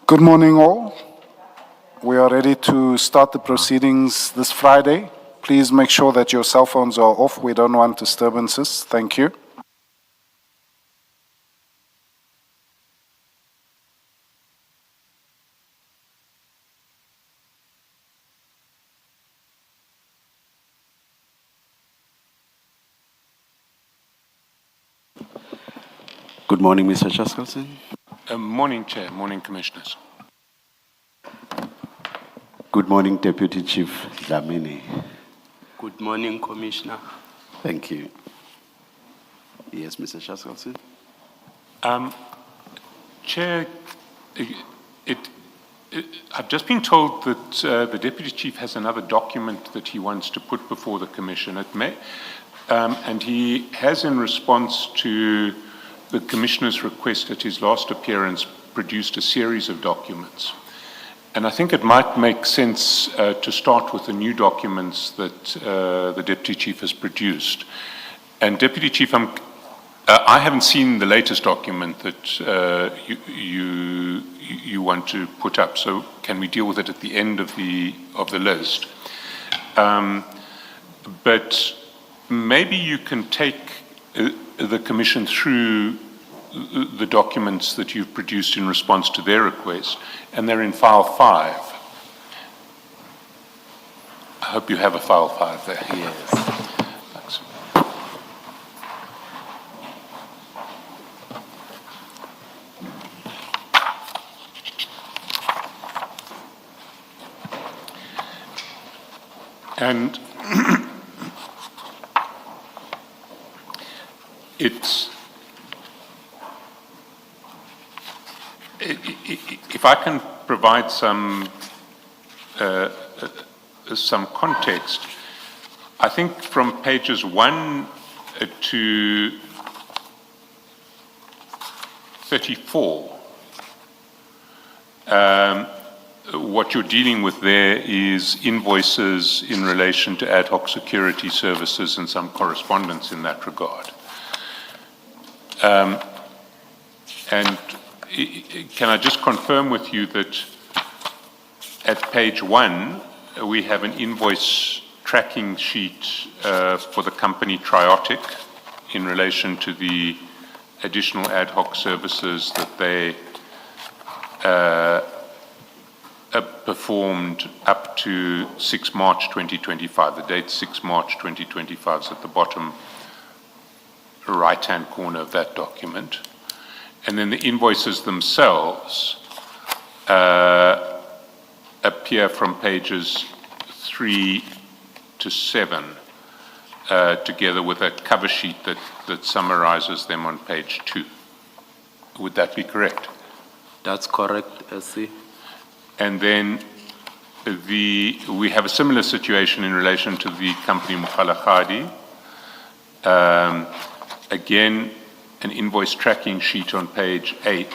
Good morning, all. We are ready to start the proceedings this Friday. Please make sure that your cell phones are off. We don't want disturbances. Thank you. Good morning, Mr. Chaskalson. Morning, Chair. Morning, Commissioners. Good morning, Deputy Chief Dlamini. Good morning, Commissioner. Thank you. Yes, Mr. Chaskalson. Chair, I've just been told that the Deputy Chief has another document that he wants to put before the Commission. And he has, in response to the Commissioner's request at his last appearance, produced a series of documents. And I think it might make sense to start with the new documents that the Deputy Chief has produced. And Deputy Chief, I haven't seen the latest document that you want to put up, so can we deal with it at the end of the list? But maybe you can take the Commission through the documents that you've produced in response to their request, and they're in file 5. I hope you have a file 5 there. Yes. Thanks. And if I can provide some context, I think from pages 1 to 34, what you're dealing with there is invoices in relation to ad hoc security services and some correspondence in that regard. And can I just confirm with you that at page 1, we have an invoice tracking sheet for the company Triotic in relation to the additional ad hoc services that they performed up to 6 March 2025. The date 6 March 2025 is at the bottom right-hand corner of that document. And then the invoices themselves appear from pages 3 to 7, together with a cover sheet that summarizes them on page 2. Would that be correct? That's correct, SC. And then we have a similar situation in relation to the company Mukhalakadi. Again, an invoice tracking sheet on page 8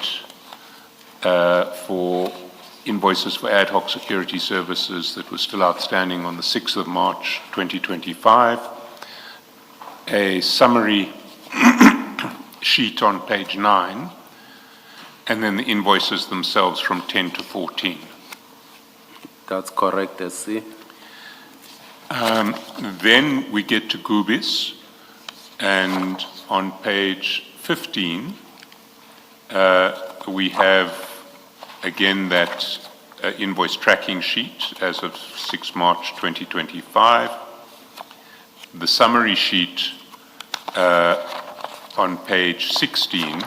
for invoices for ad hoc security services that were still outstanding on the 6th of March 2025. A summary sheet on page 9, and then the invoices themselves from 10 to 14. That's correct, SC. Then we get to Gubis, and on page 15, we have again that invoice tracking sheet as of 6 March 2025. The summary sheet on page 16.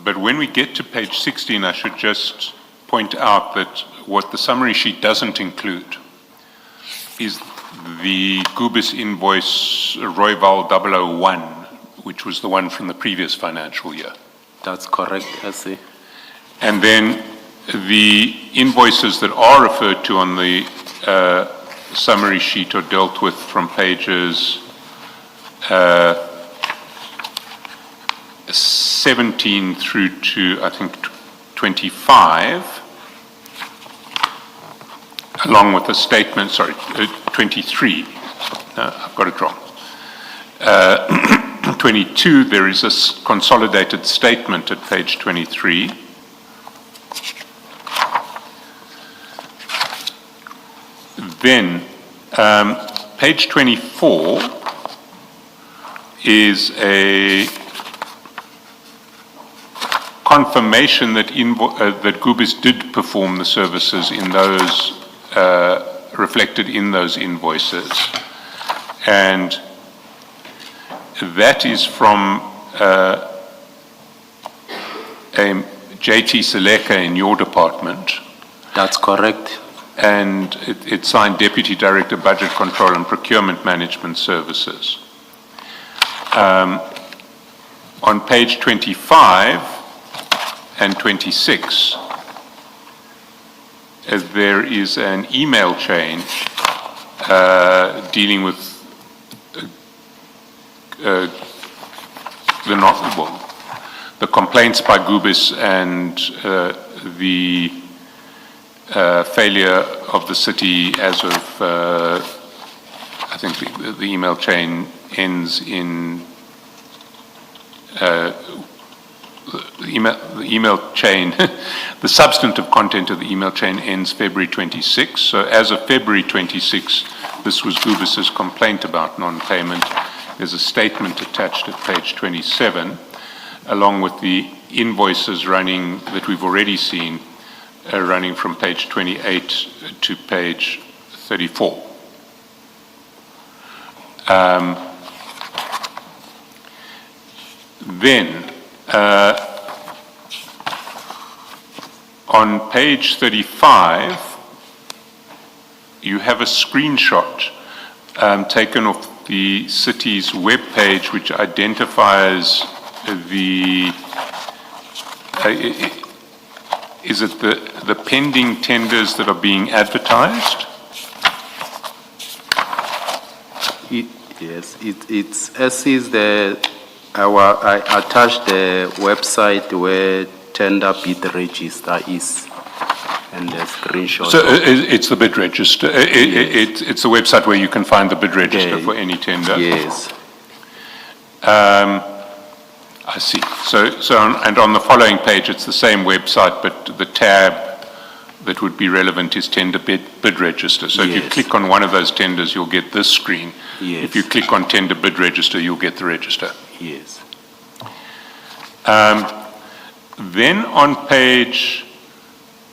But when we get to page 16, I should just point out that what the summary sheet doesn't include is the Gubis invoice Royval 001, which was the one from the previous financial year. That's correct, SC. And then the invoices that are referred to on the summary sheet are dealt with from pages 17 through to, I think, 25, along with a statement, 23. I've got it wrong. 22, there is a consolidated statement at page 23. Then, page 24 is a confirmation that that Gubis did perform the services in those reflected in those invoices, and that is from a JT Seleka in your department. That's correct. And it's signed Deputy Director, Budget Control and Procurement Management Services. On page 25 and 26, there is an email chain dealing with the complaints by Gubis and the failure of the city as of, I think the email chain ends in, the email chain, the substantive content of the email chain ends February 26. So as of February 26, this was Gubis's complaint about non-payment. There's a statement attached at page 27, along with the invoices running that we've already seen, running from page 28 to page 34. Then, on page 35, you have a screenshot taken off the city's webpage, which identifies the is it the pending tenders that are being advertised? Yes, it's as is I attached the website where tender bid register is, and the screenshot. So it's the bid register. It's the website where you can find the bid register for any tender. Yes. I see. And on the following page, it's the same website, but the tab that would be relevant is tender bid register. So if you click on one of those tenders, you'll get this screen. Yes. If you click on tender bid register, you'll get the register. Yes. Then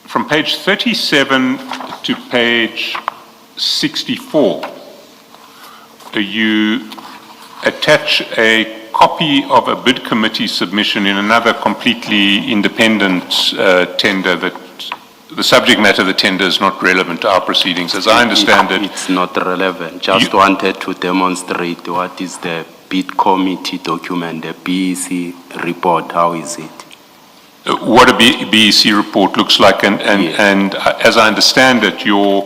from page 37 to page 64, you attach a copy of a bid committee submission in another completely independent tender that the subject matter of the tender is not relevant to our proceedings. As I understand it, it's not relevant. Just wanted to demonstrate what is the bid committee document, the BEC report, how is it? What a BEC report looks like, and as I understand it, your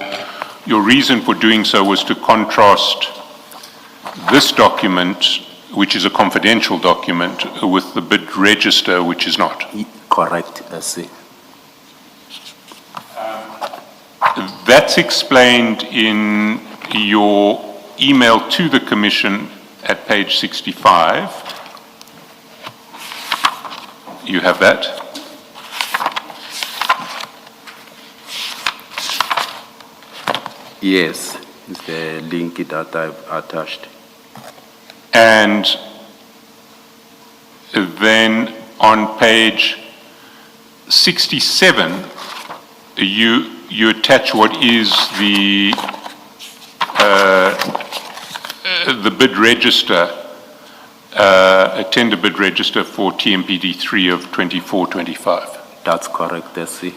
reason for doing so was to contrast this document, which is a confidential document, with the bid register, which is not. Correct, I see. That's explained in your email to the Commission at page 65. You have that? Yes, it's the link that I've attached. And then on page 67, you attach what is the bid register, a tender bid register for TMPD 3 of 24-25. That's correct, I see.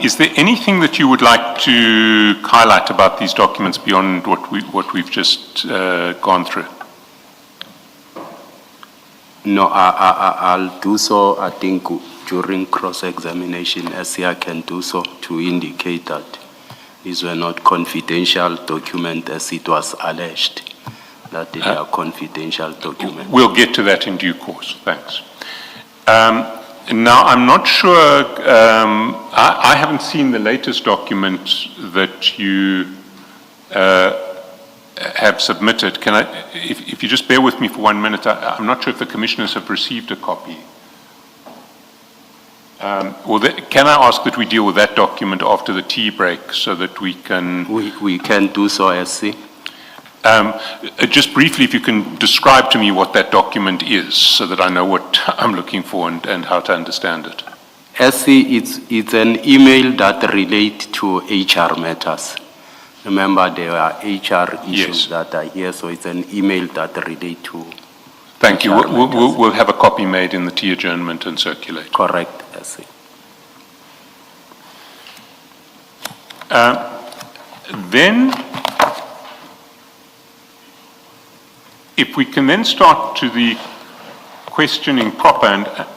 Is there anything that you would like to highlight about these documents beyond what we've just gone through? No, I'll do so, I think, during cross-examination, as I can do so to indicate that these were not confidential documents as it was alleged, that they are confidential documents. We'll get to that in due course. Thanks. Now, I'm not sure, I haven't seen the latest document that you have submitted. Can if you just bear with me for 1 minute, I'm not sure if the commissioners have received a copy. Can I ask that we deal with that document after the tea break so that we can... We can do so, SC. Just briefly, if you can describe to me what that document is so that I know what I'm looking for and how to understand it. SC, it's an email that relates to HR matters. Remember, there are HR issues that are here, so it's an email that relates to... Thank you. HR We'll have a copy made in the tea adjournment and circulate. Correct, SC. Then, if we can then start to the questioning proper,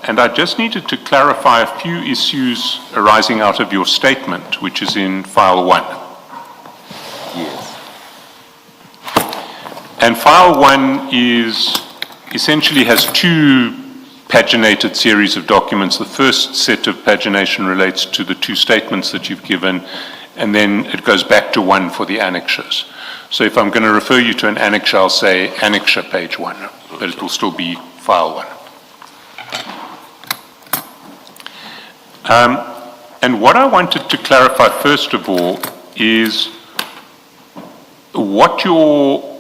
and I just needed to clarify a few issues arising out of your statement, which is in file 1. Yes. And file 1 essentially has two paginated series of documents. The first set of pagination relates to the two statements that you've given, and then it goes back to 1 for the annexures. So if I'm going to refer you to an annexure, I'll say annexure page 1, but it will still be file 1. And what I wanted to clarify first of all is what your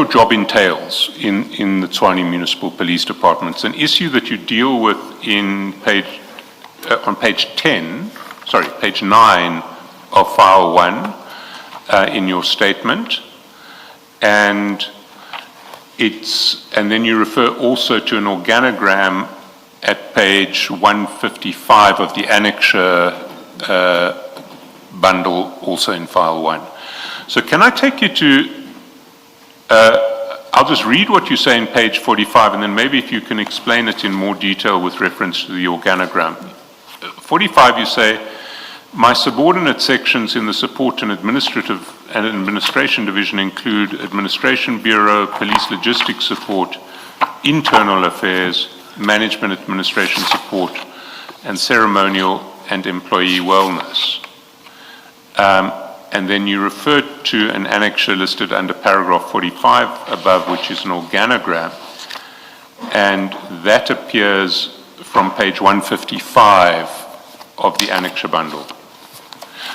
job entails in the Tshwane Municipal Police Department. It's an issue that you deal with on page 9 of file 1 in your statement, and then you refer also to an organogram at page 155 of the annexure bundle, also in file 1. So can I take you to I'll just read what you say in page 45, and then maybe if you can explain it in more detail with reference to the organogram. 45, you say, my subordinate sections in the support and administration division include Administration Bureau, Police Logistics Support, Internal Affairs, Management Administration Support, and Ceremonial and Employee Wellness. And then you refer to an annexure listed under paragraph 45 above, which is an organogram, and that appears from page 155 of the annexure bundle.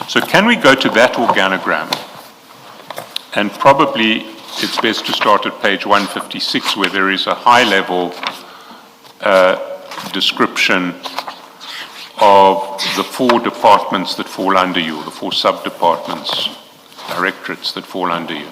So can we go to that organogram? And probably it's best to start at page 156, where there is a high-level description of the 4 departments that fall under you, the 4 sub-departments, directorates that fall under you.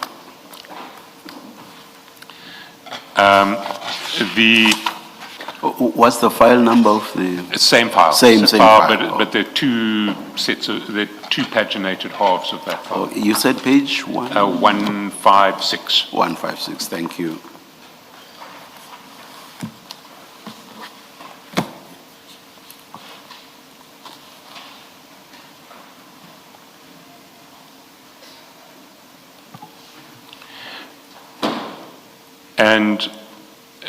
What's the file number of the... Same file. Same file. But there are 2 sets of, there are 2 paginated halves of that file. Oh, you said page 1? 156. 156, thank you. And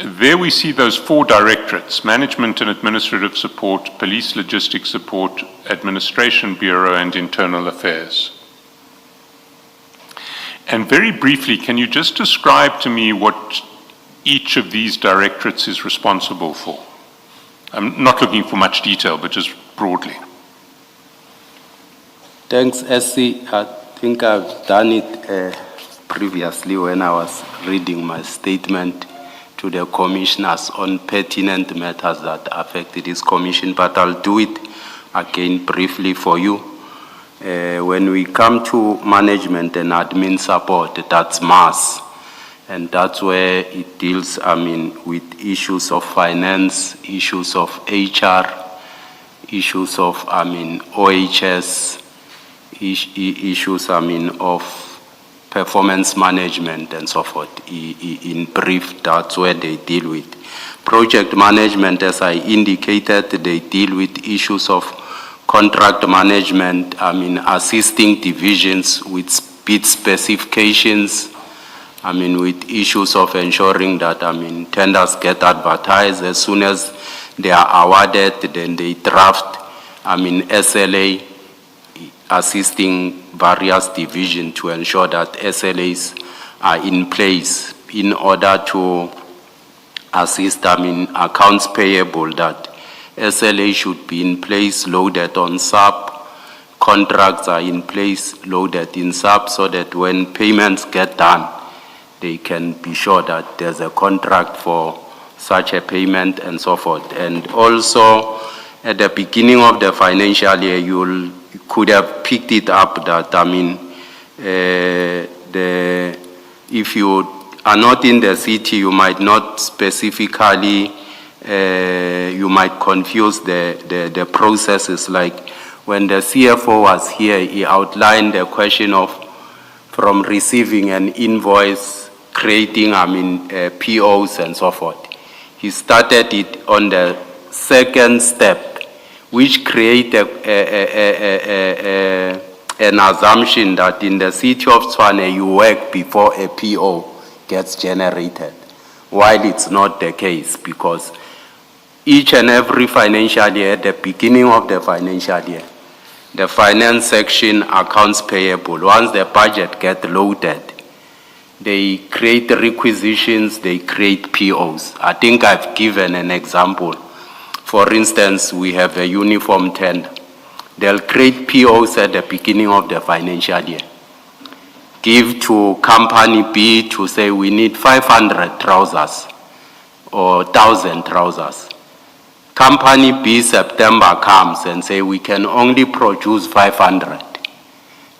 there we see those 4 directorates: Management and Administrative Support, Police Logistics Support, Administration Bureau, and Internal Affairs. And very briefly, can you just describe to me what each of these directorates is responsible for? I'm not looking for much detail, but just broadly. Thanks, SC. I think I've done it previously when I was reading my statement to the commissioners on pertinent matters that affect this commission, but I'll do it again briefly for you. When we come to management and admin support, that's MAS, and that's where it deals, with issues of finance, issues of HR, issues of, OHS, issues, of performance management and so forth. In brief, that's where they deal with. Project management, as I indicated, they deal with issues of contract management, assisting divisions with bid specifications, with issues of ensuring that, tenders get advertised. As soon as they are awarded, then they draft, SLA, assisting various divisions to ensure that SLAs are in place in order to assist accounts payable, that SLA should be in place, loaded on SAP. Contracts are in place, loaded in SAP, so that when payments get done, they can be sure that there's a contract for such a payment and so forth. And also, at the beginning of the financial year, you could have picked it up that, if you are not in the city, you might not specifically, you might confuse the processes. Like when the CFO was here, he outlined the question of from receiving an invoice, creating, POs and so forth. He started it on the second step, which created an assumption that in the city of Tshwane, you work before a PO gets generated, while it's not the case, because each and every financial year, at the beginning of the financial year, the finance section, accounts payable, once the budget gets loaded, they create requisitions, they create POs. I think I've given an example. For instance, we have a uniform tender. They'll create POs at the beginning of the financial year. Give to company B to say we need 500 trousers or 1,000 trousers. Company B, September comes and say we can only produce 500.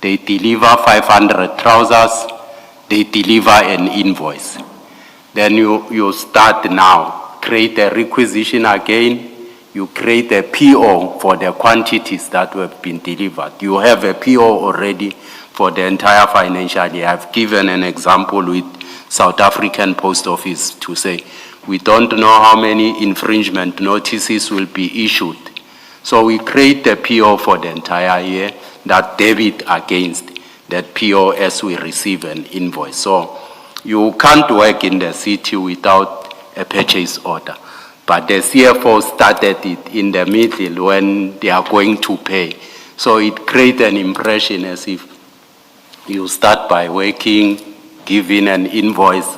They deliver 500 trousers, they deliver an invoice. Then you start now, create a requisition again, you create a PO for the quantities that have been delivered. You have a PO already for the entire financial year. I've given an example with South African Post Office to say, we don't know how many infringement notices will be issued. So we create a PO for the entire year that debit against that PO as we receive an invoice. So you can't work in the city without a purchase order. But the CFO started it in the middle when they are going to pay. So it creates an impression as if you start by working, giving an invoice,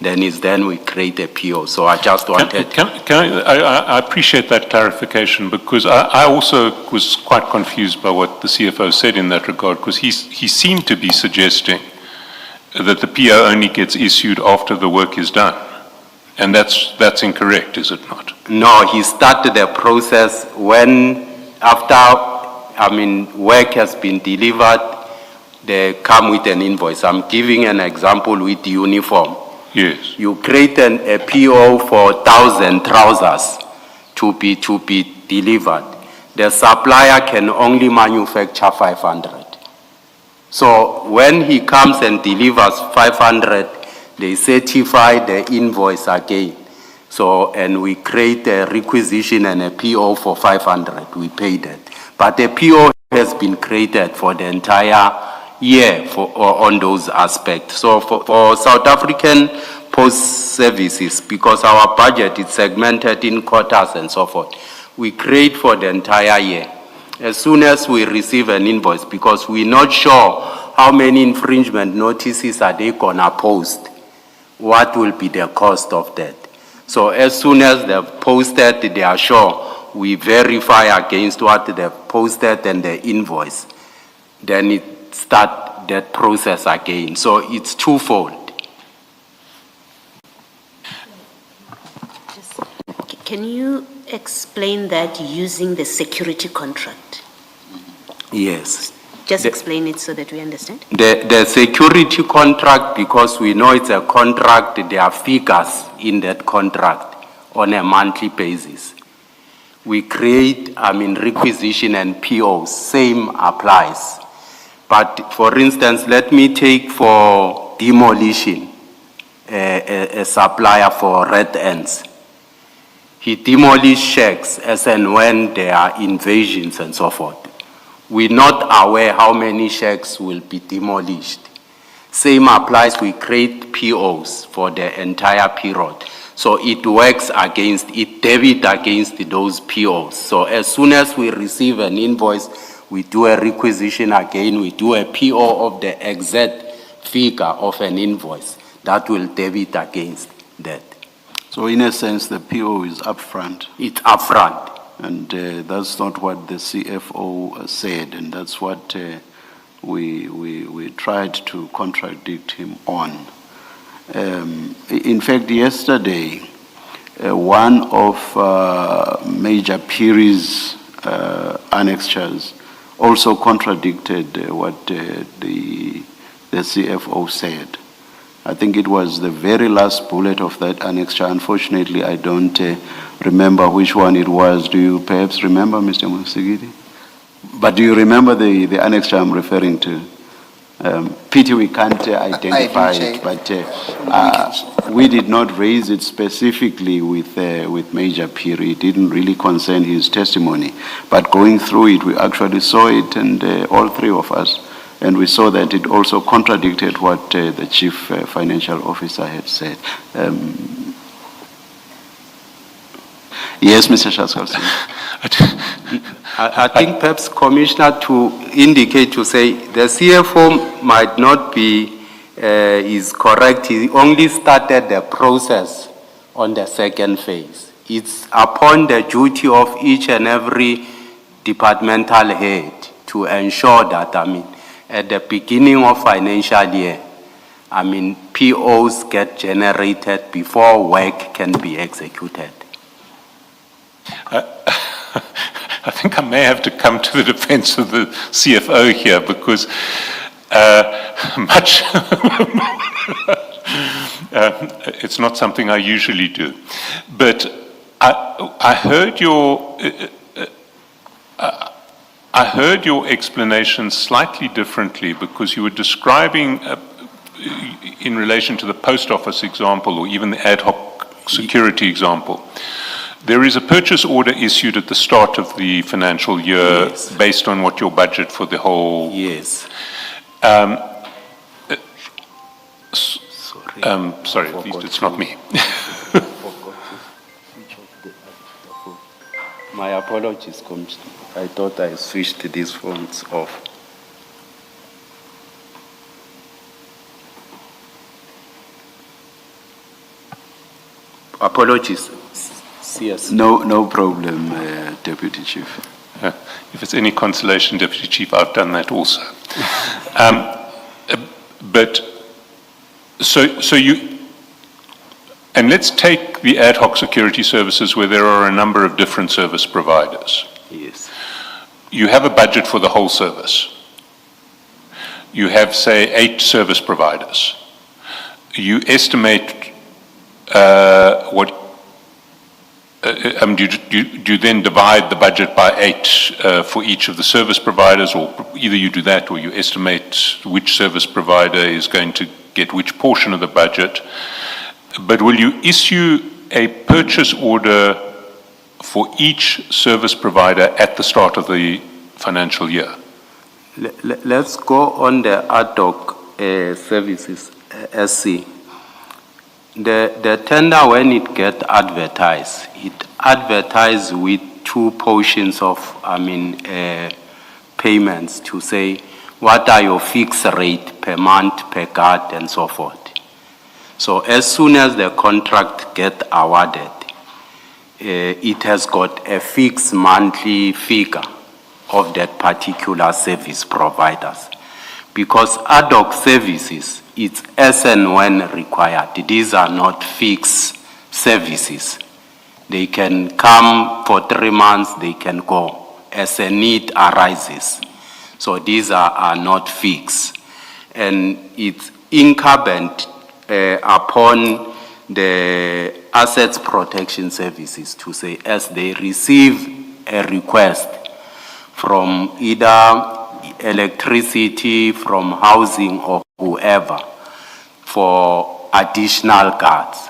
then we create a PO. So I just wanted... I appreciate that clarification, because I also was quite confused by what the CFO said in that regard, because he seemed to be suggesting that the PO only gets issued after the work is done. And that's incorrect, is it not? No, he started the process when, after, work has been delivered, they come with an invoice. I'm giving an example with the uniform. Yes. You create a PO for 1,000 trousers to be delivered. The supplier can only manufacture 500. So when he comes and delivers 500, they certify the invoice again. So, and we create a requisition and a PO for 500. We paid it. But the PO has been created for the entire year on those aspects. So for South African Post Services, because our budget is segmented in quarters and so forth, we create for the entire year. As soon as we receive an invoice, because we're not sure how many infringement notices are they gonna post, what will be the cost of that. So as soon as they've posted, they are sure, we verify against what they've posted and the invoice. Then it start that process again. So it's twofold. Can you explain that using the security contract? Yes. Just explain it so that we understand. The security contract, because we know it's a contract, there are figures in that contract on a monthly basis. We create, requisition and POs, same applies. But for instance, let me take for demolition, a supplier for red ends. He demolishes shacks as and when there are invasions and so forth. We're not aware how many shacks will be demolished. Same applies, we create POs for the entire period. So it works against, it debit against those POs. So as soon as we receive an invoice, we do a requisition again, we do a PO of the exact figure of an invoice that will debit against that. So in a sense, the PO is upfront. It's upfront. And that's not what the CFO said, and that's what we tried to contradict him on. In fact, yesterday, one of Major Piri's annexures also contradicted what the CFO said. I think it was the very last bullet of that annexure. Unfortunately, I don't remember which one it was. Do you perhaps remember, Mr. Musigidi? But do you remember the annexure I'm referring to? Pity we can't identify it, but we did not raise it specifically with Major Piri. It didn't really concern his testimony. But going through it, we actually saw it, and all three of us, and we saw that it also contradicted what the Chief Financial Officer had said. Yes, Mr. Shaskalson. I think perhaps, Commissioner, to indicate, to say the CFO might not be is correct. He only started the process on the second phase. It's upon the duty of each and every departmental head to ensure that, at the beginning of financial year, POs get generated before work can be executed. I think I may have to come to the defense of the CFO here, because it's not something I usually do. But I heard your explanation slightly differently, because you were describing in relation to the post office example, or even the ad hoc security example. There is a purchase order issued at the start of the financial year, Yes, based on what your budget for the whole... Yes. Sorry, at least it's not me. My apologies, Commissioner. I thought I switched these phones off. Apologies. Yes. No problem, Deputy Chief. If it's any consolation, Deputy Chief, I've done that also. But so you, and let's take the ad hoc security services where there are a number of different service providers. Yes. You have a budget for the whole service. You have, say, 8 service providers. You estimate what. Do you then divide the budget by 8 for each of the service providers, or either you do that or you estimate which service provider is going to get which portion of the budget? But will you issue a purchase order for each service provider at the start of the financial year? Let's go on the ad hoc services, SC. The tender, when it gets advertised, it advertised with 2 portions of, payments, to say, what are your fixed rate per month, per guard, and so forth. So as soon as the contract gets awarded, it has got a fixed monthly figure of that particular service providers. Because ad hoc services, it's as and when required. These are not fixed services. They can come for 3 months, they can go as a need arises. So these are not fixed. And it's incumbent upon the assets protection services to say, as they receive a request from either electricity, from housing, or whoever, for additional guards,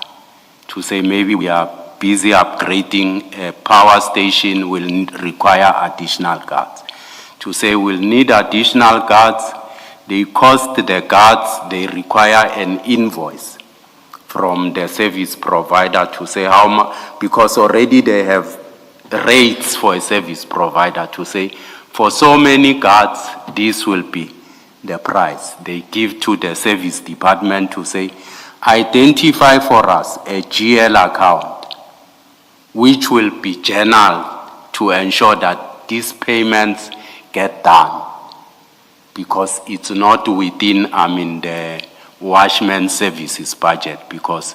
to say maybe we are busy upgrading a power station, will require additional guards. To say we'll need additional guards, they cost the guards, they require an invoice from the service provider to say how much, because already they have rates for a service provider to say, for so many guards, this will be the price. They give to the service department to say, identify for us a GL account, which will be channeled to ensure that these payments get done, because it's not within, the washman services budget, because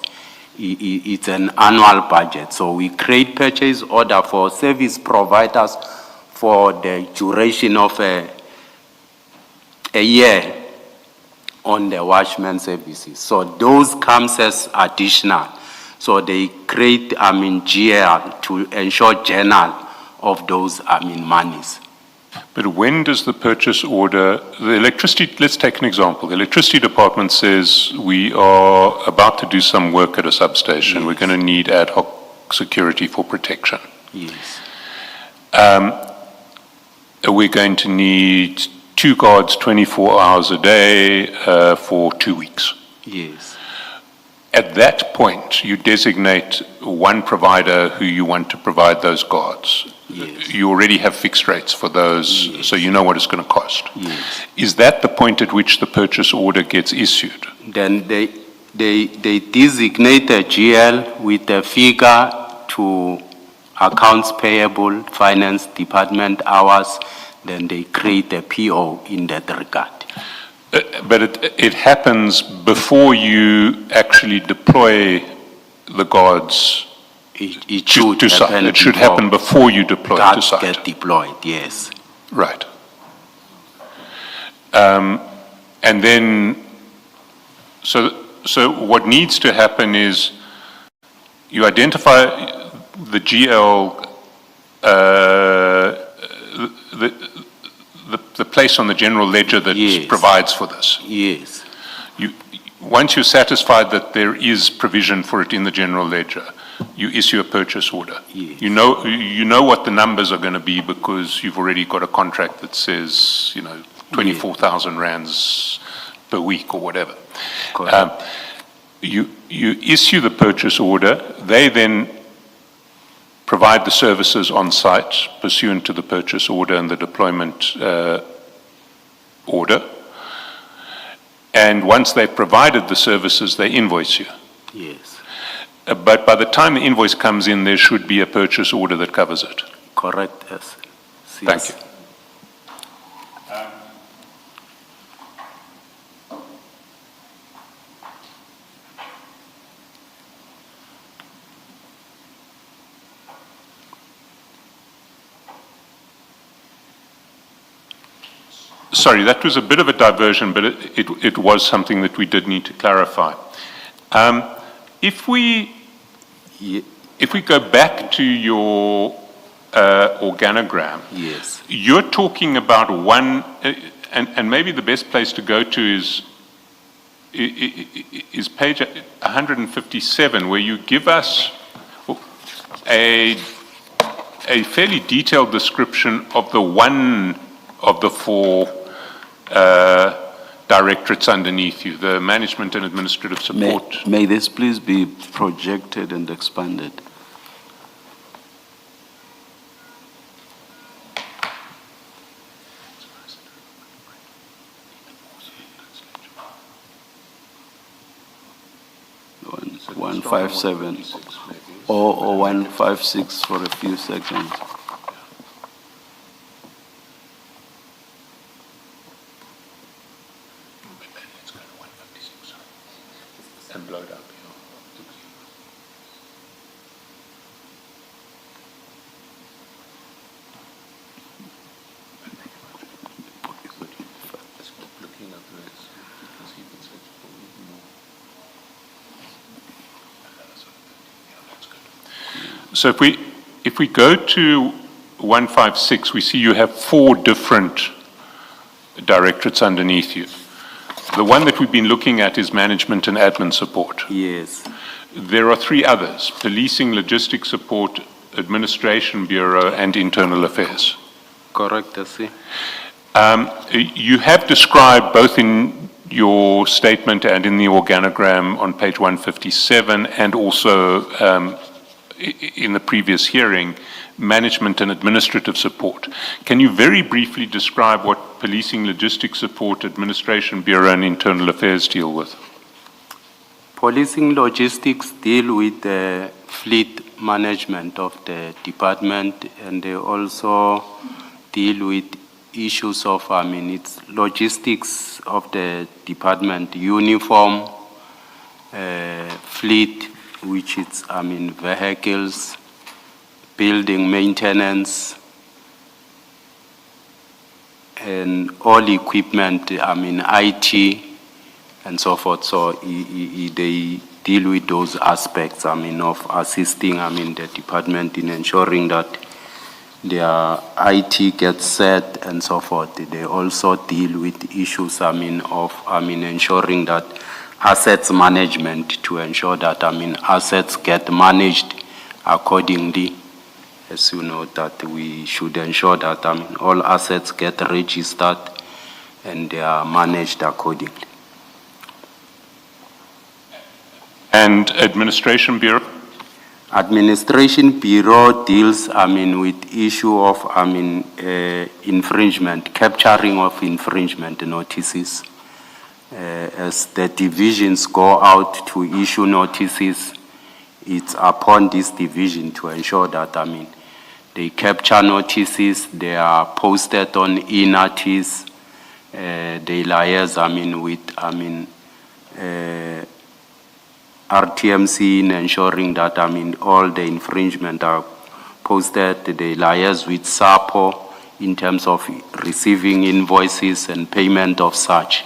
it's an annual budget. So we create purchase order for service providers for the duration of a year on the washman services. So those comes as additional. So they create, GL to ensure journal of those, monies. But when does the purchase order, the electricity, let's take an example. The electricity department says we are about to do some work at a substation. Yes. We're going to need ad hoc security for protection. Yes. We're going to need 2 guards 24 hours a day for 2 weeks. Yes. At that point, you designate one provider who you want to provide those guards. Yes. You already have fixed rates for those, Yes. so you know what it's going to cost. Yes. Is that the point at which the purchase order gets issued? Then they designate a GL with a figure to accounts payable, finance department hours, then they create a PO in that regard. But it happens before you actually deploy the guards It to should site. happen. It should before happen before you deploy to guards site. get deployed, yes. Right. And then, so what needs to happen is you identify the GL, the place on the general ledger that Yes. provides for this. Yes. Once you're satisfied that there is provision for it in the general ledger, you issue a purchase order. Yes. You know what the numbers are going to be because you've already got a contract that says, 24,000 rands per week or whatever. Correct. You issue the purchase order. They then provide the services on site pursuant to the purchase order and the deployment order. And once they've provided the services, they invoice you. Yes. But by the time the invoice comes in, there should be a purchase order that covers it. Correct, yes. Thank you. Sorry, that was a bit of a diversion, but it was something that we did need to clarify. If we go back to your organogram, Yes. you're talking about one, and maybe the best place to go to is page 157, where you give us a fairly detailed description of the one of the 4 directorates underneath you, the management and administrative support. May this please be projected and expanded? One, 157 or 156 for a few seconds. And blow it up. So if we go to 156, we see you have 4 different directorates underneath you. The one that we've been looking at is management and admin support. Yes. There are 3 others: policing, logistics support, administration bureau, and internal affairs. Correct, I see. You have described both in your statement and in the organogram on page 157 and also in the previous hearing, management and administrative support. Can you very briefly describe what policing, logistics support, administration bureau, and internal affairs deal with? Policing logistics deal with fleet management of the department, and they also deal with issues of, it's logistics of the department, uniform, fleet, which is, vehicles, building maintenance, and all equipment, IT, and so forth. So they deal with those aspects, of assisting, the department in ensuring that their IT gets set and so forth. They also deal with issues, of, ensuring that assets management, to ensure that, assets get managed accordingly. As you know, that we should ensure that, all assets get registered and they are managed accordingly. And Administration Bureau? Administration Bureau deals, with issue of, infringement, capturing of infringement notices. As the divisions go out to issue notices, it's upon this division to ensure that, they capture notices, they are posted on e-notice, they liaise, with, RTMC in ensuring that, all the infringement are posted. They liaise with SAPO in terms of receiving invoices and payment of such.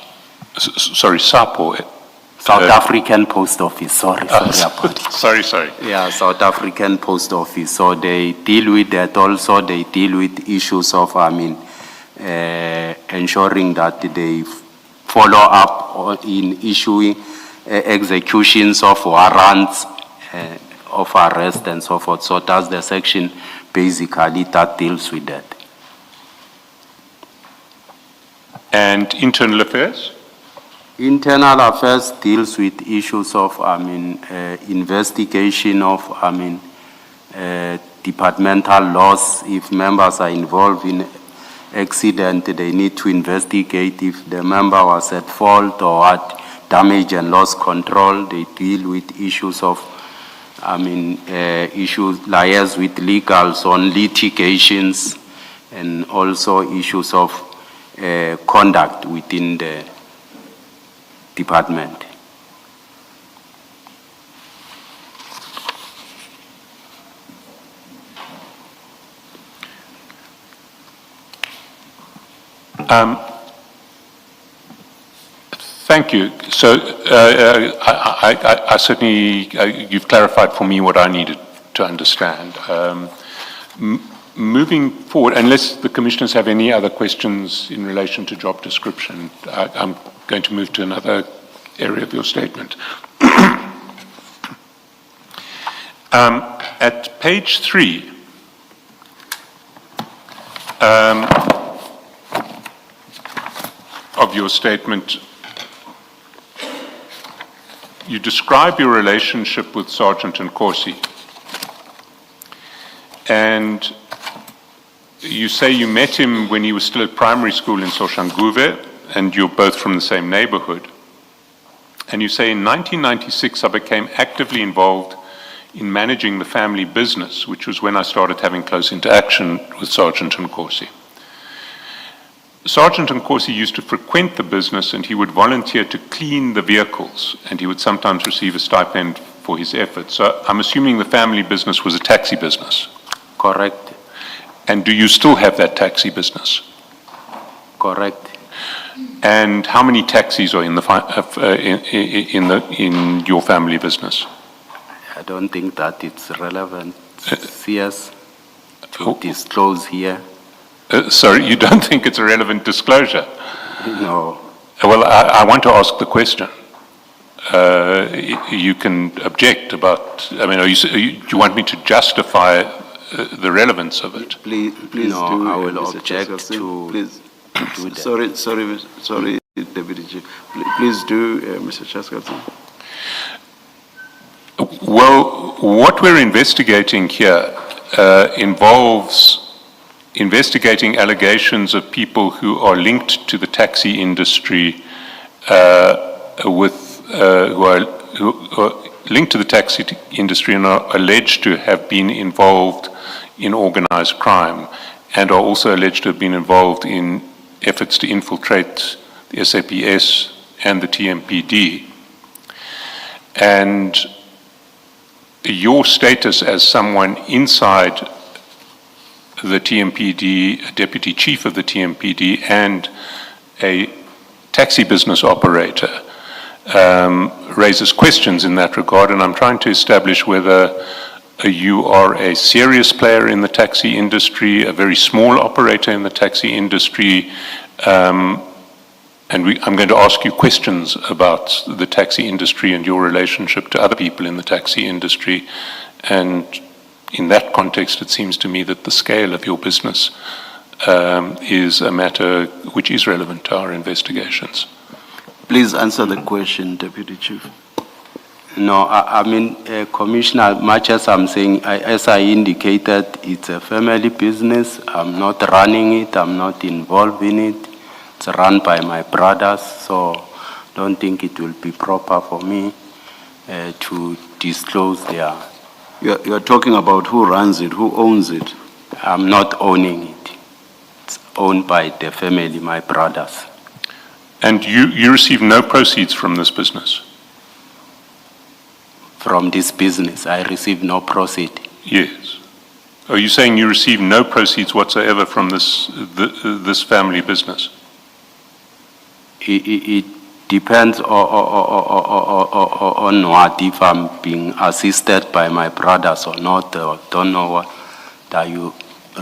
Sorry, SAPO? South African Post Office, sorry. Sorry. Yeah, South African Post Office. So they deal with that also. They deal with issues of, ensuring that they follow up in issuing executions of warrants of arrest and so forth. So that's the section basically that deals with that. And Internal Affairs? Internal Affairs deals with issues of, investigation of, departmental loss. If members are involved in accident, they need to investigate if the member was at fault or what. Damage and loss control, they deal with issues of, issues liaise with legals on litigations, and also issues of conduct within the department. Thank you. So I certainly, you've clarified for me what I needed to understand. Moving forward, unless the commissioners have any other questions in relation to job description, I'm going to move to another area of your statement. At page 3, of your statement, you describe your relationship with Sergeant Nkosi, and you say you met him when he was still at primary school in Soshanguve, and you're both from the same neighborhood. And you say in 1996 I became actively involved in managing the family business, which was when I started having close interaction with Sergeant Nkosi. Sergeant Nkosi used to frequent the business, and he would volunteer to clean the vehicles, and he would sometimes receive a stipend for his efforts. So I'm assuming the family business was a taxi business. Correct. And do you still have that taxi business? Correct. And how many taxis are in your family business? I don't think that it's relevant, CS, to disclose here. Sorry, you don't think it's a relevant disclosure? No. Well, I want to ask the question. You can object about, do you want me to justify the relevance of it? Please No, do, I will Mr. object Chairperson. to Please. do that. Sorry, Deputy Chief. Please do, Mr. Chairperson. Well, what we're investigating here involves investigating allegations of people who are linked to the taxi industry who are linked to the taxi industry and are alleged to have been involved in organized crime and are also alleged to have been involved in efforts to infiltrate the SAPS and the TMPD. And your status as someone inside the TMPD, a deputy chief of the TMPD, and a taxi business operator raises questions in that regard, and I'm trying to establish whether you are a serious player in the taxi industry, a very small operator in the taxi industry, and I'm going to ask you questions about the taxi industry and your relationship to other people in the taxi industry. And in that context, it seems to me that the scale of your business is a matter which is relevant to our investigations. Please answer the question, Deputy Chief. No, I mean, Commissioner, much as I'm saying, as I indicated, it's a family business. I'm not running it. I'm not involved in it. It's run by my brothers, so don't think it will be proper for me to disclose their... You're talking about who runs it, who owns it? I'm not owning it. It's owned by the family, my brothers. And you receive no proceeds from this business? From this business, I receive no proceed. Yes. Are you saying you receive no proceeds whatsoever from this family business? It depends on what, if I'm being assisted by my brothers or not. I don't know what are you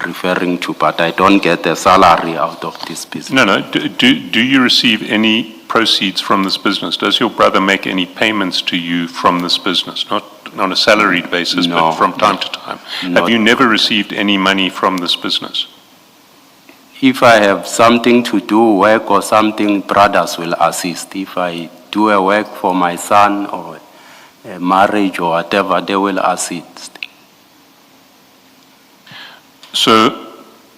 referring to, but I don't get a salary out of this business. No. Do you receive any proceeds from this business? Does your brother make any payments to you from this business? Not on a salaried basis, No. but from time to time. Have you never received any money from this business? If I have something to do, work or something, brothers will assist. If I do a work for my son or a marriage or whatever, they will assist. So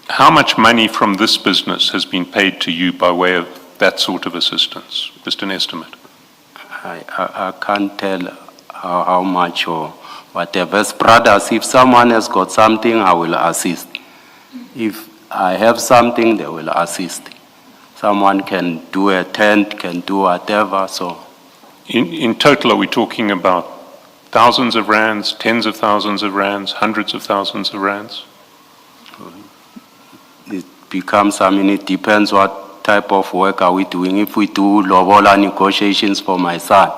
how much money from this business has been paid to you by way of that sort of assistance? Just an estimate. I can't tell how much or whatever. As brothers, if someone has got something, I will assist. If I have something, they will assist. Someone can do a tent, can do whatever, so. In total, are we talking about thousands of rands, tens of thousands of rands, hundreds of thousands of rands? It becomes, I mean, it depends what type of work are we doing. If we do lobola negotiations for my son,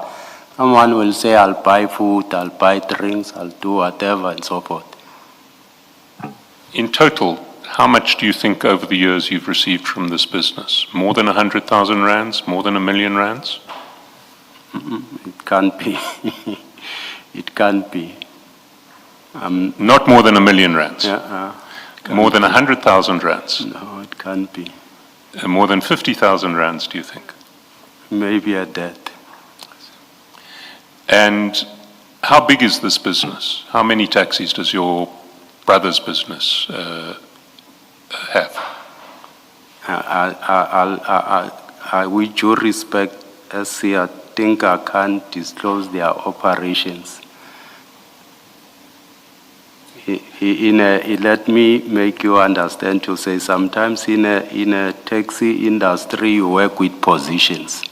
someone will say, I'll buy food, I'll buy drinks, I'll do whatever, and so forth. In total, how much do you think over the years you've received from this business? More than 100,000 rands? More than 1 million rands? It can't be. It can't be. Not more than 1 million rands? More than be. 100,000 rands? No, it can't be. More than 50,000 rands, do you think? Maybe at that. And how big is this business? How many taxis does your brother's business have? With due respect, SC, I think I can't disclose their operations. Let me make you understand to say sometimes in a taxi industry you work with positions.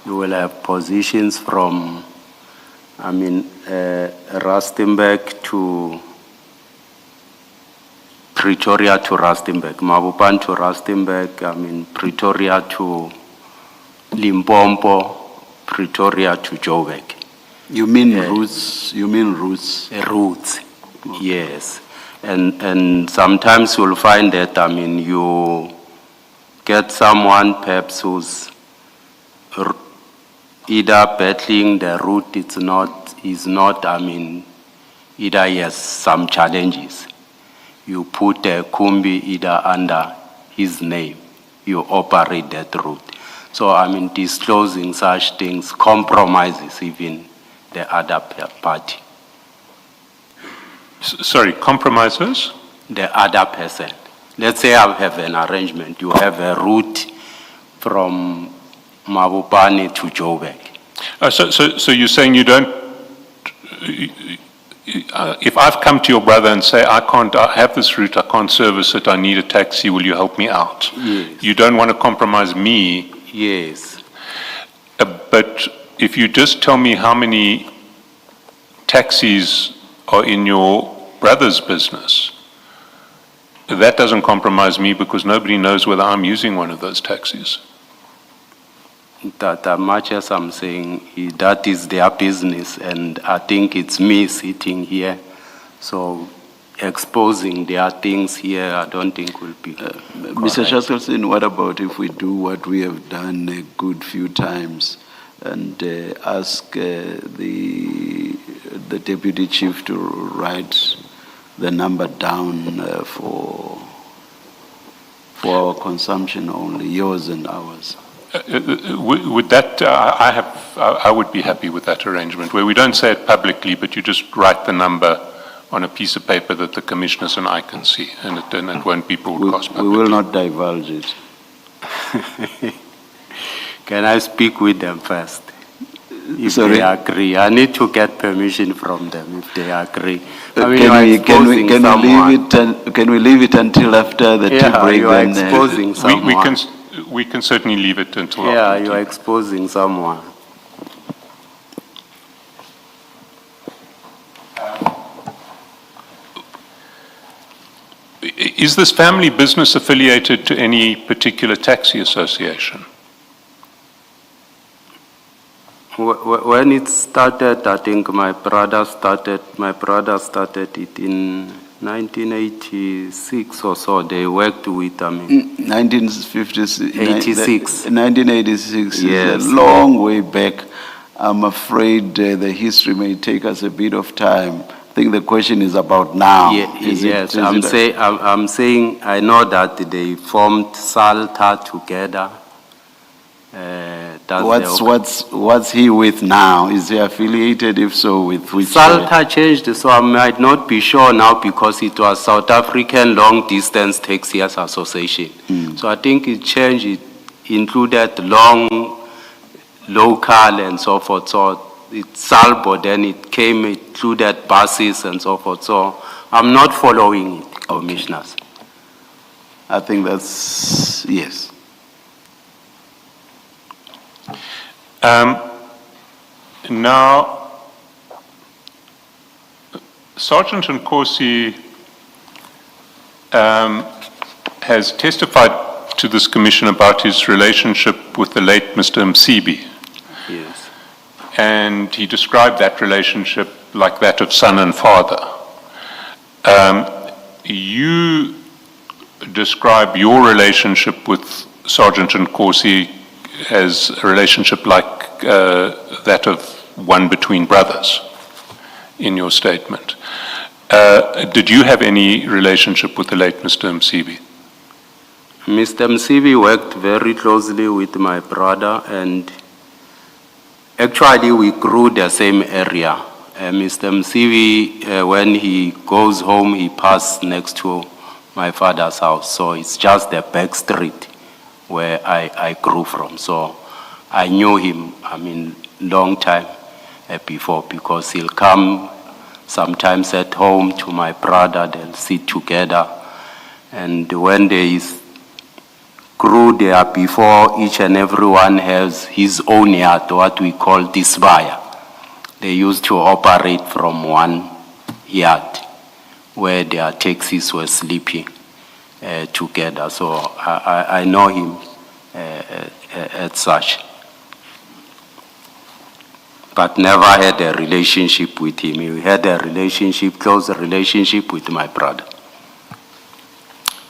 You will have positions from, Rustenburg to Pretoria to Rustenburg, Mabupan to Rustenburg, Pretoria to Limpopo, Pretoria to Joburg. You mean routes? You mean routes? Routes, yes. And sometimes you'll find that, you get someone perhaps who's either battling the route, is not, either he has some challenges. You put a kumbi either under his name, you operate that route. So, disclosing such things compromises even the other party. Sorry, compromises? The other person. Let's say I have an arrangement. You have a route from Mabupane to Joburg. So you're saying you don't if I've come to your brother and say, I have this route, I can't service it, I need a taxi, will you help me out? Yes. You don't want to compromise me. Yes. But if you just tell me how many taxis are in your brother's business, that doesn't compromise me because nobody knows whether I'm using one of those taxis. That much as I'm saying, that is their business, and I think it's me sitting here, so exposing their things here, I don't think will be Mr. Chaskelson, what about if we do what we have done a good few times and ask the deputy chief to write the number down for our consumption only, yours and ours? Would that, I would be happy with that arrangement, where we don't say it publicly, but you just write the number on a piece of paper that the commissioners and I can see, and it won't be broadcast publicly. We will not divulge it. Can I speak with them first? If Sorry? they agree, I need to get permission from them if they agree. I mean, Can we leave it until after the tea break? you are exposing someone. We can certainly leave it until Yeah, after the you tea. are exposing someone. Is this family business affiliated to any particular taxi association? When it started, I think my brother started it in 1986 or so. They worked with, 1956. 86. 1986 Yes. is a long way back. I'm afraid the history may take us a bit of time. I think the question is about now. Yes, I'm saying I know that they formed Salta together. What's he with now? Is he affiliated? If so, with which? Salta changed, so I might not be sure now because it was South African Long Distance Taxiers Association. So I think it changed. It included long, local, and so forth. So it's Salbo, then it included buses and so forth. So I'm not following it, commissioners. I think that's yes. Now, Sergeant Nkosi has testified to this commission about his relationship with the late Mr. Msibi. Yes. And he described that relationship like that of son and father. You describe your relationship with Sergeant Nkosi as a relationship like that of one between brothers in your statement. Did you have any relationship with the late Mr. Msibi? Mr. Msibi worked very closely with my brother, and actually we grew the same area. Mr. Msibi, when he goes home, he passes next to my father's house, so it's just the back street where I grew from. So I knew him, long time before, because he'll come sometimes at home to my brother, they'll sit together. And when there is crew there, before each and everyone has his own yard, what we call disbaya. They used to operate from one yard where their taxis were sleeping together. So I know him as such, but never had a relationship with him. We had a close relationship with my brother.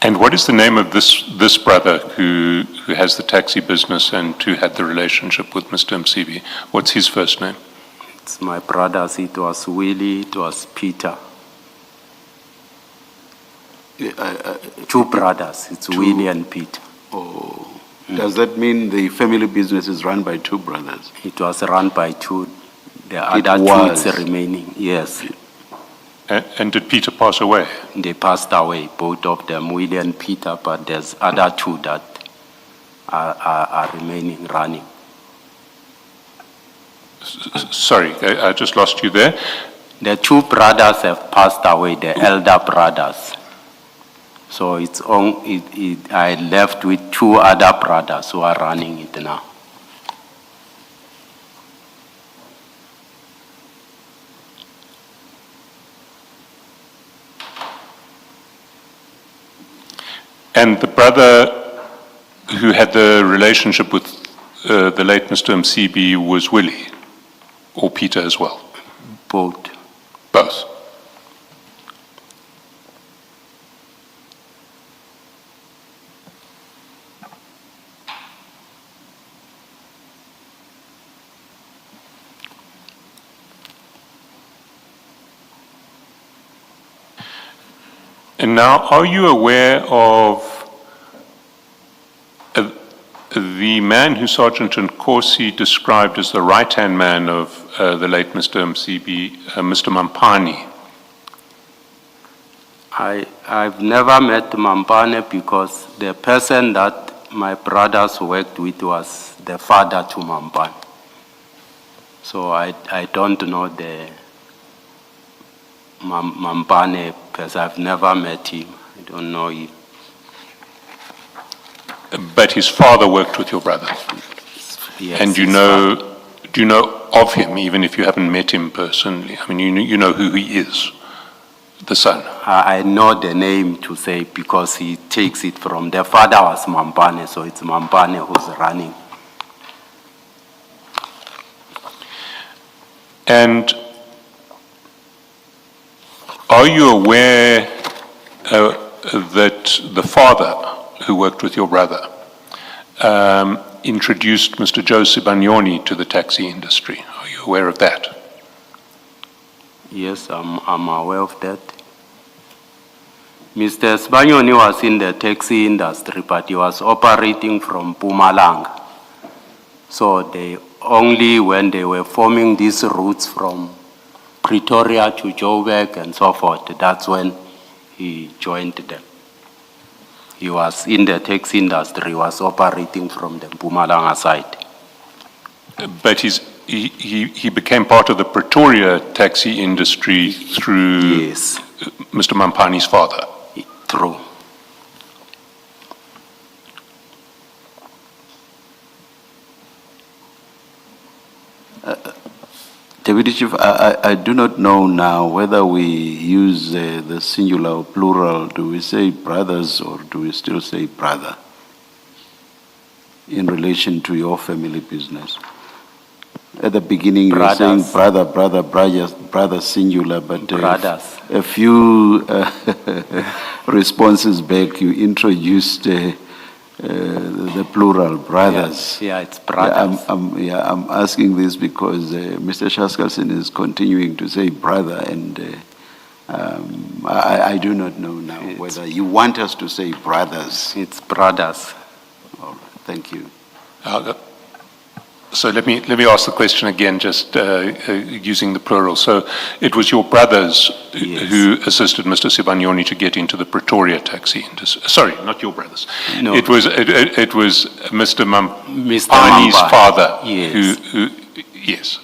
And what is the name of this brother who has the taxi business and who had the relationship with Mr. Msibi? What's his first name? It's my brothers. It was Willie, it was Peter. Two brothers. It's Willie and Peter. Oh. Does that mean the family business is run by two brothers? It was run by two. The other two is remaining. Yes. And did Peter pass away? They passed away, both of them, Willie and Peter, but there's other two that are remaining running. Sorry, I just lost you there. The two brothers have passed away, the elder brothers. So I left with two other brothers who are running it now. And the brother who had the relationship with the late Mr. Msibi was Willie, or Peter as well? Both. Both. And now, are you aware of the man who Sergeant Nkosi described as the right-hand man of the late Mr. Msibi, Mr. Mampani? I've never met Mampane because the person that my brothers worked with was the father to Mampane. So I don't know the Mampane person. I've never met him. I don't know him. But his father worked with your brother? Yes, And do you know of him, even if you haven't met him personally? I mean, you know who he is, the son? I know the name to say because he takes it from, the father was Mampane, so it's Mampane who's running. And are you aware that the father who worked with your brother introduced Mr. Joe Sibanyoni to the taxi industry? Are you aware of that? Yes, I'm aware of that. Mr. Sibanyoni was in the taxi industry, but he was operating from Mpumalanga. So they only when they were forming these routes from Pretoria to Joburg and so forth, that's when he joined them. He was in the taxi industry, he was operating from the Mpumalanga side. But he became part of the Pretoria taxi industry through Yes, Mr. Mampani's father. true. Deputy Chief, I do not know now whether we use the singular or plural. Do we say brothers or do we still say brother in relation to your family business? At the beginning, you were saying Brothers. brother singular, but Brothers. a few responses back, you introduced the plural, brothers. Yeah, it's brothers. I'm asking this because Mr. Shaskalson is continuing to say brother, and I do not know now whether you want us to say brothers. It's brothers. All right, thank you. So let me ask the question again, just using the plural. So it was your brothers Yes. who assisted Mr. Sibanyoni to get into the Pretoria taxi industry. Sorry, not your brothers. No. It was Mr. Mr. Mampani's Mamba. father Yes.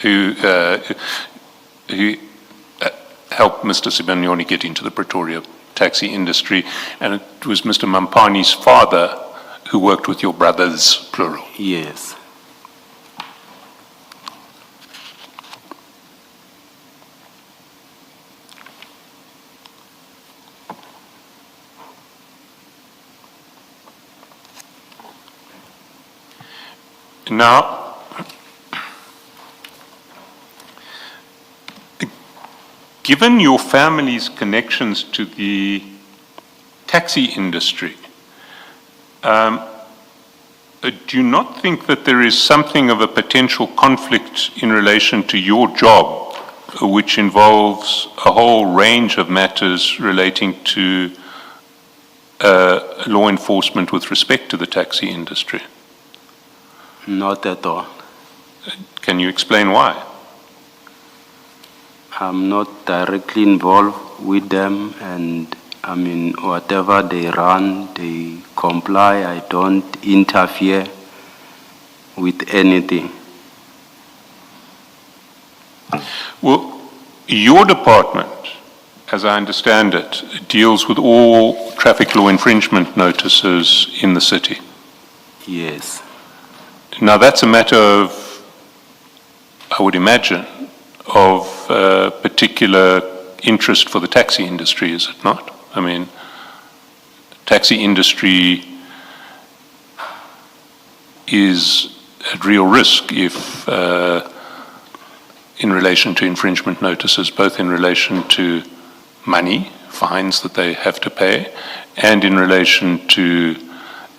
who helped Mr. Sibanyoni get into the Pretoria taxi industry, and it was Mr. Mampani's father who worked with your brothers, plural. Yes. Now, given your family's connections to the taxi industry, do you not think that there is something of a potential conflict in relation to your job, which involves a whole range of matters relating to law enforcement with respect to the taxi industry? Not at all. Can you explain why? I'm not directly involved with them, and I mean, whatever they run, they comply. I don't interfere with anything. Well, Your department, as I understand it, deals with all traffic law infringement notices in the city. Yes. Now, that's a matter of, I would imagine, of particular interest for the taxi industry, is it not? I mean, taxi industry is at real risk if, in relation to infringement notices, both in relation to money, fines that they have to pay, and in relation to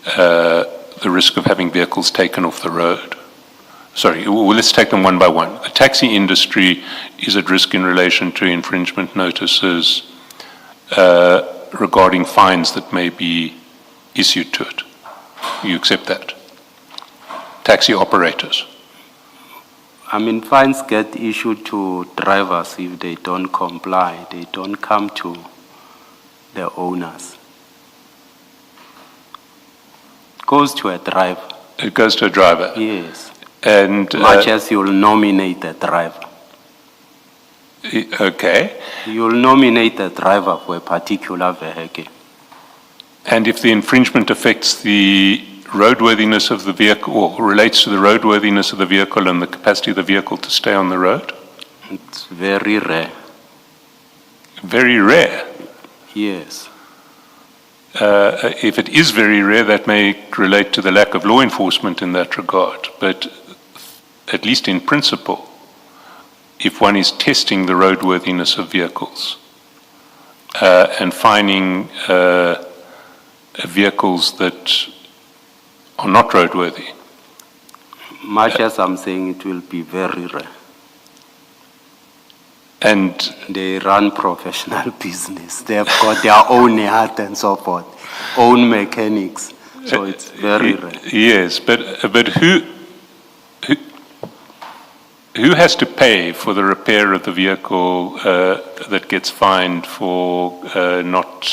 the risk of having vehicles taken off the road. Sorry, well, let's take them one by one. The taxi industry is at risk in relation to infringement notices regarding fines that may be issued to it. You accept that? Taxi operators. I mean, fines get issued to drivers if they don't comply. They don't come to the owners. It goes to a driver. It goes to a driver. Yes. And Much as you'll nominate a driver. okay. You'll nominate a driver for a particular vehicle. And if the infringement affects the roadworthiness of the vehicle, or relates to the roadworthiness of the vehicle and the capacity of the vehicle to stay on the road? It's very rare. Very rare. Yes. If it is very rare, that may relate to the lack of law enforcement in that regard. But at least in principle, if one is testing the roadworthiness of vehicles and finding vehicles that are not roadworthy. Much as I'm saying, it will be very rare. And They run professional business. They've got their own yard and so forth, own mechanics. So it's very rare. yes, but who has to pay for the repair of the vehicle that gets fined for not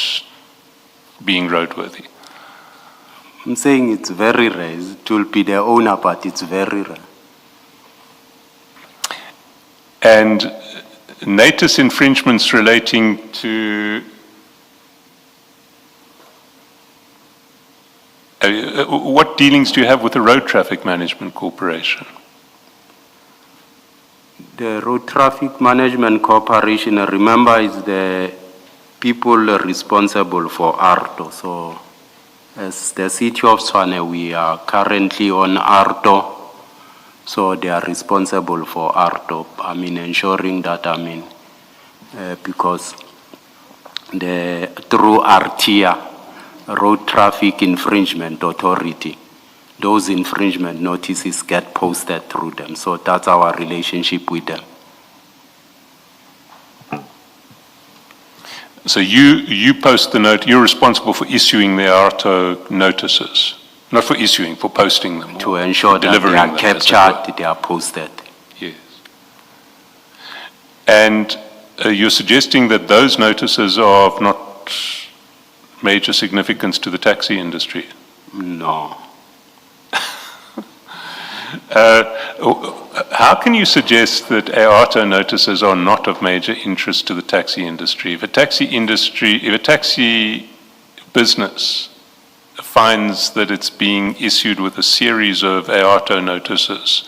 being roadworthy? I'm saying it's very rare. It will be the owner, but it's very rare. And notice infringements relating to what dealings do you have with the Road Traffic Management Corporation? The Road Traffic Management Corporation, remember, is the people responsible for ARTO. So as the city of Tshwane, we are currently on ARTO. So they are responsible for ARTO. I mean, ensuring that, because through RTIA, Road Traffic Infringement Authority, those infringement notices get posted through them. So that's our relationship with them. So you post the note, you're responsible for issuing the ARTO notices, not for issuing, for posting them. To ensure that they delivering are them, as it captured, they are posted. Yes. And you're suggesting that those notices are of not major significance to the taxi industry? No. How can you suggest that ARTO notices are not of major interest to the taxi industry? If a taxi business finds that it's being issued with a series of ARTO notices,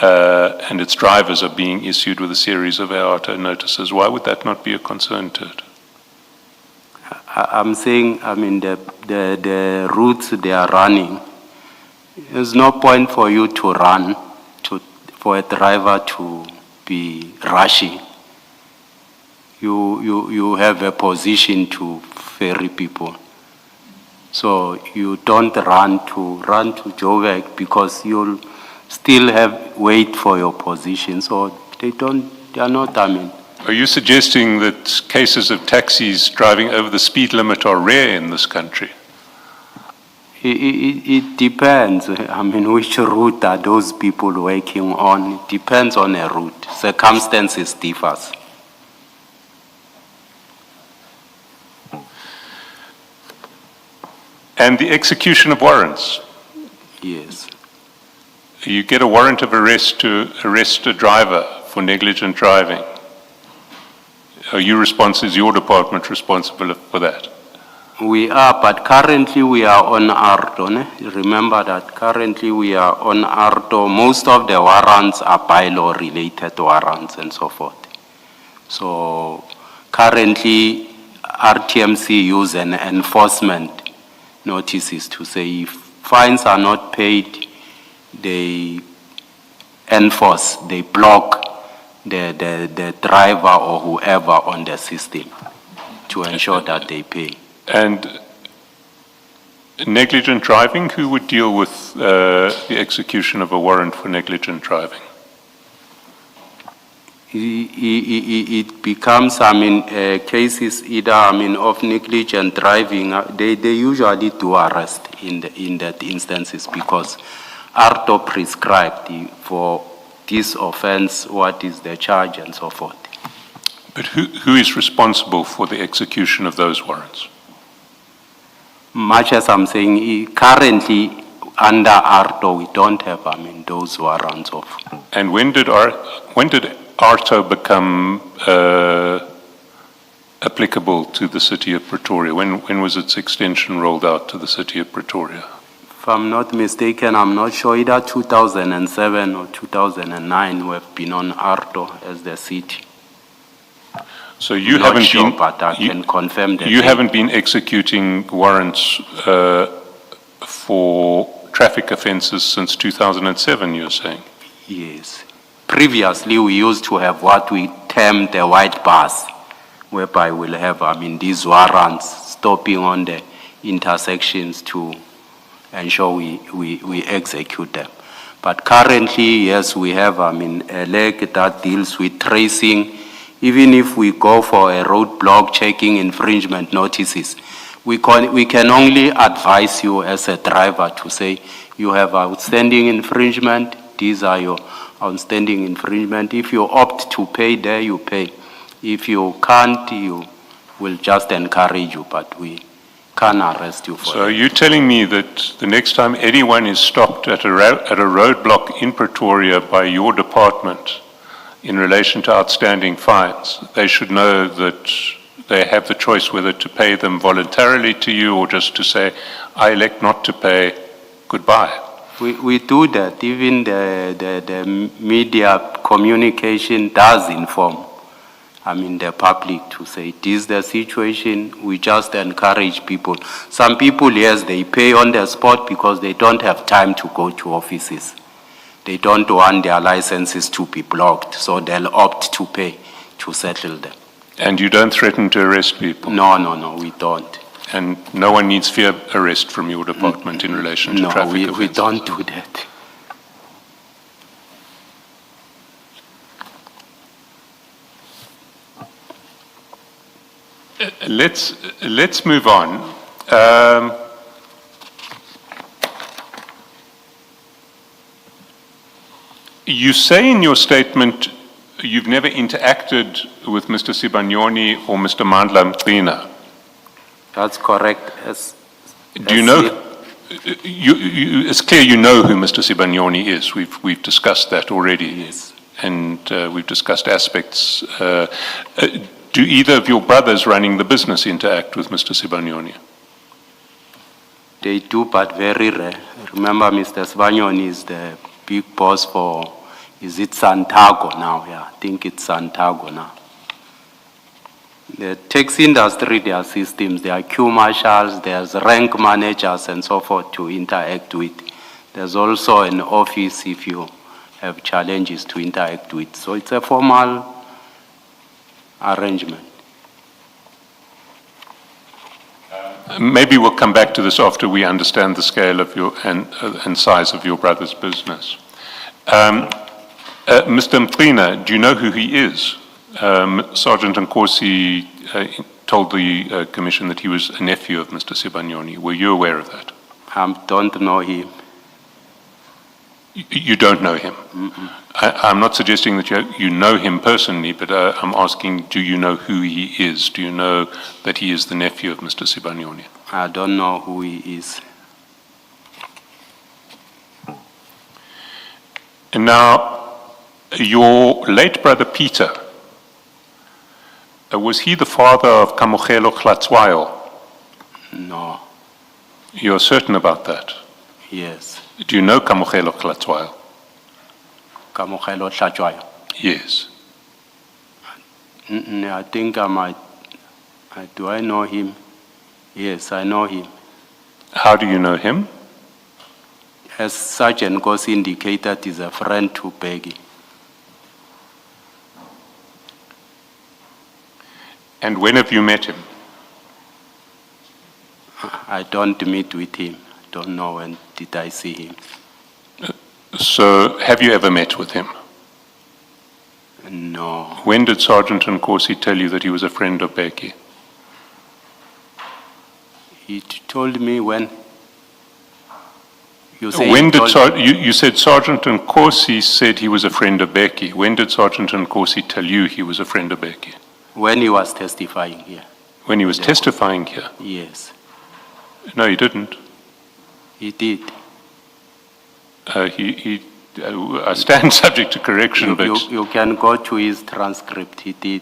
and its drivers are being issued with a series of ARTO notices, why would that not be a concern to it? I'm saying, the routes they are running, there's no point for you to run, for a driver to be rushing. You have a position to ferry people. So you don't run to Joburg because you'll still have wait for your position. So they are not. Are you suggesting that cases of taxis driving over the speed limit are rare in this country? It depends. Which route are those people working on? It depends on a route. Circumstances differs. And the execution of warrants. Yes. You get a warrant of arrest to arrest a driver for negligent driving. Is your department responsible for that? We are, but currently we are on ARTO. Ne? Remember that currently we are on ARTO. Most of the warrants are bylaw related warrants and so forth. So currently RTMC use an enforcement notices to say if fines are not paid, they enforce, they block the driver or whoever on the system to ensure that they pay. And negligent driving, who would deal with the execution of a warrant for negligent driving? It becomes, cases either, of negligent driving, they usually do arrest in that instances because ARTO prescribed for this offense, what is the charge and so forth. But who is responsible for the execution of those warrants? Much as I'm saying, currently under ARTO, we don't have, those warrants of. And when did ARTO become applicable to the city of Pretoria? When was its extension rolled out to the city of Pretoria? If I'm not mistaken, I'm not sure, either 2007 or 2009 we have been on ARTO as the city. So you Not haven't sure, been, but I can confirm that. you haven't been executing warrants for traffic offences since 2007, you're saying? Yes. Previously, we used to have what we termed the white bus, whereby we'll have, these warrants stopping on the intersections to ensure we execute them. But currently, yes, we have, a leg that deals with tracing. Even if we go for a roadblock checking infringement notices, we can only advise you as a driver to say, you have outstanding infringement, these are your outstanding infringement. If you opt to pay there, you pay. If you can't, you will just encourage you, but we can't arrest you for So that. you're telling me that the next time anyone is stopped at a roadblock in Pretoria by your department in relation to outstanding fines, they should know that they have the choice whether to pay them voluntarily to you or just to say, I elect not to pay, goodbye. We do that. Even the media communication does inform, the public to say, this is the situation. We just encourage people. Some people, yes, they pay on the spot because they don't have time to go to offices. They don't want their licenses to be blocked, so they'll opt to pay to settle them. And you don't threaten to arrest people? No, we don't. And no one needs fear arrest from your department in relation to traffic offences? No, we don't do that. Let's move on. You say in your statement you've never interacted with Mr. Sibanyoni or Mr. Madlanga. That's correct. Do you know? It's clear you know who Mr. Sibanyoni is. We've discussed that already. Yes. And we've discussed aspects. Do either of your brothers running the business interact with Mr. Sibanyoni? They do, but very rare. Remember, Mr. Sibanyoni is the big boss for, is it Santago now? Yeah, I think it's Santago now. The taxi industry, there are systems, there are queue marshals, there's rank managers and so forth to interact with. There's also an office if you have challenges to interact with. So it's a formal arrangement. Maybe we'll come back to this after we understand the scale of your and size of your brother's business. Mr. Mtrina, do you know who he is? Sergeant Nkosi told the Commission that he was a nephew of Mr. Sibanyoni. Were you aware of that? I don't know him. You don't know him? I'm not suggesting that you know him personally, but I'm asking, do you know who he is? Do you know that he is the nephew of Mr. Sibanyoni? I don't know who he is. And now, your late brother Peter Was he the father of Kamogelo Glatswayo? No, You're certain about that? yes. Do you know Kamogelo Glatswayo? Kamogelo Tlhatjwayo. Yes. I think I might, do I know him? Yes, I know him. How do you know him? As Sergeant Goss indicated, he's a friend to Peggy. And when have you met him? I don't meet with him. Don't know when did I see him. So, have you ever met with him? No, When did Sergeant Nkosi tell you that he was a friend of Becky? he told me when. You say When he did told- you said Sergeant Nkosi said he was a friend of Becky. When did Sergeant Nkosi tell you he was a friend of Becky? when he was testifying here. When he was testifying here? Yes, No, he didn't. he did. I stand subject to correction, but You can go to his transcript. He did.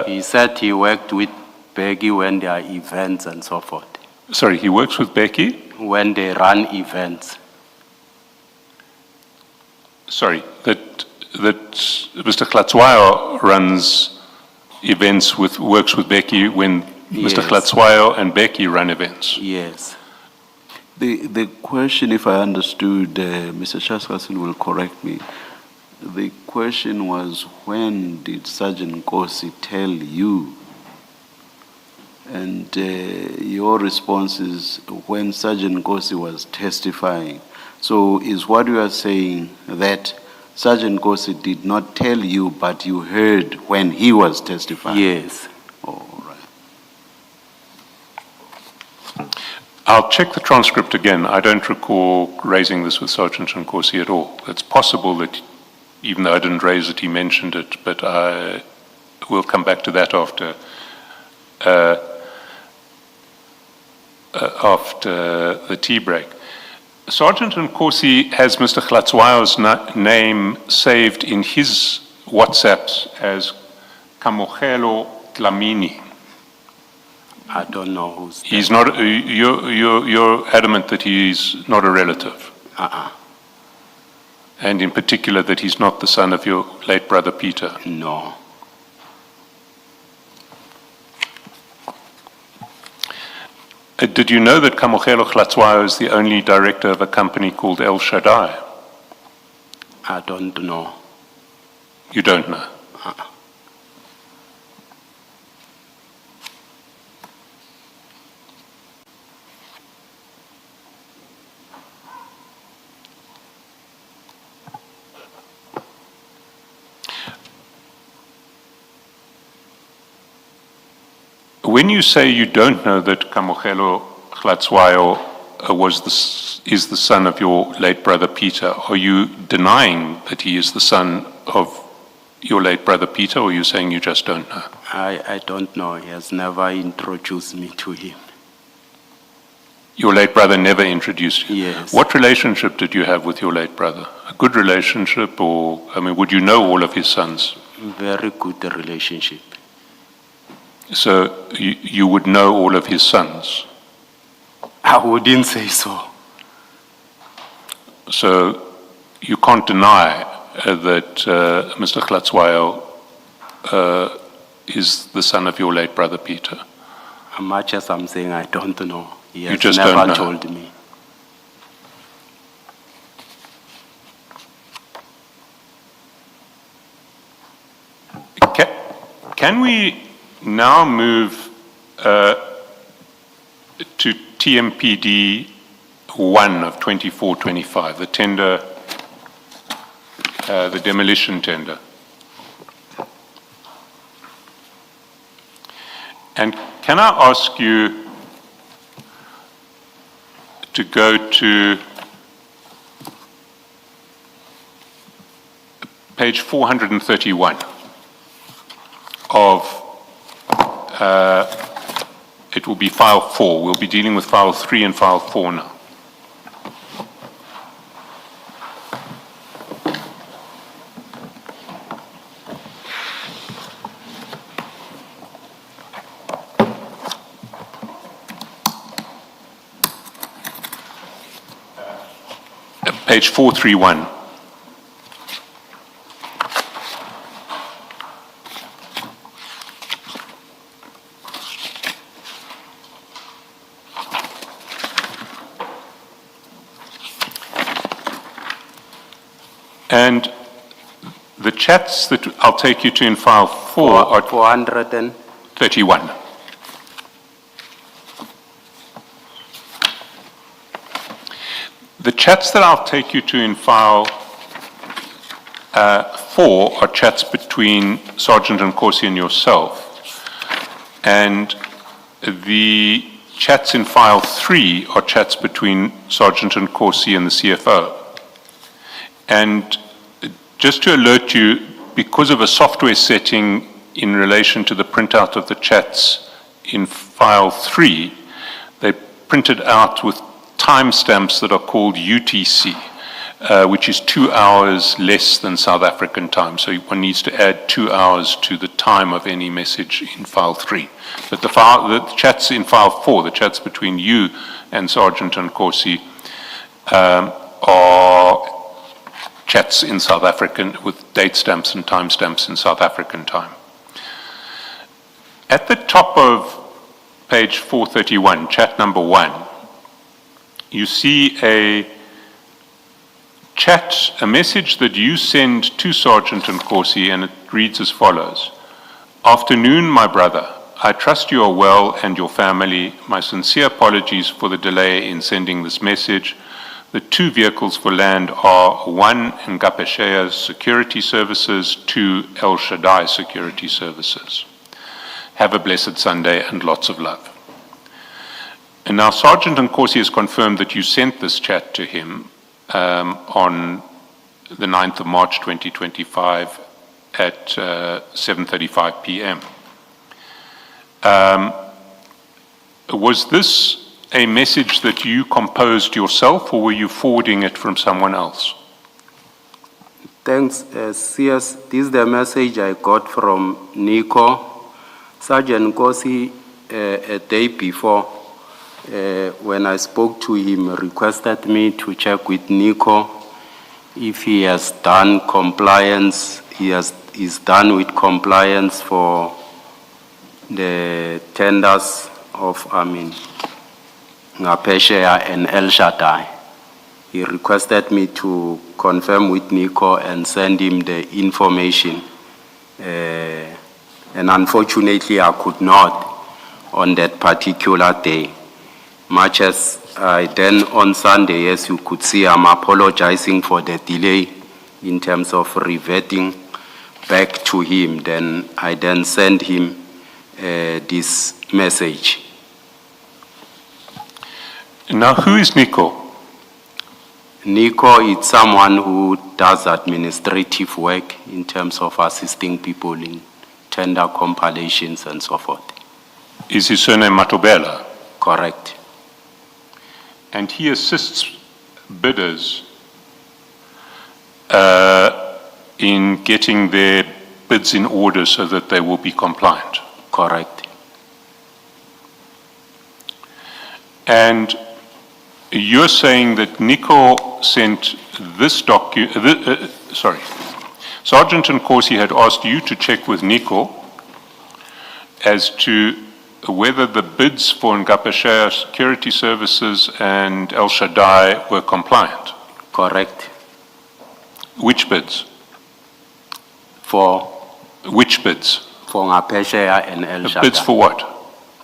He said he worked with Peggy when there are events and so forth. sorry, he works with Becky? When they run events. Sorry, that Mr. Glatswayo runs events works with Becky when Mr. Yes. Glatswayo and Becky run events. Yes. The question, if I understood, Mr. Chaskasin will correct me. The question was, when did Sergeant Nkosi tell you? And your response is when Sergeant Nkosi was testifying. So is what you are saying that Sergeant Nkosi did not tell you, but you heard when he was testifying? Yes. All right. I'll check the transcript again. I don't recall raising this with Sergeant Nkosi at all. It's possible that, even though I didn't raise it, he mentioned it, but I will come back to that after the tea break. Sergeant Nkosi has Mr. Glatswayo's name saved in his WhatsApps as Kamogelo Dlamini. I don't know who's. He's not. You're adamant that he's not a relative, and in particular that he's not the son of your late brother Peter. No. Did you know that Kamogelo Glatswayo is the only director of a company called El Shaddai? I don't know. You don't know. When you say you don't know that Kamogelo Glatswayo is the son of your late brother Peter, are you denying that he is the son of your late brother Peter, or are you saying you just don't know? I don't know. He has never introduced me to him. Your late brother never introduced you? Yes. What relationship did you have with your late brother? A good relationship, or, I mean, would you know all of his sons? Very good relationship. So you would know all of his sons? I wouldn't say so. So you can't deny that Mr. Glatswayo is the son of your late brother Peter? As much as I'm saying I don't know. He You has just never don't know. told me. Can we now move to TMPD 1 of 2425, the tender, the demolition tender? And can I ask you to go to page 431 of, it will be file 4. We'll be dealing with file 3 and file 4 now. page 431. And the chats that I'll take you to in file 4 are 431. The chats that I'll take you to in file 4 are chats between Sergeant Nkosi and yourself. And the chats in file 3 are chats between Sergeant Nkosi and the CFO. And just to alert you, because of a software setting in relation to the printout of the chats in file 3, they printed out with timestamps that are called UTC, which is 2 hours less than South African time. So one needs to add 2 hours to the time of any message in file 3. But the chats in file 4, the chats between you and Sergeant Nkosi, are chats in South African, with date stamps and timestamps in South African time. At the top of page 431, chat number 1, you see a message that you send to Sergeant Nkosi, and it reads as follows. Afternoon, my brother. I trust you are well and your family. My sincere apologies for the delay in sending this message. The 2 vehicles for land are 1 Ngapesheya Security Services, 2 El Shaddai Security Services. Have a blessed Sunday and lots of love. And now Sergeant Nkosi has confirmed that you sent this chat to him on the 9th of March 2025 at 7:35 p.m. Was this a message that you composed yourself, or were you forwarding it from someone else? Thanks, CS. This is the message I got from Nico. Sergeant Nkosi, a day before, when I spoke to him, requested me to check with Nico if he has done compliance, is done with compliance for the tenders of, Ngapesheya and El Shaddai. He requested me to confirm with Nico and send him the information. And unfortunately, I could not on that particular day. Much as I then on Sunday, as you could see, I'm apologizing for the delay in terms of reverting back to him. Then I then sent him this message. Now, who is Nico? Nico is someone who does administrative work in terms of assisting people in tender compilations and so forth. Is his surname Matobela? Correct. And he assists bidders in getting their bids in order so that they will be compliant? Correct. And you're saying that Nico sent this Sergeant Nkosi had asked you to check with Nico as to whether the bids for Ngapesheya Security Services and El Shaddai were compliant. Correct. Which bids? For? Which bids? For Ngapesheya and El Shaddai. Bids for what?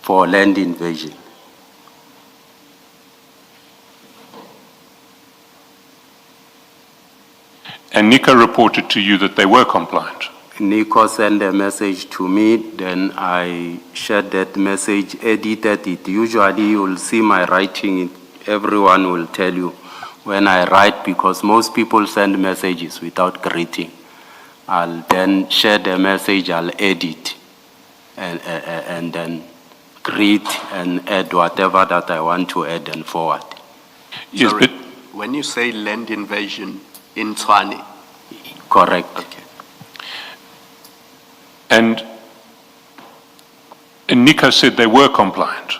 For land invasion. And Nico reported to you that they were compliant? Nico sent a message to me, then I shared that message, edited it. Usually you will see my writing, everyone will tell you when I write, because most people send messages without greeting. I'll then share the message, I'll edit, and then greet and add whatever that I want to add and forward. Yes, Sorry, but when you say land invasion in Tshwane? Correct. Okay. And Nico said they were compliant.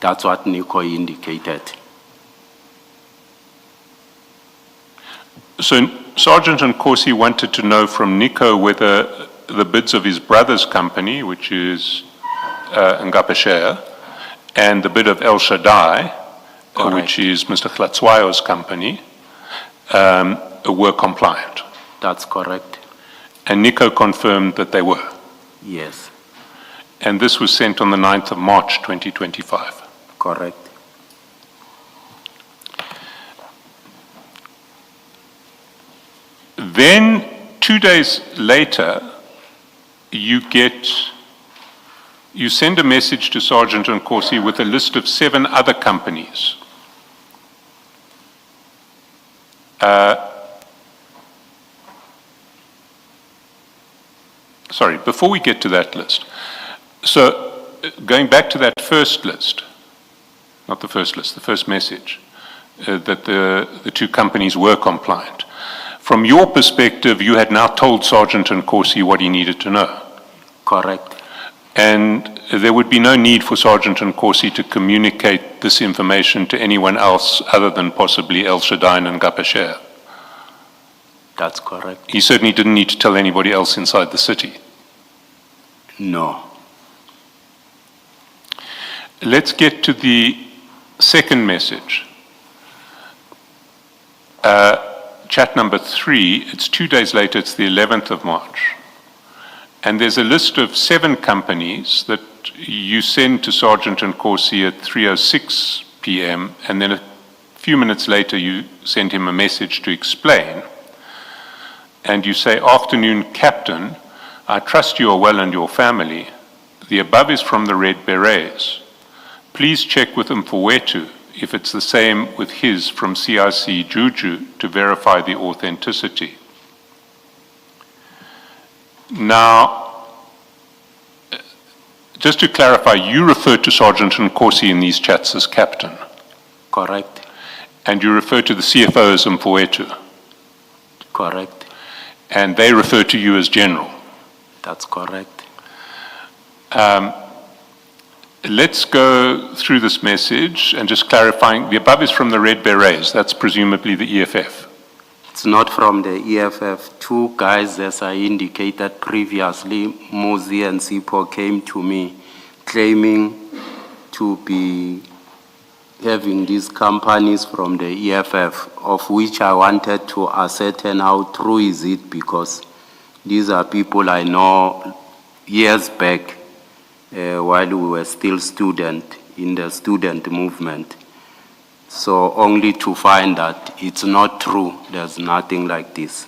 That's what Nico indicated. So Sergeant Nkosi wanted to know from Nico whether the bids of his brother's company, which is Ngapeshare, and the bid of El Shaddai, which is Mr. Glatswayo's company, were compliant. That's correct. And Nico confirmed that they were. Yes, And this was sent on the 9th of March, 2025. correct. Then, 2 days later, you send a message to Sergeant Nkosi with a list of 7 other companies. Sorry, before we get to that list. So, going back to that first list, not the first list, the first message, that the 2 companies were compliant. From your perspective, you had now told Sergeant Nkosi what he needed to know. Correct. And there would be no need for Sergeant Nkosi to communicate this information to anyone else other than possibly El Shaddai and Ngapeshare. That's correct. He certainly didn't need to tell anybody else inside the city. No. Let's get to the second message. Chat number 3, it's 2 days later, it's the 11th of March. And there's a list of 7 companies that you send to Sergeant Nkosi at 3:06 p.m. and then a few minutes later you send him a message to explain. And you say, "Afternoon, Captain, I trust you are well and your family. The above is from the Red Berets. Please check with Mfowethu if it's the same with his from CIC Juju to verify the authenticity." Now, just to clarify, you refer to Sergeant Nkosi in these chats as Captain, Correct. and you refer to the CFO as Mfowethu, Correct. and they refer to you as General. That's correct. Let's go through this message and just clarifying, the above is from the Red Berets, that's presumably the EFF. It's not from the EFF. 2 guys, as I indicated previously, Muzi and Sipo, came to me claiming to be having these companies from the EFF, of which I wanted to ascertain how true is it, because these are people I know years back while we were still in the student movement. So only to find that it's not true, there's nothing like this.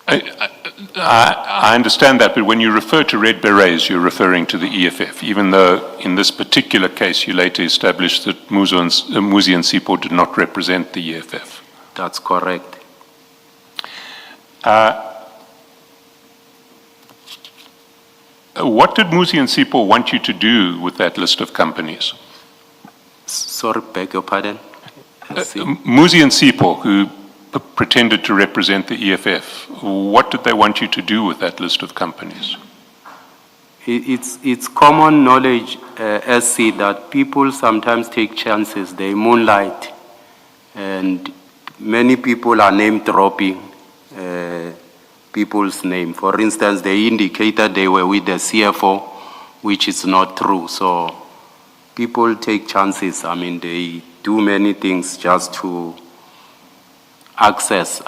I understand that, but when you refer to Red Berets, you're referring to the EFF, even though in this particular case you later established that Muzi and Sipo did not represent the EFF. That's correct. What did Muzi and Sipo want you to do with that list of companies? Sorry, beg your pardon? Muzi and Sipo, who pretended to represent the EFF, what did they want you to do with that list of companies? It's common knowledge, SC, that people sometimes take chances, they moonlight, and many people are name dropping people's name. For instance, they indicated they were with the CFO, which is not true. So people take chances. I mean, they do many things just to access,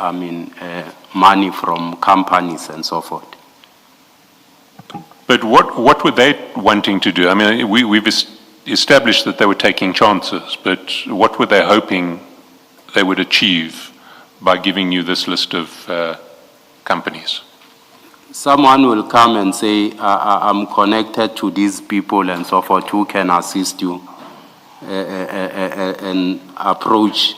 money from companies and so forth. But what were they wanting to do? I mean, we've established that they were taking chances, but what were they hoping they would achieve by giving you this list of companies? Someone will come and say, I'm connected to these people and so forth, who can assist you, and approach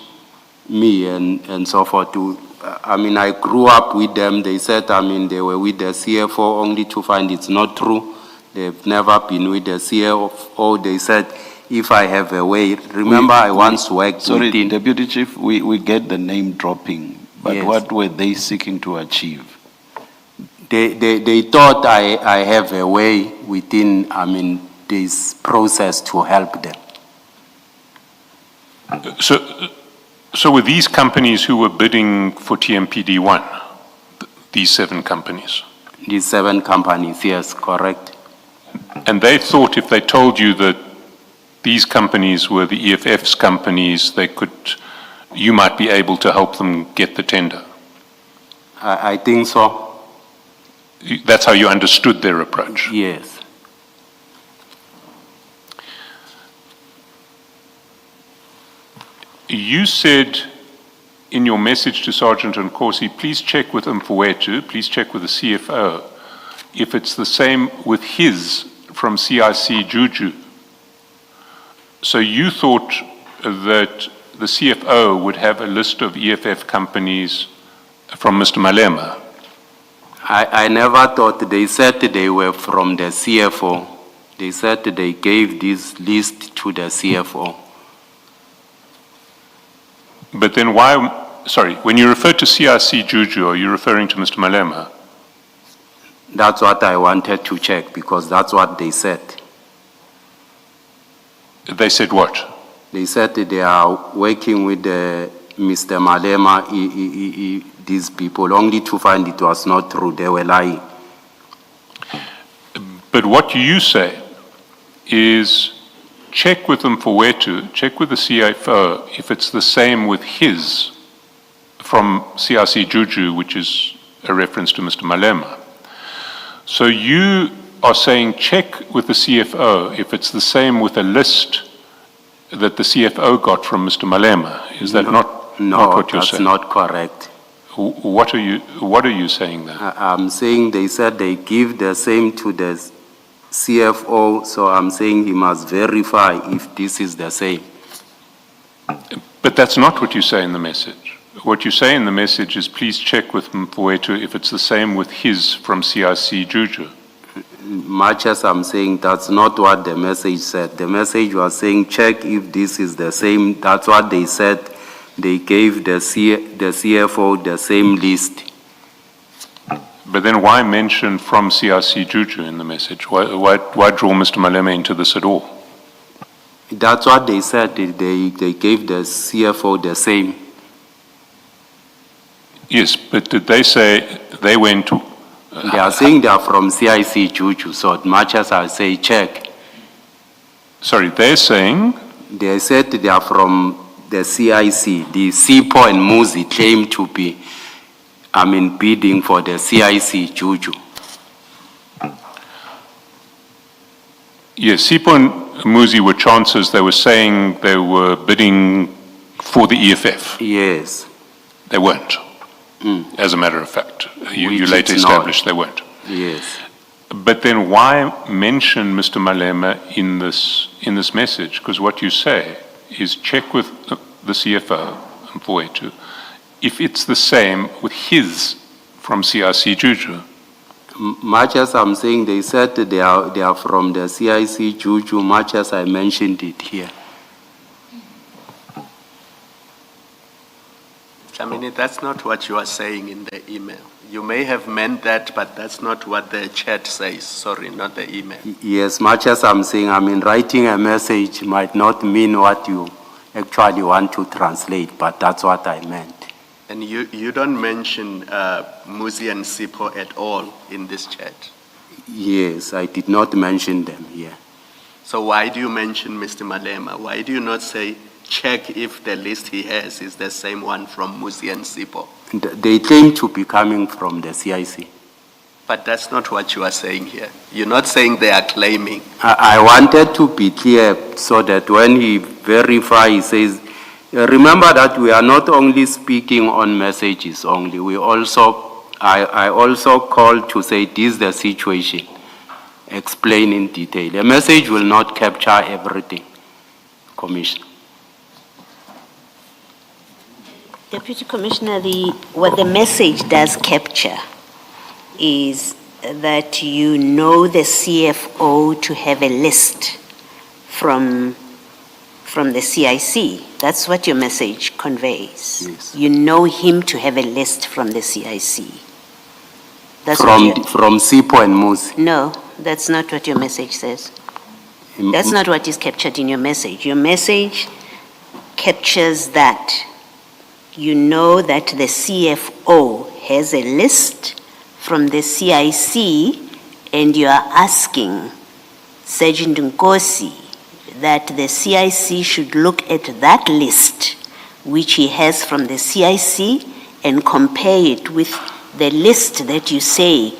me and so forth. I grew up with them. They said, they were with the CFO, only to find it's not true. They've never been with the CFO. They said, if I have a way, remember I once worked Sorry, with Deputy Chief, we get the name dropping, but Yes. what were they seeking to achieve? They thought I have a way within, this process to help them. So So were these companies who were bidding for TMPD1, these 7 companies? These 7 companies, yes, correct. And they thought if they told you that these companies were the EFF's companies, you might be able to help them get the tender? I think so. That's how you understood their approach? Yes. You said in your message to Sergeant Nkosi, please check with Mfowethu, please check with the CFO, if it's the same with his from CIC Juju. So you thought that the CFO would have a list of EFF companies from Mr. Malema? I never thought. They said they were from the CFO. They said they gave this list to the CFO. But then when you refer to CIC Juju, are you referring to Mr. Malema? That's what I wanted to check, because that's what they said. They said what? They said that they are working with Mr. Malema, these people, only to find it was not true. They were lying. But what you say is check with Mfowethu, check with the CFO if it's the same with his from CIC Juju, which is a reference to Mr. Malema. So you are saying check with the CFO if it's the same with a list that the CFO got from Mr. Malema. Is that not what you're saying? No, that's not correct. What are you saying then? I'm saying they said they give the same to the CFO, so I'm saying he must verify if this is the same. But that's not what you say in the message. What you say in the message is please check with Mfowethu if it's the same with his from CIC Juju. Much as I'm saying, that's not what the message said. The message was saying check if this is the same. That's what they said. They gave the CFO the same list. But then why mention from CIC Juju in the message? Why draw Mr. Malema into this at all? That's what they said. They gave the CFO the same. Yes, but did they say they went to... They are saying they are from CIC Juju, so much as I say check. Sorry, they're saying... They said they are from the CIC. The Sipo and Muzi claim to be, bidding for the CIC Juju. Yes, Sipo and Muzi were chances. They were saying they were bidding for the EFF. Yes. They weren't. As a matter of fact, you later established they weren't. Yes. But then why mention Mr. Malema in this message? Because what you say is check with the CFO, Mfowethu, if it's the same with his from CIC Juju. Much as I'm saying, they said they are from the CIC Juju, much as I mentioned it here. That's not what you are saying in the email. You may have meant that, but that's not what the chat says. Sorry, not the email. Yes, much as I'm saying, writing a message might not mean what you actually want to translate, but that's what I meant. And you don't mention Muzi and Sipo at all in this chat? Yes, I did not mention them here. So why do you mention Mr. Malema? Why do you not say check if the list he has is the same one from Muzi and Sipo? They claim to be coming from the CIC. But that's not what you are saying here. You're not saying they are claiming. I wanted to be clear so that when he verifies, he says, remember that we are not only speaking on messages only. I also called to say this is the situation. Explain in detail. A message will not capture everything, Commissioner. Deputy Commissioner, what the message does capture is that you know the CFO to have a list from the CIC. That's what your message conveys. Yes. You know him to have a list from the CIC. That's From Sipo and Muzi. No, that's not what your message says. That's not what is captured in your message. Your message captures that you know that the CFO has a list from the CIC, and you are asking Sergeant Nkosi that the CIC should look at that list which he has from the CIC and compare it with the list that you say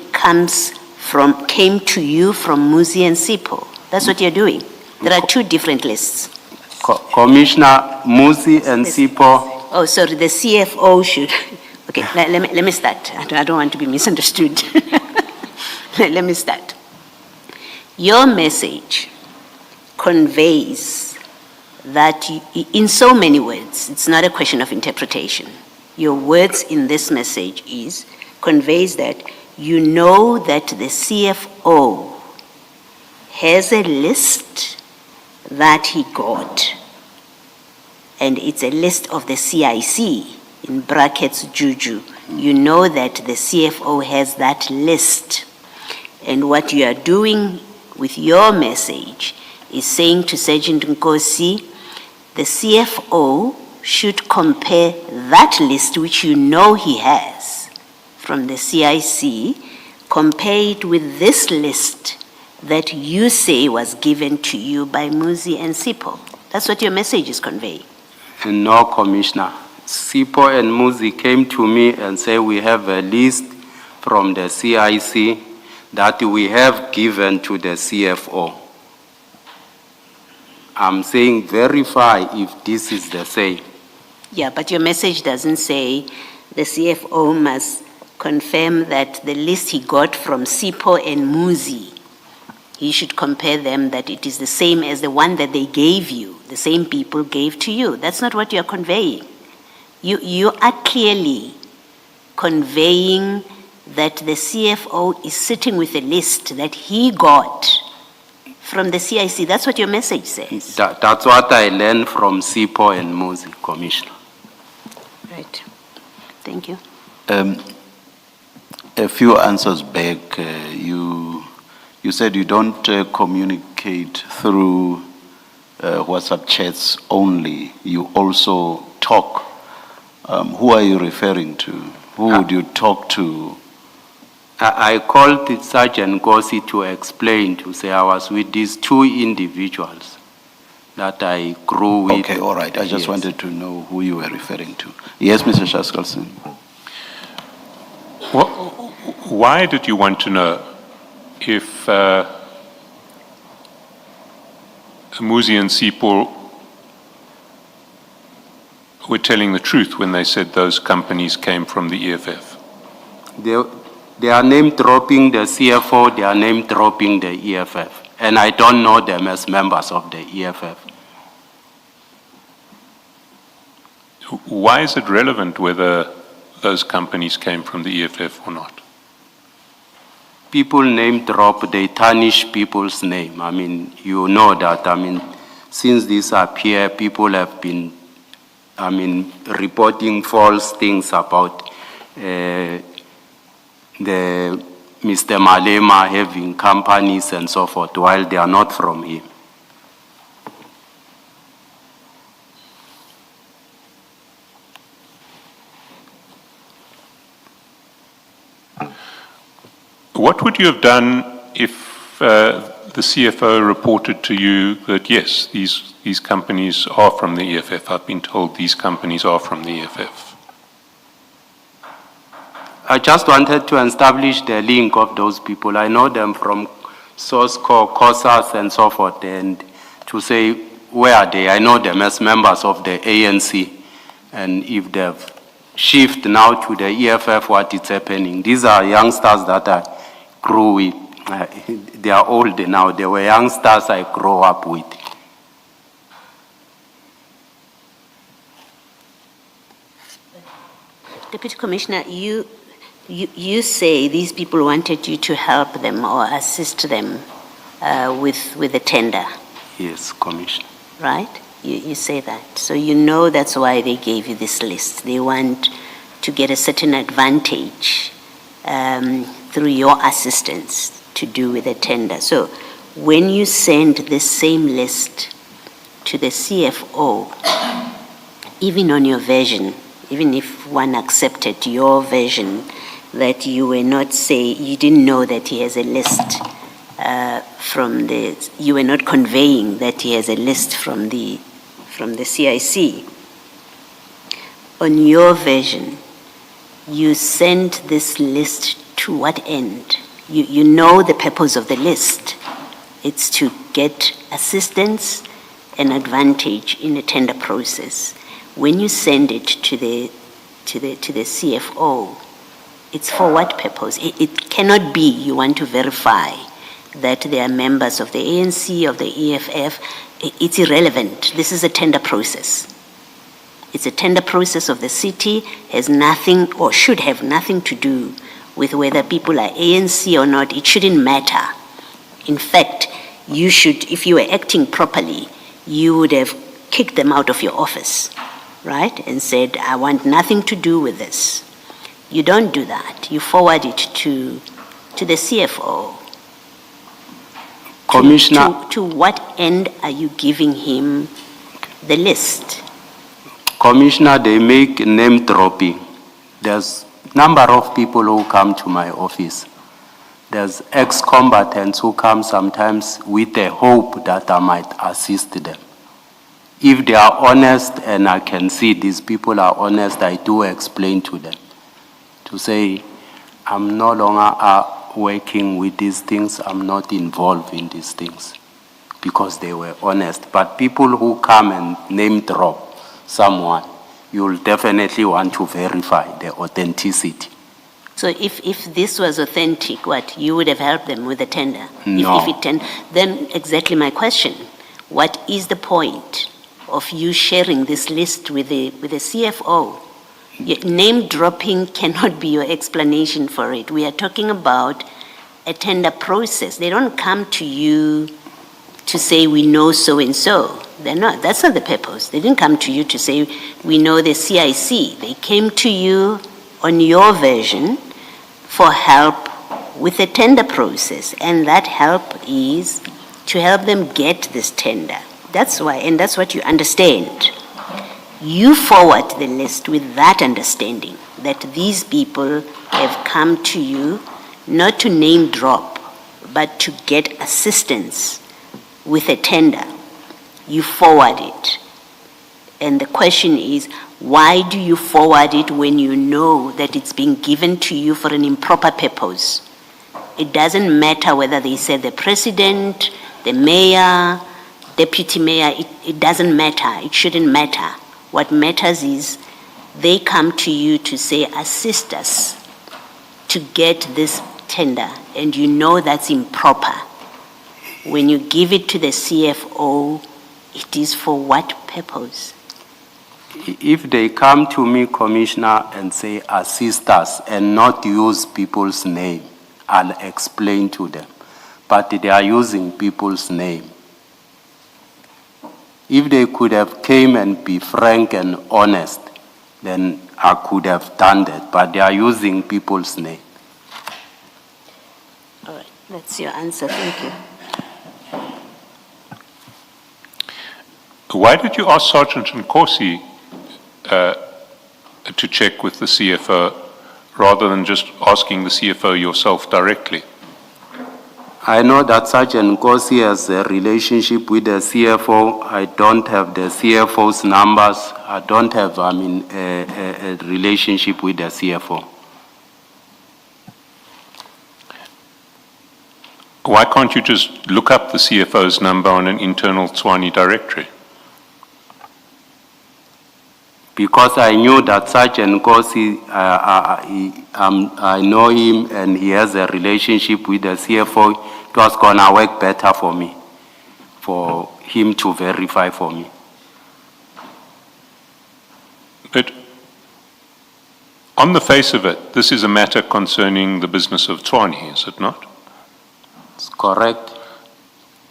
came to you from Muzi and Sipo. That's what you're doing. There are two different lists. Commissioner Muzi and Sipo. Oh, sorry, the CFO should, okay, let me start. I don't want to be misunderstood. Let me start. Your message conveys that in so many words, it's not a question of interpretation. Your words in this message conveys that you know that the CFO has a list that he got, and it's a list of the CIC, in brackets Juju. You know that the CFO has that list. And what you are doing with your message is saying to Sergeant Nkosi, the CFO should compare that list, which you know he has from the CIC, compare it with this list that you say was given to you by Muzi and Sipo. That's what your message is conveying. No, Commissioner. Sipo and Muzi came to me and said we have a list from the CIC that we have given to the CFO. I'm saying verify if this is the same. Yeah, but your message doesn't say the CFO must confirm that the list he got from Sipo and Muzi, he should compare them that it is the same as the one that they gave you, the same people gave to you. That's not what you're conveying. You are clearly conveying that the CFO is sitting with a list that he got from the CIC. That's what your message says. That's what I learned from Sipo and Muzi, Commissioner. Right. Thank you. A few answers back, you said you don't communicate through WhatsApp chats only. You also talk. Who are you referring to? Who would you talk to? I called Sergeant Nkosi to explain, to say I was with these two individuals that I grew with. Okay, all right. I just wanted to know who you were referring to. Yes, Mr. Shaskalson. Why did you want to know if Muzi and Sipo were telling the truth when they said those companies came from the EFF? They are name dropping the CFO, they are name dropping the EFF. And I don't know them as members of the EFF. Why is it relevant whether those companies came from the EFF or not? People name drop, they tarnish people's name. I mean, you know that. I mean, since this appear, people have been, reporting false things about the Mr. Malema having companies and so forth, while they are not from him. What would you have done if the CFO reported to you that, yes, these companies are from the EFF? I've been told these companies are from the EFF. I just wanted to establish the link of those people. I know them from source code, COSAS and so forth, and to say where are they? I know them as members of the ANC, and if they've shifted now to the EFF, what is happening? These are youngsters that I grew with. They are old now. They were youngsters I grew up with. Deputy Commissioner, you say these people wanted you to help them or assist them with the tender. Yes, Commissioner. Right? You say that. So you know that's why they gave you this list. They want to get a certain advantage through your assistance to do with the tender. So when you send this same list to the CFO, even on your version, even if one accepted your version, that you were not you didn't know that he has a list you were not conveying that he has a list from the CIC. On your version, you sent this list to what end? You know the purpose of the list. It's to get assistance and advantage in the tender process. When you send it to the CFO, it's for what purpose? It cannot be you want to verify that they are members of the ANC, of the EFF. It's irrelevant. This is a tender process. It's a tender process of the city, has nothing or should have nothing to do with whether people are ANC or not. It shouldn't matter. In fact, you should, if you were acting properly, you would have kicked them out of your office, right? And said, I want nothing to do with this. You don't do that. You forward it to the CFO. Commissioner. To what end are you giving him the list? Commissioner, they make name dropping. There's number of people who come to my office. There's ex-combatants who come sometimes with a hope that I might assist them. If they are honest and I can see these people are honest, I do explain to them. To say, I'm no longer working with these things, I'm not involved in these things. Because they were honest. But people who come and name drop someone, you'll definitely want to verify the authenticity. So if this was authentic, what, you would have helped them with the tender? No. Then exactly my question, what is the point of you sharing this list with the CFO? Name dropping cannot be your explanation for it. We are talking about a tender process. They don't come to you to say we know so and so. They're not. That's not the purpose. They didn't come to you to say we know the CIC. They came to you on your version for help with the tender process, and that help is to help them get this tender. That's why, and that's what you understand. You forward the list with that understanding that these people have come to you not to name drop, but to get assistance with a tender. You forward it. And the question is, why do you forward it when you know that it's being given to you for an improper purpose? It doesn't matter whether they say the president, the mayor, deputy mayor, it doesn't matter. It shouldn't matter. What matters is they come to you to say, assist us to get this tender, and you know that's improper. When you give it to the CFO, it is for what purpose? If they come to me, Commissioner, and say assist us and not use people's name, I'll explain to them. But they are using people's name. If they could have came and be frank and honest, then I could have done that. But they are using people's name. All right, that's your answer. Thank you. Why did you ask Sergeant Nkosi to check with the CFO rather than just asking the CFO yourself directly? I know that Sergeant Nkosi has a relationship with the CFO. I don't have the CFO's numbers. I don't have, a relationship with the CFO. Why can't you just look up the CFO's number on an internal Tswane directory? Because I knew that Sergeant Nkosi, I know him and he has a relationship with the CFO. It was going to work better for me, for him to verify for me. But on the face of it, this is a matter concerning the business of Tswane, is it not? It's correct.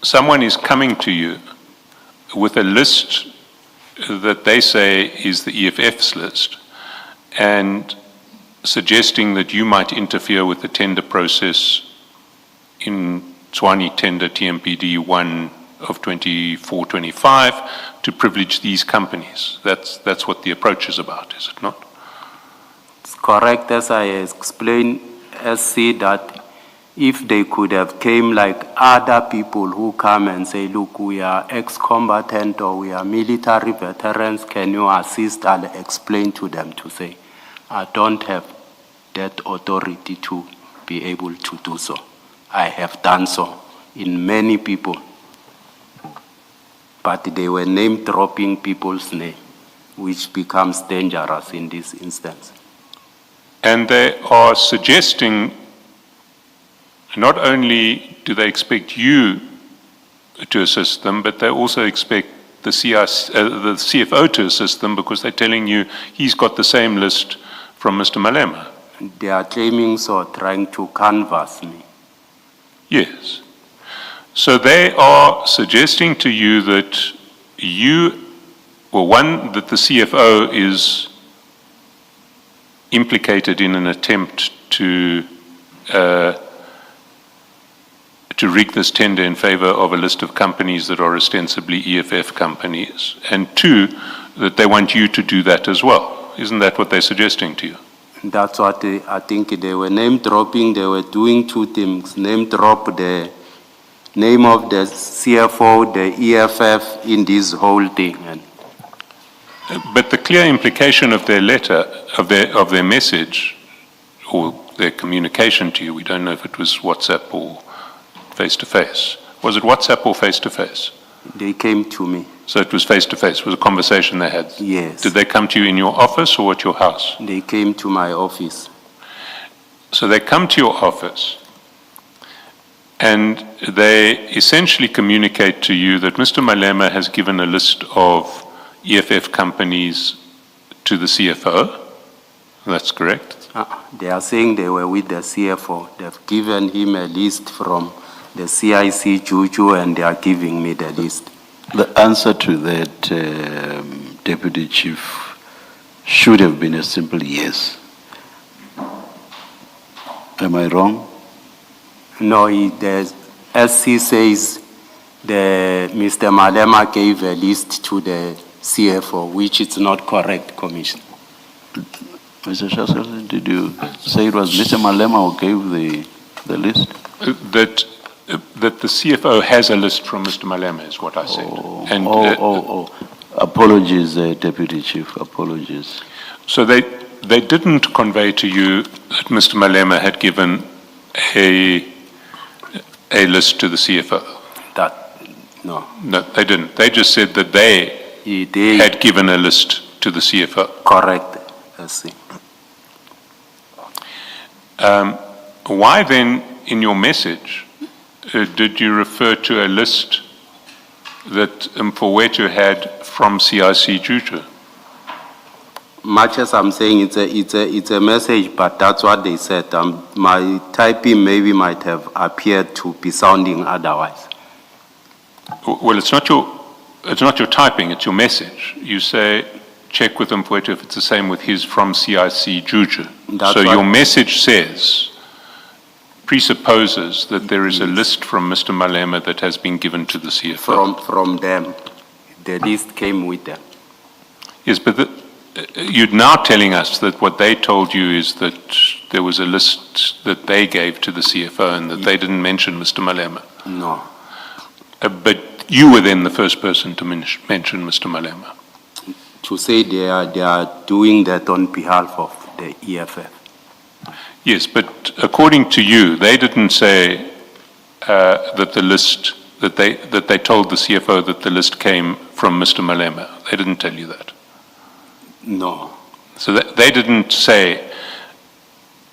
Someone is coming to you with a list that they say is the EFF's list and suggesting that you might interfere with the tender process in Tswane tender TMPD 1 of 24-25 to privilege these companies. That's what the approach is about, is it not? It's correct, as I explained, SC, that if they could have came like other people who come and say, look, we are ex-combatant or we are military veterans, can you assist? I'll explain to them to say, I don't have that authority to be able to do so. I have done so in many people. But they were name-dropping people's name, which becomes dangerous in this instance. And they are suggesting, not only do they expect you to assist them, but they also expect the CFO to assist them because they're telling you he's got the same list from Mr. Malema. They are claiming so, trying to canvass me. Yes. So they are suggesting to you that that the CFO is implicated in an attempt to rig this tender in favor of a list of companies that are ostensibly EFF companies, and two, that they want you to do that as well. Isn't that what they're suggesting to you? That's what I think they were name dropping. They were doing two things. Name drop the name of the CFO, the EFF in this whole thing. And but the clear implication of their letter, of their message, or their communication to you, we don't know if it was WhatsApp or face-to-face. Was it WhatsApp or face-to-face? they came to me. So it was face-to-face, it was a conversation they had? Yes. Did they come to you in your office or at your house? They came to my office. So they come to your office and they essentially communicate to you that Mr. Malema has given a list of EFF companies to the CFO. That's correct? They are saying they were with the CFO. They've given him a list from the CIC Juju and they are giving me the list. The answer to that, Deputy Chief, should have been a simple yes. Am I wrong? No, as he says, Mr. Malema gave a list to the CFO, which is not correct, Commissioner. Mr. Shasel, did you say it was Mr. Malema who gave the list? That the CFO has a list from Mr. Malema is what I said. Apologies, Deputy Chief, apologies. So they didn't convey to you that Mr. Malema had given a list to the CFO? No. No, they didn't. They just said that they had given a list to the CFO. Correct, I see. Why then, in your message, did you refer to a list that Mfowethu had from CIC Juju? Much as I'm saying it's a message, but that's what they said. My typing maybe might have appeared to be sounding otherwise. Well, it's not your typing, it's your message. You say, check with Mfowethu if it's the same with his from CIC Juju. So your message presupposes that there is a list from Mr. Malema that has been given to the CFO. From them. The list came with them. Yes, but you're now telling us that what they told you is that there was a list that they gave to the CFO and that they didn't mention Mr. Malema. No. But you were then the first person to mention Mr. Malema. To say they are doing that on behalf of the EFF. Yes, but according to you, they didn't say that the list, that they told the CFO that the list came from Mr. Malema. They didn't tell you that? No. So they didn't say,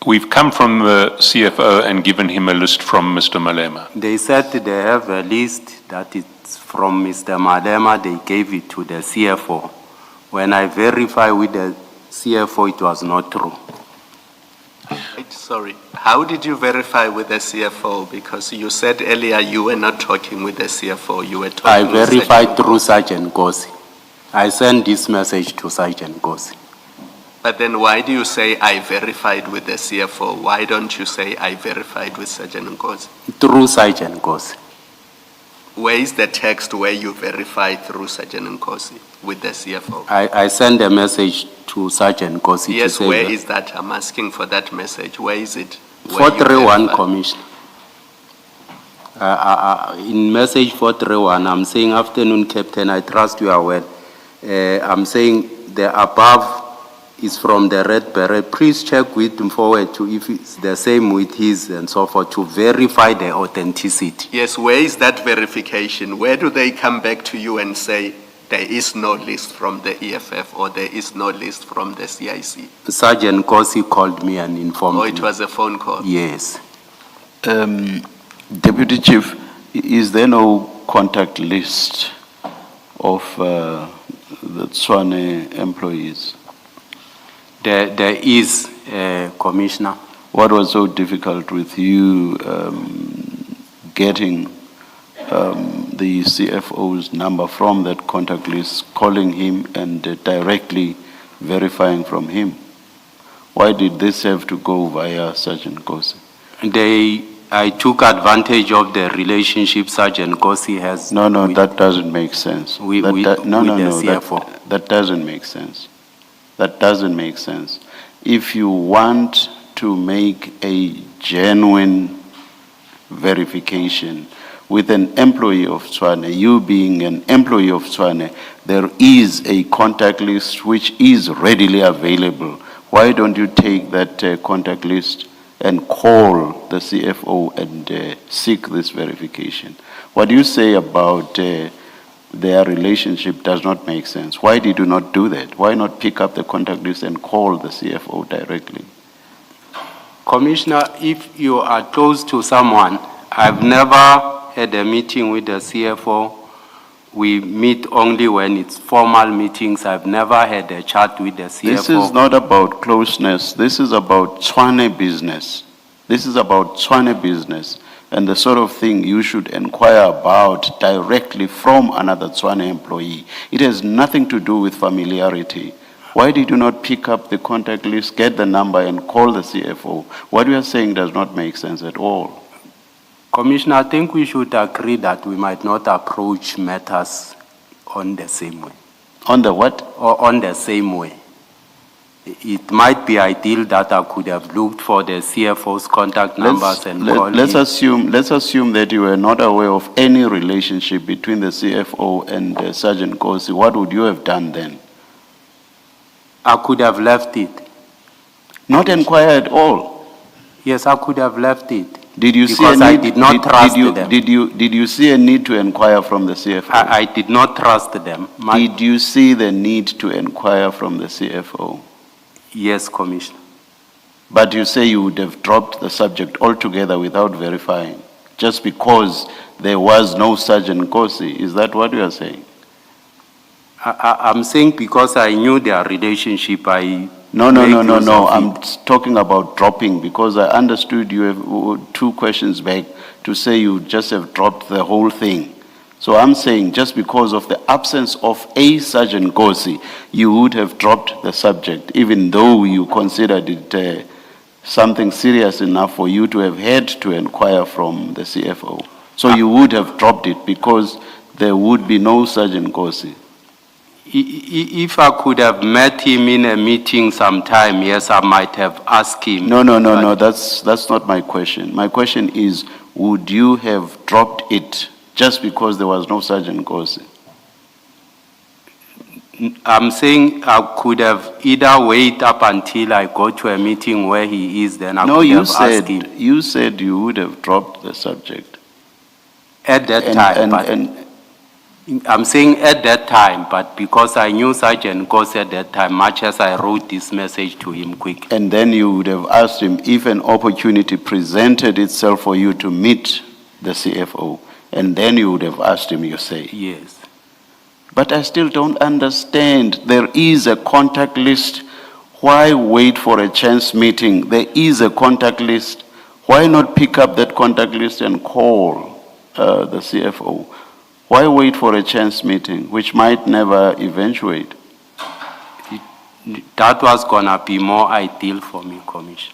we've come from the CFO and given him a list from Mr. Malema. They said they have a list that is from Mr. Malema. They gave it to the CFO. When I verify with the CFO, it was not true. Sorry, how did you verify with the CFO? Because you said earlier you were not talking with the CFO, you were talking I verified through Sergeant Gosi. I sent this message to Sergeant Gosi. But then why do you say I verified with the CFO? Why don't you say I verified with Sergeant Gosi? Through Sergeant Gosi. Where is the text where you verify through Sergeant Nkosi with the CFO? I send a message to Sergeant Nkosi to Yes, say where that. is that? I'm asking for that message. Where is it? Where you 431 verify? Commissioner. In message 431, I'm saying, afternoon, Captain, I trust you are well. I'm saying the above is from the Red Beret. Please check with him forward to if it's the same with his and so forth to verify the authenticity. Yes, where is that verification? Where do they come back to you and say there is no list from the EFF or there is no list from the CIC? Sergeant Nkosi called me and informed Or me. it was a phone call? Yes. Deputy Chief, is there no contact list of the Tswane employees? There is, Commissioner. What was so difficult with you getting the CFO's number from that contact list, calling him and directly verifying from him? Why did this have to go via Sergeant Nkosi? I took advantage of the relationship Sergeant Nkosi has. No, with- that doesn't make sense. With No, the no, CFO. that doesn't make sense. That doesn't make sense. If you want to make a genuine verification with an employee of Tswane, you being an employee of Tswane, there is a contact list which is readily available. Why don't you take that contact list and call the CFO and seek this verification? What you say about their relationship does not make sense. Why did you not do that? Why not pick up the contact list and call the CFO directly? Commissioner, if you are close to someone, I've never had a meeting with the CFO. We meet only when it's formal meetings. I've never had a chat with the CFO. This is not about closeness. This is about Tswane business. This is about Tswane business and the sort of thing you should inquire about directly from another Tswane employee. It has nothing to do with familiarity. Why did you not pick up the contact list, get the number, and call the CFO? What you are saying does not make sense at all. Commissioner, I think we should agree that we might not approach matters on the same way. On the what? Or on the same way. It might be ideal that I could have looked for the CFO's contact numbers and called let's him. assume that you were not aware of any relationship between the CFO and Sergeant Nkosi. What would you have done then? I could have left it. Not inquire at all. Yes, I could have left it. Did you see Because a I need, did not trust them. Did you see a need to inquire from the CFO? I did not trust them. Did you see the need to inquire from the CFO? Yes, Commissioner. But you say you would have dropped the subject altogether without verifying, just because there was no Sergeant Nkosi. Is that what you are saying? I'm saying because I knew their relationship, I... No. make use of I'm it. talking about dropping, because I understood you have 2 questions back to say you just have dropped the whole thing. So I'm saying just because of the absence of a Sergeant Nkosi, you would have dropped the subject, even though you considered it something serious enough for you to have had to inquire from the CFO. So you would have dropped it because there would be no Sergeant Nkosi. If I could have met him in a meeting sometime, yes, I might have asked him. No, that's not my question. My question is, would you have dropped it just because there was no Sergeant Nkosi? I'm saying I could have either wait up until I go to a meeting where he is, then I could have asked him. You said you would have dropped the subject. At that time, I'm saying at that time, but because I knew Sergeant Nkosi at that time, much as I wrote this message to him quick. And then you would have asked him if an opportunity presented itself for you to meet the CFO, and then you would have asked him, you say. Yes. But I still don't understand. There is a contact list. Why wait for a chance meeting? There is a contact list. Why not pick up that contact list and call the CFO? Why wait for a chance meeting, which might never eventuate? That was gonna be more ideal for me, Commissioner,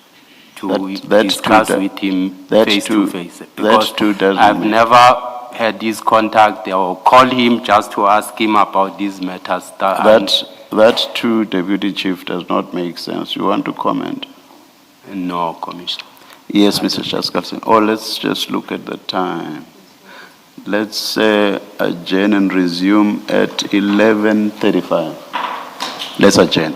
to discuss with him face to face. Because that too doesn't I've make- never had his contact or call him just to ask him about these matters. That too, Deputy Chief, does not make sense. You want to comment? No, Commissioner. Yes, Mr. Chaskafson. Or let's just look at the time. Let's adjourn and resume at 11:35. Let's adjourn.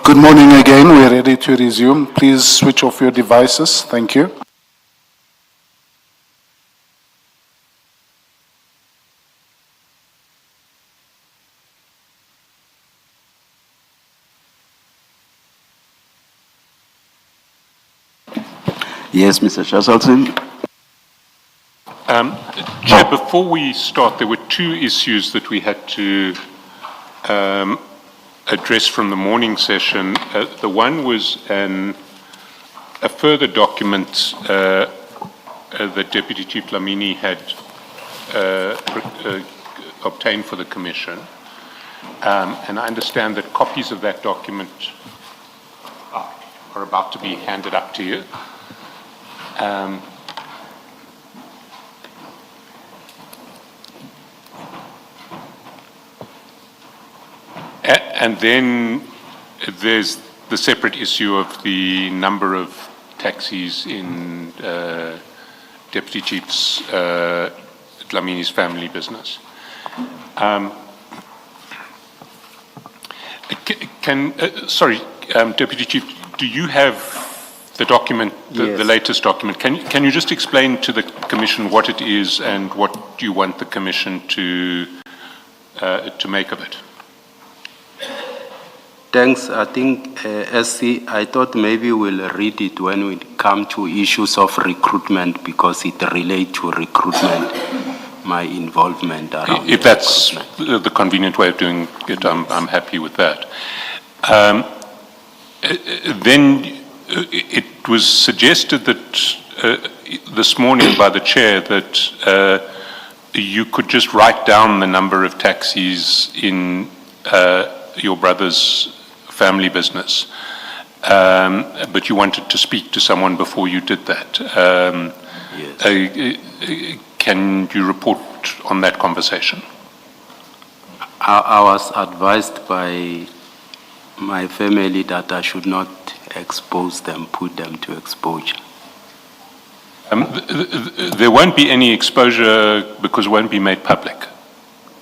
Good morning again. We're ready to resume. Please switch off your devices. Thank you. Yes, Mr. Chaselton. Chair, before we start, there were two issues that we had to address from the morning session. The one was a further document that Deputy Chief Dlamini had obtained for the Commission. And I understand that copies of that document are about to be handed up to you. And then there's the separate issue of the number of taxis in Deputy Chief's Dlamini's family business. Deputy Chief, do you have the document, the latest document? Can you just explain to the Commission what it is and what you want the Commission to make of it? Thanks. I think, SC, I thought maybe we'll read it when we come to issues of recruitment because it relates to recruitment, my involvement around If that's the convenient way of doing it, I'm happy with that. Then it was suggested that this morning by the chair that you could just write down the number of taxis in your brother's family business, but you wanted to speak to someone before you did that. Yes. Can you report on that conversation? I was advised by my family that I should not expose them, put them to exposure. There won't be any exposure because it won't be made public.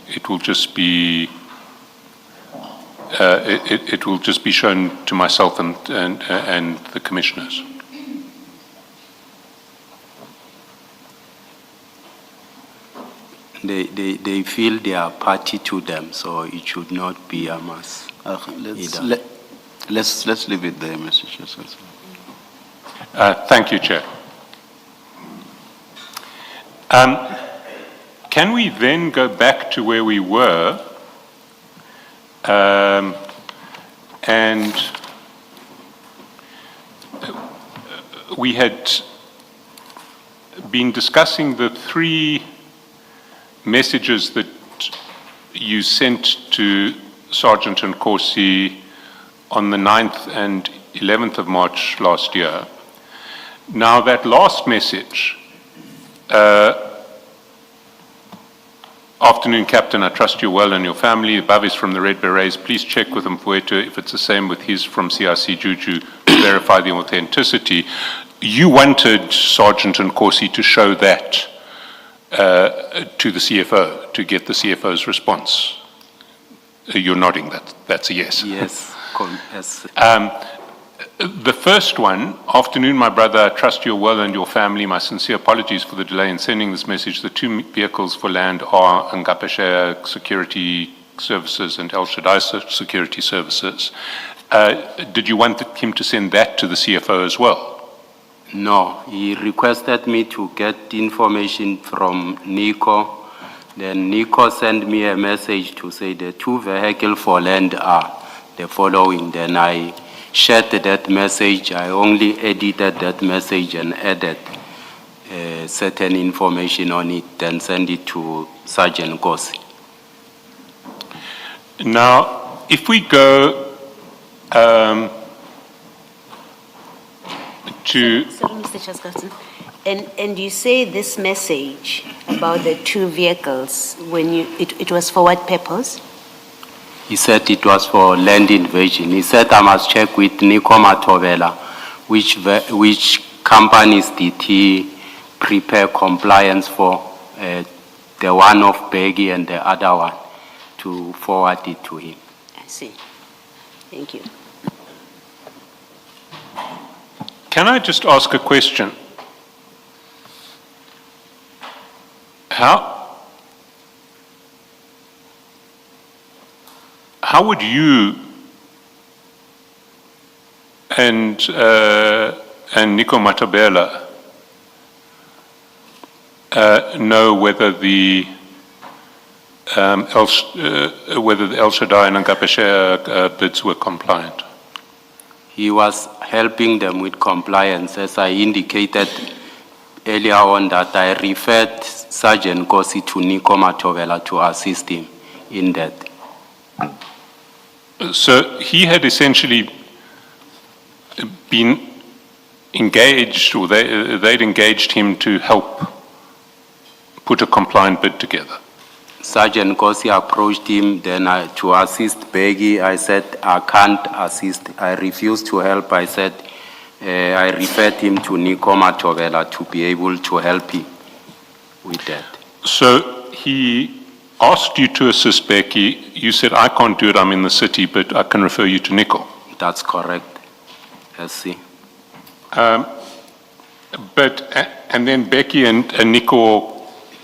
It will just be it will just be shown to myself and the commissioners. They feel they are party to them, so it should not be a mass. Let's leave it there, Mr. Chairman. Thank you, Chair. Can we then go back to where we were? And we had been discussing the three messages that you sent to Sergeant and Corsi on the 9th and 11th of March last year. Now that last message, afternoon, Captain, I trust you well and your family. Above is from the Red Berets. Please check with Mfweto if it's the same with his from CRC Juju to verify the authenticity. You wanted Sergeant and Corsi to show that to the CFO, to get the CFO's response. You're nodding, that's a yes. Yes. Yes. The first one, afternoon, my brother, I trust you well and your family. My sincere apologies for the delay in sending this message. The two vehicles for land are Ngapeshaya Security Services and El Shaddai Security Services. Did you want him to send that to the CFO as well? No, he requested me to get information from Nico. Then Nico sent me a message to say the two vehicles for land are the following. Then I shared that message. I only edited that message and added certain information on it, then send it to Sergeant Gossi. Now, if we go to... Sorry, Mr. Chaskowski. And you say this message about the two vehicles, when it was for what purpose? He said it was for land invasion. He said I must check with Nico Matovela which companies did he prepare compliance for, the one of Peggy and the other one, to forward it to him. I see. Thank you. Can I just ask a question? How would you and Nico Matabela know whether the El Shaddai and Ngapeshe bids were compliant? He was helping them with compliance, as I indicated earlier on that I referred Sergeant Kosi to Nico Matabela to assist him in that. So he had essentially been engaged, or they'd engaged him to help put a compliant bid together. Sergeant Kosi approached him then to assist Peggy. I said, I can't assist. I refused to help. I said, I referred him to Nico Matabela to be able to help him with that. So he asked you to assist Becky. You said, I can't do it, I'm in the city, but I can refer you to Nico. That's correct. SC. And then Becky and Nico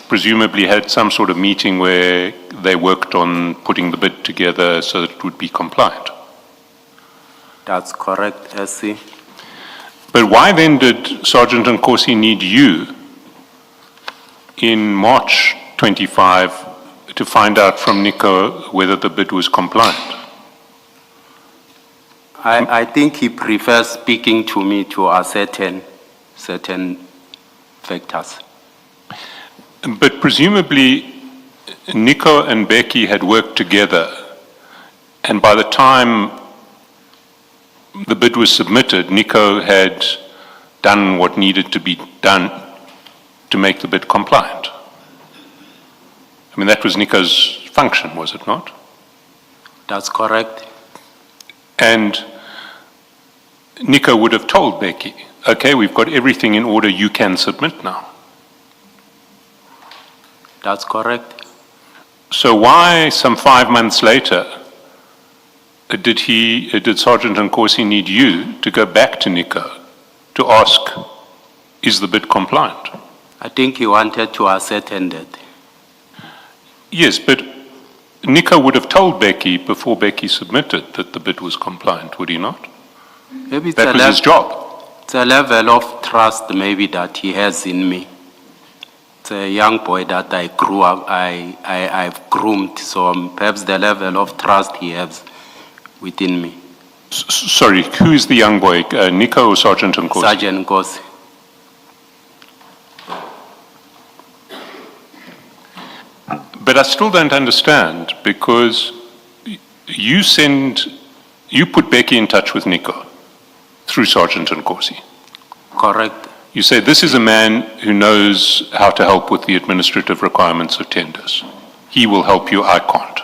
presumably had some sort of meeting where they worked on putting the bid together so that it would be compliant. That's correct, SC. But why then did Sergeant Nkosi need you in March 25 to find out from Nico whether the bid was compliant? I think he prefers speaking to me to ascertain certain factors. But presumably Nico and Becky had worked together, and by the time the bid was submitted, Nico had done what needed to be done to make the bid compliant. I mean, that was Nico's function, was it not? That's correct. And Nico would have told Becky, okay, we've got everything in order, you can submit now. That's correct. So why, some 5 months later, did Sergeant Nkosi need you to go back to Nico to ask, is the bid compliant? I think he wanted to ascertain that. Yes, but Nico would have told Becky before Becky submitted that the bid was compliant, would he not? Maybe That was his job. It's a level of trust maybe that he has in me. It's a young boy that I grew up, I've groomed, so perhaps the level of trust he has within me. Sorry, who is the young boy, Nico or Sergeant Nkosi? Sergeant Nkosi. But I still don't understand, because you put Becky in touch with Nico through Sergeant Nkosi. Correct. You say this is a man who knows how to help with the administrative requirements of tenders. He will help you, I can't.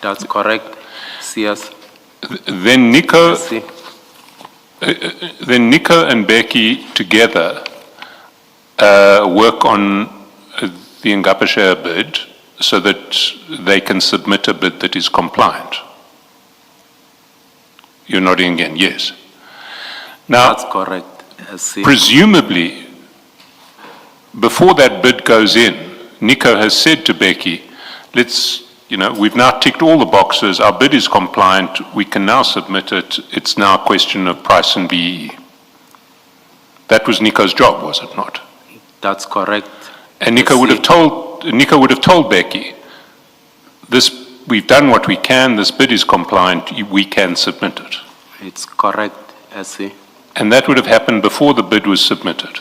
That's correct. CS. Then Nico SC. Then Nico and Becky together work on the Ngapeshe bid so that they can submit a bid that is compliant. You're nodding again, yes. Now, That's correct. SC. presumably, before that bid goes in, Nico has said to Becky, we've now ticked all the boxes, our bid is compliant, we can now submit it, it's now a question of price and BE. That was Nico's job, was it not? That's correct. And Nico would have told Becky, we've done what we can, this bid is compliant, we can submit it. It's correct, SC. And that would have happened before the bid was submitted.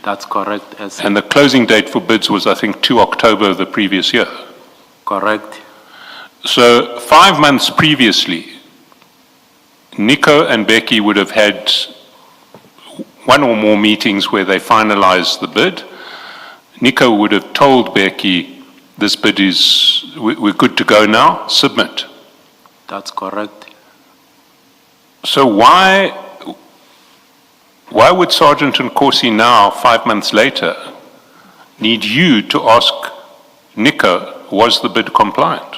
That's correct, SC. And the closing date for bids was, I think, 2 October of the previous year. Correct. So 5 months previously, Nico and Becky would have had one or more meetings where they finalized the bid. Nico would have told Becky, this bid we're good to go now, submit. That's correct. So why would Sergeant Nkosi now, 5 months later, need you to ask Nico, was the bid compliant?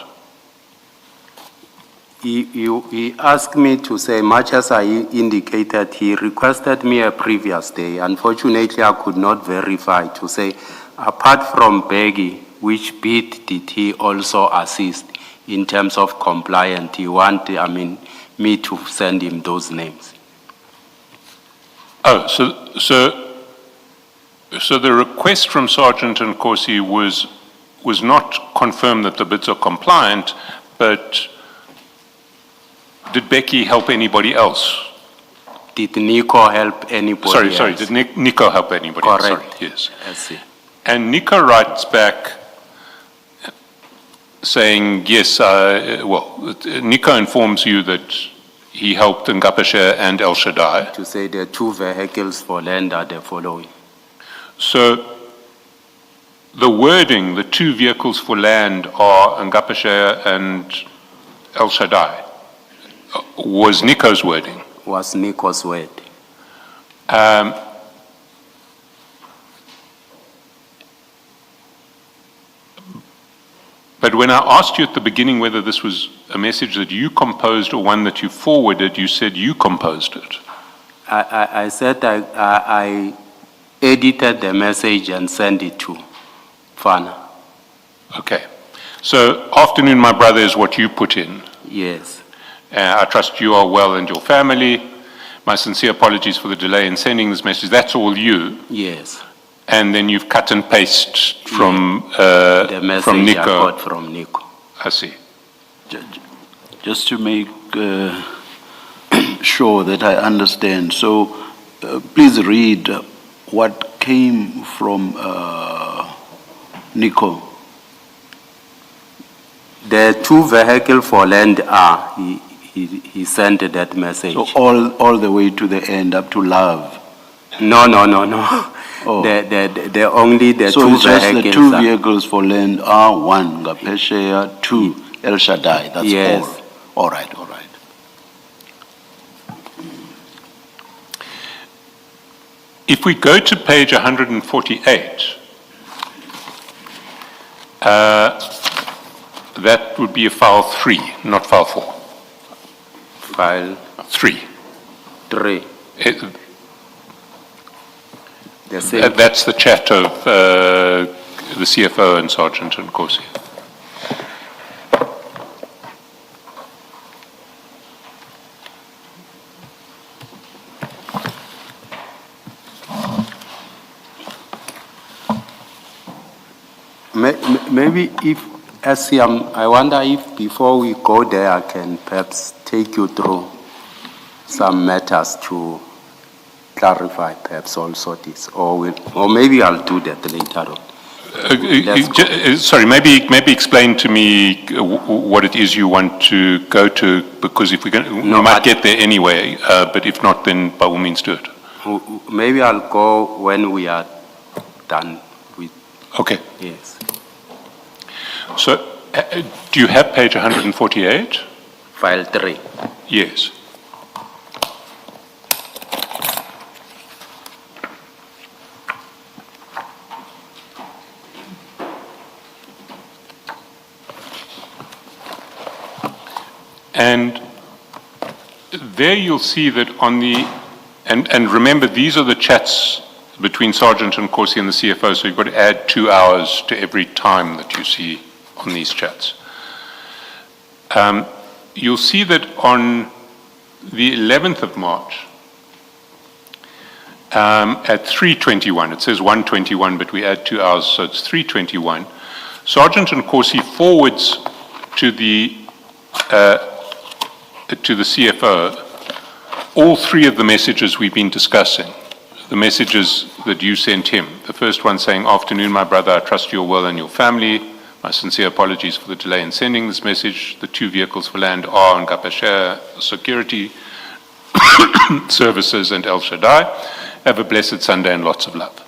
He asked me to say, much as I indicated, he requested me a previous day. Unfortunately, I could not verify to say, apart from Peggy, which bit did he also assist in terms of compliance? He wanted, me to send him those names. Oh, so the request from Sergeant and Corsi was not confirmed that the bids are compliant, but did Becky help anybody else? Did Nico help anybody else? Sorry, did Nico help anybody else? Correct. Sorry, yes. I see. And Nico writes back saying, yes, Nico informs you that he helped Ngapashe and El Shaddai. To say the 2 vehicles for land are the following. So the wording, the 2 vehicles for land are Ngapashe and El Shaddai, was Nico's wording. Was Nico's word. But when I asked you at the beginning whether this was a message that you composed or one that you forwarded, you said you composed it. I said I edited the message and sent it to Fana. Okay. So, afternoon, my brother, is what you put in. Yes. I trust you are well and your family. My sincere apologies for the delay in sending this message. That's all you. Yes. And then you've cut and pasted from The message from Nico. I got from Nico. I see. Just to make sure that I understand, so please read what came from Nico. The 2 vehicles for land are, he sent that message. So all the way to the end, up to love. No. Oh. The only the So 2 it's just vehicles. the 2 vehicles for land are 1, Ngapesheya, 2, El Shaddai, that's Yes. all. All right. If we go to page 148, that would be a file 3, not file 4. File 3. 3. The same. That's the chat of the CFO and Sergeant and Corsi. Maybe if, I wonder if before we go there, I can perhaps take you through some matters to clarify perhaps also this, or maybe I'll do that later on. Sorry, maybe explain to me what it is you want to go to, because if we might get there anyway, but if not, then by all means do it. Maybe I'll go when we are done with. Okay. Yes. So, do you have page 148? File 3. Yes. And there you'll see that on the, and remember, these are the chats between Sergeant and Corsi and the CFO, so you've got to add 2 hours to every time that you see on these chats. You'll see that on the 11th of March, at 3:21, it says 1:21, but we add 2 hours, so it's 3:21. Sergeant and Corsi forwards to the CFO all 3 of the messages we've been discussing, the messages that you sent him. The first one saying, afternoon, my brother, I trust you're well and your family. My sincere apologies for the delay in sending this message. The 2 vehicles for land are Ngapashe Security Services and El Shaddai. Have a blessed Sunday and lots of love.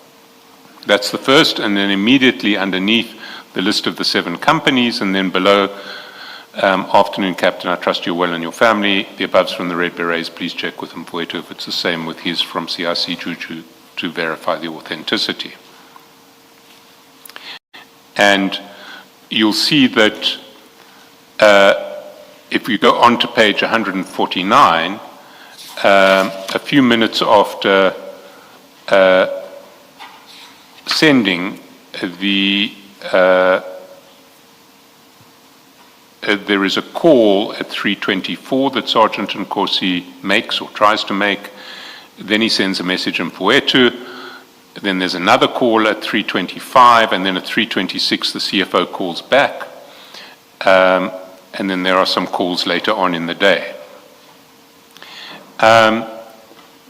That's the first, and then immediately underneath the list of the 7 companies, and then below, afternoon, Captain, I trust you're well and your family. The above's from the Red Berets. Please check with Mfowethu if it's the same with his from CIC to verify the authenticity. And you'll see that if you go on to page 149, a few minutes after sending there is a call at 3:24 that Sergeant Nkosi makes or tries to make. Then he sends a message in Mfowethu. Then there's another call at 3:25, and then at 3:26 the CFO calls back. And then there are some calls later on in the day.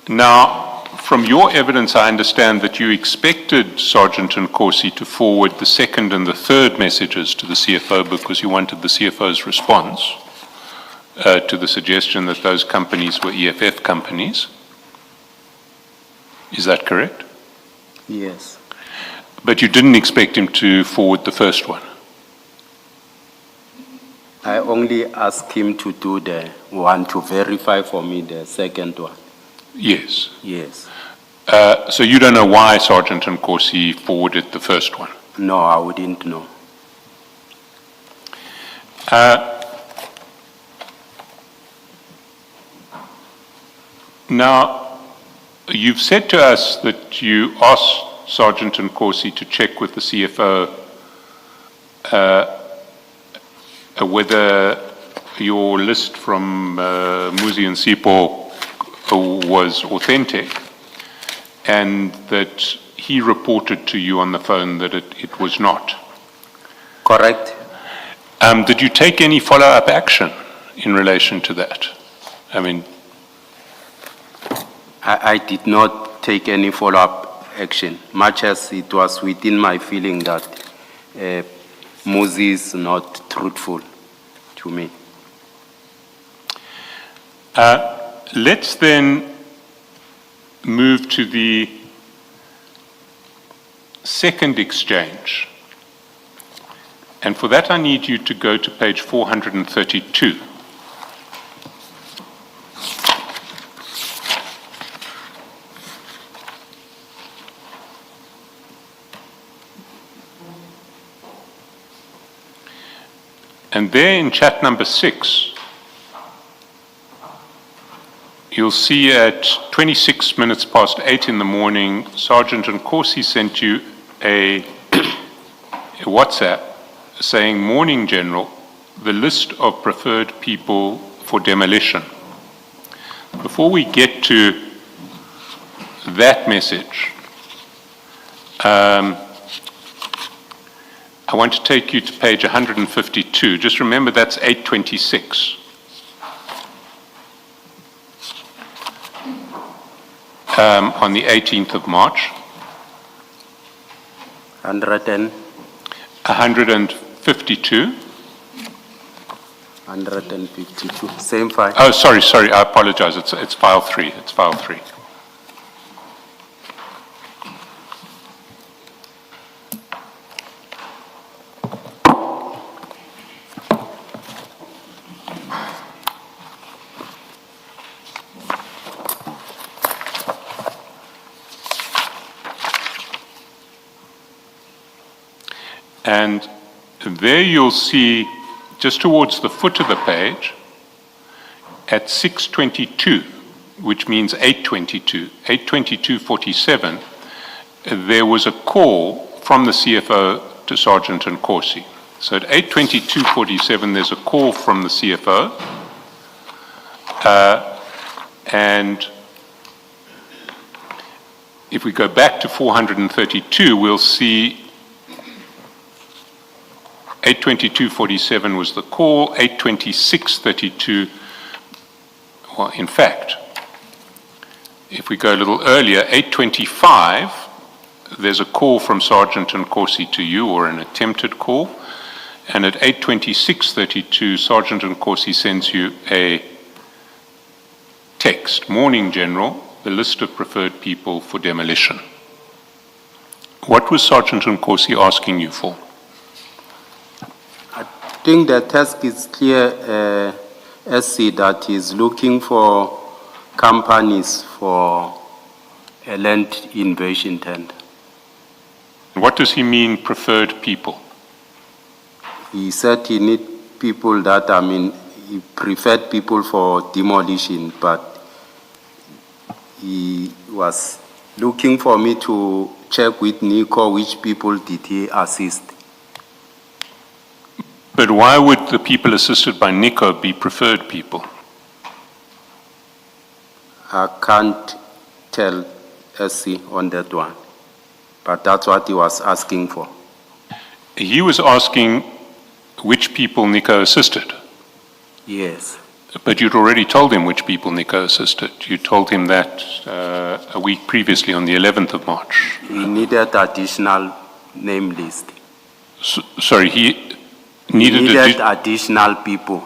Now, from your evidence, I understand that you expected Sergeant Nkosi to forward the second and the third messages to the CFO because you wanted the CFO's response to the suggestion that those companies were EFF companies. Is that correct? Yes. But you didn't expect him to forward the first one? I only asked him to do the one to verify for me the second one. Yes. Yes. So you don't know why Sergeant Nkosi forwarded the first one? No, I wouldn't know. Now, you've said to us that you asked Sergeant Nkosi to check with the CFO whether your list from Muzi and Sipo was authentic, and that he reported to you on the phone that it was not. Correct? Did you take any follow-up action in relation to that? I mean, I did not take any follow-up action, much as it was within my feeling that Muzi is not truthful to me. Let's then move to the second exchange. And for that, I need you to go to page 432. And there in chat number 6, you'll see at 26 minutes past 8 in the morning, Sergeant Nkosi sent you a WhatsApp saying, "Morning, General, the list of preferred people for demolition." Before we get to that message, I want to take you to page 152. Just remember that's 8:26. On the 18th of March. 152. 152. Same file. Oh, sorry, I apologize. It's file 3. It's file 3. And there you'll see, just towards the foot of the page, at 6:22, which means 8:22, 8:22:47, there was a call from the CFO to Sergeant Nkosi. So at 8:22:47, there's a call from the CFO, and if we go back to 432, we'll see 8:22:47 was the call, 8:26:32, well, in fact, if we go a little earlier, 8:25, there's a call from Sergeant Nkosi to you, or an attempted call, and at 8:26:32, Sergeant Nkosi sends you a text, "Morning, General, the list of preferred people for demolition." What was Sergeant Nkosi asking you for? I think the task is clear, SC, that is looking for companies for a land invasion tender. What does he mean, preferred people? He said he need people that, he preferred people for demolition, but he was looking for me to check with Nico which people did he assist. But why would the people assisted by Nico be preferred people? I can't tell SC on that one, but that's what he was asking for. He was asking which people Nico assisted, Yes, but you'd already told him which people Nico assisted. You told him that a week previously on the 11th of March. he needed additional name list. Sorry, he He needed needed additional people.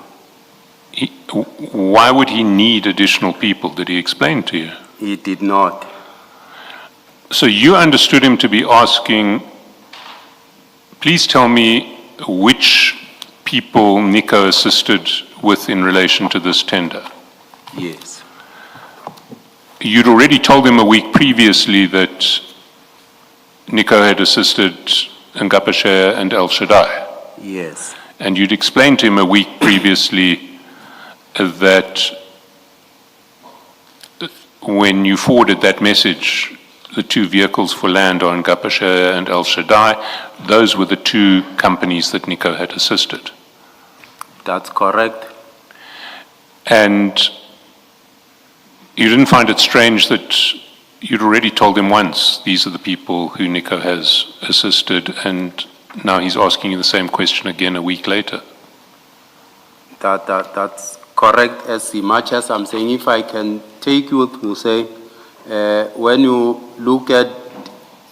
why would he need additional people? Did he explain to you? He did not. So you understood him to be asking, please tell me which people Nico assisted with in relation to this tender. Yes, You'd already told him a week previously that Nico had assisted Ngapashe and El Shaddai. yes, And you'd explained to him a week previously that when you forwarded that message, the two vehicles for land are Ngapashe and El Shaddai, those were the two companies that Nico had assisted. that's correct. And you didn't find it strange that you'd already told him once, these are the people who Nico has assisted, and now he's asking you the same question again a week later. That's correct. As much as I'm saying, if I can take you to say, when you look at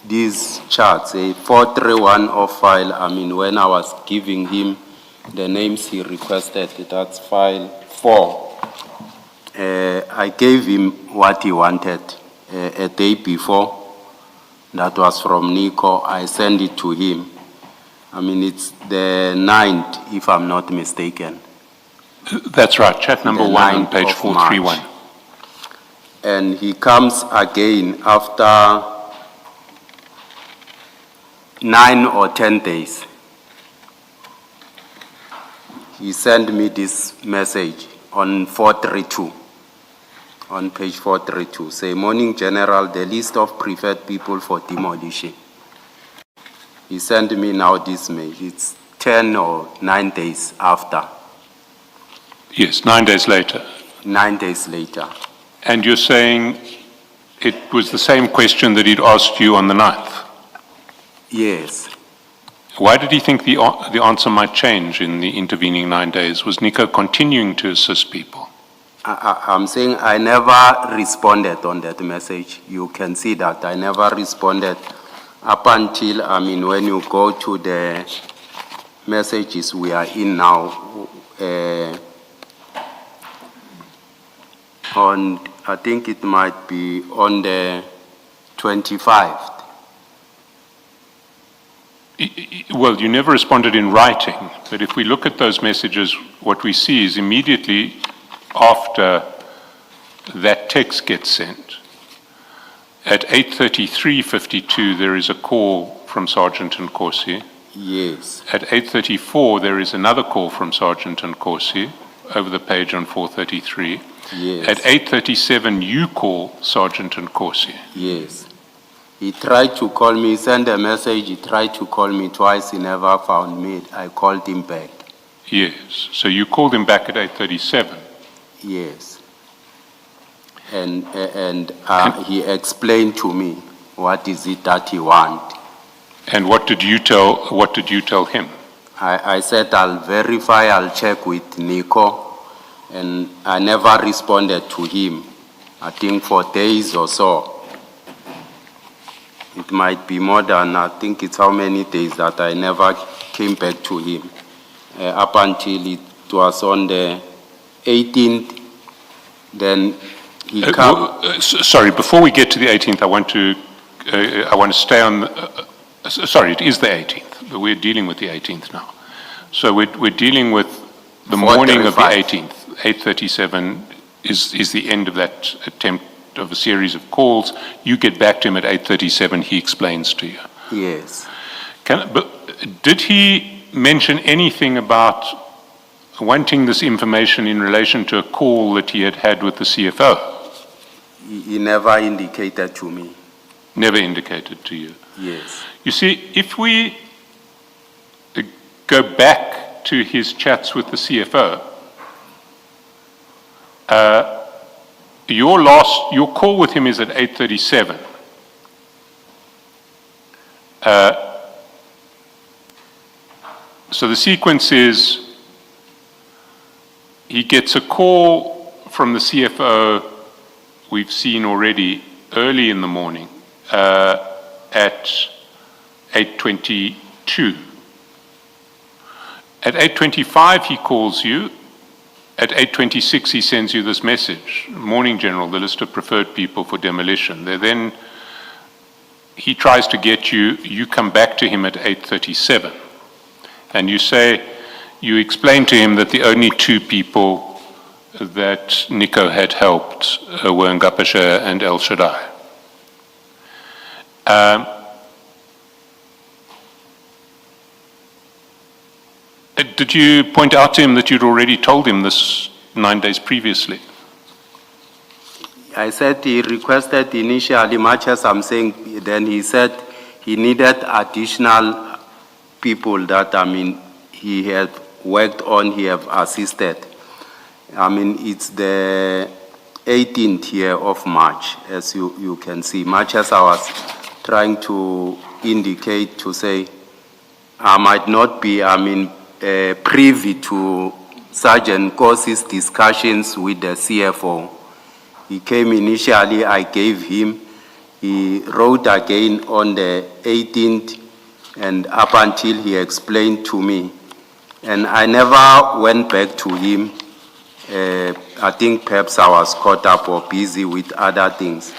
these charts, a 431 of file, I mean, when I was giving him the names he requested, that's file 4. I gave him what he wanted a day before. That was from Nico. I sent it to him. I mean, it's the 9th, if I'm not mistaken. That's right, chat number The 1 on 9th page of 431. March. And he comes again after 9 or 10 days. He sent me this message on 432, on page 432. Say, morning general, the list of preferred people for demolition. He sent me now this mail. It's 10 or 9 days after. Yes, 9 days later. 9 days later. And you're saying it was the same question that he'd asked you on the 9th. Yes. Why did he think the answer might change in the intervening 9 days? Was Nico continuing to assist people? I'm saying I never responded on that message. You can see that I never responded up until, I mean, when you go to the messages we are in now, on, I think it might be on the 25th. Well, you never responded in writing, but if we look at those messages, what we see is immediately after that text gets sent, at 8:33:52 there is a call from Sergeant Nkosi. Yes. At 8:34 there is another call from Sergeant Nkosi over the page on 433. Yes. At 8:37 you call Sergeant Nkosi. Yes. He tried to call me, send a message, he tried to call me twice, he never found me. I called him back. Yes, so you called him back at 8:37. Yes. And he explained to me what is it that he wants. And what did you tell him? I said I'll verify, I'll check with Nico, and I never responded to him, I think for days or so. It might be more than, I think it's how many days that I never came back to him, up until it was on the 18th, then he came. Sorry, before we get to the 18th, I want to stay on, sorry, it is the 18th, but we're dealing with the 18th now. So we're dealing with the morning of the 18th. 8:37 is the end of that attempt of a series of calls. You get back to him at 8:37, he explains to you. Yes. But did he mention anything about wanting this information in relation to a call that he had with the CFO. He never indicated to me. Never indicated to you. Yes. You see, if we go back to his chats with the CFO, your call with him is at 8:37. So the sequence is, he gets a call from the CFO, we've seen already, early in the morning, at 8:22. At 8:25 he calls you. At 8:26 he sends you this message, Morning General, the list of preferred people for demolition. Then he tries to get you, you come back to him at 8:37. And you explain to him that the only two people that Nico had helped were Ngapashe and El Shaddai. Did you point out to him that you'd already told him this 9 days previously? I said he requested initially, much as I'm saying, then he said he needed additional people that, he had worked on, he have assisted. It's the 18th here of March, as you can see. Much as I was trying to indicate to say, I might not be, privy to Sergeant Kosi's discussions with the CFO. He came initially, I gave him, he wrote again on the 18th, and up until he explained to me. And I never went back to him. I think perhaps I was caught up or busy with other things.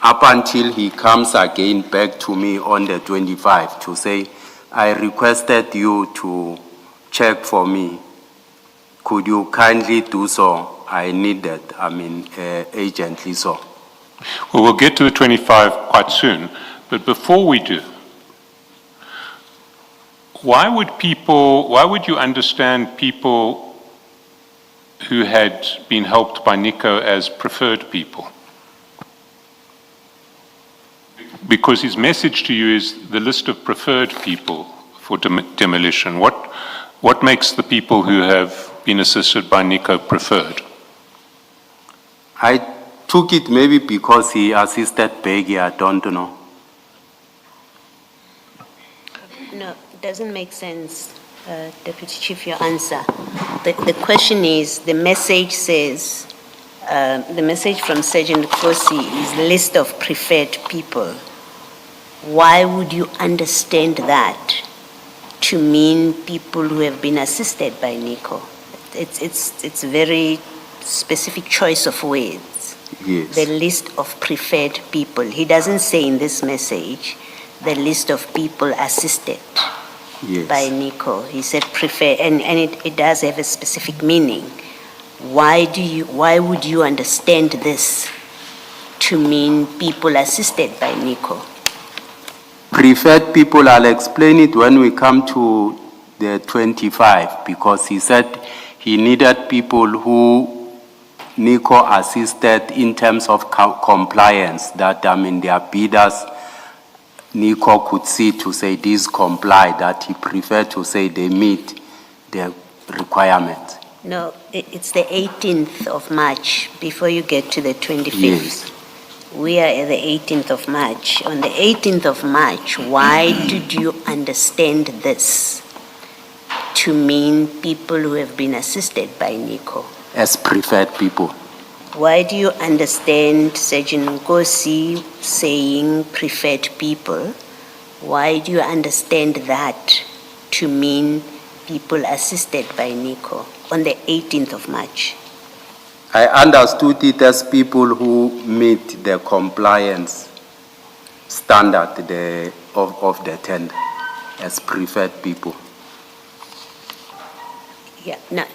Up until he comes again back to me on the 25th to say, I requested you to check for me. Could you kindly do so? I need that, urgently so. Well, we'll get to the 25 quite soon, but before we do, why would you understand people who had been helped by Nico as preferred people? Because his message to you is the list of preferred people for demolition. What makes the people who have been assisted by Nico preferred? I took it maybe because he assisted Peggy, I don't know. No, it doesn't make sense, Deputy Chief, your answer. The question is, the message says, the message from Sergeant Kosi is list of preferred people. Why would you understand that to mean people who have been assisted by Nico? It's a very specific choice of words. Yes. The list of preferred people. He doesn't say in this message the list of people assisted Yes. by Nico. He said prefer, and it does have a specific meaning. Why would you understand this to mean people assisted by Nico? Preferred people, I'll explain it when we come to the 25, because he said he needed people who Nico assisted in terms of compliance, that their bidders, Nico could see to say these comply, that he preferred to say they meet the requirements. No, it's the 18th of March before you get to the 25th. Yes. We are at the 18th of March. On the 18th of March, why did you understand this to mean people who have been assisted by Nico? As preferred people. Why do you understand Sergeant Nkosi saying preferred people? Why do you understand that to mean people assisted by Nico on the 18th of March? I understood it as people who meet the compliance standard of the tender, as preferred people. Yeah, now,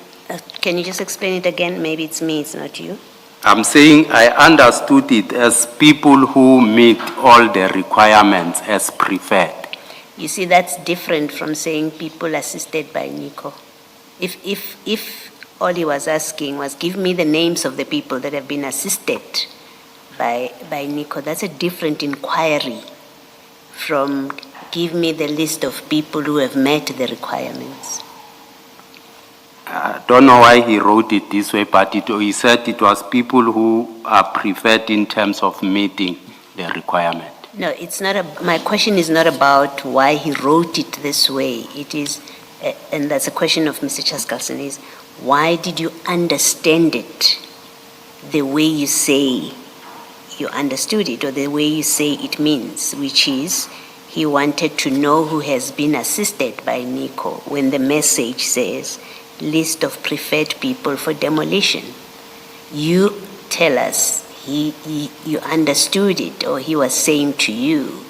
can you just explain it again? Maybe it's me, it's not you. I'm saying I understood it as people who meet all the requirements as preferred. You see, that's different from saying people assisted by Nico. If all he was asking was, give me the names of the people that have been assisted by Nico, that's a different inquiry from give me the list of people who have met the requirements. I don't know why he wrote it this way, but he said it was people who are preferred in terms of meeting the requirement. No, it's not my question is not about why he wrote it this way. It is, and that's a question of Mr. Chaskalson, is why did you understand it the way you say you understood it, or the way you say it means, which is he wanted to know who has been assisted by Nico when the message says list of preferred people for demolition. You tell us you understood it, or he was saying to you,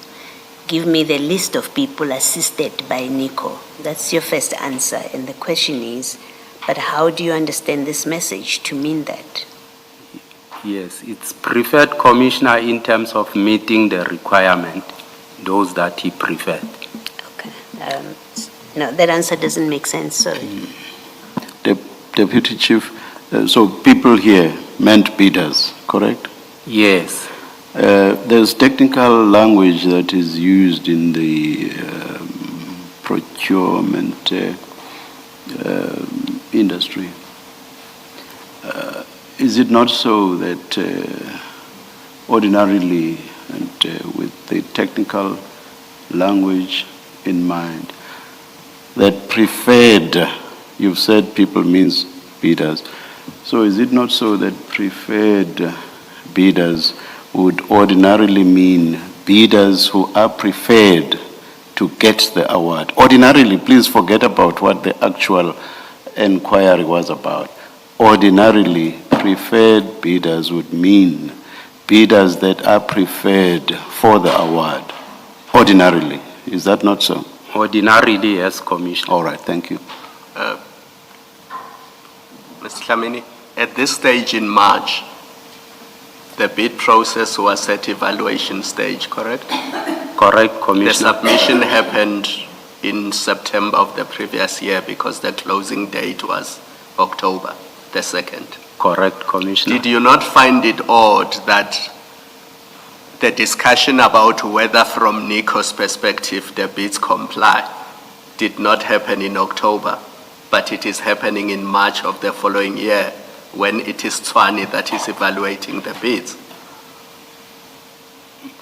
give me the list of people assisted by Nico. That's your first answer. And the question is, but how do you understand this message to mean that? Yes, it's preferred commissioner in terms of meeting the requirement, those that he preferred. Okay. No, that answer doesn't make sense, sorry. Deputy Chief, so people here meant bidders, correct? Yes. There's technical language that is used in the procurement industry. Is it not so that ordinarily, and with the technical language in mind, that preferred, you've said people means bidders, so is it not so that preferred bidders would ordinarily mean bidders who are preferred to get the award? Ordinarily, please forget about what the actual inquiry was about. Ordinarily, preferred bidders would mean bidders that are preferred for the award. Ordinarily, is that not so? Ordinarily, yes, Commissioner. All right, thank you. Mr. Dlamini, at this stage in March, the bid process was at evaluation stage, correct? Correct, The Commissioner. submission happened in September of the previous year because the closing date was October the 2nd. Correct, Commissioner. Did you not find it odd that the discussion about whether from NICO's perspective the bids comply did not happen in October, but it is happening in March of the following year when it is Tshwane that is evaluating the bids?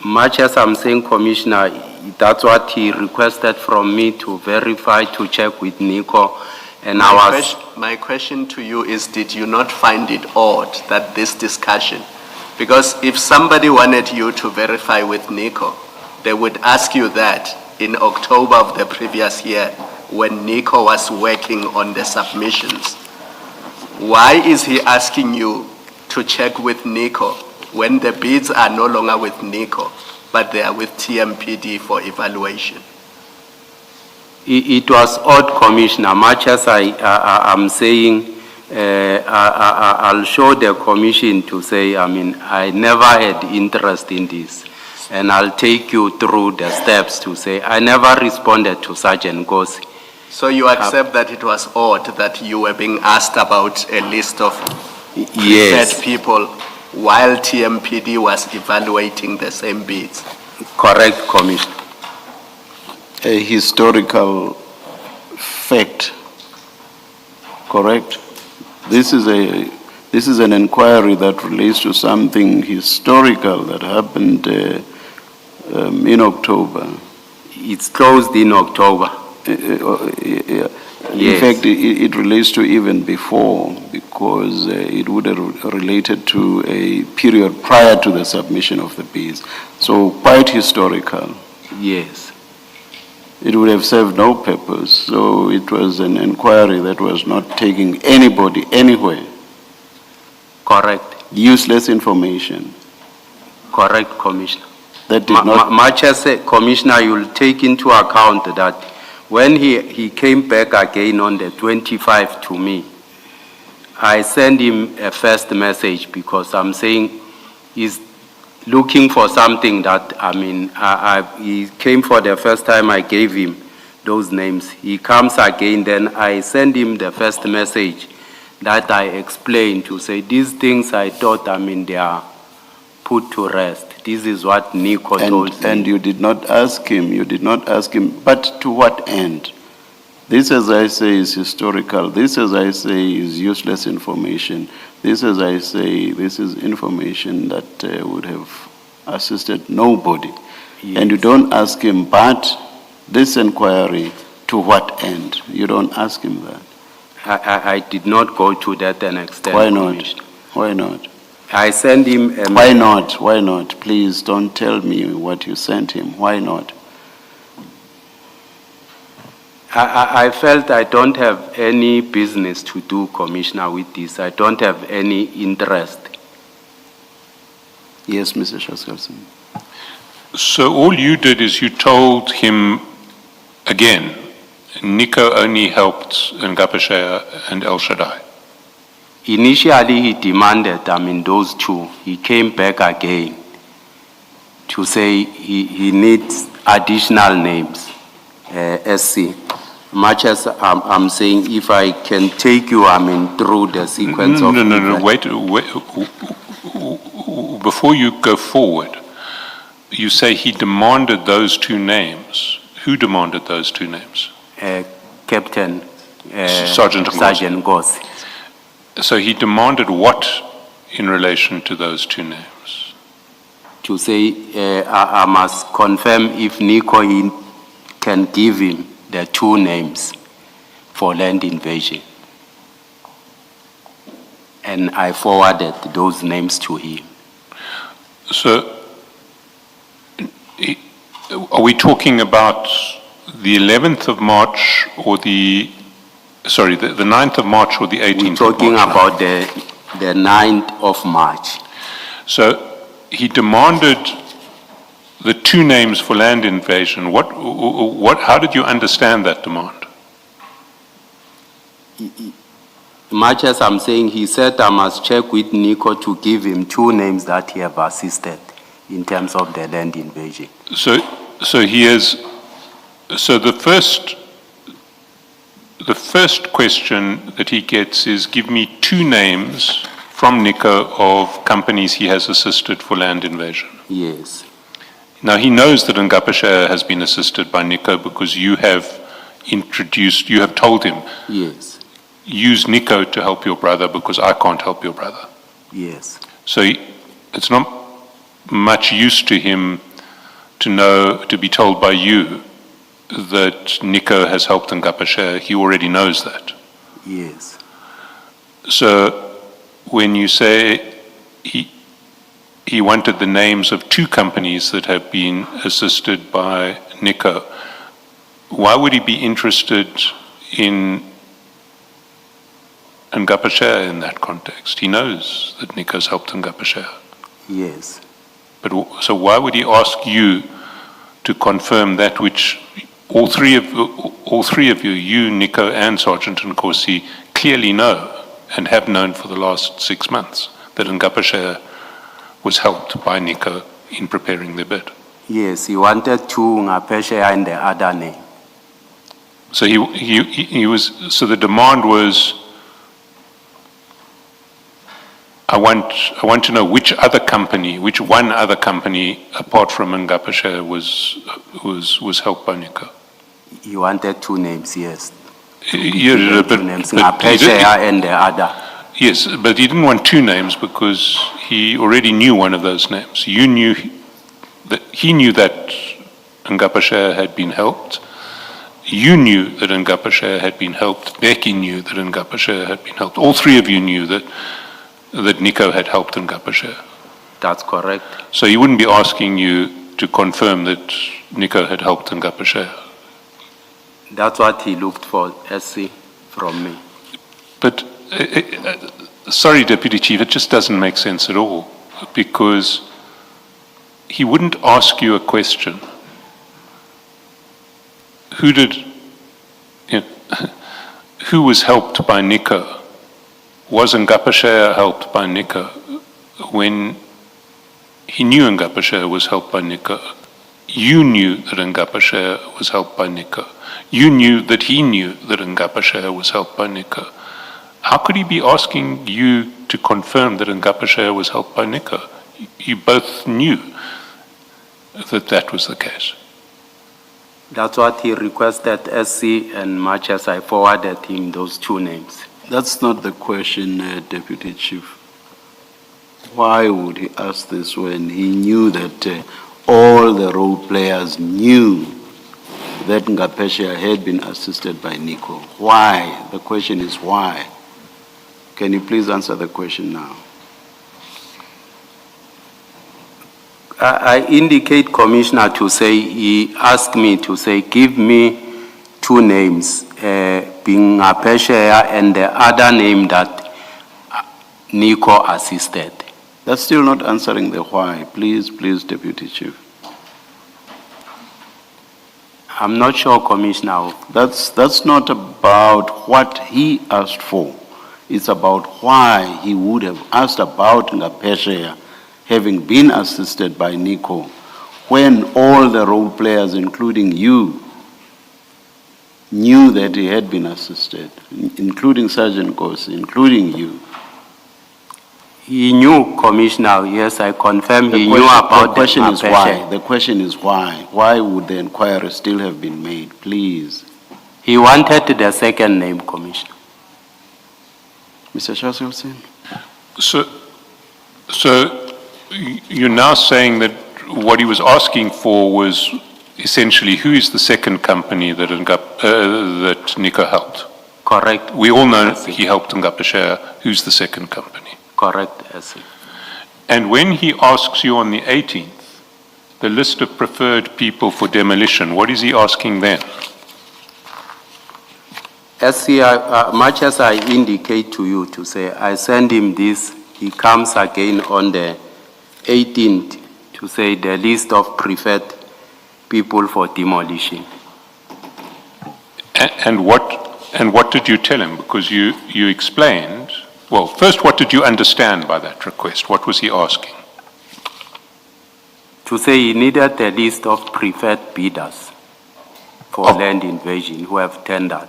Much as I'm saying, Commissioner, that's what he requested from me to verify, to check with Nico. And My question to you is, did you not find it odd that this discussion, because if somebody wanted you to verify with Nico, they would ask you that in October of the previous year when Nico was working on the submissions. Why is he asking you to check with Nico when the bids are no longer with Nico, but they are with TMPD for evaluation? It was odd, Commissioner. Much as I'm saying, I'll show the commission to say, I never had interest in this. And I'll take you through the steps to say, I never responded to Sergeant Gosi. So you accept that it was odd that you were being asked about a list of Yes. preferred people while TMPD was evaluating the same bids? Correct, Commissioner. A historical fact, correct? This is an inquiry that relates to something historical that happened in October. It's closed in October. In Yes. fact, it relates to even before, because it would have related to a period prior to the submission of the bids. So quite historical. Yes. It would have served no purpose. So it was an inquiry that was not taking anybody anywhere. Correct. Useless information. Correct, Commissioner. That did not. Much as a Commissioner, you'll take into account that when he came back again on the 25th to me, I sent him a first message because I'm saying he's looking for something that, he came for the first time. I gave him those names. He comes again, then I send him the first message that I explained to say, these things I thought, they are put to rest. This is what Nico told me. And you did not ask him, but to what end? This, as I say, is historical. This, as I say, is useless information. This, as I say, this is information that would have assisted nobody. Yes. And you don't ask him, but this inquiry, to what end? You don't ask him that. I did not go to that an extent. Why not? Commissioner. Why not? I send him a Why not? Why not? Please don't tell me what you sent him. Why not? I felt I don't have any business to do, Commissioner, with this. I don't have any interest. Yes, Mr. Shaskalson. So all you did is you told him, again, Nico only helped Ngapashaya and El Shaddai. Initially, he demanded, those two. He came back again to say he needs additional names, SC. Much as I'm saying, if I can take you, through the sequence of No, events. wait. Before you go forward, you say he demanded those two names. Who demanded those two names? Captain Sergeant Ngozi. Sergeant Ngozi. So he demanded what in relation to those two names? To say I must confirm if Nico can give him the two names for land invasion. And I forwarded those names to him. So are we talking about the 11th of March or the 9th of March or the 18th We're of talking March? about the 9th of March. So he demanded the two names for land invasion. How did you understand that demand? Much as I'm saying, he said I must check with Nico to give him two names that he have assisted in terms of the land invasion. So the first question that he gets is, give me two names from Nico of companies he has assisted for land invasion. Yes. Now he knows that Ngapashaya has been assisted by Nico because you have told him, Yes. use Nico to help your brother because I can't help your brother. Yes. So it's not much use to him to be told by you that Nico has helped Ngapashaya. He already knows that. Yes. So when you say he wanted the names of two companies that have been assisted by Nico, why would he be interested in Ngapashaya in that context? He knows that Nico's helped Ngapashaya. Yes. But so why would he ask you to confirm that which all three of you, Nico and Sergeant Nkosi, clearly know and have known for the last 6 months, that Ngapashaya was helped by Nico in preparing the bid? Yes, he wanted two Ngapashaya and the other name. So he was. So the demand was, I want to know which one other company apart from Ngapashaya was helped by Nico. He wanted two names, yes. Yeah, but Two names, he did- Ngapashaya and the other. Yes, but he didn't want two names because he already knew one of those names. He knew that Ngapashaya had been helped. You knew that Ngapashaya had been helped. Becky knew that Ngapashaya had been helped. All three of you knew that Nico had helped Ngapashaya. That's correct. So he wouldn't be asking you to confirm that Nico had helped Ngapashaya. That's what he looked for, SC, from me. But, sorry, Deputy Chief, it just doesn't make sense at all, because he wouldn't ask you a question. Who was helped by Nico? Was Ngapashaya helped by Nico? When he knew Ngapashaya was helped by Nico, You knew that Ngapashare was held by Nico. You knew that he knew that Ngapashare was held by Nico. How could he be asking you to confirm that Ngapashare was held by Nico? You both knew that that was the case. That's what he requested, SC, and much as I forwarded him those two names. That's not the question, Deputy Chief. Why would he ask this when he knew that all the role players knew that Ngapeshia had been assisted by Nico? Why? The question is why. Can you please answer the question now? I indicate, Commissioner, to say, he asked me to say, give me two names, being Ngapeshia and the other name that Nico assisted. That's still not answering the why. Please, Deputy Chief. I'm not sure, Commissioner. That's not about what he asked for. It's about why he would have asked about Ngapeshia having been assisted by Nico when all the role players, including you, knew that he had been assisted, including Sergeant Kosi, including you. He knew, Commissioner, yes, I confirm he knew the about question is Ngapeshia. why. The question is why. Why would the inquiry still have been made? Please. He wanted the second name, Commissioner. Mr. Chaselson? So you're now saying that what he was asking for was essentially who is the second company that that Nico helped? Correct. We all know he helped Ngapeshare. Who's the second company? Correct, SC. And when he asks you on the 18th, the list of preferred people for demolition, what is he asking then? SC, much as I indicate to you to say, I send him this, he comes again on the 18th to say the list of preferred people for demolition. And what did you tell him? Because you explained, well, first, what did you understand by that request? What was he asking? To say he needed a list of preferred bidders for land invasion who have tendered.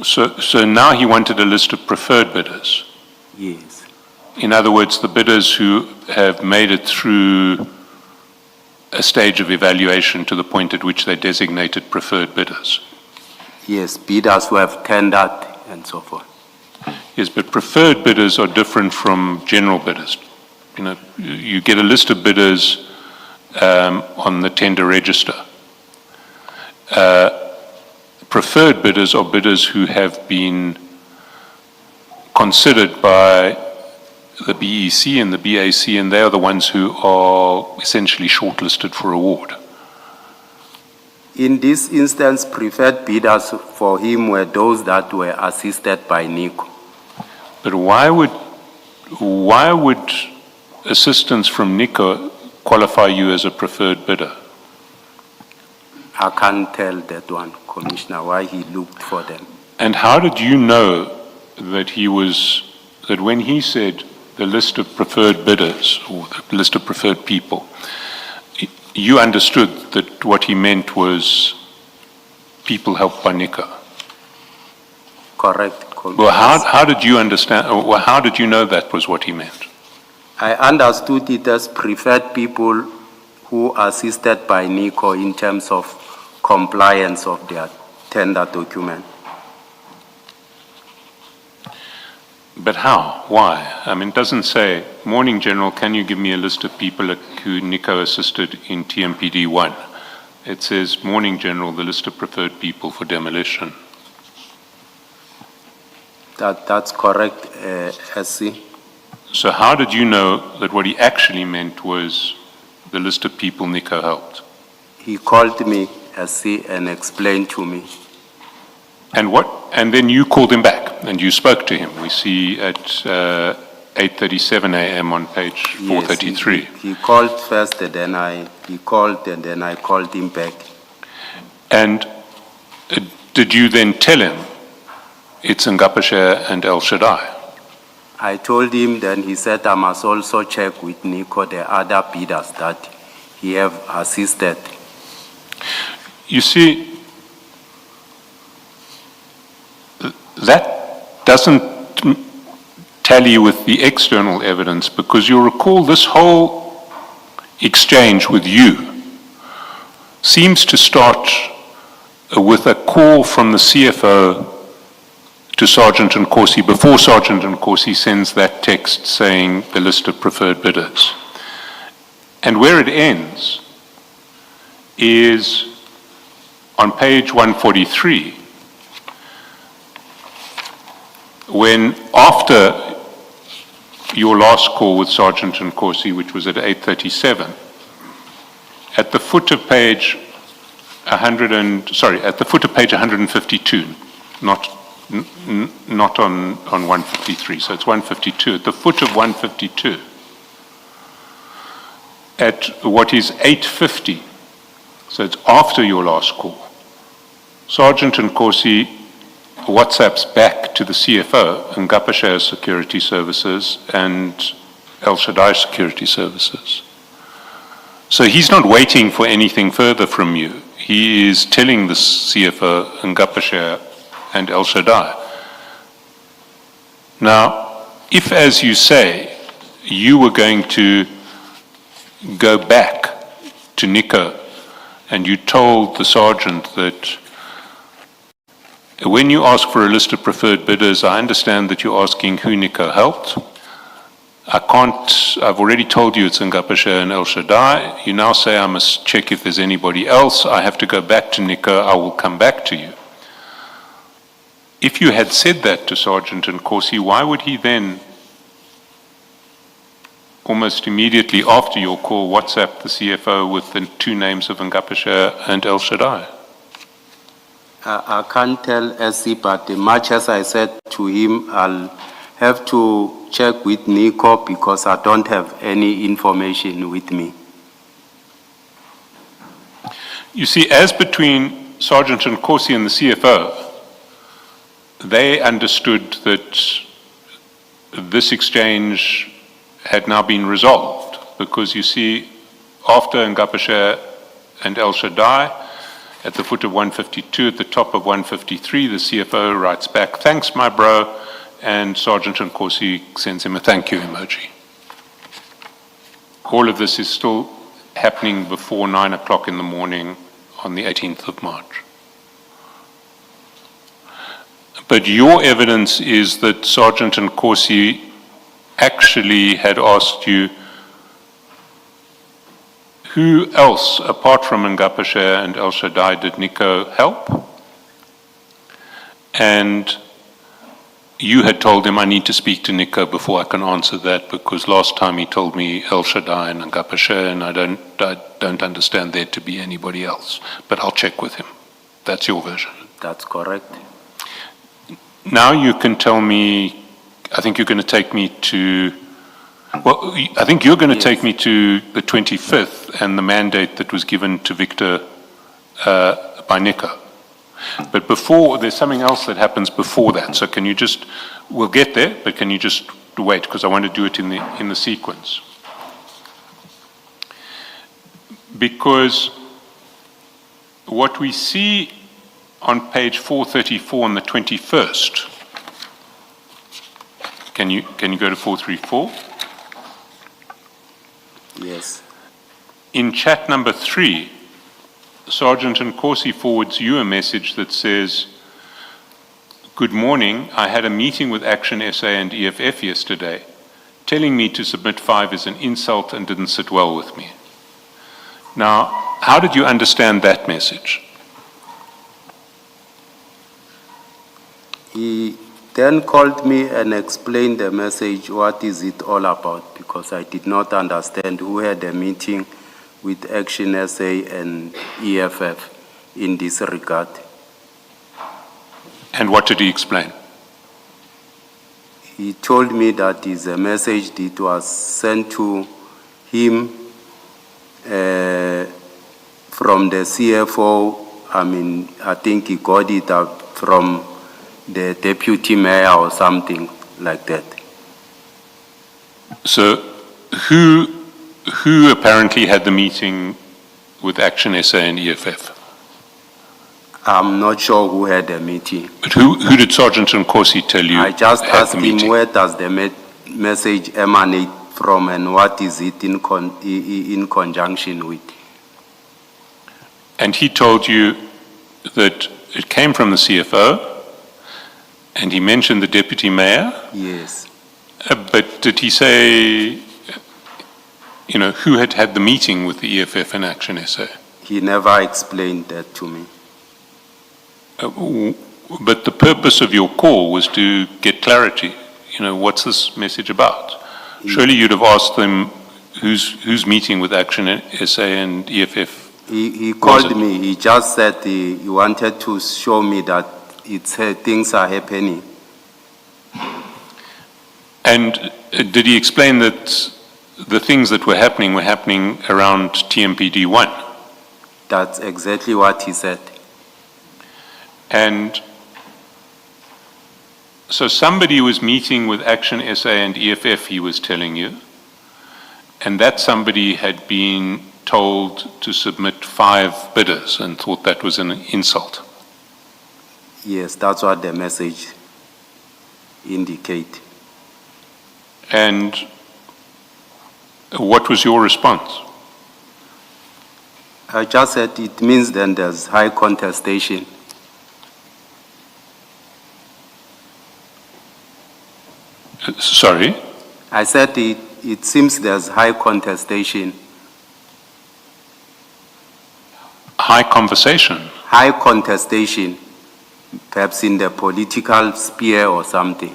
So now he wanted a list of preferred bidders. Yes. In other words, the bidders who have made it through a stage of evaluation to the point at which they designated preferred bidders. Yes, bidders who have tendered and so forth. Yes, but preferred bidders are different from general bidders. You know, you get a list of bidders on the tender register. Preferred bidders are bidders who have been considered by the BEC and the BAC, and they are the ones who are essentially shortlisted for award. In this instance, preferred bidders for him were those that were assisted by Nico. But why would assistance from Nico qualify you as a preferred bidder? I can't tell that one, Commissioner, why he looked for them. And how did you know that that when he said the list of preferred bidders or the list of preferred people, you understood that what he meant was people helped by Nico? Correct. Well, how did you understand, or how did you know that was what he meant? I understood it as preferred people who assisted by Nico in terms of compliance of their tender document. But how? Why? I mean, it doesn't say, Morning General, can you give me a list of people who Nico assisted in TMPD 1? It says, Morning General, the list of preferred people for demolition. That's correct, SC. So how did you know that what he actually meant was the list of people Nico helped? He called me, SC, and explained to me. And then you called him back and you spoke to him. We see at 8:37 a.m. on page 433. Yes, he called first, and then he called, and then I called him back. And did you then tell him it's Ngapeshare and El Shaddai? I told him, then he said I must also check with Nico the other bidders that he have assisted You see, that doesn't tally with the external evidence, because you'll recall this whole exchange with you seems to start with a call from the CFO to Sergeant Nkosi before Sergeant Nkosi sends that text saying the list of preferred bidders. And where it ends is on page 143, when after your last call with Sergeant Nkosi, which was at 8:37, at the foot of page 152, not on 153, so it's 152. At the foot of 152, at what is 8:50, so it's after your last call, Sergeant Nkosi WhatsApps back to the CFO, Ngapashe Security Services and El Shaddai Security Services. So he's not waiting for anything further from you. He is telling the CFO, Ngapashe and El Shaddai. Now, if, as you say, you were going to go back to Nico and you told the sergeant that when you ask for a list of preferred bidders, I understand that you're asking who Nico helped. I've already told you it's Ngapashe and El Shaddai. You now say I must check if there's anybody else. I have to go back to Nico. I will come back to you. If you had said that to Sergeant Nkosi, why would he then, almost immediately after your call, WhatsApp the CFO with the two names of Ngapashe and El Shaddai? I can't tell SC, but much as I said to him, I'll have to check with Nico because I don't have any information with me. You see, as between Sergeant Nkosi and the CFO, they understood that this exchange had now been resolved, because you see, after Ngapashe and El Shaddai, at the foot of 152, at the top of 153, the CFO writes back, "Thanks, my bro," and Sergeant Nkosi sends him a thank you emoji. All of this is still happening before 9 o'clock in the morning on the 18th of March. But your evidence is that Sergeant Nkosi actually had asked you, who else, apart from Ngapashe and El Shaddai, did Nico help? And you had told him, I need to speak to Nico before I can answer that, because last time he told me El Shaddai and Ngapashe, and I don't understand there to be anybody else. But I'll check with him. That's your version. That's correct. Now you can tell me, I think you're going to take me to, well, I think you're going to take me to the 25th and the mandate that was given to Victor by Nico. But before, there's something else that happens before that. So can you just, we'll get there, but can you just wait, because I want to do it in the sequence. Because what we see on page 434 on the 21st, can you go to 434? Yes. In chat number 3, Sergeant Nkosi forwards you a message that says, "Good morning, I had a meeting with Action SA and EFF yesterday. Telling me to submit 5 is an insult and didn't sit well with me." Now, how did you understand that message? He then called me and explained the message, what is it all about, because I did not understand who had a meeting with Action SA and EFF in this regard. And what did he explain? He told me that is a message that was sent to him from the CFO. I mean, I think he got it from the deputy mayor or something like that. So who apparently had the meeting with Action SA and EFF? I'm not sure who had the meeting. But who did Sergeant Nkosi tell you I just had asked the him meeting? where does the message emanate from and what is it in conjunction with. And he told you that it came from the CFO, and he mentioned the deputy mayor, Yes. but did he say, who had had the meeting with the EFF and Action SA? He never explained that to me. But the purpose of your call was to get clarity. What's this message about? Surely you'd have asked them who's meeting with Action SA and EFF. He Was called it? me, he just said he wanted to show me that things are happening. And did he explain that the things that were happening around TMPD 1? That's exactly what he said. And so somebody was meeting with Action SA and EFF, he was telling you, and that somebody had been told to submit 5 bidders and thought that was an insult. Yes, that's what the message indicate. And what was your response? I just said it means then there's high contestation. Sorry? I said it seems there's high contestation. High conversation. High contestation, perhaps in the political sphere or something.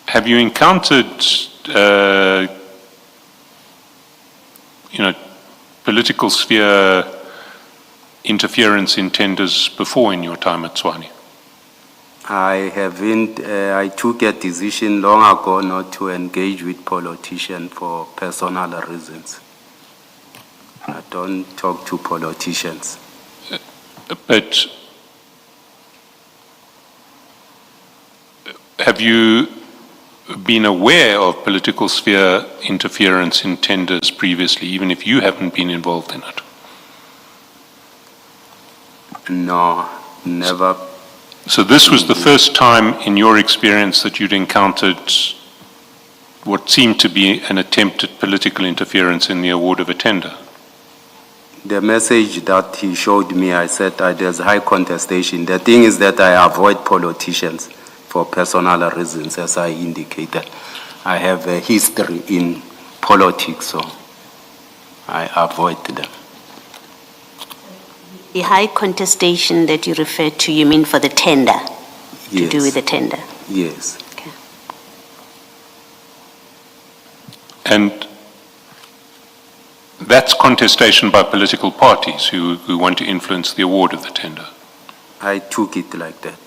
Have you encountered, political sphere interference in tenders before in your time at Tswane? I haven't, I took a decision long ago not to engage with politicians for personal reasons. I don't talk to politicians. But have you been aware of political sphere interference in tenders previously, even if you haven't been involved in it? No, never. So this was the first time in your experience that you'd encountered what seemed to be an attempt at political interference in the award of a tender? The message that he showed me, I said there's high contestation. The thing is that I avoid politicians for personal reasons, as I indicated. I have a history in politics, so I avoid them. The high contestation that you referred to, you mean for the tender? To do with the tender? Yes. Okay. And that's contestation by political parties who want to influence the award of the tender? I took it like that.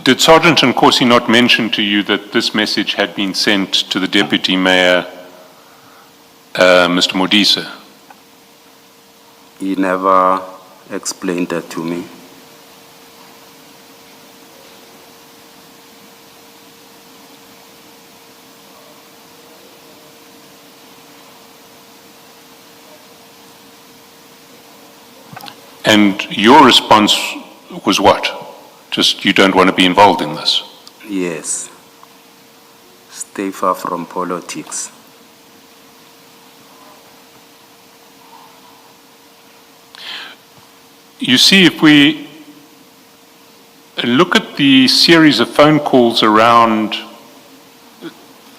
Did Sergeant Nkosi not mention to you that this message had been sent to the Deputy Mayor, Mr. Modise? He never explained that to me. And your response was what? Just you don't want to be involved in this? Yes. Stay far from politics. You see, if we look at the series of phone calls around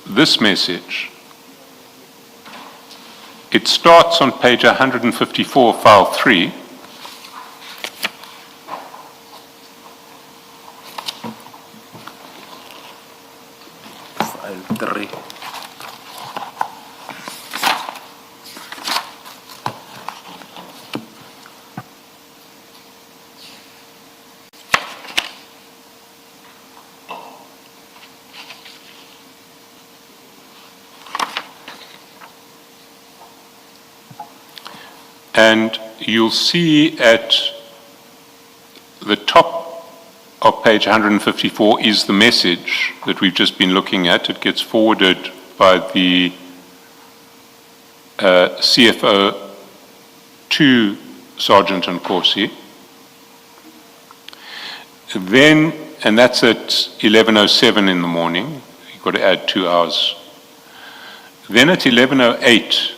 this message, it starts on page 154, file 3. File 3. And you'll see at the top of page 154 is the message that we've just been looking at. It gets forwarded by the CFO to Sergeant Nkosi. Then, and that's at 11:07 in the morning, you've got to add 2 hours. Then at 11:08,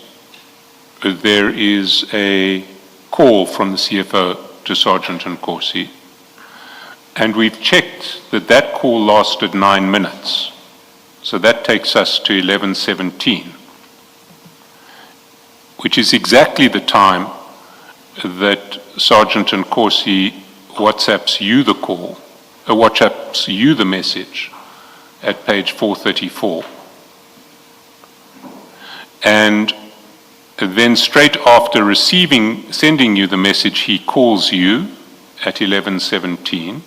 there is a call from the CFO to Sergeant Nkosi, and we've checked that that call lasted 9 minutes. So that takes us to 11:17, which is exactly the time that Sergeant Nkosi WhatsApps you the call, WhatsApps you the message at page 434. And then straight after sending you the message, he calls you at 11:17.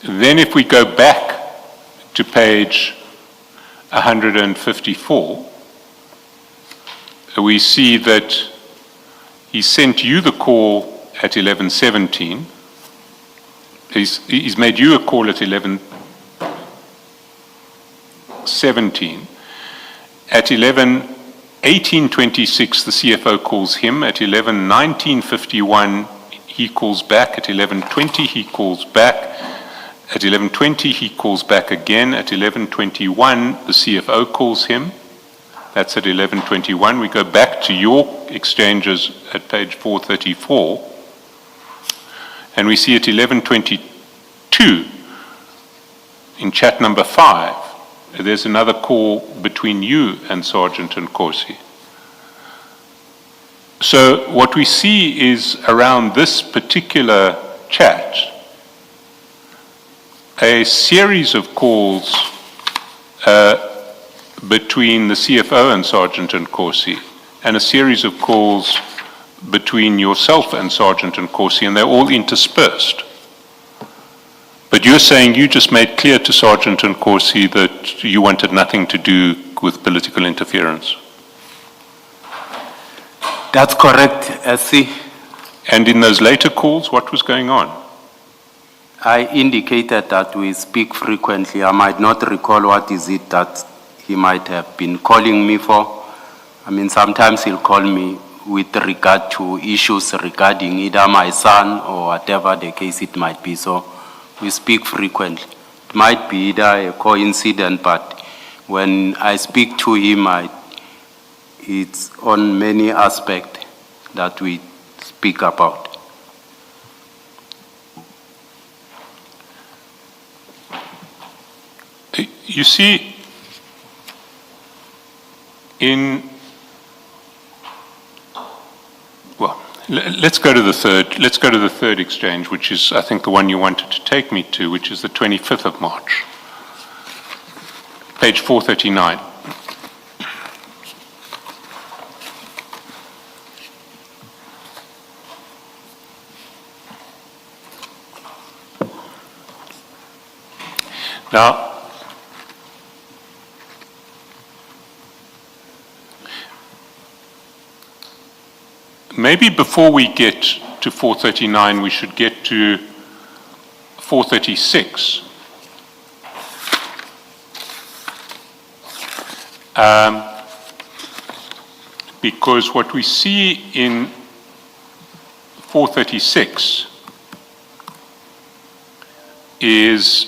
Then if we go back to page 154, we see that he sent you the call at 11:17. He's made you a call at 11:17. At 11:18:26, the CFO calls him. At 11:19:51, he calls back. At 11:20, he calls back. At 11:20, he calls back again. At 11:21, the CFO calls him. That's at 11:21. We go back to your exchanges at page 434, and we see at 11:22, in chat number 5, there's another call between you and Sergeant Nkosi. So what we see is around this particular chat, a series of calls between the CFO and Sergeant Nkosi, and a series of calls between yourself and Sergeant Nkosi, and they're all interspersed. But you're saying you just made clear to Sergeant Nkosi that you wanted nothing to do with political interference. That's correct, SC. And in those later calls, what was going on? I indicated that we speak frequently. I might not recall what is it that he might have been calling me for. I mean, sometimes he'll call me with regard to issues regarding either my son or whatever the case it might be. So we speak frequently. It might be either a coincidence, but when I speak to him, it's on many aspects that we speak about. You see, let's go to the third exchange, which is, I think, the one you wanted to take me to, which is the 25th of March, page 439. Now, maybe before we get to 439, we should get to 436. Because what we see in 436 is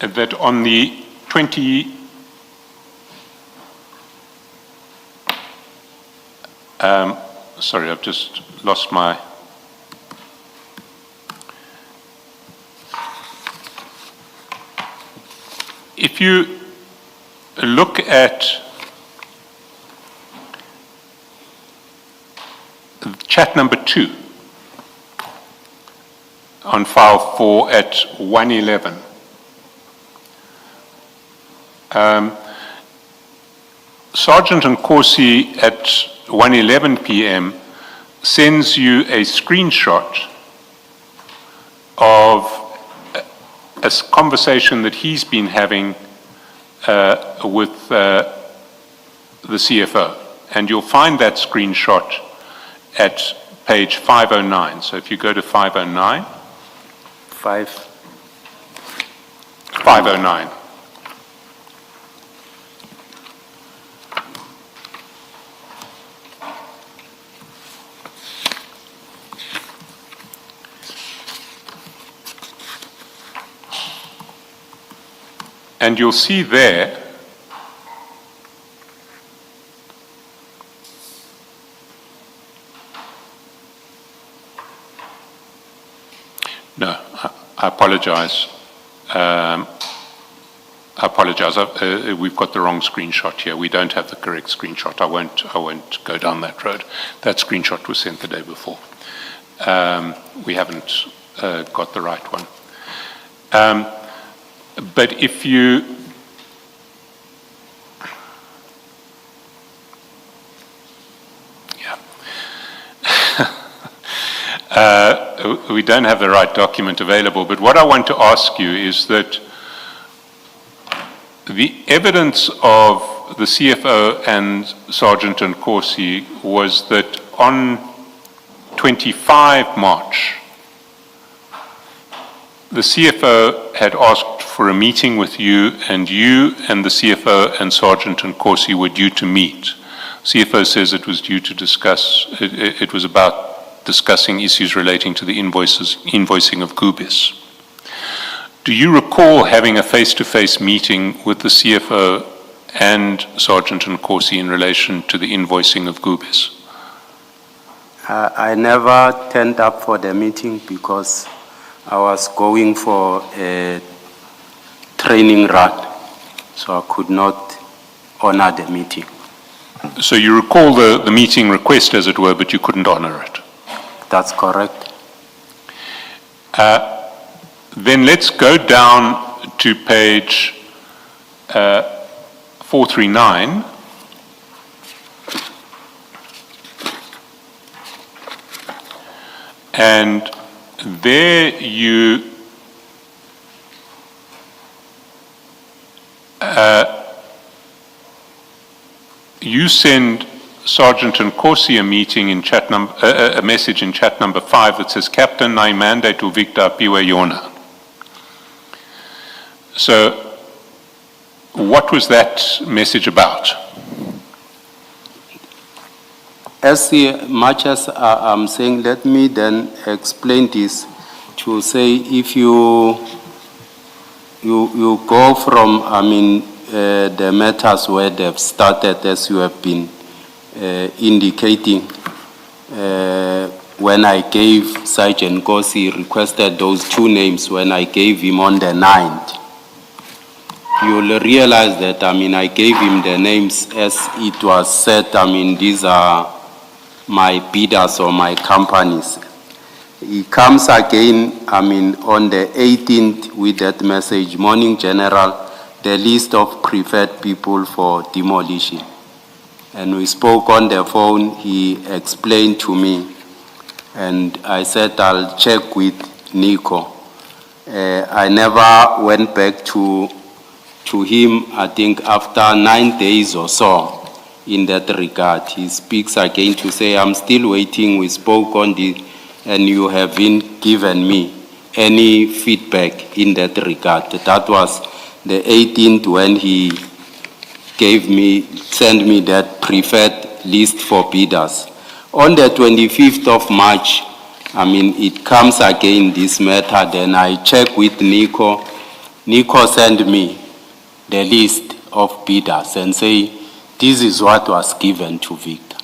that on the 20, sorry, I've just lost my, if you look at chat number 2 on file 4 at 111, Sergeant Nkosi at 1:11 p.m. sends you a screenshot of a conversation that he's been having with the CFO. And you'll find that screenshot at page 509. So if you go to 509. 509. And you'll see there no, I apologize. I apologize. We've got the wrong screenshot here. We don't have the correct screenshot. I won't go down that road. That screenshot was sent the day before. We haven't got the right one. But if you we don't have the right document available, but what I want to ask you is that the evidence of the CFO and Sergeant and Corsi was that on 25 March, the CFO had asked for a meeting with you and the CFO and Sergeant and Corsi were due to meet. CFO says it was due to discuss, it was about discussing issues relating to the invoicing of Gubis. Do you recall having a face-to-face meeting with the CFO and Sergeant and Corsi in relation to the invoicing of Gubis? I never turned up for the meeting because I was going for a training run, so I could not honor the meeting. So you recall the meeting request, as it were, but you couldn't honor it? That's correct. Then let's go down to page 439. And there you send Sergeant and Corsi a meeting in chat number, a message in chat number 5 that says, Captain, I mandate to Victor Piwe Yona. So what was that message about? As much as I'm saying, let me then explain this to say if you go from, the matters where they've started as you have been indicating, when I gave Sergeant Corsi requested those 2 names when I gave him on the 9th, you'll realize that, I gave him the names as it was said, these are my bidders or my companies. He comes again, on the 18th with that message, Morning General, the list of preferred people for demolition. And we spoke on the phone, he explained to me, and I said I'll check with Nico. I never went back to him, I think after 9 days or so in that regard. He speaks again to say, I'm still waiting, we spoke on the, and you haven't given me any feedback in that regard. That was the 18th when he sent me that preferred list for bidders. On the 25th of March, it comes again, this matter, then I check with Nico. Nico sent me the list of bidders and say, this is what was given to Victor.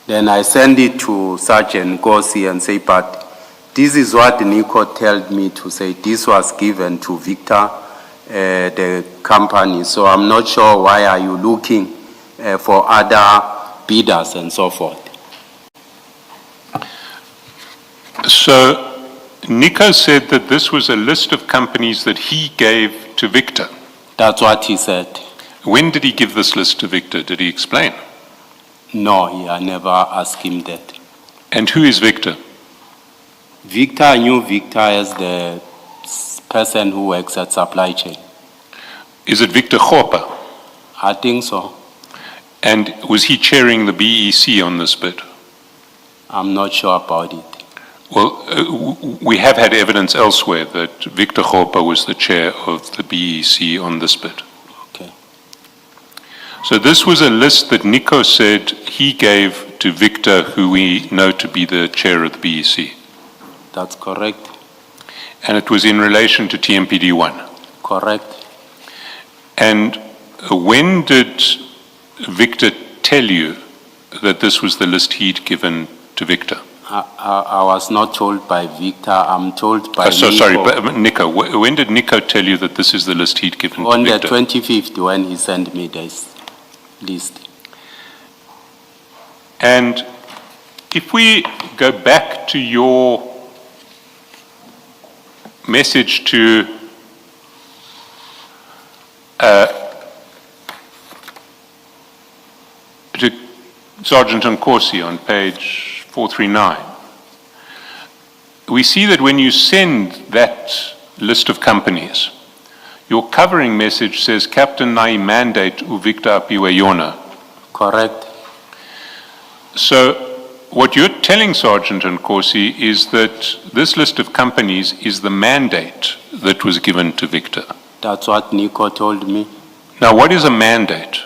Then I send it to Sergeant Corsi and say, but this is what Nico told me to say, this was given to Victor, the company, so I'm not sure why are you looking for other bidders and so forth. So Nico said that this was a list of companies that he gave to Victor. That's what he said. When did he give this list to Victor? Did he explain? No, I never asked him that. And who is Victor? Victor, I knew Victor as the person who works at supply chain. Is it Victor Khopa? I think so. And was he chairing the BEC on this bid? I'm not sure about it. Well, we have had evidence elsewhere that Victor Gopa was the chair of the BEC on this bid. Okay. So this was a list that Nico said he gave to Victor, who we know to be the chair of the BEC. That's correct. And it was in relation to TMPD 1. Correct. And when did Victor tell you that this was the list he'd given to Victor? I was not told by Victor, I'm told by So Nico. sorry, but Nico, when did Nico tell you that this is the list he'd given On to the Victor? 25th when he sent me this list. And if we go back to your message to Sergeant Nkosi on page 439, we see that when you send that list of companies, your covering message says Captain Nai mandate u Victor Apiwe Yona. Correct. So what you're telling Sergeant Nkosi is that this list of companies is the mandate that was given to Victor. That's what Nico told me. Now, what is a mandate?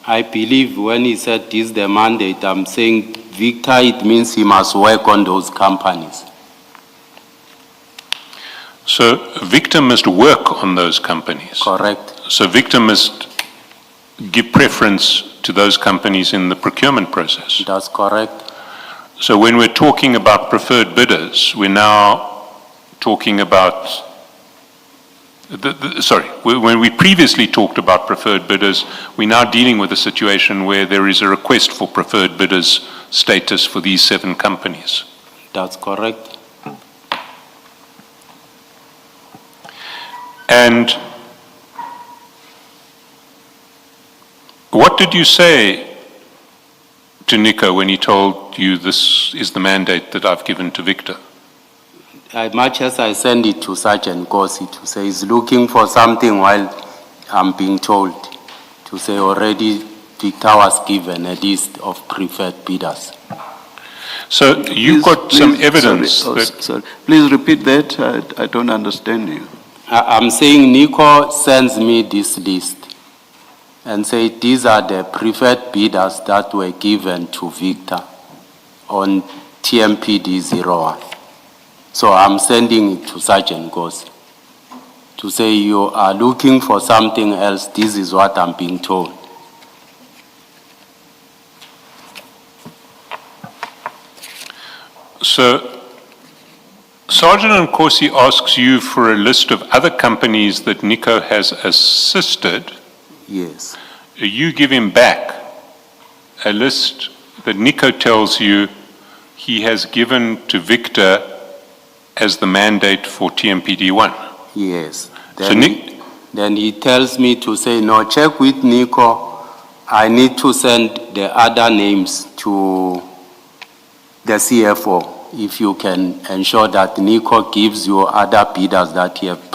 I believe when he said this is the mandate, I'm saying Victor, it means he must work on those companies. So Victor must work on those companies. Correct. So Victor must give preference to those companies in the procurement process. That's correct. So when we're talking about preferred bidders, we're now talking about when we previously talked about preferred bidders, we're now dealing with a situation where there is a request for preferred bidders status for these 7 companies. That's correct. And what did you say to Nico when he told you this is the mandate that I've given to Victor? As much as I send it to Sergeant Kosi to say he's looking for something while I'm being told to say already Victor was given a list of preferred bidders. So you've got some evidence that... Sorry. Please repeat that. I don't understand you. I'm saying Nico sends me this list and say these are the preferred bidders that were given to Victor on TMPD 01. So I'm sending it to Sergeant Gosi to say you are looking for something else, this is what I'm being told. So Sergeant Nkosi asks you for a list of other companies that Nico has assisted. Yes. You give him back a list that Nico tells you he has given to Victor as the mandate for TMPD 1. Yes. So Then he tells me to say, no, check with Nico. I need to send the other names to the CFO. If you can ensure that Nico gives you other bidders that he have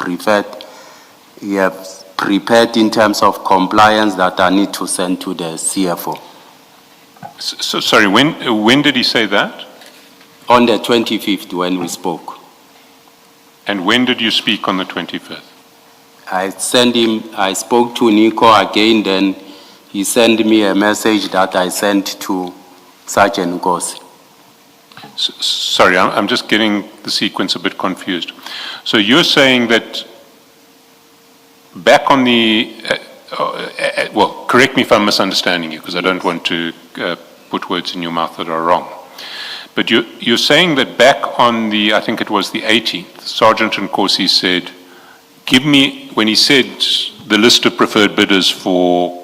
prepared in terms of compliance that I need to send to the CFO. So sorry, when did he say that? On the 25th when we spoke. And when did you speak on the 25th? I spoke to Nico again, then he sent me a message that I sent to Sergeant Gosi. Sorry, I'm just getting the sequence a bit confused. So you're saying that back on the, well, correct me if I'm misunderstanding you, because I don't want to put words in your mouth that are wrong. But you're saying that back on the, I think it was the 18th, Sergeant Nkosi said, give me, when he said the list of preferred bidders for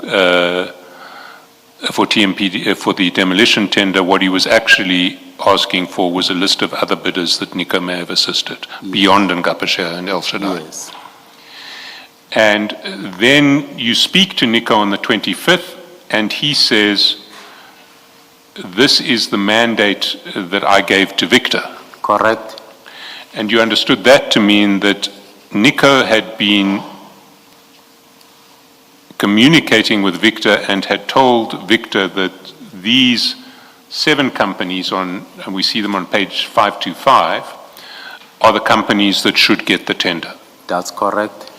TMPD, for the demolition tender, what he was actually asking for was a list of other bidders that Nico may have assisted, beyond Ngapashe and El Shaddai. Yes. And then you speak to Nico on the 25th, and he says, this is the mandate that I gave to Victor. Correct. And you understood that to mean that Nico had been communicating with Victor and had told Victor that these 7 companies and we see them on page 525, are the companies that should get the tender. That's correct.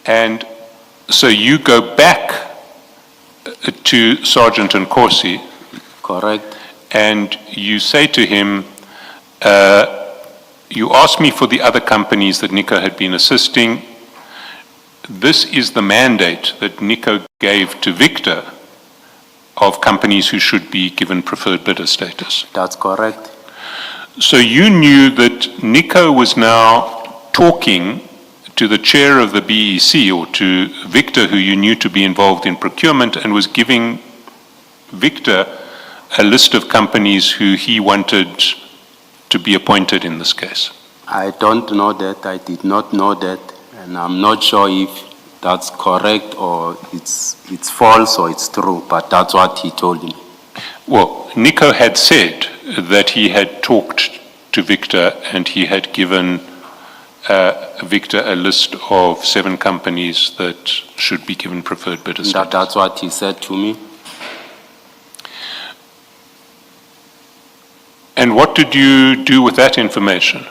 And so you go back to Sergeant and Corsi Correct. and you say to him, you asked me for the other companies that Nico had been assisting. This is the mandate that Nico gave to Victor of companies who should be given preferred bidder status. That's correct. So you knew that Nico was now talking to the chair of the BEC or to Victor, who you knew to be involved in procurement, and was giving Victor a list of companies who he wanted to be appointed in this case. I don't know that. I did not know that. And I'm not sure if that's correct or it's false or it's true, but that's what he told me. Well, Nico had said that he had talked to Victor and he had given Victor a list of 7 companies that should be given preferred bidder status. That's what he said to me. And what did you do with that information?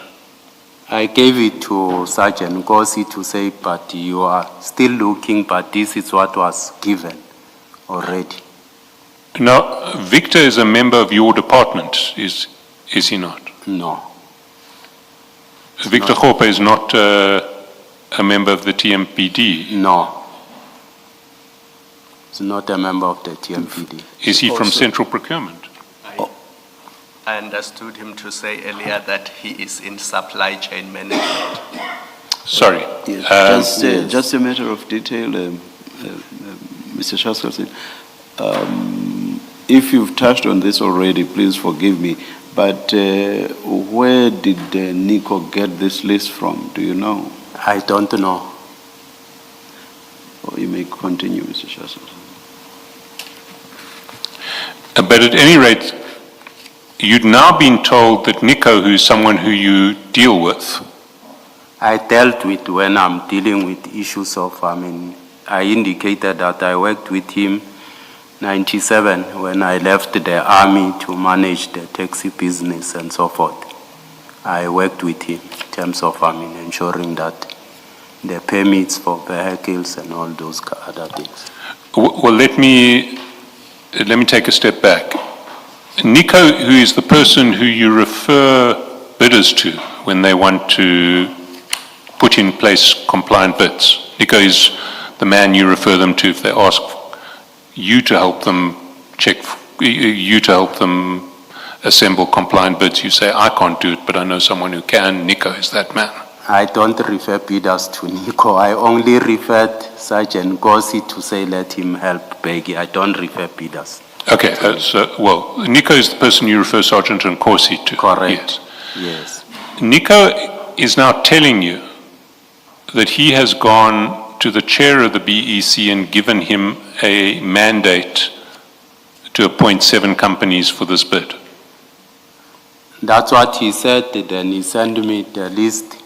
I gave it to Sergeant Gossi to say, but you are still looking, but this is what was given already. Now, Victor is a member of your department, is he not? No. Victor Hoppe is not a member of the TMPD. No. He's not a member of the TMPD. Is he from Central Procurement? I understood him to say earlier that he is in supply chain management. Sorry. Yes, just a matter of detail, Mr. Shaskalson. If you've touched on this already, please forgive me, but where did Nico get this list from? Do you know? I don't know. Or you may continue, Mr. Shaskalson. But at any rate, you'd now been told that Nico, who's someone who you deal with, I dealt with when I'm dealing with issues of, I indicated that I worked with him 97 when I left the army to manage the taxi business and so forth. I worked with him in terms of, ensuring that the permits for vehicles and all those other things. well, let me take a step back. Nico, who is the person who you refer bidders to when they want to put in place compliant bids. Nico is the man you refer them to if they ask you to help them assemble compliant bids. You say, I can't do it, but I know someone who can. Nico is that man. I don't refer bidders to Nico. I only referred Sergeant Gossi to say let him help Peggy. I don't refer bidders. Okay, Nico is the person you refer Sergeant and Corsi to. Correct. Yes. Yes. Nico is now telling you that he has gone to the chair of the BEC and given him a mandate to appoint 7 companies for this bid. That's what he said, then he sent me the list.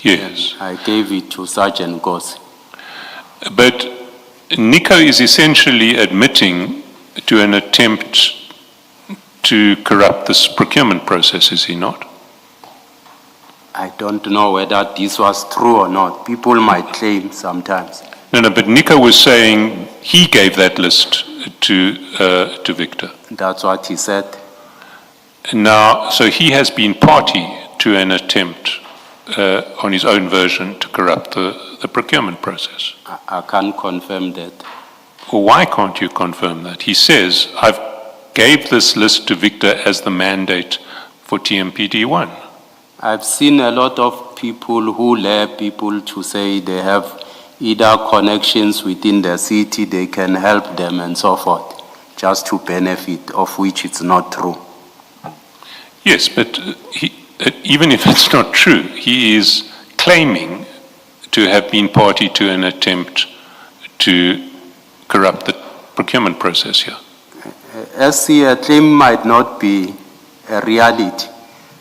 Yes. I gave it to Sergeant Gossi. But Nico is essentially admitting to an attempt to corrupt this procurement process, is he not? I don't know whether this was true or not. People might claim sometimes. No, but Nico was saying he gave that list to Victor. That's what he said. Now, so he has been party to an attempt on his own version to corrupt the procurement process. I can't confirm that. Well, why can't you confirm that? He says, I've gave this list to Victor as the mandate for TMPD1. I've seen a lot of people who lure people to say they have either connections within the city, they can help them and so forth, just to benefit, of which it's not true. Yes, but even if it's not true, he is claiming to have been party to an attempt to corrupt the procurement process here. A claim might not be a reality.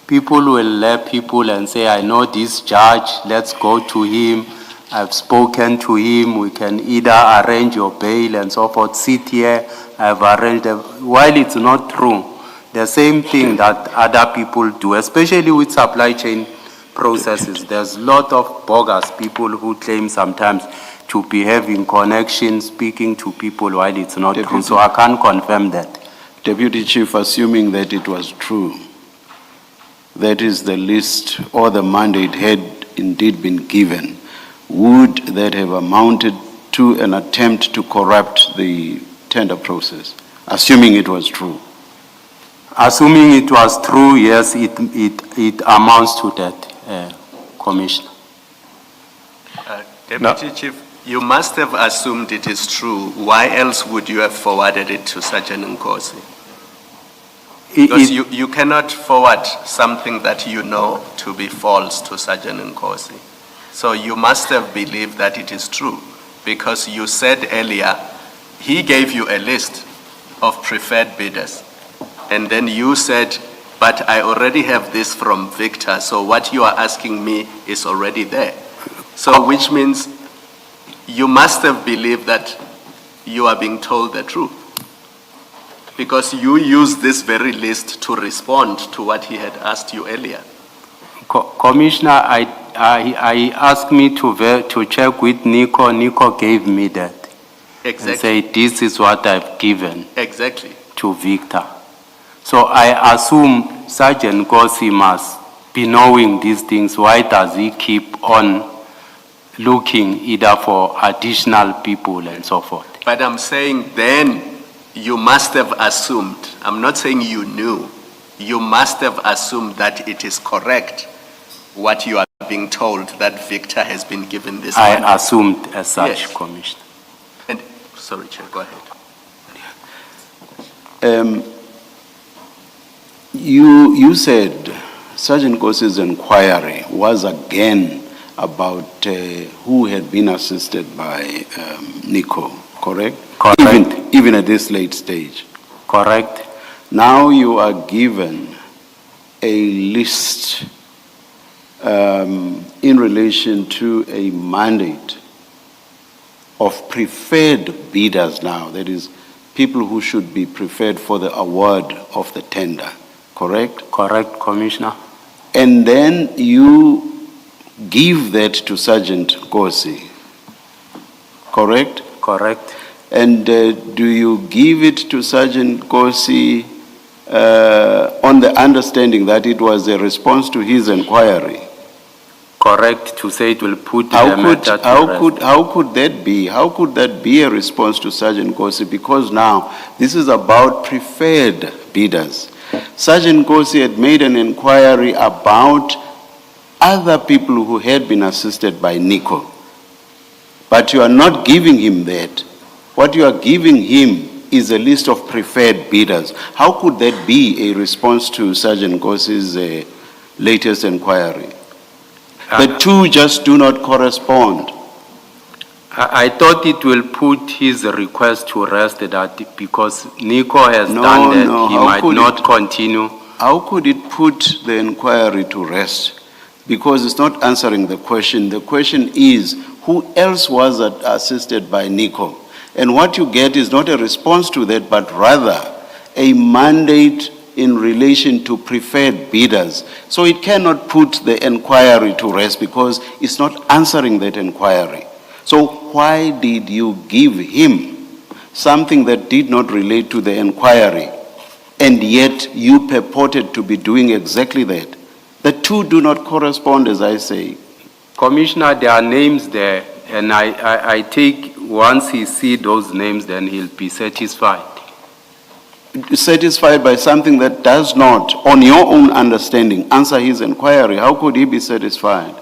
People will let people and say, I know this judge, let's go to him, I've spoken to him, we can either arrange your bail and so forth, sit here, I've arranged, while it's not true, the same thing that other people do, especially with supply chain processes. There's a lot of bogus people who claim sometimes to be having connections, speaking to people while it's not true, so I can't confirm that. Deputy Chief, assuming that it was true, that is the list or the mandate had indeed been given, would that have amounted to an attempt to corrupt the tender process, assuming it was true? Assuming it was true, yes, it amounts to that, Commissioner. Deputy Chief, you must have assumed it is true. Why else would you have forwarded it to Sergeant Nkosi? Because you cannot forward something that you know to be false to Sergeant Nkosi. So you must have believed that it is true, because you said earlier, he gave you a list of preferred bidders. And then you said, but I already have this from Victor, so what you are asking me is already there. So which means you must have believed that you are being told the truth, because you used this very list to respond to what he had asked you earlier. Commissioner, I asked me to check with Nico. Nico gave me that. Exactly. And say, this is what I've given Exactly. to Victor. So I assume Sergeant Nkosi must be knowing these things. Why does he keep on looking either for additional people and so forth? But I'm saying then you must have assumed, I'm not saying you knew, you must have assumed that it is correct what you are being told, that Victor has been given this money. I assumed as such, Yes. Commissioner. And, sorry, Chair, go ahead. You said Sergeant Nkosi's inquiry was again about who had been assisted by Nico, correct? Correct. Even at this late stage. Correct. Now you are given a list in relation to a mandate of preferred bidders now, that is, people who should be preferred for the award of the tender, correct? Correct, Commissioner. And then you give that to Sergeant Nkosi, correct? Correct. And do you give it to Sergeant Nkosi on the understanding that it was a response to his inquiry? Correct, to say it will put the matter to rest. How could that be? How could that be a response to Sergeant Nkosi? Because now this is about preferred bidders. Sergeant Nkosi had made an inquiry about other people who had been assisted by Nico. But you are not giving him that. What you are giving him is a list of preferred bidders. How could that be a response to Sergeant Nkosi's latest inquiry? The two just do not correspond. I thought it will put his request to rest that because Nico has done that, he might not continue. How could it put the inquiry to rest? Because it's not answering the question. The question is, who else was assisted by Nico? And what you get is not a response to that, but rather a mandate in relation to preferred bidders. So it cannot put the inquiry to rest because it's not answering that inquiry. So why did you give him something that did not relate to the inquiry, and yet you purported to be doing exactly that? The two do not correspond, as I say. Commissioner, there are names there, and I take once he sees those names, then he'll be satisfied. Satisfied by something that does not, on your own understanding, answer his inquiry. How could he be satisfied?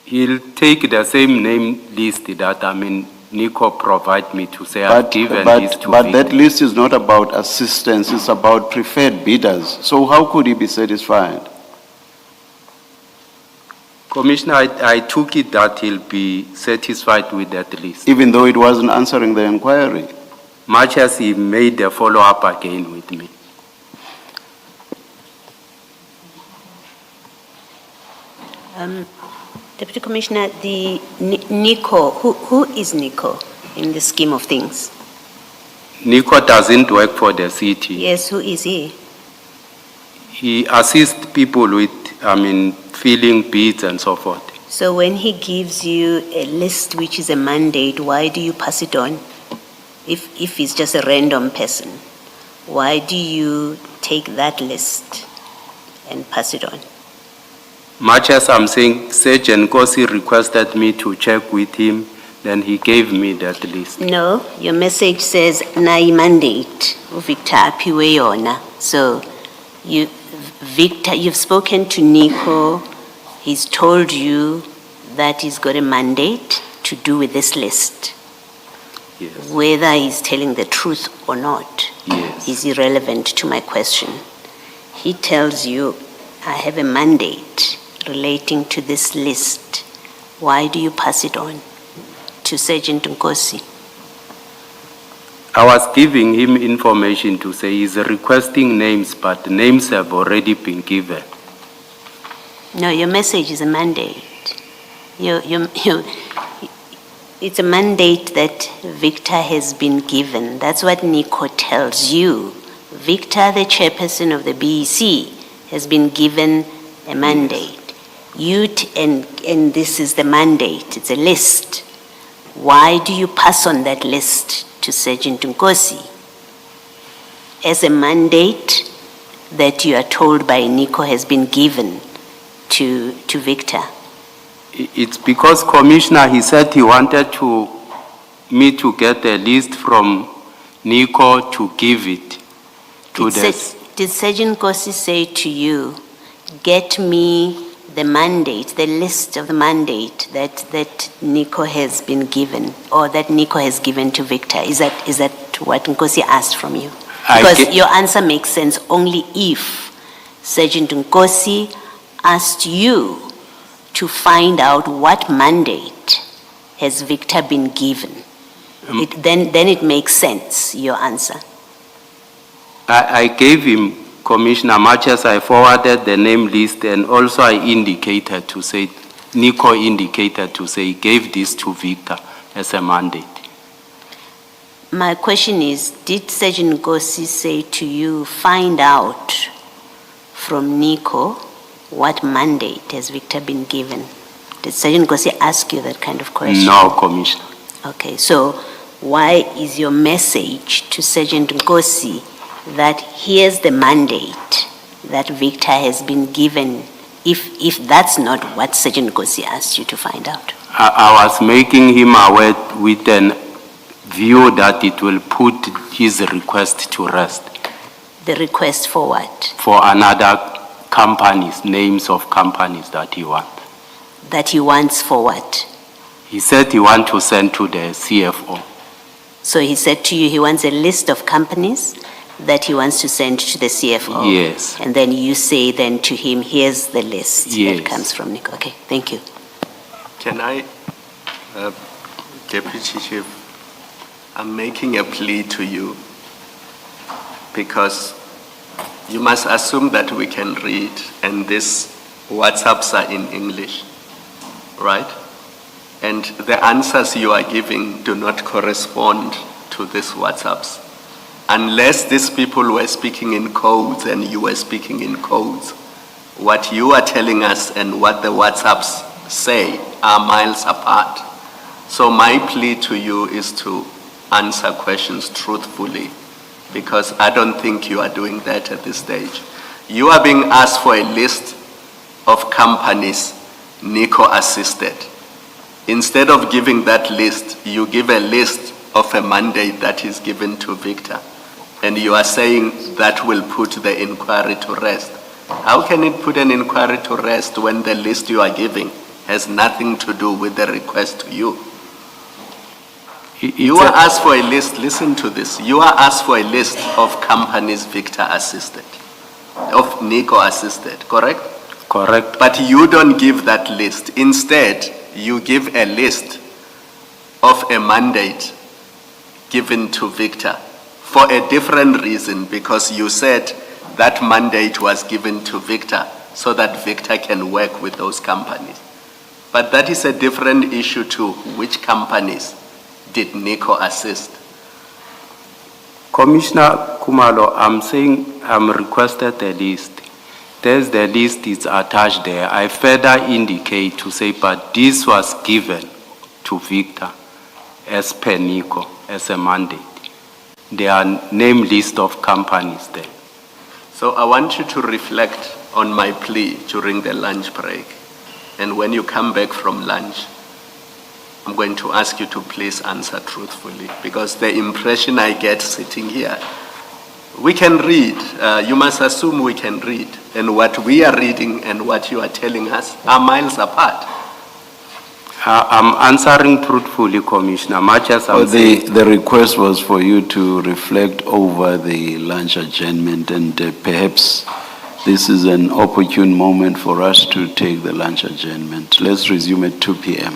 He'll take the same name list that, Nico provide me to say I've given this to But Victor. that list is not about assistance, it's about preferred bidders. So how could he be satisfied? Commissioner, I took it that he'll be satisfied with that list. Even though it wasn't answering the inquiry? Much as he made the follow-up again with me. Deputy Commissioner, the Nico, who is Nico in the scheme of things? Nico doesn't work for the city. Yes, who is he? He assists people with, filling bids and so forth. So when he gives you a list which is a mandate, why do you pass it on? If he's just a random person, why do you take that list and pass it on? Much as I'm saying, Sergeant Kosi requested me to check with him, then he gave me that list. No, your message says na mandate Victor apiwe yona. So Victor, you've spoken to Nico. He's told you that he's got a mandate to do with this list. Yes. Whether he's telling the truth or not Yes. is irrelevant to my question. He tells you, I have a mandate relating to this list. Why do you pass it on to Sergeant Nkosi? I was giving him information to say he's requesting names, but names have already been given. No, your message is a mandate. It's a mandate that Victor has been given. That's what Nico tells you. Victor, the chairperson of the BEC, has been given a mandate. And this is the mandate. It's a list. Why do you pass on that list to Sergeant Nkosi as a mandate that you are told by Nico has been given to Victor? It's because Commissioner, he said he wanted me to get a list from Nico to give it to Did Sergeant Nkosi say to you, get me the mandate, the list of the mandate that Nico has been given, or that Nico has given to Victor? Is that what Nkosi asked from you? Because your answer makes sense only if Sergeant Nkosi asked you to find out what mandate has Victor been given. Then it makes sense, your answer. I gave him, Commissioner, much as I forwarded the name list, and also I indicated to say, Nico indicated to say he gave this to Victor as a mandate. My question is, did Sergeant Nkosi say to you, find out from Nico what mandate has Victor been given? Did Sergeant Nkosi ask you that kind of question? No, Commissioner. Okay, so why is your message to Sergeant Nkosi that here's the mandate that Victor has been given, if that's not what Sergeant Nkosi asked you to find out? I was making him aware with an view that it will put his request to rest. The request for what? For another companies, names of companies that he wants. That he wants for what? He said he wants to send to the CFO. So he said to you he wants a list of companies that he wants to send to the CFO? Yes. And then you say then to him, here's the list Yes. that comes from Nico. Okay, thank you. Can I, Deputy Chief, I'm making a plea to you because you must assume that we can read and these WhatsApps are in English, right? And the answers you are giving do not correspond to these WhatsApps. Unless these people were speaking in codes and you were speaking in codes, what you are telling us and what the WhatsApps say are miles apart. So my plea to you is to answer questions truthfully, because I don't think you are doing that at this stage. You are being asked for a list of companies Nico assisted. Instead of giving that list, you give a list of a mandate that is given to Victor. And you are saying that will put the inquiry to rest. How can it put an inquiry to rest when the list you are giving has nothing to do with the request to you? You are asked for a list, listen to this. You are asked for a list of companies Victor assisted, of Nico assisted, correct? Correct. But you don't give that list. Instead, you give a list of a mandate given to Victor for a different reason, because you said that mandate was given to Victor so that Victor can work with those companies. But that is a different issue to which companies did NICO assist? Commissioner Kumalo, I'm saying I'm requested a list. There's the list is attached there. I further indicate to say, but this was given to Victor as per NICO, as a mandate. There are name list of companies there. So I want you to reflect on my plea during the lunch break. And when you come back from lunch, I'm going to ask you to please answer truthfully, because the impression I get sitting here, we can read, you must assume we can read, and what we are reading and what you are telling us are miles apart. I'm answering truthfully, Commissioner, much as I'm saying. The request was for you to reflect over the lunch adjournment, and perhaps this is an opportune moment for us to take the lunch adjournment. Let's resume at 2 p.m.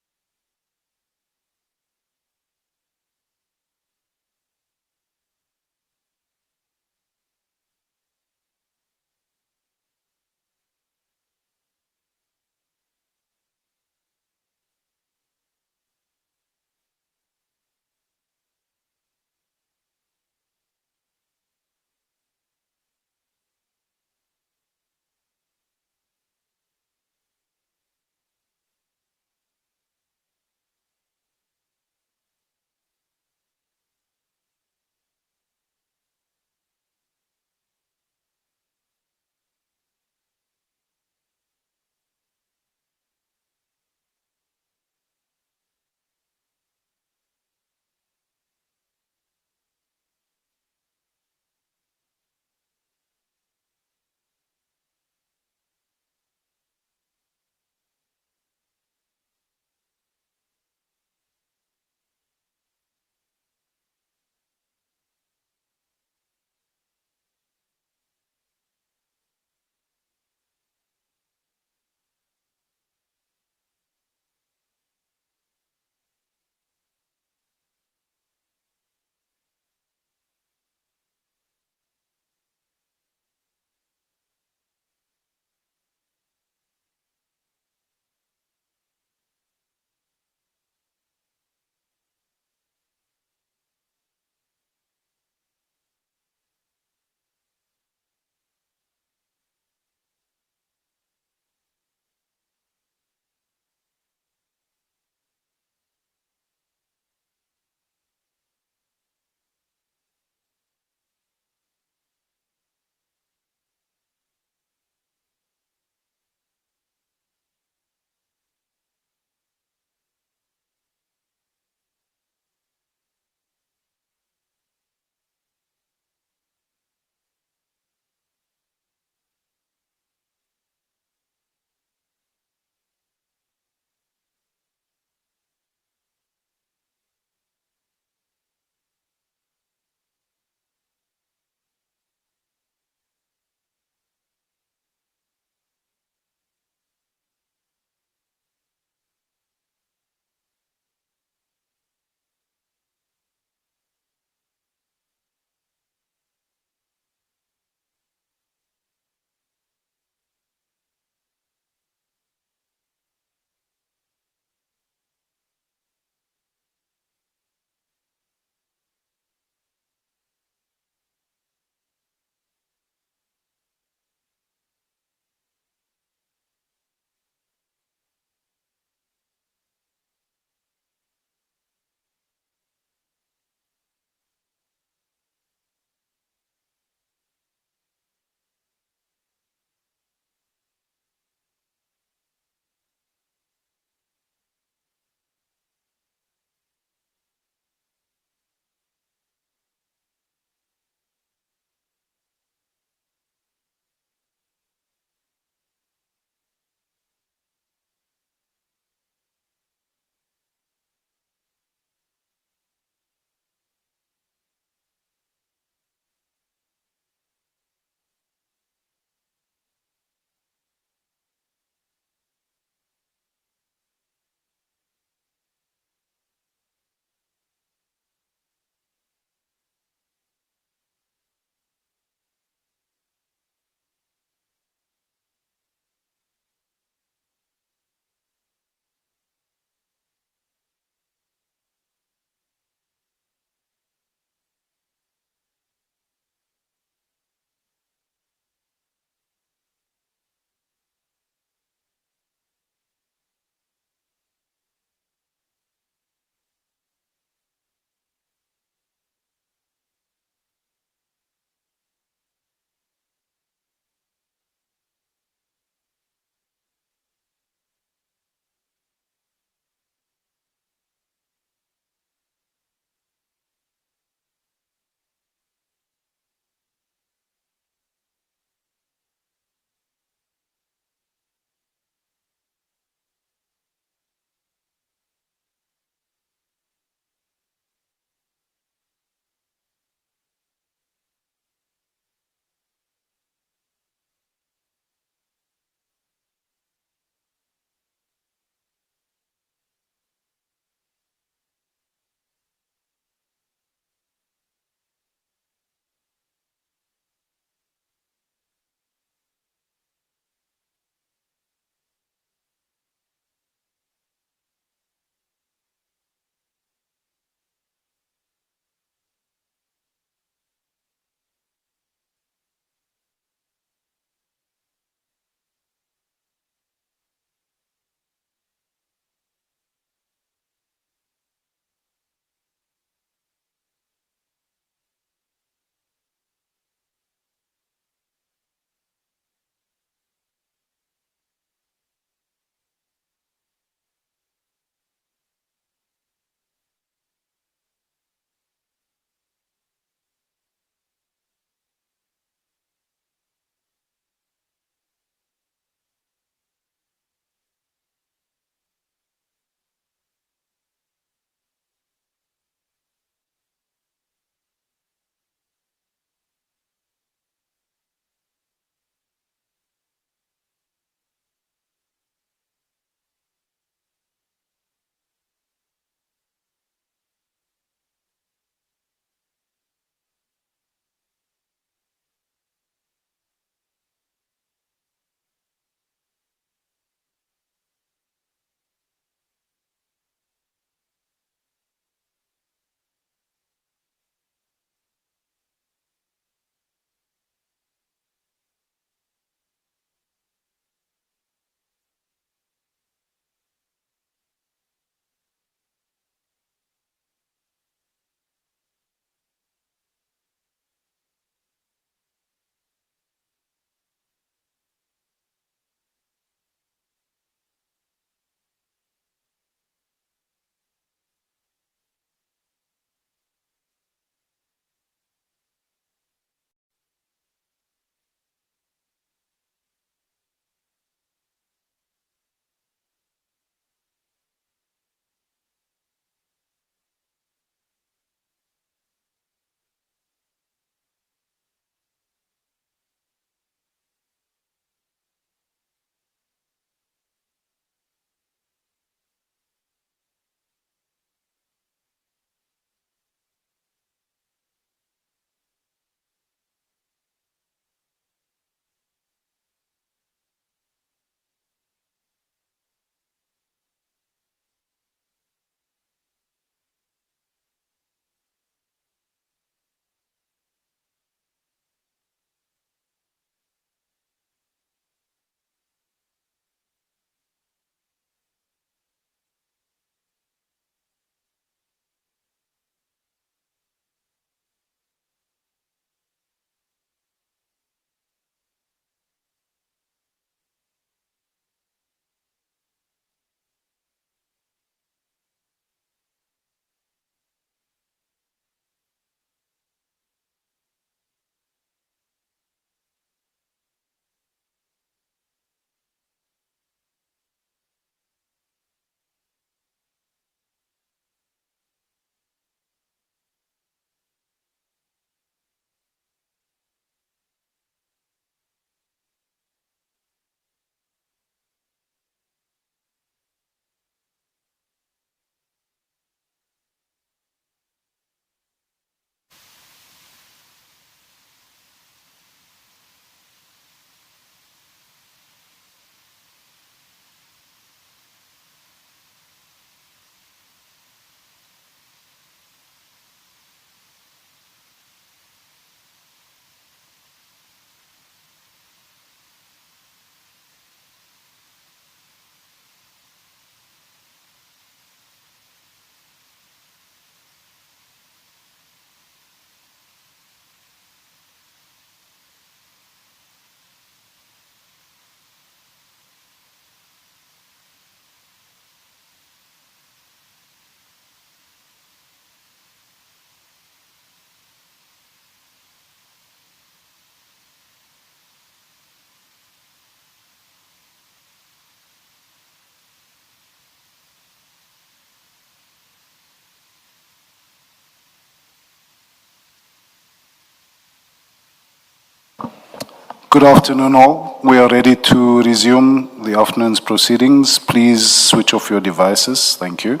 Good afternoon all. We are ready to resume the afternoon's proceedings. Please switch off your devices. Thank you.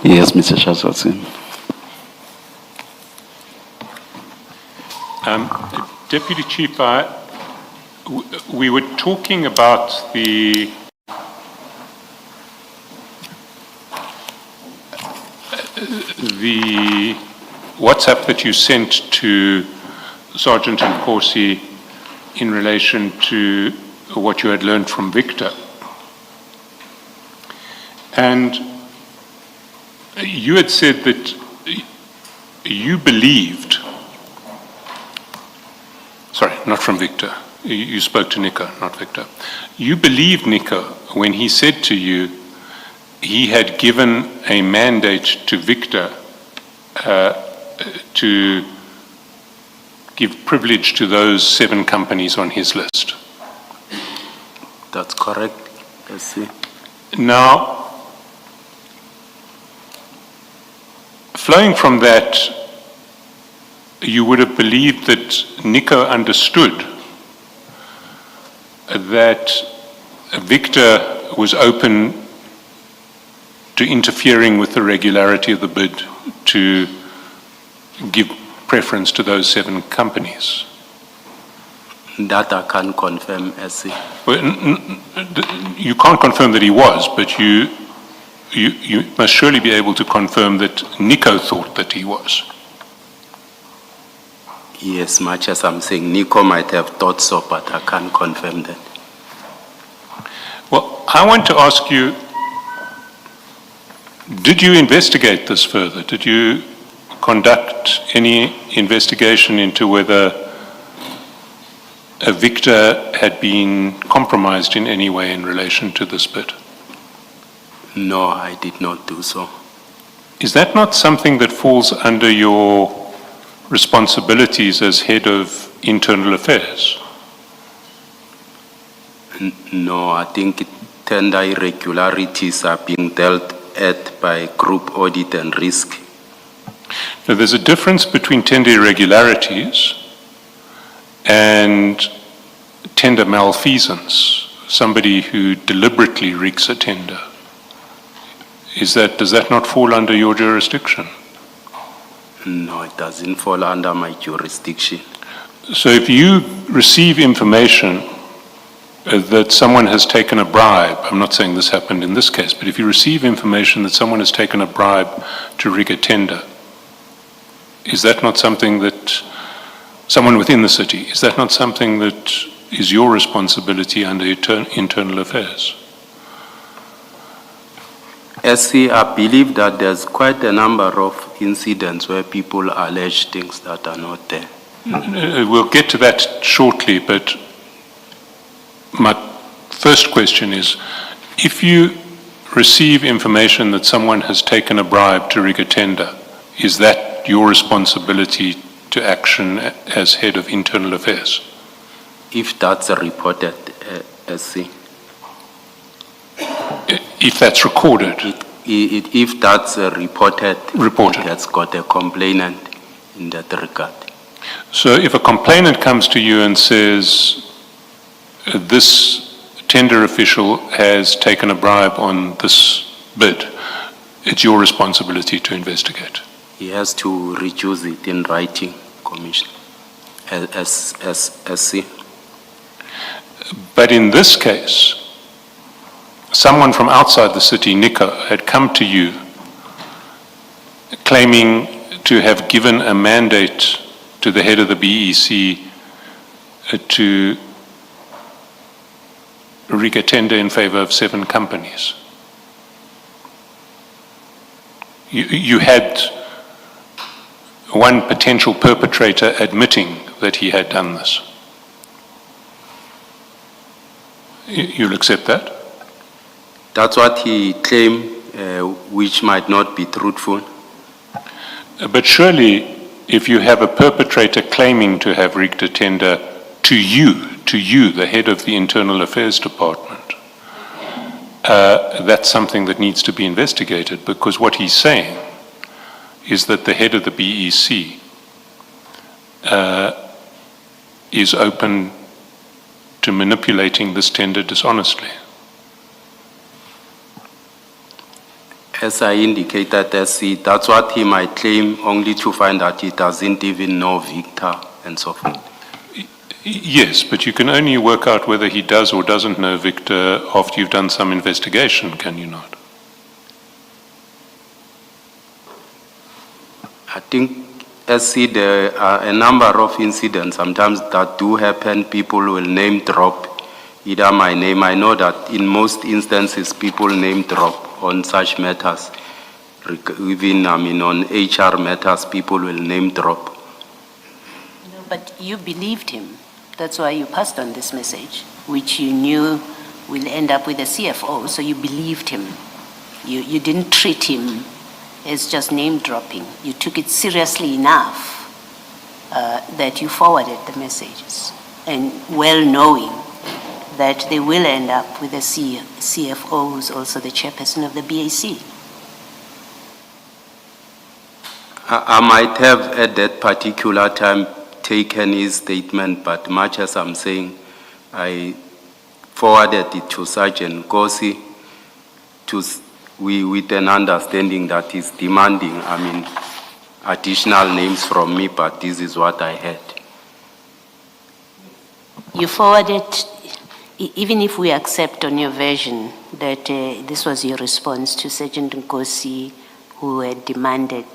Yes, Mr. Shazwatsi. Deputy Chief, we were talking about the WhatsApp that you sent to Sergeant Nkosi in relation to what you had learned from Victor. And you had said that you believed, sorry, not from Victor. You spoke to Nico, not Victor. You believed Nico when he said to you he had given a mandate to Victor to give privilege to those 7 companies on his list. That's correct. I see. Now, flowing from that, you would have believed that Nico understood that Victor was open to interfering with the regularity of the bid to give preference to those 7 companies. That I can confirm, SC. Well, you can't confirm that he was, but you must surely be able to confirm that Nico thought that he was. Yes, much as I'm saying, Nico might have thought so, but I can't confirm that. Well, I want to ask you, did you investigate this further? Did you conduct any investigation into whether Victor had been compromised in any way in relation to this bid? No, I did not do so. Is that not something that falls under your responsibilities as head of internal affairs? No, I think tender irregularities are being dealt at by group audit and risk. Now, there's a difference between tender irregularities and tender malfeasance, somebody who deliberately rigs a tender. Does that not fall under your jurisdiction? No, it doesn't fall under my jurisdiction. So if you receive information that someone has taken a bribe, I'm not saying this happened in this case, but if you receive information that someone has taken a bribe to rig a tender, is that not something that, someone within the city, is that not something that is your responsibility under internal affairs? SC, I believe that there's quite a number of incidents where people allege things that are not there. We'll get to that shortly, but my first question is, if you receive information that someone has taken a bribe to rig a tender, is that your responsibility to action as head of internal affairs? If that's reported, SC. If that's recorded? If that's reported, Reported. it has got a complainant in that regard. So if a complainant comes to you and says, this tender official has taken a bribe on this bid, it's your responsibility to investigate. He has to reduce it in writing, Commissioner, SC. But in this case, someone from outside the city, Nico, had come to you claiming to have given a mandate to the head of the BEC to rig a tender in favor of 7 companies. You had one potential perpetrator admitting that he had done this. You'll accept that? That's what he claimed, which might not be truthful. But surely, if you have a perpetrator claiming to have rigged a tender to you, the head of the Internal Affairs Department, that's something that needs to be investigated, because what he's saying is that the head of the BEC is open to manipulating this tender dishonestly. As I indicated, that's what he might claim, only to find that he doesn't even know Victor and so forth. Yes, but you can only work out whether he does or doesn't know Victor after you've done some investigation, can you not? I think, there are a number of incidents sometimes that do happen. People will name drop either my name. I know that in most instances people name drop on such matters. Even, on HR matters, people will name drop. No, but you believed him. That's why you passed on this message, which you knew will end up with a CFO, so you believed him. You didn't treat him as just name dropping. You took it seriously enough that you forwarded the messages, and well knowing that they will end up with a CFO who's also the chairperson of the BAC. I might have at that particular time taken his statement, but much as I'm saying, I forwarded it to Sergeant Gosi with an understanding that he's demanding, additional names from me, but this is what I had. You forwarded, even if we accept on your version that this was your response to Sergeant Nkosi, who had demanded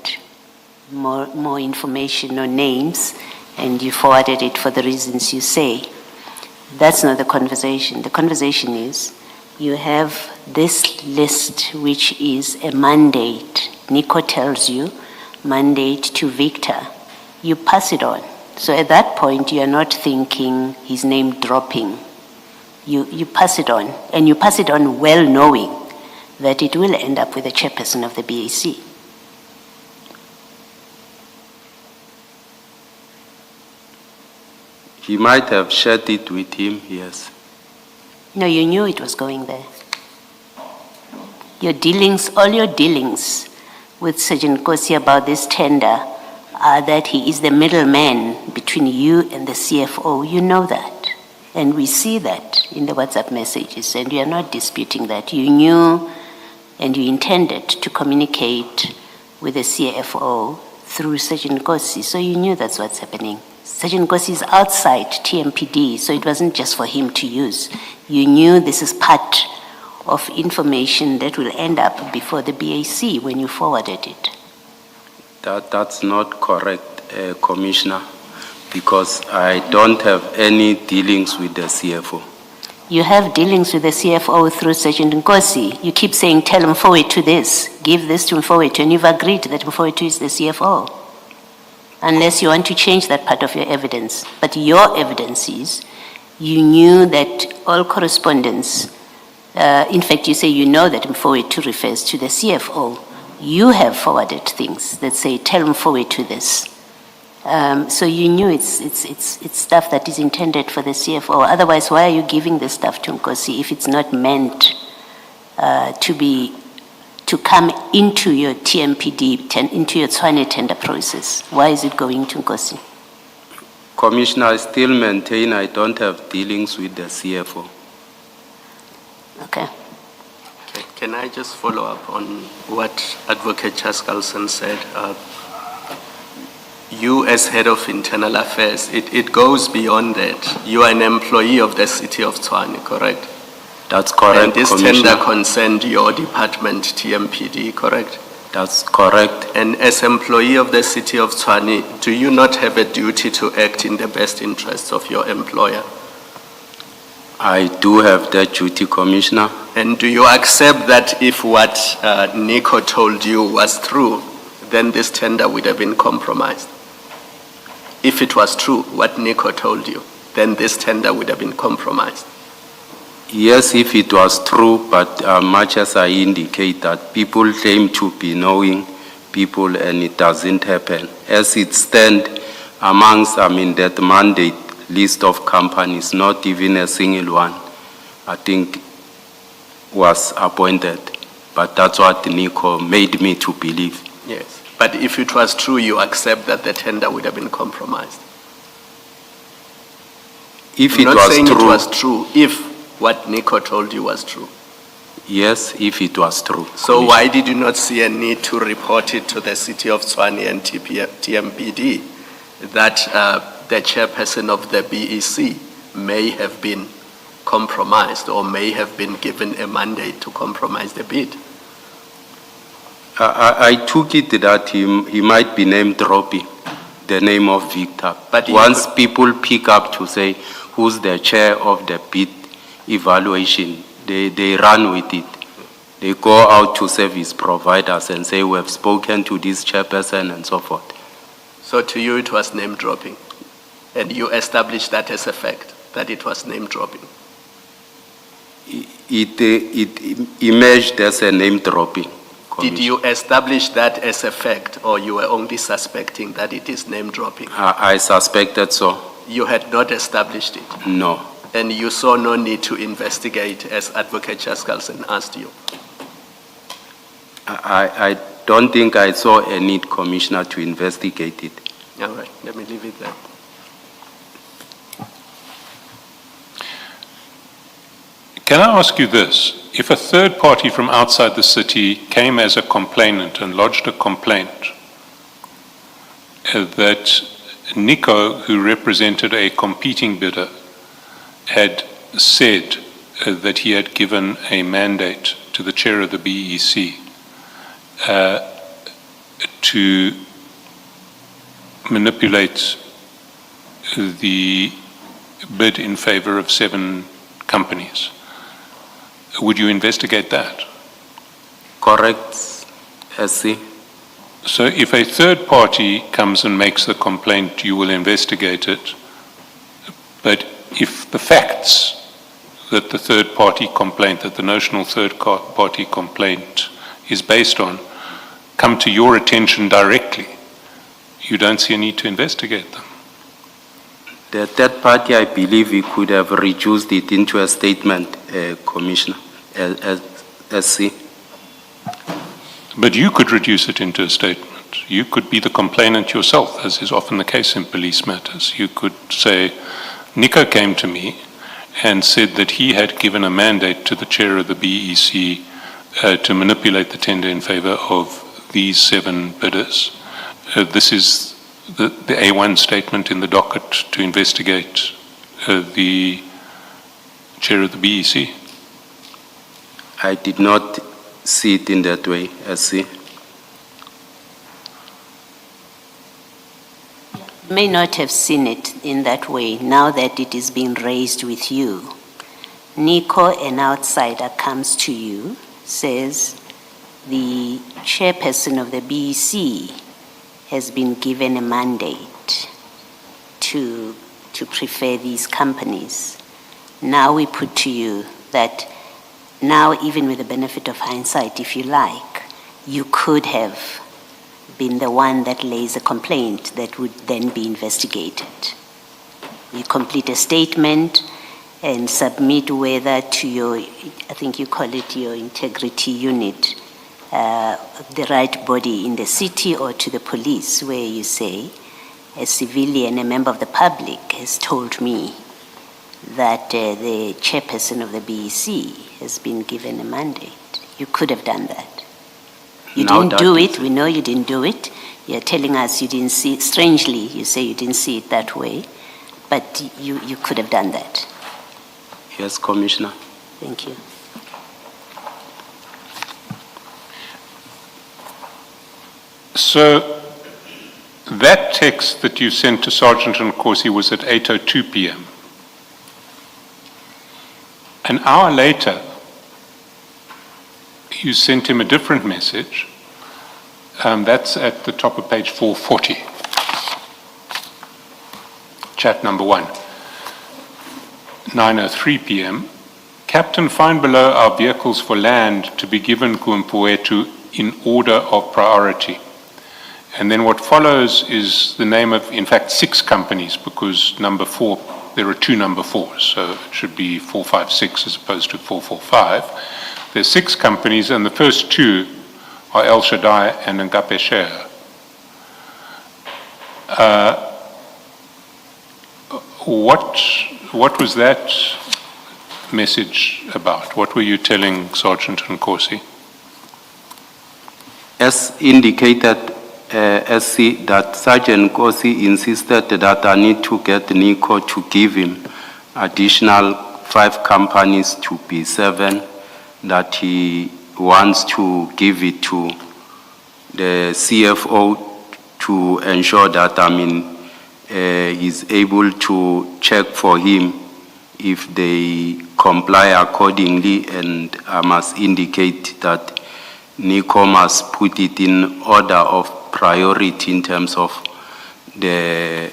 more information or names, and you forwarded it for the reasons you say, that's not the conversation. The conversation is, you have this list, which is a mandate. Nico tells you, mandate to Victor. You pass it on. So at that point, you are not thinking his name dropping. You pass it on, and you pass it on well knowing that it will end up with the chairperson of the BAC. He might have shared it with him, yes. No, you knew it was going there. Your dealings, all your dealings with Sergeant Nkosi about this tender are that he is the middleman between you and the CFO. You know that. And we see that in the WhatsApp messages, and you are not disputing that. You knew and you intended to communicate with the CFO through Sergeant Nkosi, so you knew that's what's happening. Sergeant Nkosi is outside TMPD, so it wasn't just for him to use. You knew this is part of information that will end up before the BAC when you forwarded it. That's not correct, Commissioner, because I don't have any dealings with the CFO. You have dealings with the CFO through Sergeant Nkosi. You keep saying, tell him forward to this, give this to him forward to, and you've agreed that forward to is the CFO. Unless you want to change that part of your evidence. But your evidence is, you knew that all correspondence, in fact, you say you know that forward to refers to the CFO. You have forwarded things that say, tell him forward to this. So you knew it's stuff that is intended for the CFO. Otherwise, why are you giving this stuff to Nkosi if it's not meant to come into your TMPD, into your Tshwane tender process? Why is it going to Nkosi? Commissioner, I still maintain I don't have dealings with the CFO. Okay. Can I just follow up on what Advocate Chaskalson said? You as head of internal affairs, it goes beyond that. You are an employee of the city of Tshwane, correct? That's correct, and this Commissioner. tender concerned your department, TMPD, correct? That's correct. And as employee of the city of Tshwane, do you not have a duty to act in the best interests of your employer? I do have that duty, Commissioner. And do you accept that if what Nico told you was true, then this tender would have been compromised? If it was true, what Nico told you, then this tender would have been compromised? Yes, if it was true, but much as I indicate that people claim to be knowing people and it doesn't happen. As it stands amongst, that mandate list of companies, not even a single one, I think, was appointed. But that's what Nico made me to believe. Yes. But if it was true, you accept that the tender would have been compromised? If I'm it not was saying true, it was true, if what Nico told you was true. yes, if it was true. So why did you not see a need to report it to the City of Tshwane and TMPD that the chairperson of the BEC may have been compromised or may have been given a mandate to compromise the bid? I took it that he might be name dropping the name of Victor. But once people pick up to say who's the chair of the bid evaluation, they run with it. They go out to service providers and say, we have spoken to this chairperson and so forth. So to you it was name dropping, and you established that as a fact, that it was name dropping? It emerged as a name dropping. Did you establish that as a fact, or you were only suspecting that it is name dropping? I suspected so. You had not established it, No. and you saw no need to investigate, as Advocate Jaskalsen asked you? I don't think I saw a need, Commissioner, to investigate it. All right, let me leave it there. Can I ask you this? If a third party from outside the city came as a complainant and lodged a complaint that Nico, who represented a competing bidder, had said that he had given a mandate to the chair of the BEC to manipulate the bid in favor of 7 companies, would you investigate that? Correct, SC. So if a third party comes and makes the complaint, you will investigate it. But if the facts that the third party complaint, that the notional third party complaint is based on, come to your attention directly, you don't see a need to investigate them. The third party, I believe we could have reduced it into a statement, Commissioner, SC. But you could reduce it into a statement. You could be the complainant yourself, as is often the case in police matters. You could say, Nico came to me and said that he had given a mandate to the chair of the BEC to manipulate the tender in favor of these 7 bidders. This is the A1 statement in the docket to investigate the chair of the BEC. I did not see it in that way, SC. May not have seen it in that way now that it is being raised with you. Nico, an outsider, comes to you, says the chairperson of the BEC has been given a mandate to prefer these companies. Now we put to you that now, even with the benefit of hindsight, if you like, you could have been the one that lays a complaint that would then be investigated. You complete a statement and submit whether to your, I think you call it your integrity unit, the right body in the city, or to the police, where you say, a civilian, a member of the public has told me that the chairperson of the BEC has been given a mandate. You could have done that. You didn't do it. We know you didn't do it. You're telling us you didn't see it. Strangely, you say you didn't see it that way, but you could have done that. Yes, Commissioner. Thank you. So that text that you sent to Sergeant Nkosi was at 8:02 p.m. An hour later, you sent him a different message. That's at the top of page 440. Chat number 1. 9:03 p.m. Captain, find below our vehicles for land to be given Kumpwetu in order of priority. And then what follows is the name of, in fact, 6 companies, because number 4, there are 2 number 4s, so it should be 456 as opposed to 445. There's 6 companies, and the first 2 are El Shaddai and Ngape Share. What was that message about? What were you telling Sergeant Nkosi? As indicated, SC, that Sergeant Nkosi insisted that I need to get Nico to give him additional 5 companies to B7, that he wants to give it to the CFO to ensure that, he's able to check for him if they comply accordingly, and I must indicate that Nico must put it in order of priority in terms of the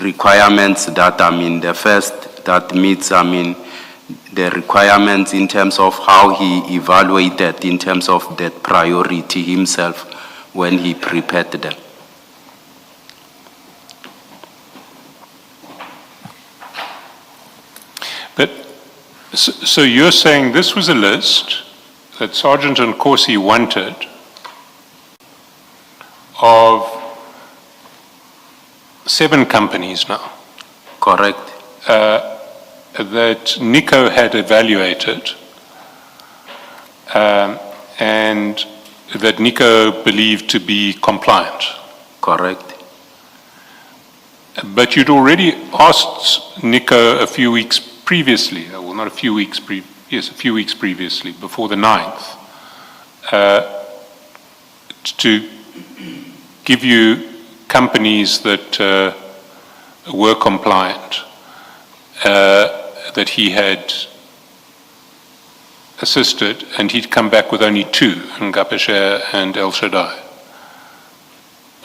requirements that, the first that meets, the requirements in terms of how he evaluated in terms of that priority himself when he prepared them. But, so you're saying this was a list that Sergeant Nkosi wanted of 7 companies now? Correct. That Nico had evaluated, and that Nico believed to be compliant. Correct. But you'd already asked Nico a few weeks previously, well, not a few weeks, a few weeks previously, before the 9th, to give you companies that were compliant, that he had assisted, and he'd come back with only 2, Ngape Share and El Shaddai.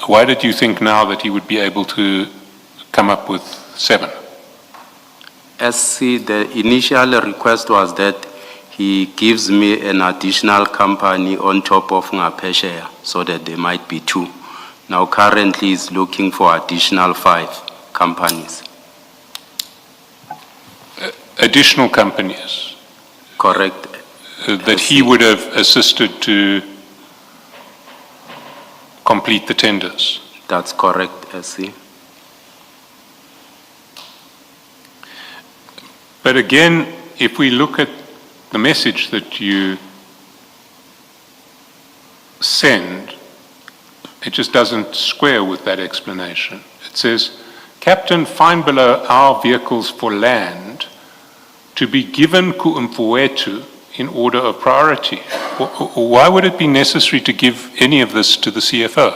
Why did you think now that he would be able to come up with 7? SC, the initial request was that he gives me an additional company on top of Ngape Share, so that there might be 2. Now currently he's looking for additional 5 companies. Additional companies? Correct. That he would have assisted to complete the tenders? That's correct, SC. But again, if we look at the message that you send, it just doesn't square with that explanation. It says, Captain, find below our vehicles for land to be given ku Mfowethu in order of priority. Why would it be necessary to give any of this to the CFO?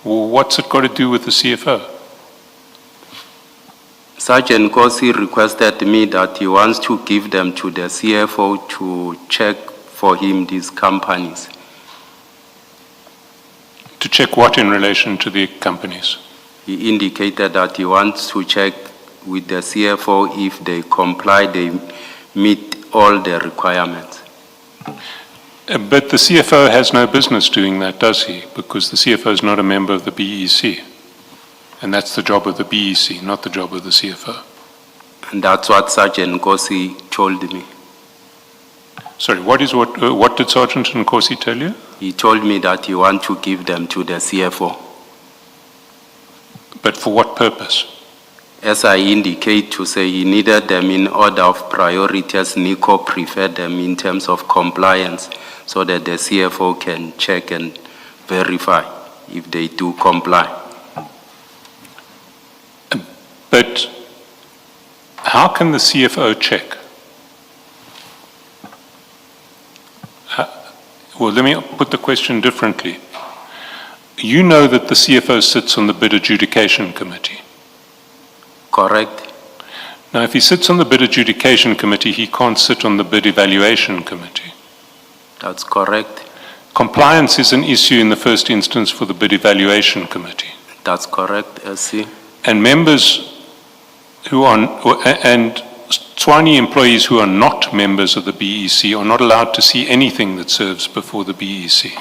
What's it got to do with the CFO? Sergeant Nkosi requested me that he wants to give them to the CFO to check for him these companies. To check what in relation to the companies? He indicated that he wants to check with the CFO if they comply, they meet all the requirements. But the CFO has no business doing that, does he? Because the CFO is not a member of the BEC. And that's the job of the BEC, not the job of the CFO. And that's what Sergeant Nkosi told me. Sorry, what did Sergeant Nkosi tell you? He told me that he wants to give them to the CFO. But for what purpose? As I indicate to say, he needed them in order of priority, as Nico preferred them in terms of compliance, so that the CFO can check and verify if they do comply. But how can the CFO check? Well, let me put the question differently. You know that the CFO sits on the bid adjudication committee. Correct. Now, if he sits on the bid adjudication committee, he can't sit on the bid evaluation committee. That's correct. Compliance is an issue in the first instance for the bid evaluation committee. That's correct, SC. And members who are, and Tswani employees who are not members of the BEC are not allowed to see anything that serves before the BEC.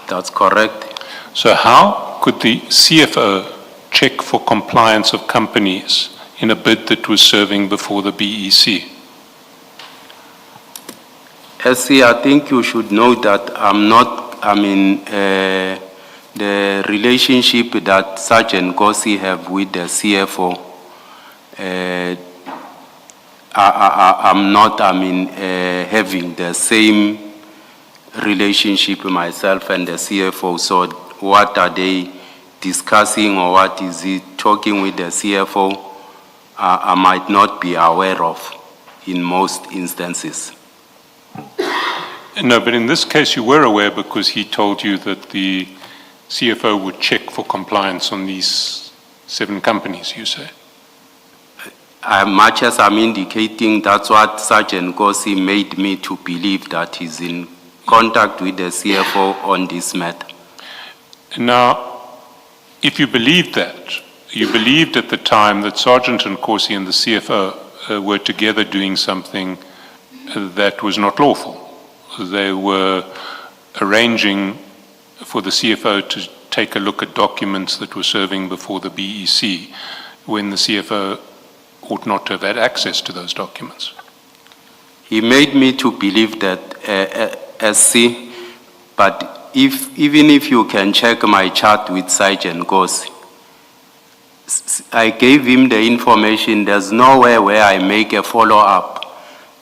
That's correct. So how could the CFO check for compliance of companies in a bid that was serving before the BEC? SC, I think you should know that the relationship that Sergeant Gossi have with the CFO, I'm not, having the same relationship myself and the CFO. So what are they discussing, or what is he talking with the CFO? I might not be aware of in most instances. No, but in this case you were aware because he told you that the CFO would check for compliance on these 7 companies, you say? Much as I'm indicating, that's what Sergeant Gossi made me to believe, that he's in contact with the CFO on this matter. Now, if you believed that, you believed at the time that Sergeant Nkosi and the CFO were together doing something that was not lawful. They were arranging for the CFO to take a look at documents that were serving before the BEC when the CFO ought not to have had access to those documents. He made me to believe that, SC, but even if you can check my chat with Sergeant Gossi, I gave him the information. There's nowhere where I make a follow-up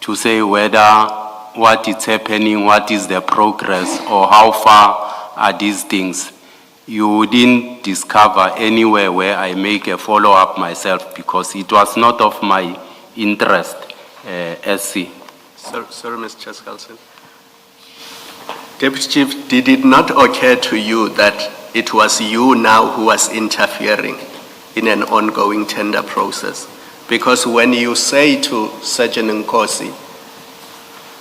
to say whether what is happening, what is the progress, or how far are these things. You wouldn't discover anywhere where I make a follow-up myself, because it was not of my interest, SC. Sorry, Mr. Chaskalson. Deputy Chief, did it not occur to you that it was you now who was interfering in an ongoing tender process? Because when you say to Sergeant Nkosi,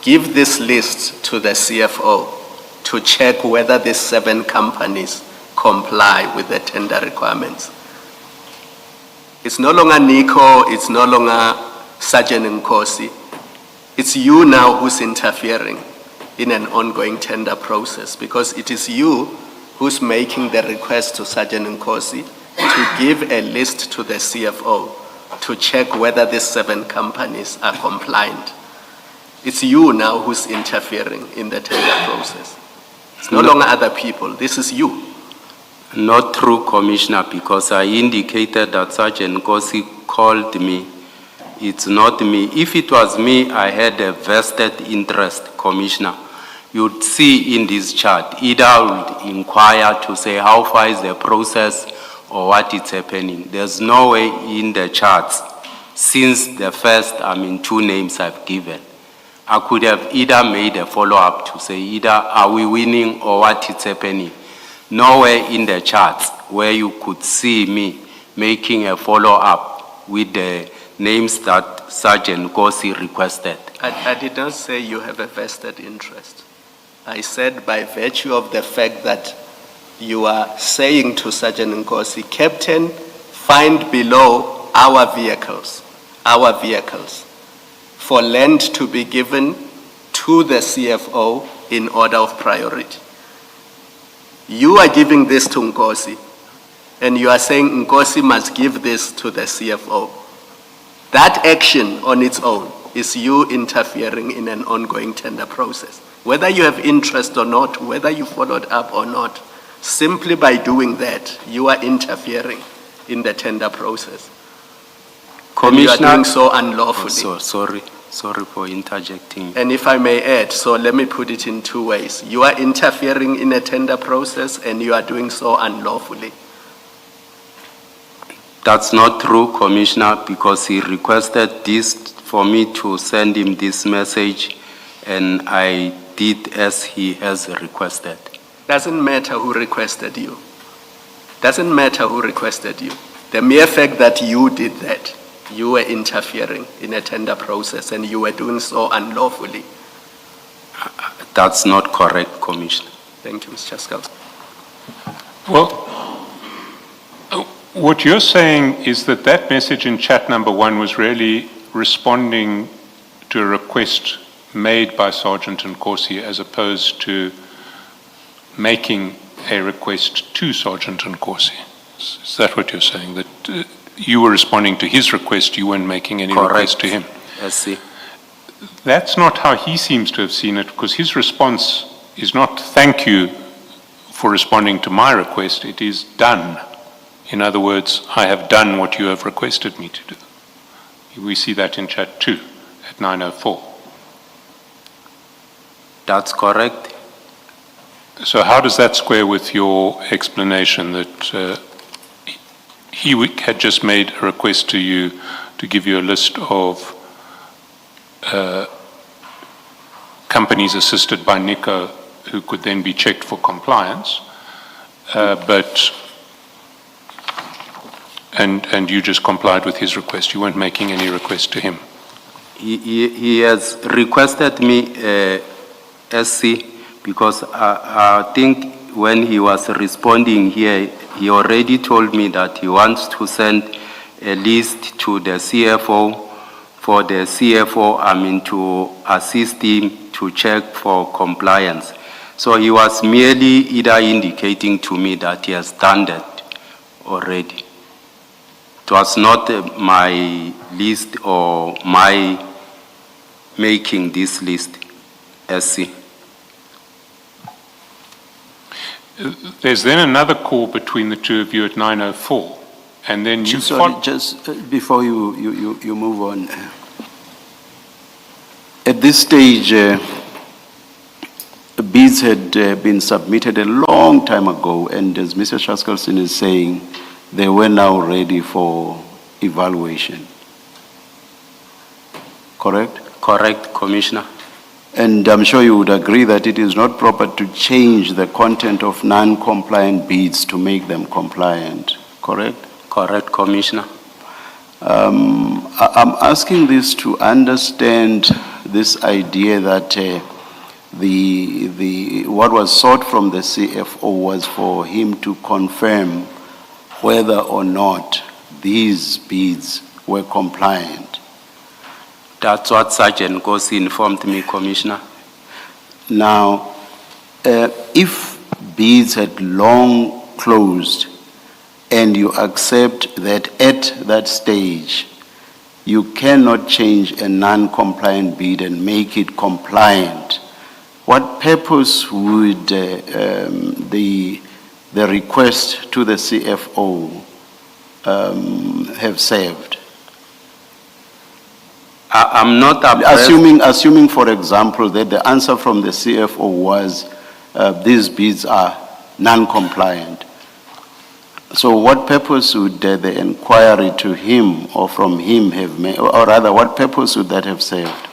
give this list to the CFO to check whether these 7 companies comply with the tender requirements. It's no longer Nico, it's no longer Sergeant Nkosi. It's you now who's interfering in an ongoing tender process, because it is you who's making the request to Sergeant Nkosi to give a list to the CFO to check whether these 7 companies are compliant. It's you now who's interfering in the tender process. It's no longer other people, this is you. Not true, Commissioner, because I indicated that Sergeant Gossi called me. It's not me. If it was me, I had a vested interest, Commissioner. You'd see in this chart, either I would inquire to say how far is the process or what is happening. There's no way in the charts, since the first, 2 names I've given, I could have either made a follow-up to say either are we winning or what is happening. Nowhere in the charts where you could see me making a follow-up with the names that Sergeant Gossi requested. I did not say you have a vested interest. I said by virtue of the fact that you are saying to Sergeant Nkosi, Captain, find below our vehicles, for land to be given to the CFO in order of priority. You are giving this to Nkosi, and you are saying Nkosi must give this to the CFO. That action on its own is you interfering in an ongoing tender process. Whether you have interest or not, whether you followed up or not, simply by doing that, you are interfering in the tender process. And you are doing so unlawfully. Sorry for interjecting. And if I may add, so let me put it in 2 ways. You are interfering in a tender process and you are doing so unlawfully. That's not true, Commissioner, because he requested this for me to send him this message, and I did as he has requested. Doesn't matter who requested you. Doesn't matter who requested you. The mere fact that you did that, you were interfering in a tender process and you were doing so unlawfully. That's not correct, Commissioner. Thank you, Mr. Chaskal. Well, what you're saying is that that message in chat number 1 was really responding to a request made by Sergeant Nkosi as opposed to making a request to Sergeant Nkosi. Is that what you're saying? That you were responding to his request, you weren't making any request to him? SC. That's not how he seems to have seen it, because his response is not thank you for responding to my request, it is done. In other words, I have done what you have requested me to do. We see that in chat 2 at 9:04. That's correct. So how does that square with your explanation that he had just made a request to you to give you a list of companies assisted by NICO who could then be checked for compliance, and you just complied with his request. You weren't making any request to him. He has requested me, SC, because I think when he was responding here, he already told me that he wants to send a list to the CFO for the CFO, to assist him to check for compliance. So he was merely either indicating to me that he has done that already. It was not my list or my making this list, SC. There's then another call between the two of you at 9:04, and then you Sorry, just before you move on. At this stage, bids had been submitted a long time ago, and as Mr. Shaskelson is saying, they were now ready for evaluation. Correct? Correct, Commissioner. And I'm sure you would agree that it is not proper to change the content of non-compliant bids to make them compliant, correct? Correct, Commissioner. I'm asking this to understand this idea that what was sought from the CFO was for him to confirm whether or not these bids were compliant. That's what Sergeant Nkosi informed me, Commissioner. Now, if bids had long closed and you accept that at that stage you cannot change a non-compliant bid and make it compliant, what purpose would the request to the CFO have served? I'm not abreast. Assuming, for example, that the answer from the CFO was these bids are non-compliant. So what purpose would the inquiry to him or from him have made, or rather, what purpose would that have served?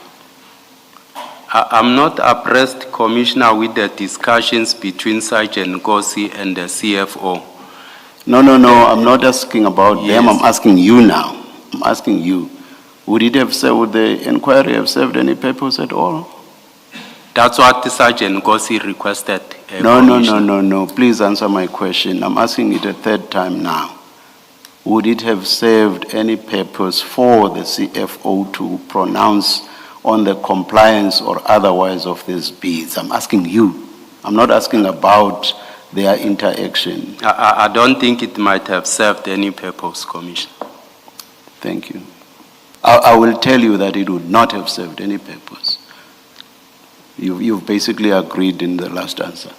I'm not abreast, Commissioner, with the discussions between Sergeant Nkosi and the CFO. No, I'm not asking about them, I'm asking you now. I'm asking you. Would the inquiry have served any purpose at all? That's what the Sergeant Nkosi requested. No. Please answer my question. I'm asking it a third time now. Would it have served any purpose for the CFO to pronounce on the compliance or otherwise of these bids? I'm asking you. I'm not asking about their interaction. I don't think it might have served any purpose, Commissioner. Thank you. I will tell you that it would not have served any purpose. You've basically agreed in the last answer.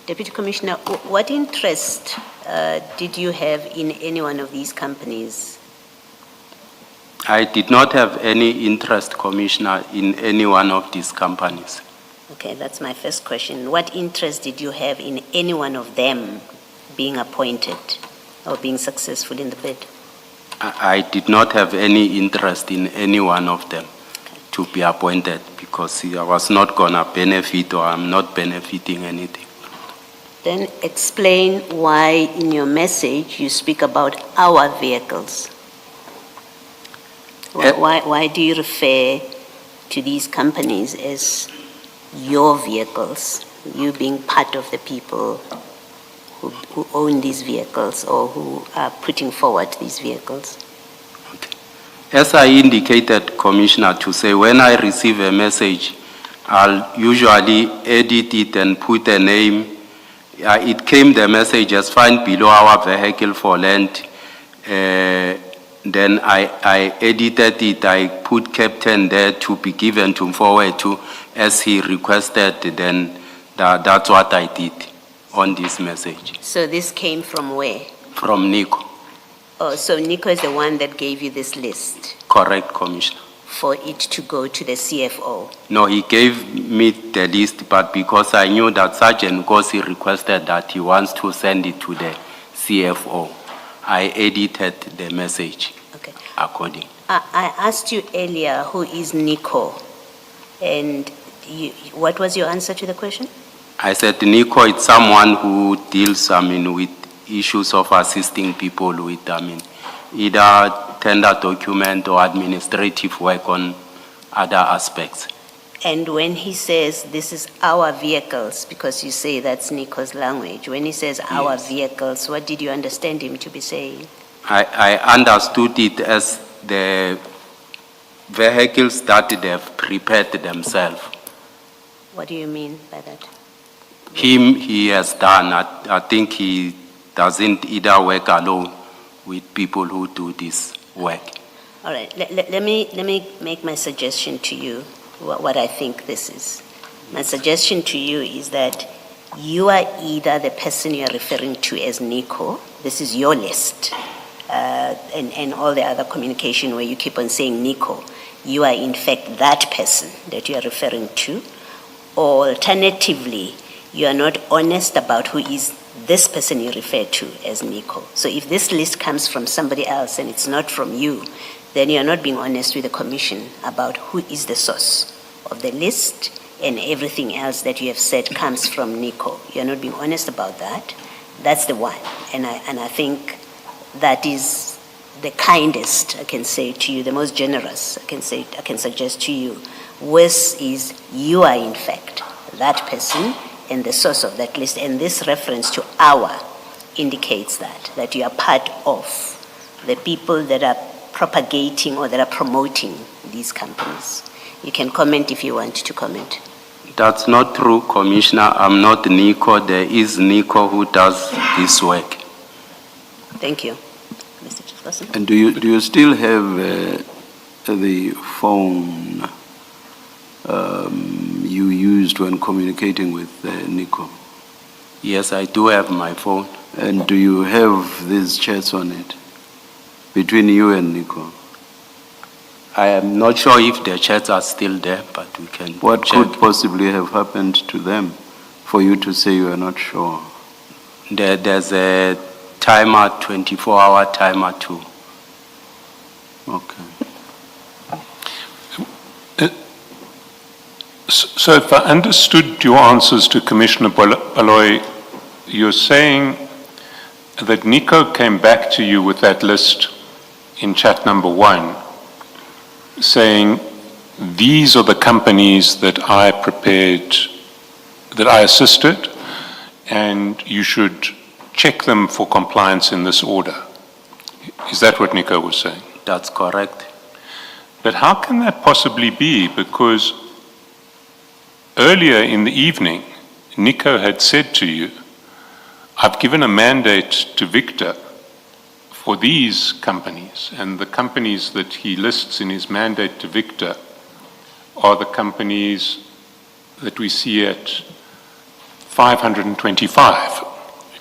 Deputy Commissioner, what interest did you have in any one of these companies? I did not have any interest, Commissioner, in any one of these companies. Okay, that's my first question. What interest did you have in any one of them being appointed or being successful in the bid? I did not have any interest in any one of them to be appointed because I was not going to benefit or I'm not benefiting anything. Then explain why in your message you speak about our vehicles. Why do you refer to these companies as your vehicles, you being part of the people who own these vehicles or who are putting forward these vehicles? Okay. As I indicated, Commissioner, to say when I receive a message I'll usually edit it and put a name. It came, the message as find below our vehicle for land. Then I edited it, I put captain there to be given to forward to as he requested, then that's what I did on this message. So this came from where? From Nico. Oh, so Nico is the one that gave you this list Correct, Commissioner. for it to go to the CFO? No, he gave me the list, but because I knew that Sergeant Gosi requested that he wants to send it to the CFO, I edited the message Okay. according. I asked you earlier who is Nico, and what was your answer to the question? I said Nico is someone who deals, with issues of assisting people with, either tender document or administrative work on other aspects. And when he says this is our vehicles, because you say that's Nico's language, when he says our Yes. vehicles, what did you understand him to be saying? I understood it as the vehicles that they've prepared themselves. What do you mean by that? He has done. I think he doesn't either work alone with people who do this work. All right, let me make my suggestion to you, what I think this is. My suggestion to you is that you are either the person you are referring to as Nico, this is your list, and all the other communication where you keep on saying Nico, you are in fact that person that you are referring to, or alternatively, you are not honest about who is this person you refer to as Nico. So if this list comes from somebody else and it's not from you, then you are not being honest with the commission about who is the source of the list, and everything else that you have said comes from Nico. You are not being honest about that. That's the one. And I think that is the kindest I can say to you, the most generous I can suggest to you. Worse is you are in fact that person and the source of that list. And this reference to our indicates that you are part of the people that are propagating or that are promoting these companies. You can comment if you want to comment. That's not true, Commissioner. I'm not Nico. There is Nico who does this work. Thank you. Mr. Chairperson. And do you still have the phone you used when communicating with Nico? Yes, I do have my phone. And do you have these chats on it between you and Nico? I am not sure if the chats are still there, but we can What check. could possibly have happened to them for you to say you are not sure? There's a timer, 24-hour timer too. Okay. So if I understood your answers to Commissioner Baloy, you're saying that Nico came back to you with that list in chat number 1, saying, these are the companies that I prepared, that I assisted, and you should check them for compliance in this order. Is that what Nico was saying? That's correct. But how can that possibly be? Because earlier in the evening, Nico had said to you, I've given a mandate to Victor for these companies, and the companies that he lists in his mandate to Victor are the companies that we see at 525.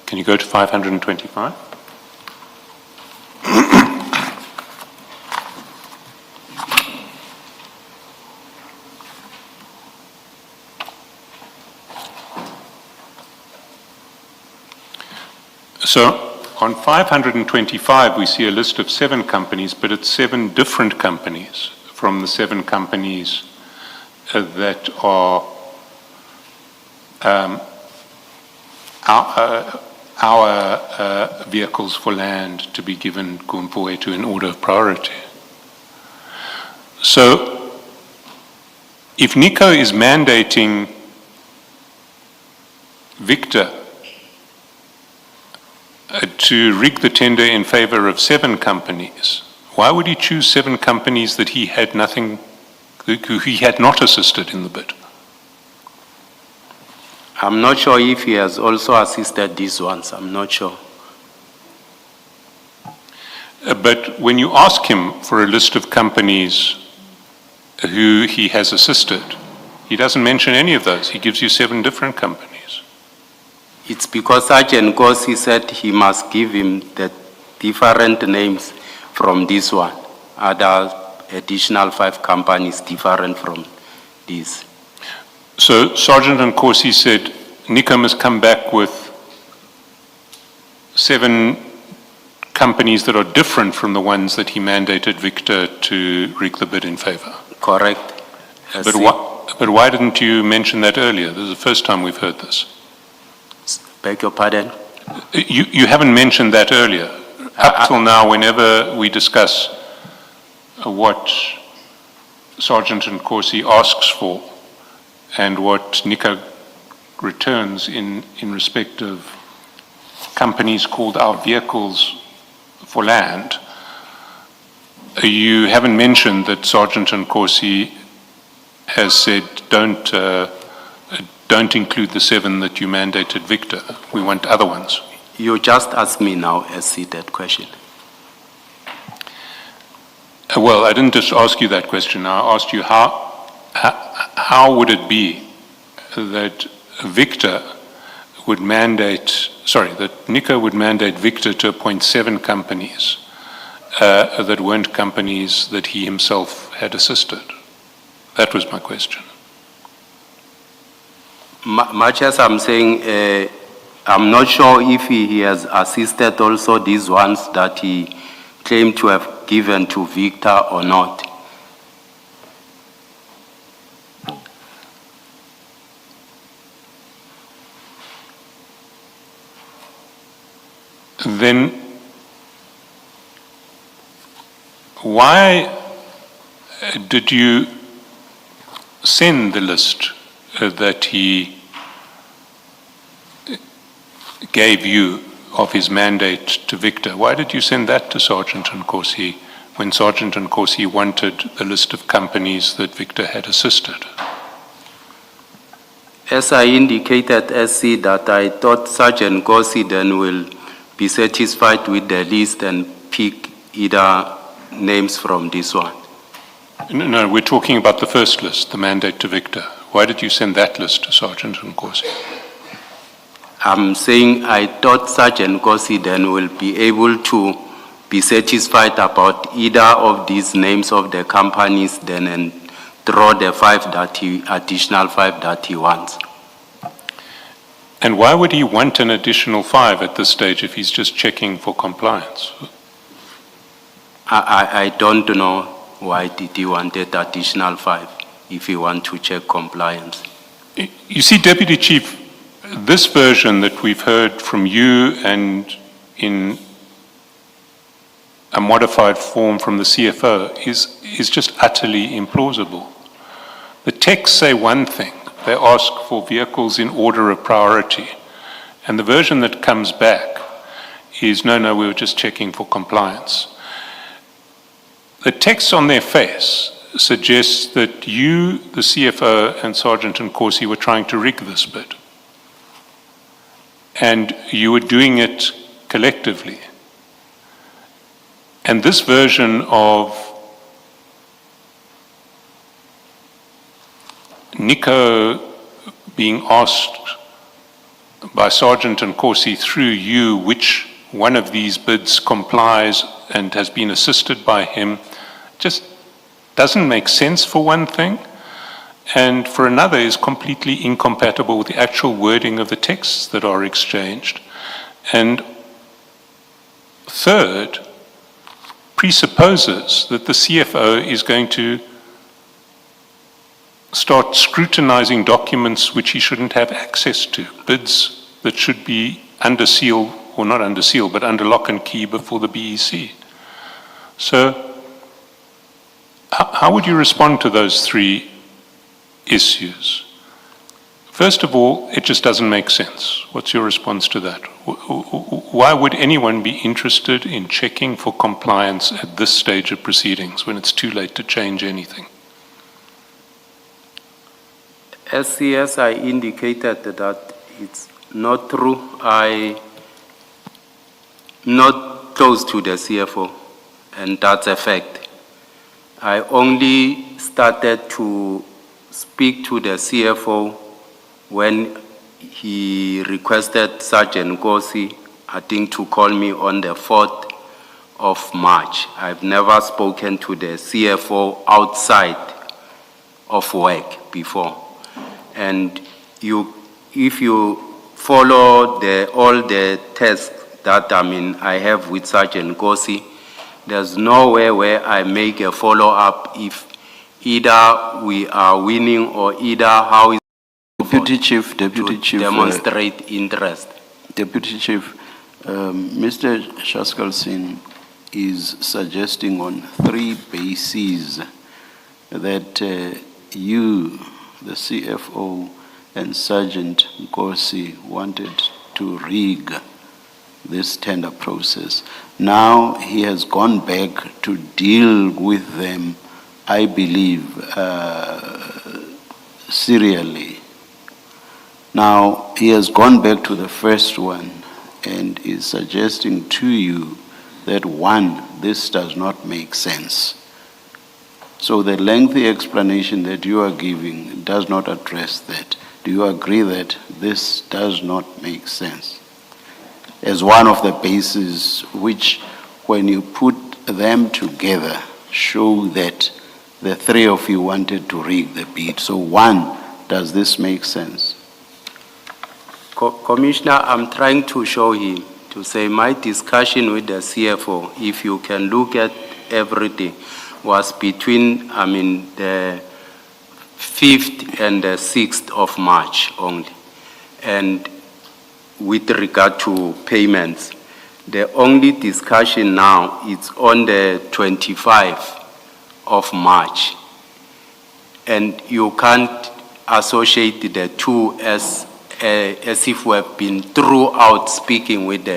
Can you go to 525? So on 525, we see a list of 7 companies, but it's 7 different companies from the 7 companies that are our vehicles for land to be given Kumpuetu in order of priority. So if Nico is mandating Victor to rig the tender in favor of 7 companies, why would he choose 7 companies that he had nothing, who he had not assisted in the bid? I'm not sure if he has also assisted these ones, I'm not sure. But when you ask him for a list of companies who he has assisted, he doesn't mention any of those. He gives you 7 different companies. It's because Sergeant Gosi said he must give him the different names from this one, other additional 5 companies different from this. So Sergeant Nkosi said, Nico must come back with 7 companies that are different from the ones that he mandated Victor to rig the bid in favor. Correct. But why didn't you mention that earlier? This is the first time we've heard this. Beg your pardon? You haven't mentioned that earlier. Up till now, whenever we discuss what Sergeant Nkosi asks for and what Nico returns in respect of companies called our vehicles for land, you haven't mentioned that Sergeant Nkosi has said, don't include the 7 that you mandated Victor. We want other ones. You just asked me now, SC, that question. Well, I didn't just ask you that question. I asked you how would it be that that Nico would mandate Victor to appoint 7 companies that weren't companies that he himself had assisted? That was my question. Much as I'm saying, I'm not sure if he has assisted also these ones that he claimed to have given to Victor or not. Then why did you send the list that he gave you of his mandate to Victor? Why did you send that to Sergeant Nkosi when Sergeant Nkosi wanted the list of companies that Victor had assisted? As I indicated, SC, that I thought Sergeant Gosi then will be satisfied with the list and pick either names from this one. No, we're talking about the first list, the mandate to Victor. Why did you send that list to Sergeant Nkosi? I'm saying I thought Sergeant Gosi then will be able to be satisfied about either of these names of the companies then and draw the additional 5 that he wants. And why would he want an additional 5 at this stage if he's just checking for compliance? I don't know why did he want that additional 5 if he want to check compliance. You see, Deputy Chief, this version that we've heard from you and in a modified form from the CFO is just utterly implausible. The texts say one thing. They ask for vehicles in order of priority. And the version that comes back is, no, we were just checking for compliance. The text on their face suggests that you, the CFO, and Sergeant Nkosi were trying to rig this bid. And you were doing it collectively. And this version of Nico being asked by Sergeant Nkosi through you which one of these bids complies and has been assisted by him just doesn't make sense for one thing, and for another is completely incompatible with the actual wording of the texts that are exchanged. And third, presupposes that the CFO is going to start scrutinizing documents which he shouldn't have access to, bids that should be under seal, or not under seal, but under lock and key before the BEC. So, how would you respond to those 3 issues? First of all, it just doesn't make sense. What's your response to that? Why would anyone be interested in checking for compliance at this stage of proceedings when it's too late to change anything? SCS, I indicated that it's not true. I'm not close to the CFO, and that's a fact. I only started to speak to the CFO when he requested Sergeant Gosi, I think, to call me on the 4th of March. I've never spoken to the CFO outside of work before. And if you follow all the tests that I have with Sergeant Gosi, there's nowhere where I make a follow-up if either we are winning or either how is Deputy Chief, demonstrate interest. Deputy Chief, Mr. Shaskalsin is suggesting on 3 bases that you, the CFO, and Sergeant Gosi wanted to rig this tender process. Now he has gone back to deal with them, I believe, serially. Now he has gone back to the first one and is suggesting to you that, 1, this does not make sense. So the lengthy explanation that you are giving does not address that. Do you agree that this does not make sense? As one of the bases which, when you put them together, show that the 3 of you wanted to rig the bid. So 1, does this make sense? Commissioner, I'm trying to show him, to say my discussion with the CFO, if you can look at everything, was between, the 5th and the 6th of March only. And with regard to payments, the only discussion now is on the 25th of March. And you can't associate the two as if we have been throughout speaking with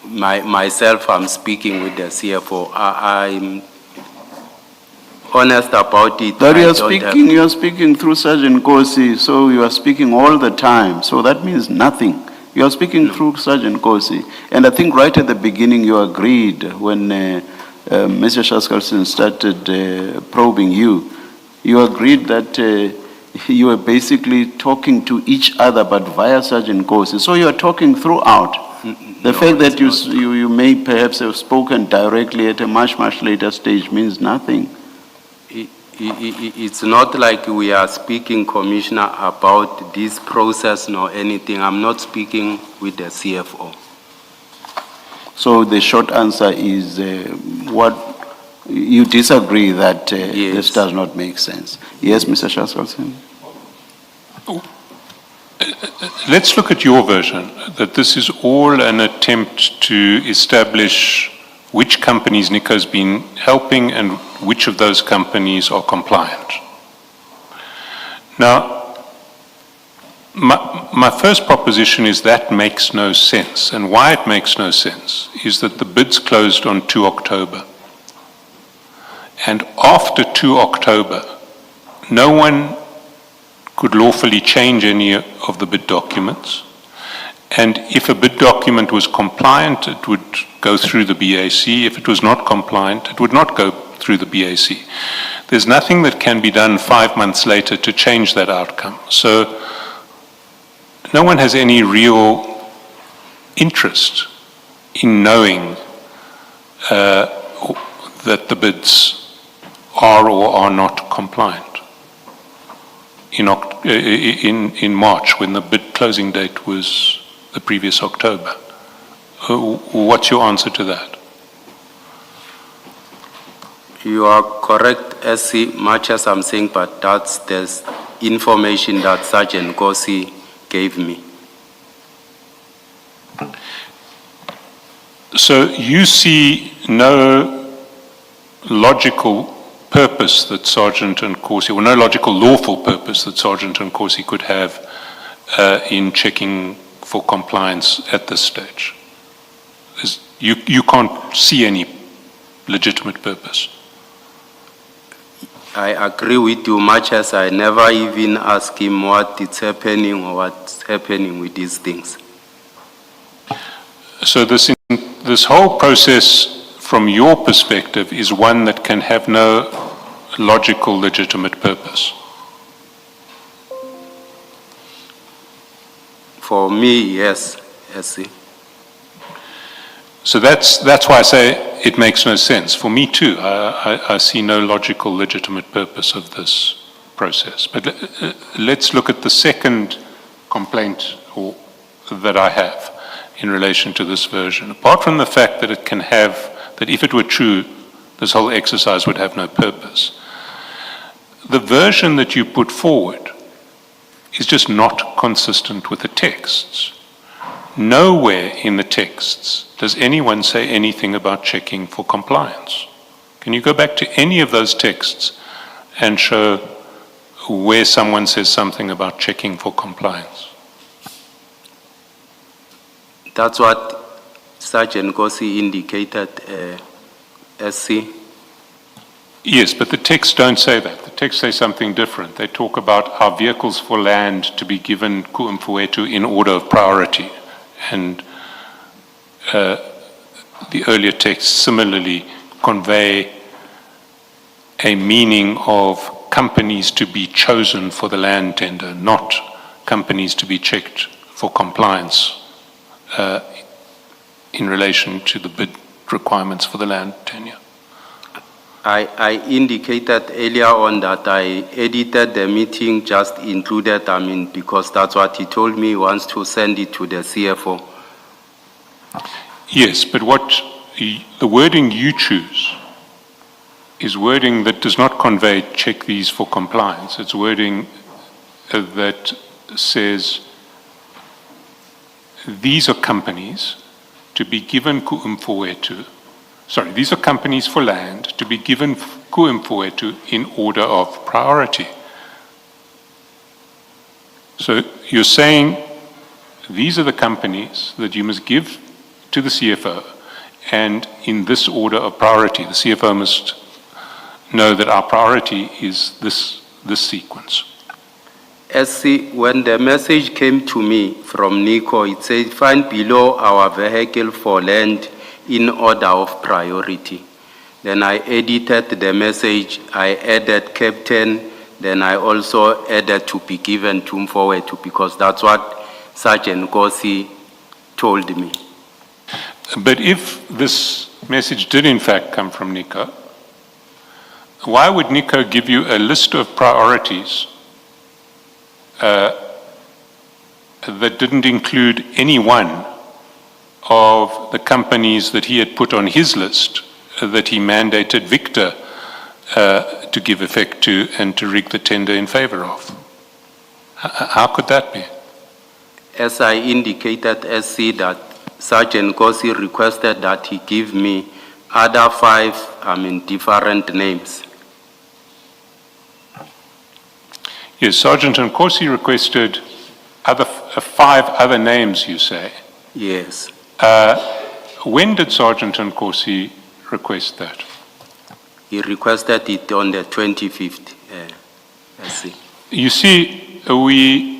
myself, I'm speaking with the CFO. I'm honest about it. But you are speaking through Sergeant Gosi, so you are speaking all the time. So that means nothing. You are speaking through Sergeant Gosi. And I think right at the beginning you agreed when Mr. Shaskalson started probing you. You agreed that you were basically talking to each other, but via Sergeant Gosi. So you are talking throughout. The fact that you may perhaps have spoken directly at a much, much later stage means nothing. It's not like we are speaking, Commissioner, about this process nor anything. I'm not speaking with the CFO. So the short answer is what you disagree that Yes. this does not make sense. Yes, Mr. Shaskalson? Let's look at your version, that this is all an attempt to establish which companies Nico's been helping and which of those companies are compliant. Now, my first proposition is that makes no sense. And why it makes no sense is that the bids closed on 2 October. And after 2 October, no one could lawfully change any of the bid documents. And if a bid document was compliant, it would go through the BAC. If it was not compliant, it would not go through the BAC. There's nothing that can be done 5 months later to change that outcome. So no one has any real interest in knowing that the bids are or are not compliant in March, when the bid closing date was the previous October. What's your answer to that? You are correct, as much as I'm saying, but that's the information that Sergeant Gosi gave me. So you see no logical purpose that Sergeant and Corsi, or no logical lawful purpose that Sergeant and Corsi could have in checking for compliance at this stage? You can't see any legitimate purpose. I agree with you much as I never even ask him what is happening or what's happening with these things. So this whole process, from your perspective, is one that can have no logical, legitimate purpose. For me, yes, SC. So that's why I say it makes no sense. For me too, I see no logical, legitimate purpose of this process. But let's look at the second complaint that I have in relation to this version. Apart from the fact that it can have, that if it were true, this whole exercise would have no purpose. The version that you put forward is just not consistent with the texts. Nowhere in the texts does anyone say anything about checking for compliance. Can you go back to any of those texts and show where someone says something about checking for compliance? That's what Sergeant Gossi indicated, SC. Yes, but the texts don't say that. The texts say something different. They talk about our vehicles for land to be given ku'umfuetu in order of priority. And the earlier texts similarly convey a meaning of companies to be chosen for the land tender, not companies to be checked for compliance in relation to the bid requirements for the land tenure. I indicated earlier on that I edited the meeting, just included, because that's what he told me, he wants to send it to the CFO. Yes, but the wording you choose is wording that does not convey check these for compliance. It's wording that says these are companies to be given ku'umfuetu. Sorry, these are companies for land to be given ku'umfuetu in order of priority. So you're saying these are the companies that you must give to the CFO, and in this order of priority, the CFO must know that our priority is this sequence. SC, when the message came to me from Nico, it said, find below our vehicle for land in order of priority. Then I edited the message, I added captain, then I also added to be given to forward to, because that's what Sergeant Gossi told me. But if this message did in fact come from Nico, why would Nico give you a list of priorities that didn't include any one of the companies that he had put on his list that he mandated Victor to give effect to and to rig the tender in favor of? How could that be? As I indicated, SC, that Sergeant Gossi requested that he give me other 5, different names. Yes, Sergeant Nkosi requested 5 other names, you say. Yes. When did Sergeant Nkosi request that? He requested it on the 25th. SC. You see, we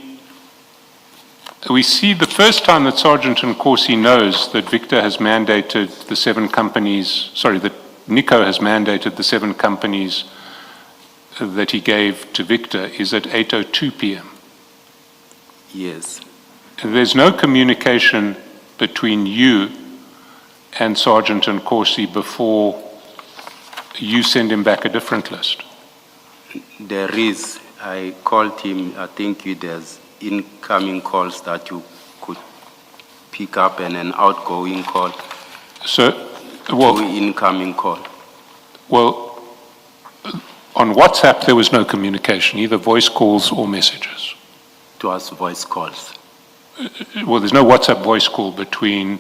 see the first time that Sergeant Nkosi knows that Victor has mandated the 7 companies, that Nico has mandated the 7 companies that he gave to Victor is at 8:02 p.m. Yes. There's no communication between you and Sergeant Nkosi before you send him back a different list. There is. I called him. I think there's incoming calls that you could pick up and an outgoing call. So, To incoming call. Well, on WhatsApp there was no communication, either voice calls or messages. To us voice calls. Well, there's no WhatsApp voice call between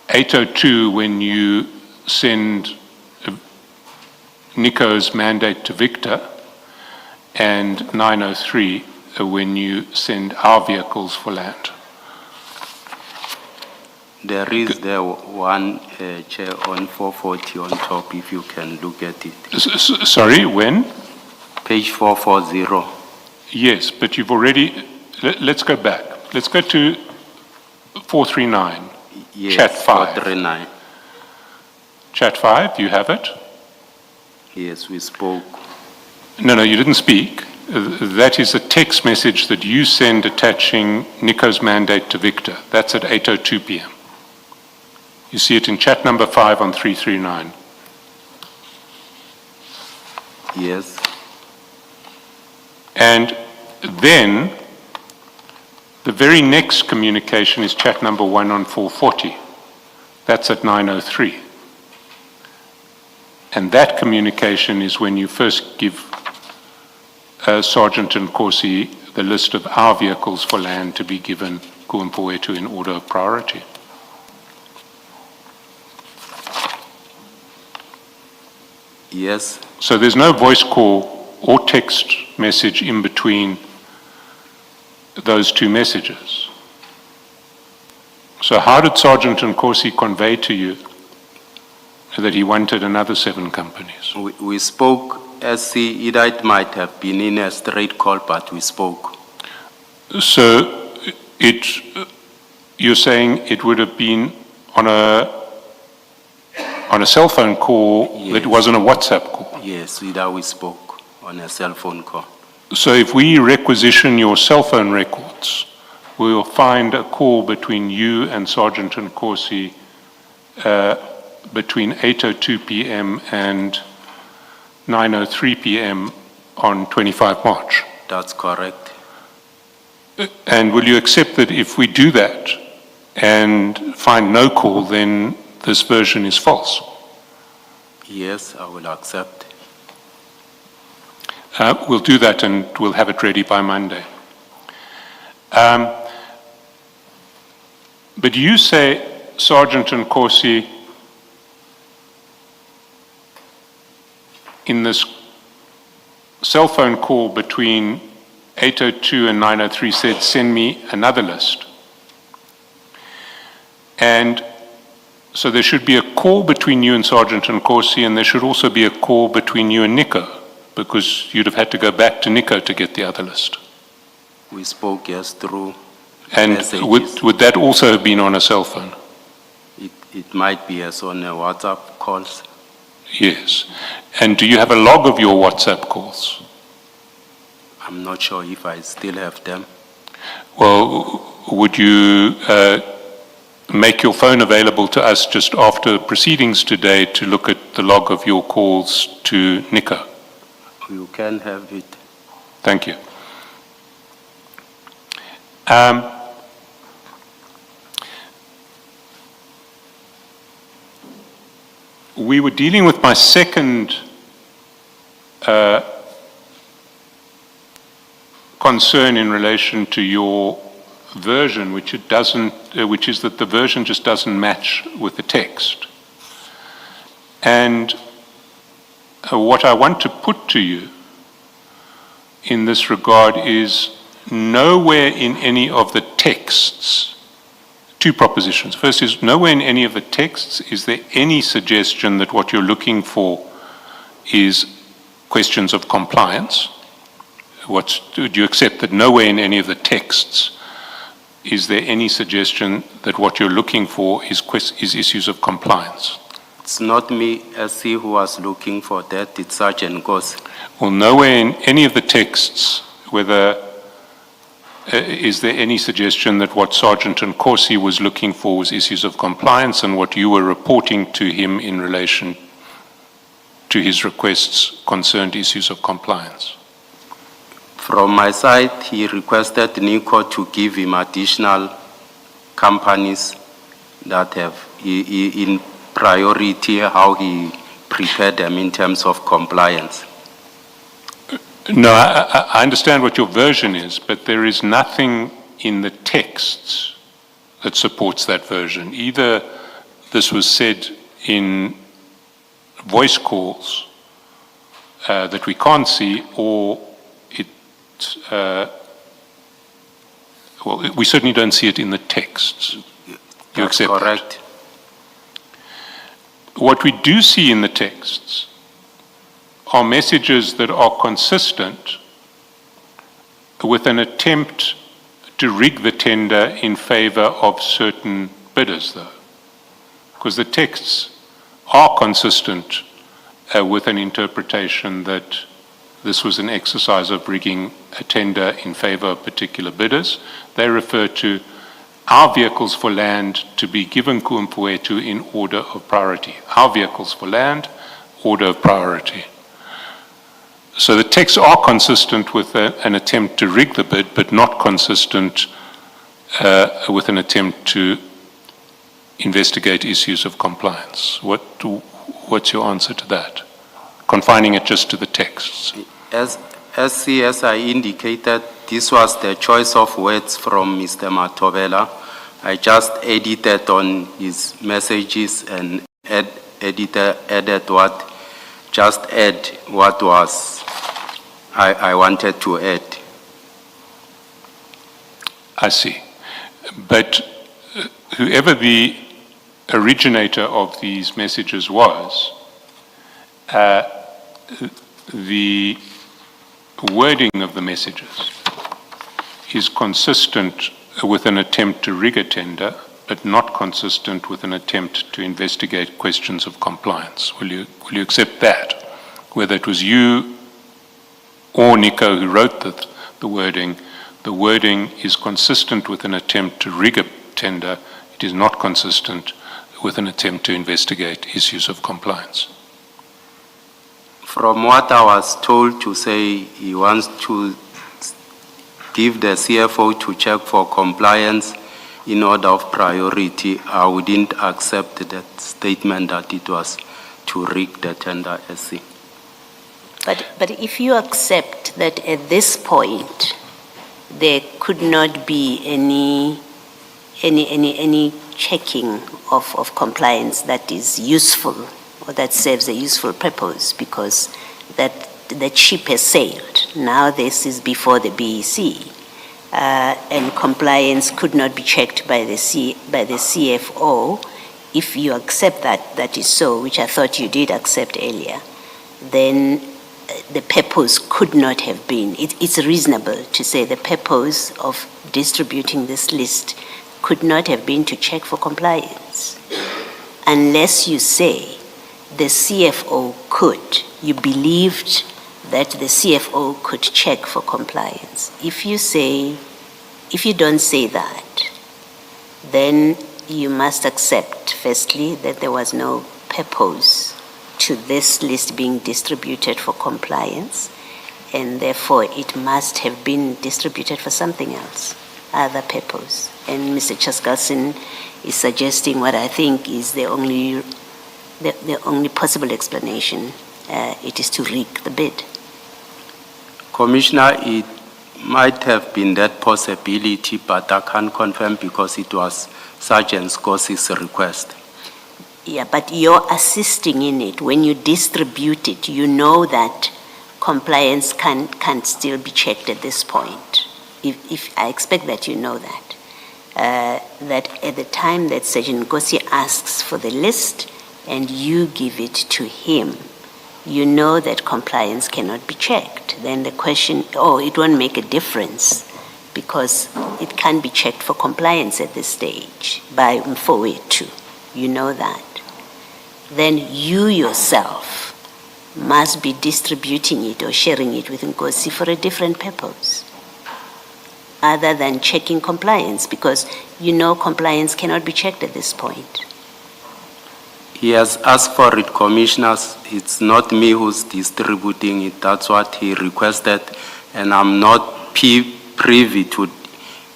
8:02 when you send Nico's mandate to Victor and 9:03 when you send our vehicles for land. There is the one, Chair, on 440 on top, if you can look at it. Sorry, when? Page 440. Yes, but you've already, let's go back. Let's go to 439. Yes, Chat 5. 439. Chat 5, you have it? Yes, we spoke. No, you didn't speak. That is a text message that you send attaching Nico's mandate to Victor. That's at 8:02 p.m. You see it in chat number 5 on 339. Yes. And then the very next communication is chat number 1 on 440. That's at 9:03. And that communication is when you first give Sergeant Nkosi the list of our vehicles for land to be given Kuumpoetu in order of priority. Yes. So there's no voice call or text message in between those two messages. So how did Sergeant Nkosi convey to you that he wanted another 7 companies? We spoke, SC, either it might have been in a straight call, but we spoke. So you're saying it would have been on a cell phone call, Yes. that wasn't a WhatsApp call? Yes, either we spoke on a cell phone call. So if we requisition your cell phone records, we will find a call between you and Sergeant Nkosi between 8:02 p.m. and 9:03 p.m. on 25 March. That's correct. And will you accept that if we do that and find no call, then this version is false? Yes, I will accept. We'll do that and we'll have it ready by Monday. But you say, Sergeant Nkosi, in this cell phone call between 8:02 and 9:03 said, send me another list. And so there should be a call between you and Sergeant Nkosi, and there should also be a call between you and Nico, because you'd have had to go back to Nico to get the other list. We spoke, yes, through And messages. would that also have been on a cell phone? It might be as on a WhatsApp calls. Yes. And do you have a log of your WhatsApp calls? I'm not sure if I still have them. Well, would you make your phone available to us just after proceedings today to look at the log of your calls to Nico? You can have it. Thank you. We were dealing with my second concern in relation to your version, which is that the version just doesn't match with the text. And what I want to put to you in this regard is nowhere in any of the texts, 2 propositions. First is, nowhere in any of the texts is there any suggestion that what you're looking for is questions of compliance. Do you accept that nowhere in any of the texts is there any suggestion that what you're looking for is issues of compliance? It's not me, SC, who was looking for that. It's Sergeant Nkosi. Well, nowhere in any of the texts, is there any suggestion that what Sergeant Nkosi was looking for was issues of compliance, and what you were reporting to him in relation to his requests concerned issues of compliance? From my side, he requested Nico to give him additional companies that have in priority how he prepared them in terms of compliance. No, I understand what your version is, but there is nothing in the texts that supports that version. Either this was said in voice calls that we can't see, or we certainly don't see it in the texts. You That's accept that? correct. What we do see in the texts are messages that are consistent with an attempt to rig the tender in favor of certain bidders, though. Because the texts are consistent with an interpretation that this was an exercise of rigging a tender in favor of particular bidders. They refer to our vehicles for land to be given Kuumpuetu in order of priority. Our vehicles for land, order of priority. So the texts are consistent with an attempt to rig the bid, but not consistent with an attempt to investigate issues of compliance. What's your answer to that? Confining it just to the texts. As I indicated, this was the choice of words from Mr. Matovela. I just edited on his messages and added what was I wanted to add. I see. But whoever the originator of these messages was, the wording of the messages is consistent with an attempt to rig a tender, but not consistent with an attempt to investigate questions of compliance. Will you accept that? Whether it was you or Nico who wrote the wording is consistent with an attempt to rig a tender. It is not consistent with an attempt to investigate issues of compliance. From what I was told to say, he wants to give the CFO to check for compliance in order of priority. I wouldn't accept that statement that it was to rig the tender SC. But if you accept that at this point there could not be any checking of compliance that is useful or that serves a useful purpose, because that the ship has sailed. Now this is before the BEC, and compliance could not be checked by the CFO. If you accept that is so, which I thought you did accept earlier, then the purpose could not have been, it's reasonable to say the purpose of distributing this list could not have been to check for compliance. Unless you say the CFO could, you believed that the CFO could check for compliance. If you don't say that, then you must accept, firstly, that there was no purpose to this list being distributed for compliance, and therefore it must have been distributed for something else, other purpose. And Mr. Chaskalson is suggesting what I think is the only possible explanation. It is to rig the bid. Commissioner, it might have been that possibility, but I can't confirm because it was Sergeant Scorsese request. Yeah, but you're assisting in it. When you distribute it, you know that compliance can still be checked at this point. If I expect that you know that. That at the time that Sergeant Ngosi asks for the list and you give it to him, you know that compliance cannot be checked. Then the question, it won't make a difference because it can be checked for compliance at this stage by Mfowethu. You know that. Then you yourself must be distributing it or sharing it with Ngosi for a different purpose other than checking compliance, because you know compliance cannot be checked at this point. He has asked for it, commissioners. It's not me who's distributing it. That's what he requested. And I'm not privy to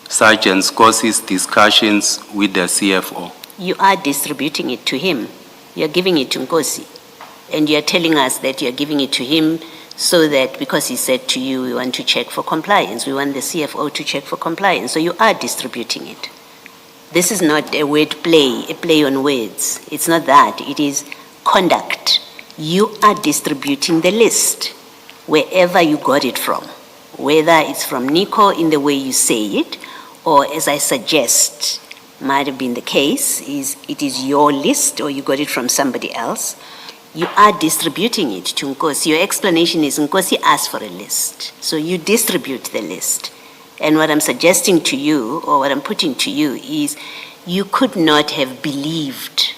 Sergeant Scorsese's discussions with the CFO. You are distributing it to him. You're giving it to Ngosi. And you're telling us that you're giving it to him so that, because he said to you, we want to check for compliance. We want the CFO to check for compliance. So you are distributing it. This is not a word play, a play on words. It's not that. It is conduct. You are distributing the list wherever you got it from, whether it's from Nico in the way you say it, or as I suggest, might have been the case, is it is your list or you got it from somebody else. You are distributing it to Nkosi. Your explanation is Nkosi asked for a list. So you distribute the list. And what I'm suggesting to you, or what I'm putting to you, is you could not have believed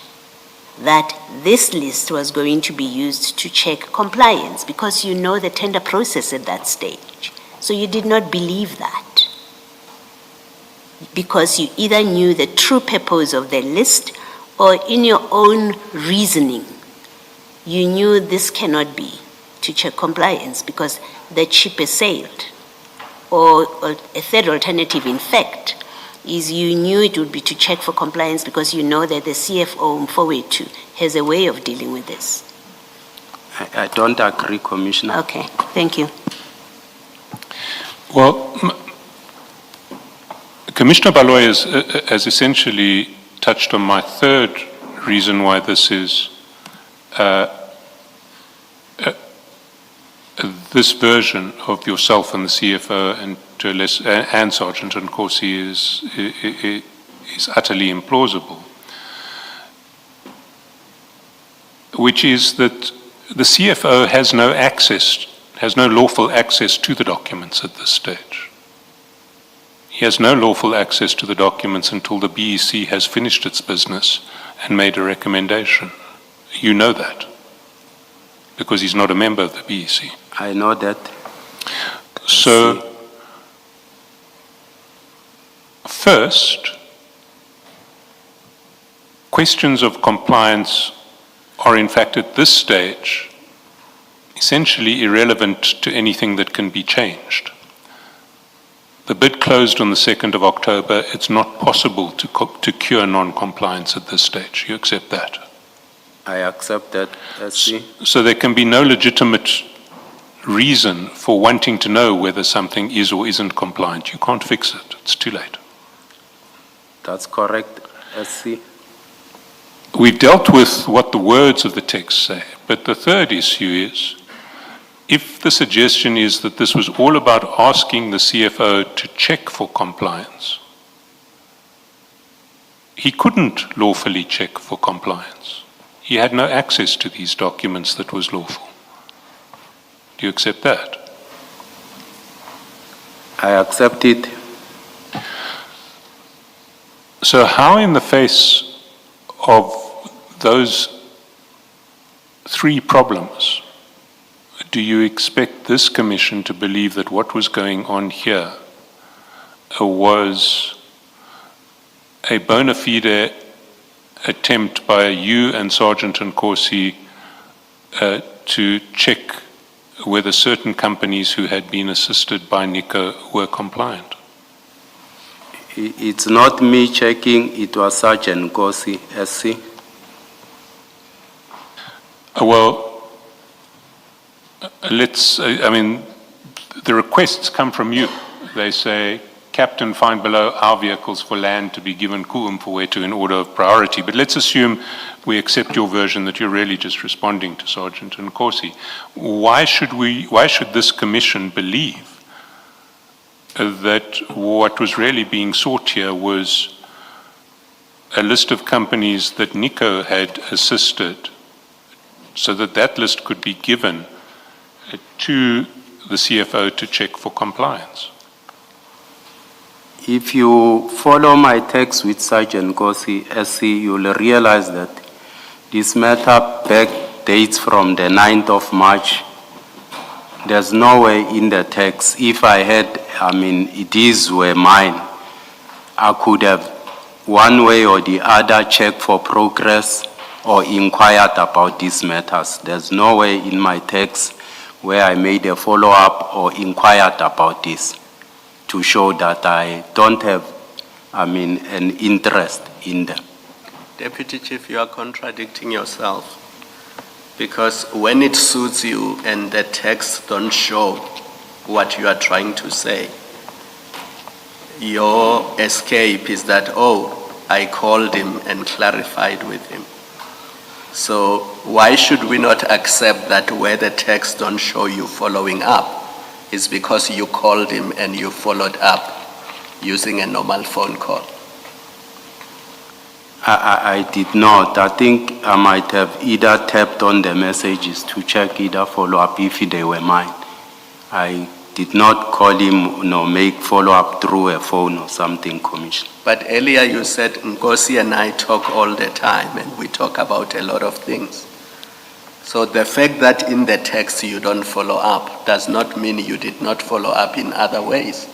that this list was going to be used to check compliance because you know the tender process at that stage. So you did not believe that because you either knew the true purpose of the list or in your own reasoning, you knew this cannot be to check compliance because the ship has sailed. Or a third alternative, in fact, is you knew it would be to check for compliance because you know that the CFO Mfowethu has a way of dealing with this. I don't agree, Commissioner. Okay, thank you. Well, Commissioner Baloy has essentially touched on my third reason why this is this version of yourself and the CFO and to a less, and Sergeant Nkosi is utterly implausible, which is that the CFO has no access, has no lawful access to the documents at this stage. He has no lawful access to the documents until the BEC has finished its business and made a recommendation. You know that, because he's not a member of the BEC. I know that. So, first, questions of compliance are in fact at this stage essentially irrelevant to anything that can be changed. The bid closed on the 2nd of October. It's not possible to cure non-compliance at this stage. You accept that? I accept that, SC. So there can be no legitimate reason for wanting to know whether something is or isn't compliant. You can't fix it. It's too late. That's correct, SC. We've dealt with what the words of the text say, but the third issue is, if the suggestion is that this was all about asking the CFO to check for compliance, he couldn't lawfully check for compliance. He had no access to these documents that was lawful. Do you accept that? I accept it. So how in the face of those three problems do you expect this commission to believe that what was going on here was a bona fide attempt by you and Sergeant Nkosi to check whether certain companies who had been assisted by NICO were compliant? It's not me checking, it was Sergeant Nkosi, SC. Well, I mean, the requests come from you. They say, Captain, find below our vehicles for land to be given Ku Mfowethu in order of priority. But let's assume we accept your version that you're really just responding to Sergeant Nkosi. Why should this commission believe that what was really being sought here was a list of companies that NICO had assisted so that that list could be given to the CFO to check for compliance? If you follow my text with Sergeant Nkosi, SC, you'll realize that this matter back dates from the 9th of March. There's no way in the text, if I had, these were mine, I could have one way or the other checked for progress or inquired about these matters. There's no way in my text where I made a follow-up or inquired about this to show that I don't have, an interest in them. Deputy Chief, you are contradicting yourself. Because when it suits you and the text don't show what you are trying to say, your escape is that, I called him and clarified with him. So why should we not accept that where the text don't show you following up is because you called him and you followed up using a normal phone call? I did not. I think I might have either tapped on the messages to check either follow-up if they were mine. I did not call him nor make follow-up through a phone or something, Commissioner. But earlier you said Nkosi and I talk all the time and we talk about a lot of things. So the fact that in the text you don't follow up does not mean you did not follow up in other ways.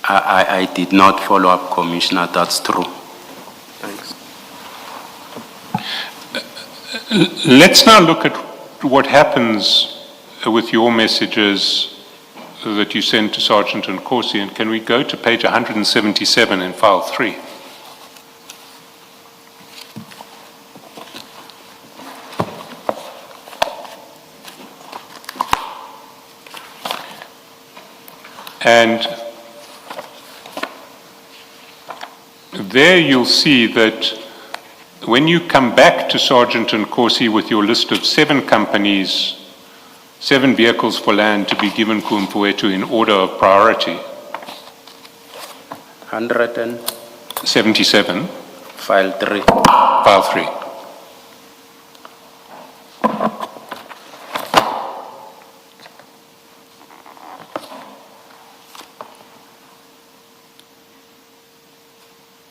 I did not follow up, Commissioner, that's true. Thanks. Let's now look at what happens with your messages that you sent to Sergeant Nkosi, and can we go to page 177 in file 3? And there you'll see that when you come back to Sergeant Nkosi with your list of 7 companies, 7 vehicles for land to be given Kumfuetu in order of priority, 177, 77, file 3. file 3.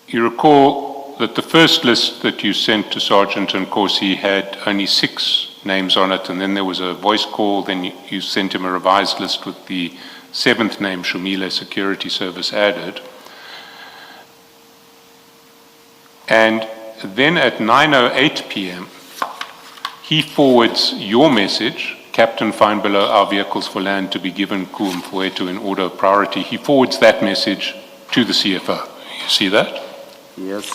You recall that the first list that you sent to Sergeant Nkosi had only 6 names on it, and then there was a voice call, then you sent him a revised list with the 7th name, Shumile Security Service, added. And then at 9:08 p.m., he forwards your message, Captain, find below our vehicles for land to be given Kumfuetu in order of priority. He forwards that message to the CFO. You see that? Yes.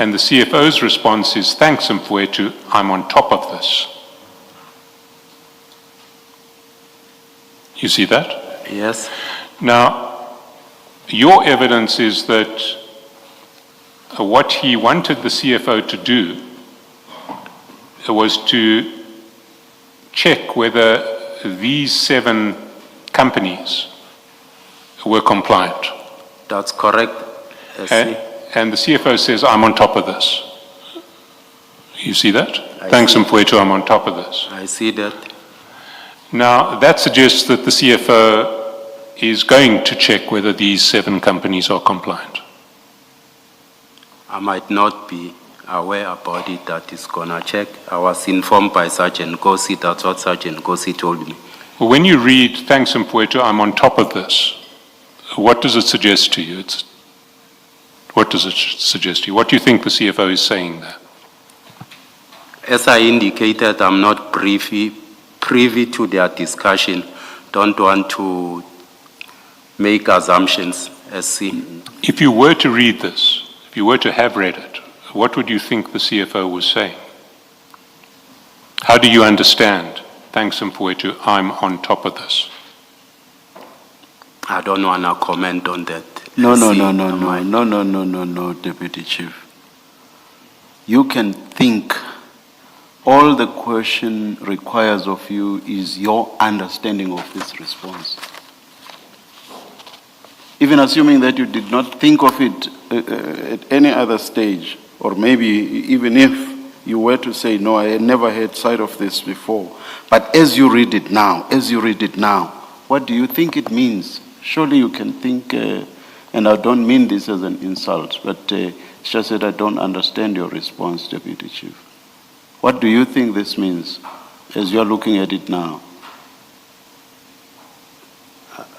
And the CFO's response is, thanks, Mfwetu, I'm on top of this. You see that? Yes. Now, your evidence is that what he wanted the CFO to do was to check whether these 7 companies were compliant. That's correct. And the CFO says, I'm on top of this. You see that? I Thanks, see. Mfwetu, I'm on top of this. I see that. Now, that suggests that the CFO is going to check whether these 7 companies are compliant. I might not be aware about it that he's gonna check. I was informed by Sergeant Nkosi, that's what Sergeant Nkosi told me. Well, when you read, thanks, Mfwetu, I'm on top of this, what does it suggest to you? What does it suggest to you? What do you think the CFO is saying there? As I indicated, I'm not privy to their discussion. Don't want to make assumptions as seen. If you were to read this, if you were to have read it, what would you think the CFO was saying? How do you understand, thanks, Mfwetu, I'm on top of this? I don't want to comment on that. No, See, Deputy Chief. You can think. All the question requires of you is your understanding of this response. Even assuming that you did not think of it at any other stage, or maybe even if you were to say, no, I had never had sight of this before. But as you read it now, what do you think it means? Surely you can think, and I don't mean this as an insult, but it's just that I don't understand your response, Deputy Chief. What do you think this means as you're looking at it now?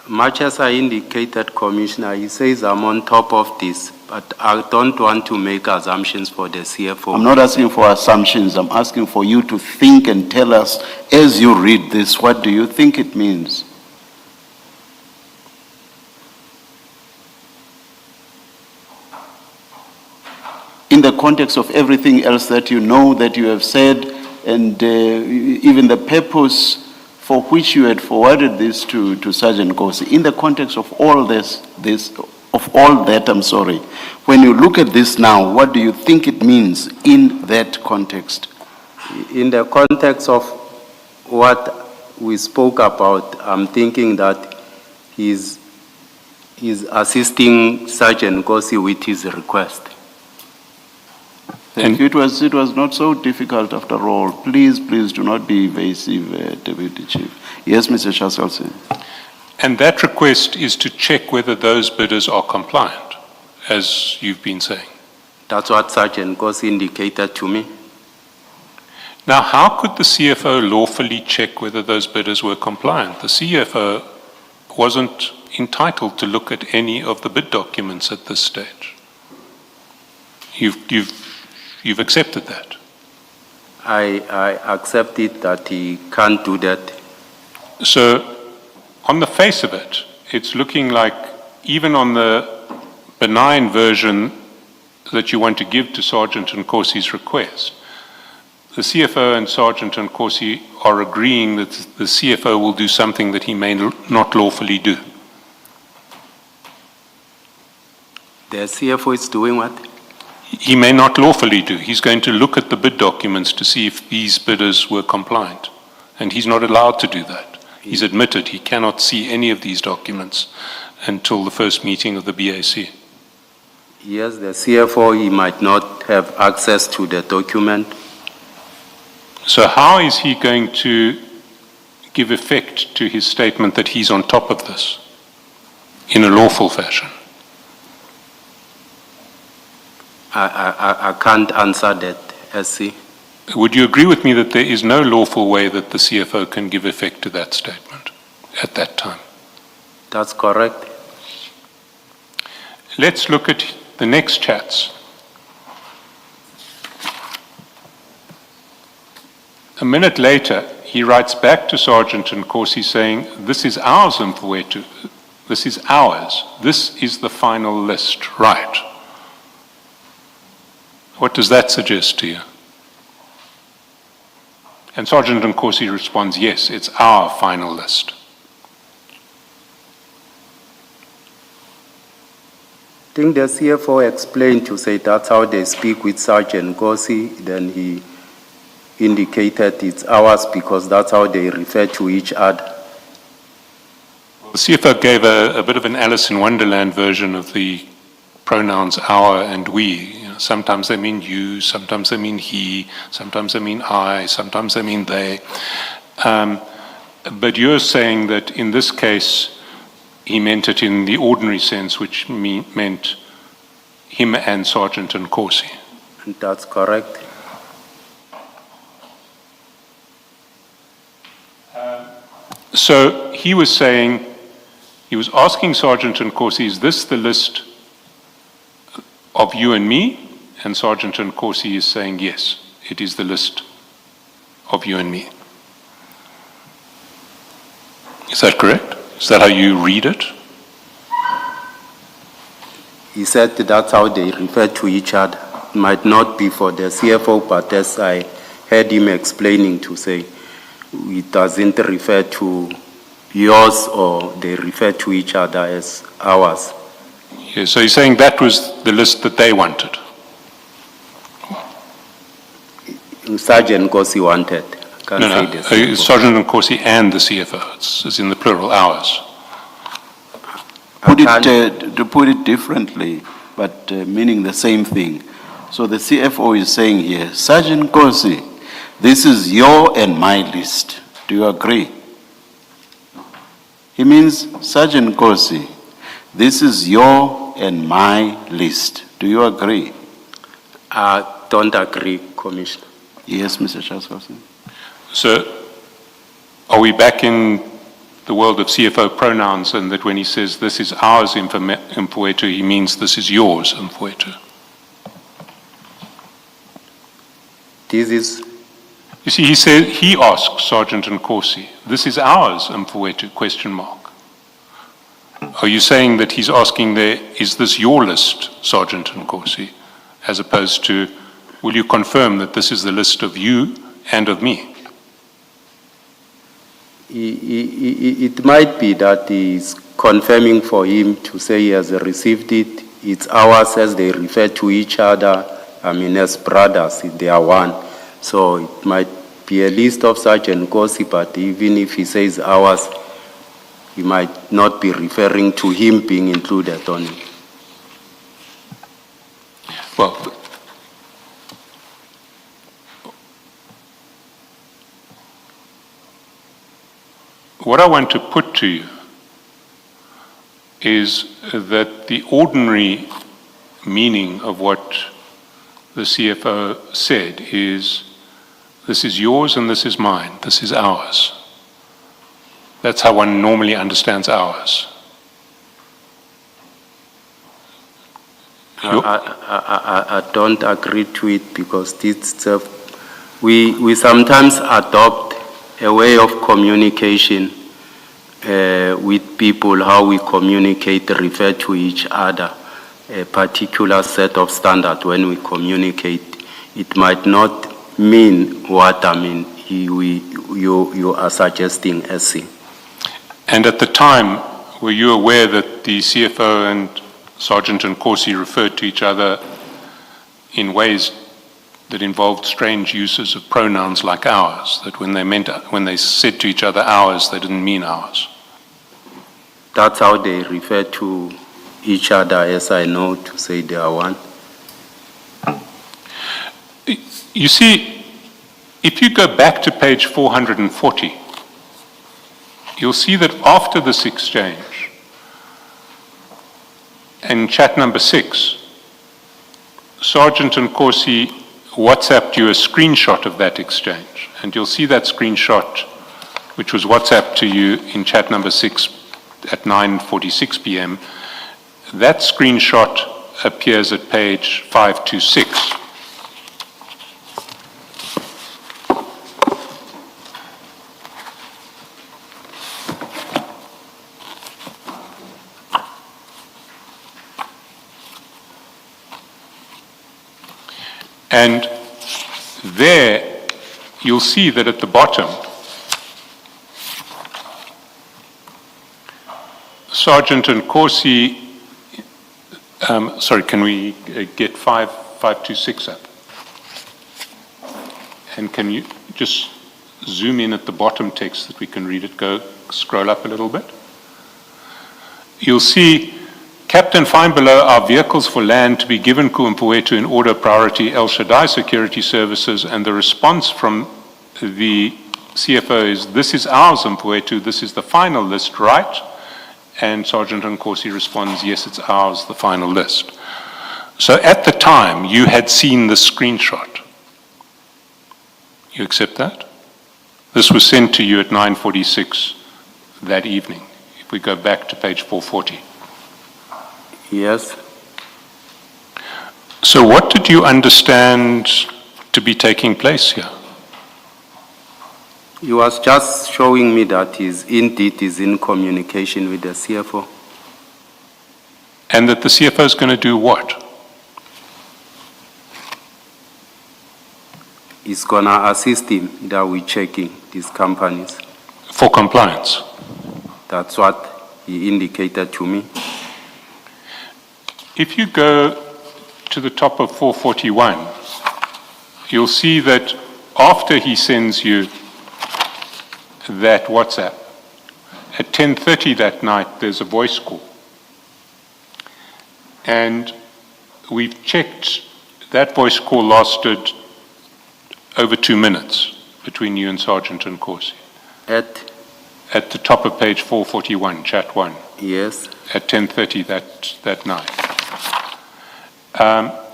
Much as I indicated, Commissioner, he says I'm on top of this, but I don't want to make assumptions for the CFO. I'm not asking for assumptions. I'm asking for you to think and tell us, as you read this, what do you think it means? In the context of everything else that you know, that you have said, and even the purpose for which you had forwarded this to Sergeant Nkosi, in the context of all that, when you look at this now, what do you think it means in that context? In the context of what we spoke about, I'm thinking that he's assisting Sergeant Nkosi with his request. Thank you. It was not so difficult after all. Please do not be evasive, Deputy Chief. Yes, Mr. Chaselson. And that request is to check whether those bidders are compliant, as you've been saying. That's what Sergeant Goss indicated to me. Now, how could the CFO lawfully check whether those bidders were compliant? The CFO wasn't entitled to look at any of the bid documents at this stage. You've accepted that. I accepted that he can't do that. So, on the face of it, it's looking like even on the benign version that you want to give to Sergeant Nkosi's request, the CFO and Sergeant Nkosi are agreeing that the CFO will do something that he may not lawfully do. The CFO is doing what? He may not lawfully do. He's going to look at the bid documents to see if these bidders were compliant. And he's not allowed to do that. He's admitted he cannot see any of these documents until the first meeting of the BAC. Yes, the CFO, he might not have access to the document. So how is he going to give effect to his statement that he's on top of this in a lawful fashion? I can't answer that, SC. Would you agree with me that there is no lawful way that the CFO can give effect to that statement at that time? That's correct. Let's look at the next chats. A minute later, he writes back to Sergeant Nkosi saying, "This is ours, Mfowethu. This is ours. This is the final list, right?" What does that suggest to you? And Sergeant Nkosi responds, "Yes, it's our final list." I think the CFO explained to say that's how they speak with Sergeant Gossi. Then he indicated it's ours because that's how they refer to each other. The CFO gave a bit of an Alice in Wonderland version of the pronouns our and we. You know, sometimes they mean you, sometimes they mean he, sometimes they mean I, sometimes they mean they. But you're saying that in this case, he meant it in the ordinary sense, which meant him and Sergeant Nkosi. And that's correct. So he was saying, he was asking Sergeant Nkosi, is this the list of you and me? And Sergeant Nkosi is saying, yes, it is the list of you and me. Is that correct? Is that how you read it? He said that's how they refer to each other. It might not be for the CFO, but as I heard him explaining to say, it doesn't refer to yours or they refer to each other as ours. Yeah, so he's saying that was the list that they wanted. Sergeant Nkosi wanted. Can't say the CFO. Sergeant Nkosi and the CFO. It's in the plural, ours. To put it differently, but meaning the same thing. So the CFO is saying here, Sergeant Nkosi, this is your and my list. Do you agree? He means, Sergeant Nkosi, this is your and my list. Do you agree? I don't agree, Commissioner. Yes, Mr. Chairperson. So are we back in the world of CFO pronouns, and that when he says this is ours, Mfowethu, he means this is yours, Mfowethu? This is... You see, he asks Sergeant Nkosi, this is ours, Mfowethu, question mark. Are you saying that he's asking there, is this your list, Sergeant Nkosi, as opposed to, will you confirm that this is the list of you and of me? It might be that he's confirming for him to say he has received it. It's ours as they refer to each other. I mean, as brothers, they are one. So it might be a list of Sergeant Nkosi, but even if he says ours, he might not be referring to him being included on it. Well, what I want to put to you is that the ordinary meaning of what the CFO said is, this is yours and this is mine, this is ours. That's how one normally understands ours. I don't agree to it because we sometimes adopt a way of communication with people, how we communicate, refer to each other, a particular set of standards when we communicate. It might not mean what I mean you are suggesting, SC. And at the time, were you aware that the CFO and Sergeant and Corsi referred to each other in ways that involved strange uses of pronouns like ours, that when they said to each other ours, they didn't mean ours? That's how they refer to each other, as I know, to say they are one. You see, if you go back to page 440, you'll see that after this exchange, in chat number 6, Sergeant and Corsi WhatsApped you a screenshot of that exchange. And you'll see that screenshot, which was WhatsApped to you in chat number 6 at 9:46 p.m. That screenshot appears at page 526. And there, you'll see that at the bottom, Sergeant and Corsi, sorry, can we get 526 up? And can you just zoom in at the bottom text that we can read it? Go scroll up a little bit. You'll see, Captain, find below our vehicles for land to be given Kuumpuetu in order of priority El Shaddai Security Services, and the response from the CFO is, this is ours, Mpuetu, this is the final list, right? And Sergeant Nkosi responds, yes, it's ours, the final list. So at the time, you had seen the screenshot. You accept that? This was sent to you at 9:46 that evening. If we go back to page 440. Yes. So what did you understand to be taking place here? He was just showing me that indeed is in communication with the CFO. And that the CFO is going to do what? He's going to assist him that we checking these companies. For compliance? That's what he indicated to me. If you go to the top of 441, you'll see that after he sends you that WhatsApp, at 10:30 that night, there's a voice call. And we've checked, that voice call lasted over 2 minutes between you and Sergeant Nkosi. At the top of page 441, chat 1. Yes. At 10:30 that night.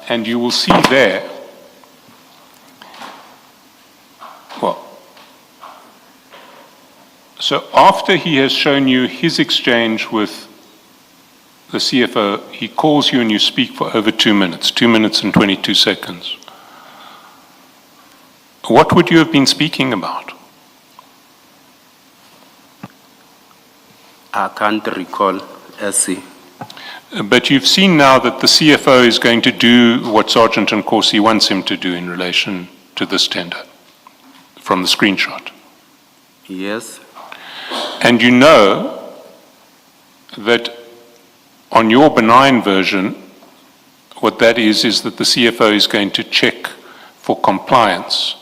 And you will see there, well, so after he has shown you his exchange with the CFO, he calls you and you speak for over 2 minutes, 2 minutes and 22 seconds. What would you have been speaking about? I can't recall, SC. But you've seen now that the CFO is going to do what Sergeant Nkosi wants him to do in relation to this tender, from the screenshot. Yes. And you know that on your benign version, what that is that the CFO is going to check for compliance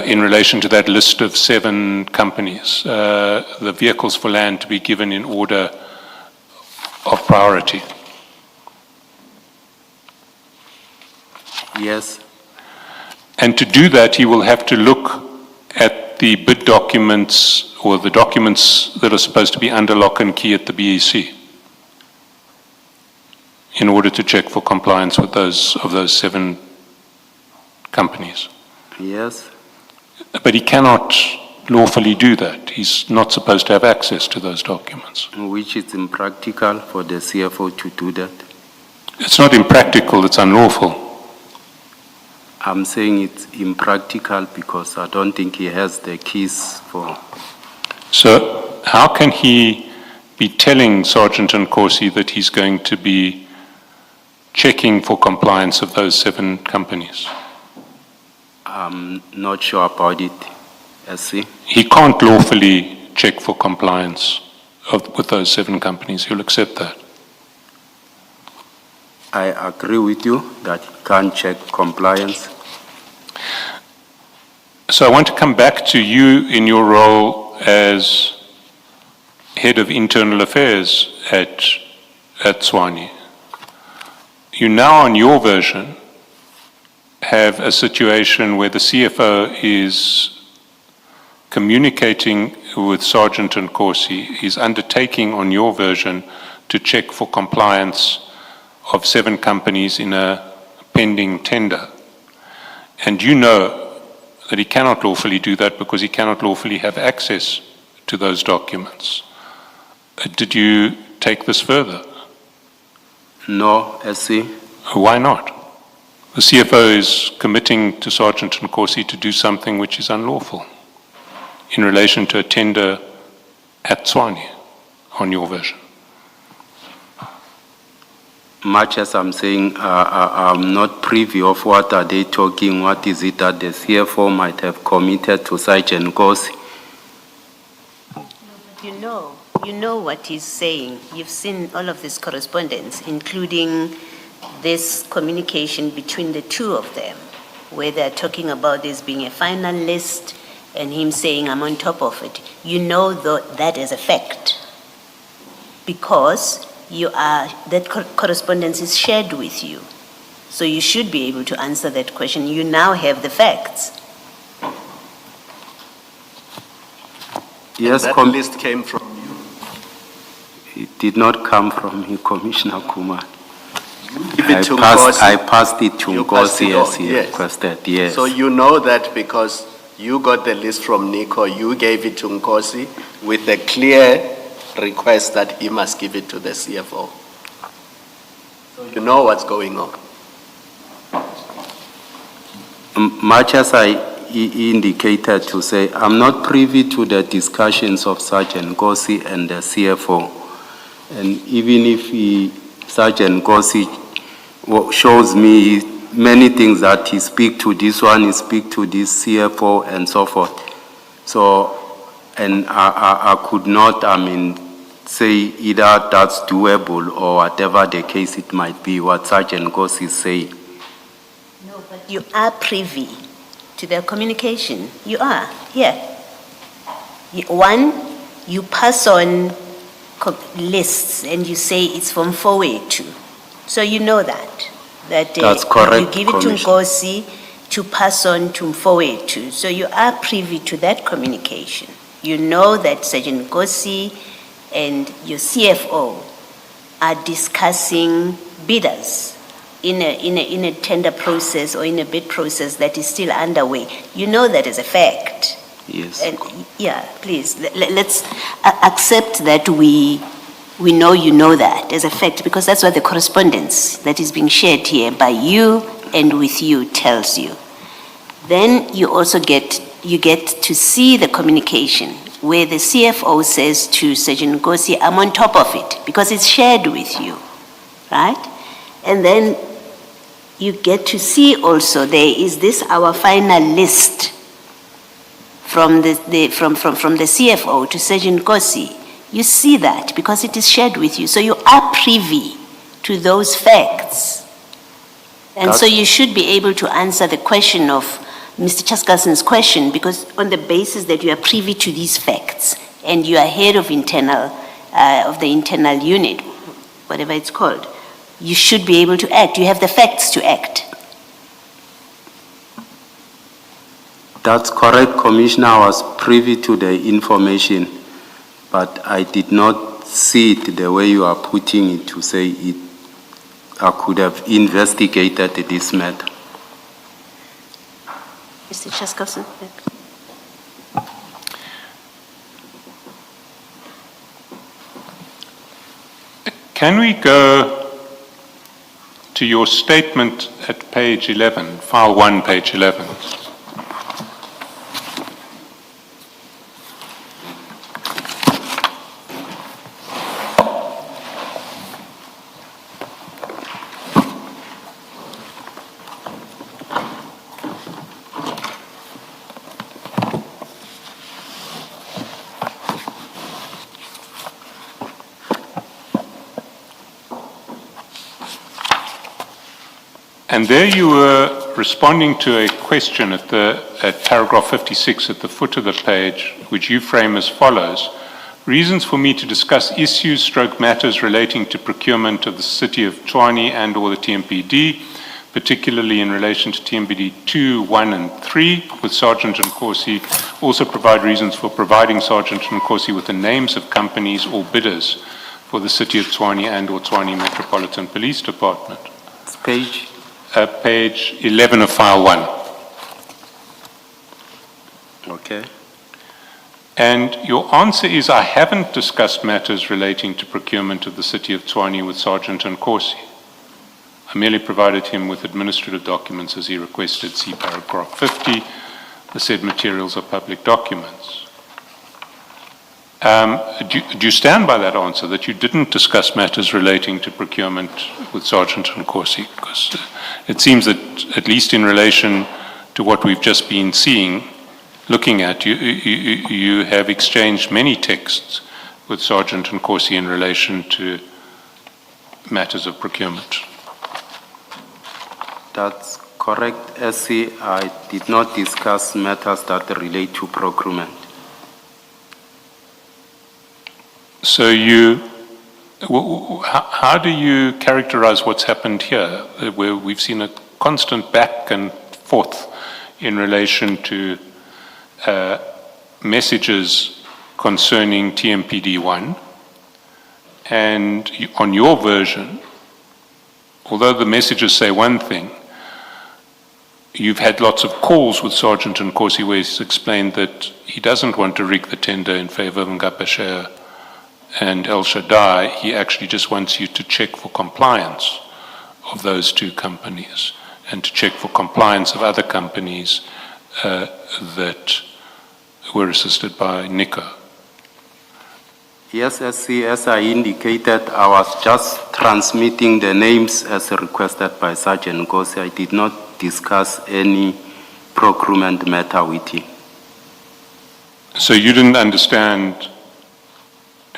in relation to that list of 7 companies, the vehicles for land to be given in order of priority. Yes. And to do that, he will have to look at the bid documents or the documents that are supposed to be under lock and key at the BEC in order to check for compliance with those 7 companies. Yes, But he cannot lawfully do that. He's not supposed to have access to those documents. which is impractical for the CFO to do that. It's not impractical, it's unlawful. I'm saying it's impractical because I don't think he has the keys for. So how can he be telling Sergeant Nkosi that he's going to be checking for compliance of those 7 companies? I'm not sure about it, SC. He can't lawfully check for compliance with those 7 companies. You'll accept that? I agree with you that he can't check compliance. So I want to come back to you in your role as Head of Internal Affairs at Tshwane. You now, on your version, have a situation where the CFO is communicating with Sergeant Nkosi, is undertaking on your version to check for compliance of 7 companies in a pending tender. And you know that he cannot lawfully do that because he cannot lawfully have access to those documents. Did you take this further? No, SC. Why not? The CFO is committing to Sergeant Nkosi to do something which is unlawful in relation to a tender at Tshwane, on your version. Much as I'm saying, I'm not privy of what are they talking, what is it that the CFO might have committed to Sergeant Nkosi. You know what he's saying. You've seen all of this correspondence, including this communication between the 2 of them, where they're talking about this being a final list and him saying, I'm on top of it. You know that is a fact because that correspondence is shared with you. So you should be able to answer that question. You now have the facts. Yes, That list came from you. it did not come from me, Commissioner Kumar. Give it to I Nkosi. passed it to You passed it Nkosi as on, he yes. requested, yes. So you know that because you got the list from Nico, you gave it to Nkosi with a clear request that he must give it to the CFO. So you know what's going on. Much as I indicated to say, I'm not privy to the discussions of Sergeant Nkosi and the CFO. And even if Sergeant Nkosi shows me many things that he speak to this one, he speak to this CFO and so forth. So, and I could not, say either that's doable or whatever the case it might be, what Sergeant Nkosi is saying. No, but you are privy to their communication. You are, yeah. One, you pass on lists and you say it's from 482. So you know that. That's correct, you give it to Commissioner. Nkosi to pass on to 482. So you are privy to that communication. You know that Sergeant Nkosi and your CFO are discussing bidders in a tender process or in a bid process that is still underway. You know that as a fact. Yes. And yeah, please, let's accept that we know you know that as a fact, because that's what the correspondence that is being shared here by you and with you tells you. Then you also get to see the communication where the CFO says to Sergeant Nkosi, I'm on top of it, because it's shared with you, right? And then you get to see also there is this our final list from the CFO to Sergeant Nkosi. You see that because it is shared with you. So you are privy to those facts. And so you should be able to answer the question of Mr. Chaskalson's question, because on the basis that you are privy to these facts and you are head of the internal unit, whatever it's called, you should be able to act. You have the facts to act. That's correct, Commissioner. I was privy to the information, but I did not see it the way you are putting it to say it. I could have investigated this matter. Mr. Chaskowson? Can we go to your statement at page 11, file 1, page 11? And there you were responding to a question at paragraph 56 at the foot of the page, which you frame as follows. Reasons for me to discuss issues / matters relating to procurement of the City of Tshwane and or the TMPD, particularly in relation to TMPD 2, 1 and 3 with Sergeant Nkosi. Also provide reasons for providing Sergeant Nkosi with the names of companies or bidders for the City of Tshwane and or Tshwane Metropolitan Police Department. Page? Page 11 of file 1. Okay. And your answer is, I haven't discussed matters relating to procurement of the City of Tshwane with Sergeant Nkosi. I merely provided him with administrative documents as he requested, see paragraph 50. The said materials are public documents. Do you stand by that answer, that you didn't discuss matters relating to procurement with Sergeant Nkosi? Because it seems that, at least in relation to what we've just been looking at, you have exchanged many texts with Sergeant Nkosi in relation to matters of procurement. That's correct, SC. I did not discuss matters that relate to procurement. So how do you characterize what's happened here, where we've seen a constant back and forth in relation to messages concerning TMPD 1, and on your version, although the messages say one thing, you've had lots of calls with Sergeant Nkosi where he's explained that he doesn't want to rig the tender in favor of Ngapesheya and El Shaddai. He actually just wants you to check for compliance of those two companies and to check for compliance of other companies that were assisted by NICO. Yes, SC, as I indicated, I was just transmitting the names as requested by Sergeant Nkosi. I did not discuss any procurement matter with him. So you didn't understand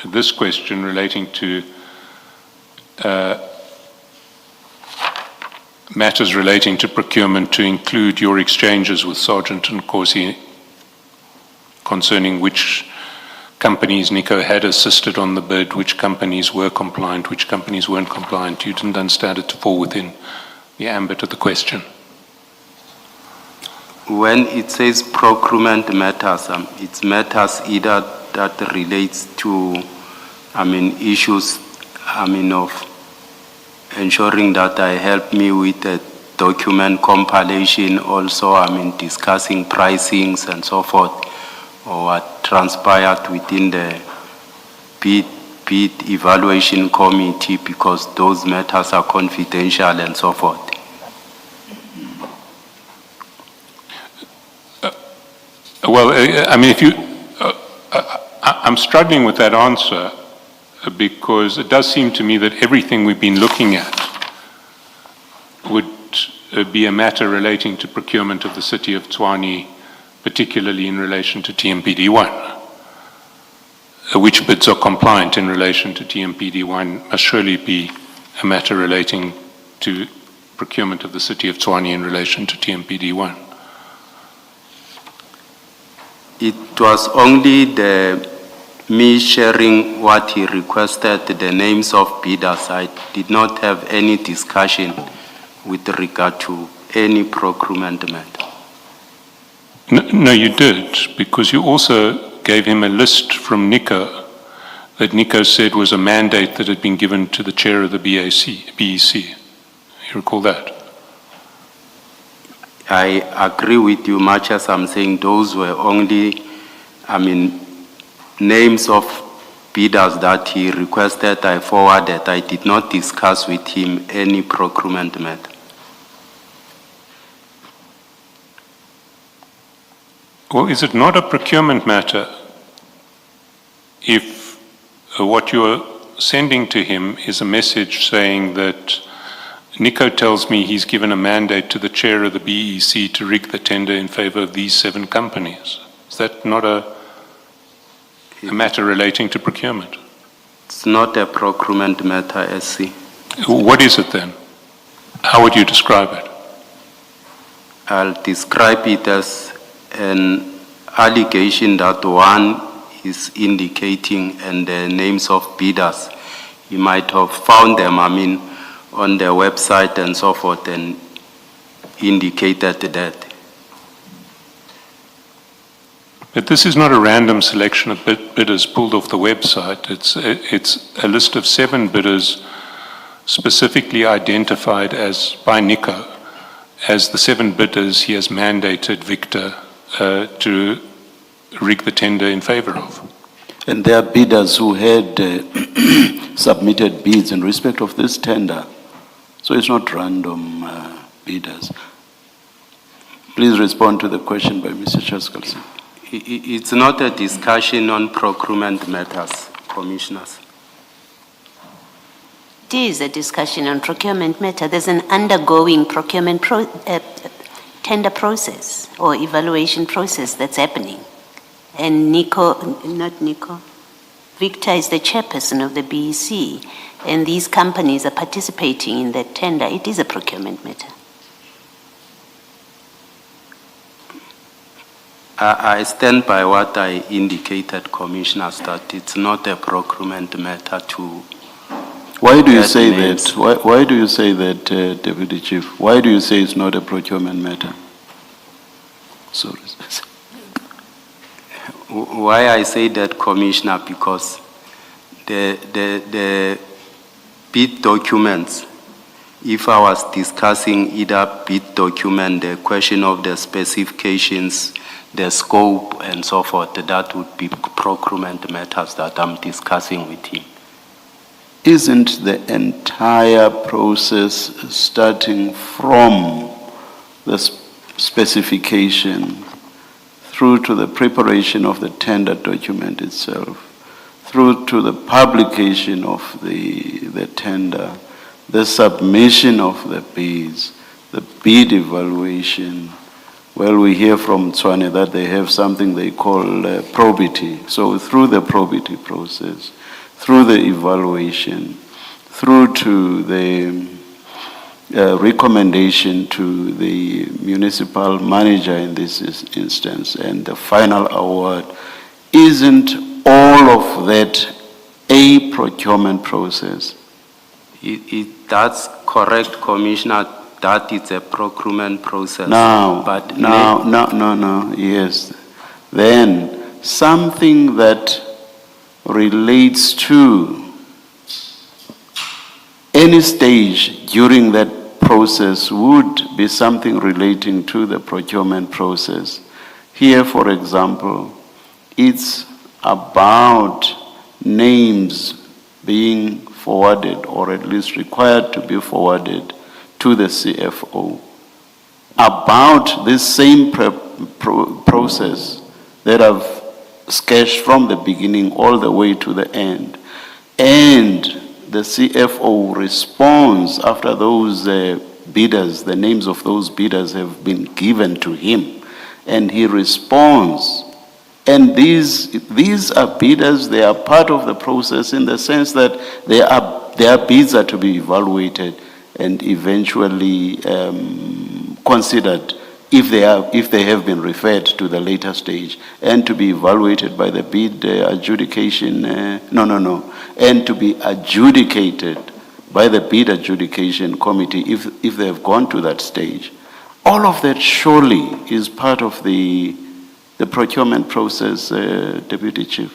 this question relating to matters relating to procurement to include your exchanges with Sergeant Nkosi concerning which companies NICO had assisted on the bid, which companies were compliant, which companies weren't compliant. You didn't understand it to fall within the ambit of the question. When it says procurement matters, it's matters either that relates to, issues, of ensuring that I help me with a document compilation, also, discussing pricings and so forth, or what transpired within the bid evaluation committee, because those matters are confidential and so forth. Well, if you, I'm struggling with that answer because it does seem to me that everything we've been looking at would be a matter relating to procurement of the City of Tshwane, particularly in relation to TMPD 1. Which bids are compliant in relation to TMPD 1 must surely be a matter relating to procurement of the City of Tshwane in relation to TMPD 1. It was only me sharing what he requested, the names of bidders. I did not have any discussion with regard to any procurement matter. No, you did, because you also gave him a list from Nico that Nico said was a mandate that had been given to the chair of the BEC. You recall that? I agree with you much as I'm saying those were only, names of bidders that he requested, I forwarded. I did not discuss with him any procurement matter. Well, is it not a procurement matter if what you're sending to him is a message saying that Nico tells me he's given a mandate to the chair of the BEC to rig the tender in favor of these 7 companies? Is that not a matter relating to procurement? It's not a procurement matter, SC. What is it then? How would you describe it? I'll describe it as an allegation that one is indicating and the names of bidders. You might have found them, on their website and so forth and indicated that. But this is not a random selection of bidders pulled off the website. It's a list of 7 bidders specifically identified as by Nico as the 7 bidders he has mandated Victor to rig the tender in favor of. And there are bidders who had submitted bids in respect of this tender. So it's not random bidders. Please respond to the question by Mr. Chaskalson. It's not a discussion on procurement matters, commissioners. It is a discussion on procurement matter. There's an undergoing procurement tender process or evaluation process that's happening. And Victor is the chairperson of the BEC, and these companies are participating in that tender. It is a procurement matter. I stand by what I indicated, commissioners, that it's not a procurement matter to. Why do you get say names. that? Why do you say that, Deputy Chief? Why do you say it's not a procurement matter? Sorry. Why I say that, Commissioner, because the bid documents, if I was discussing either bid document, the question of the specifications, the scope and so forth, that would be procurement matters that I'm discussing with him. Isn't the entire process starting from the specification through to the preparation of the tender document itself, through to the publication of the tender, the submission of the bids, the bid evaluation? Well, we hear from Tswane that they have something they call probity. So through the probity process, through the evaluation, through to the recommendation to the municipal manager in this instance, and the final award, isn't all of that a procurement process? That's correct, Commissioner, that is a procurement process. Yes. Then something that relates to any stage during that process would be something relating to the procurement process. Here, for example, it's about names being forwarded, or at least required to be forwarded to the CFO about this same process that I've sketched from the beginning all the way to the end. And the CFO responds after those bidders, the names of those bidders have been given to him, and he responds. And these are bidders, they are part of the process in the sense that their bids are to be evaluated and eventually considered if they have been referred to the later stage, and to be evaluated by the bid adjudication, and to be adjudicated by the bid adjudication committee if they have gone to that stage. All of that surely is part of the the procurement process, Deputy Chief?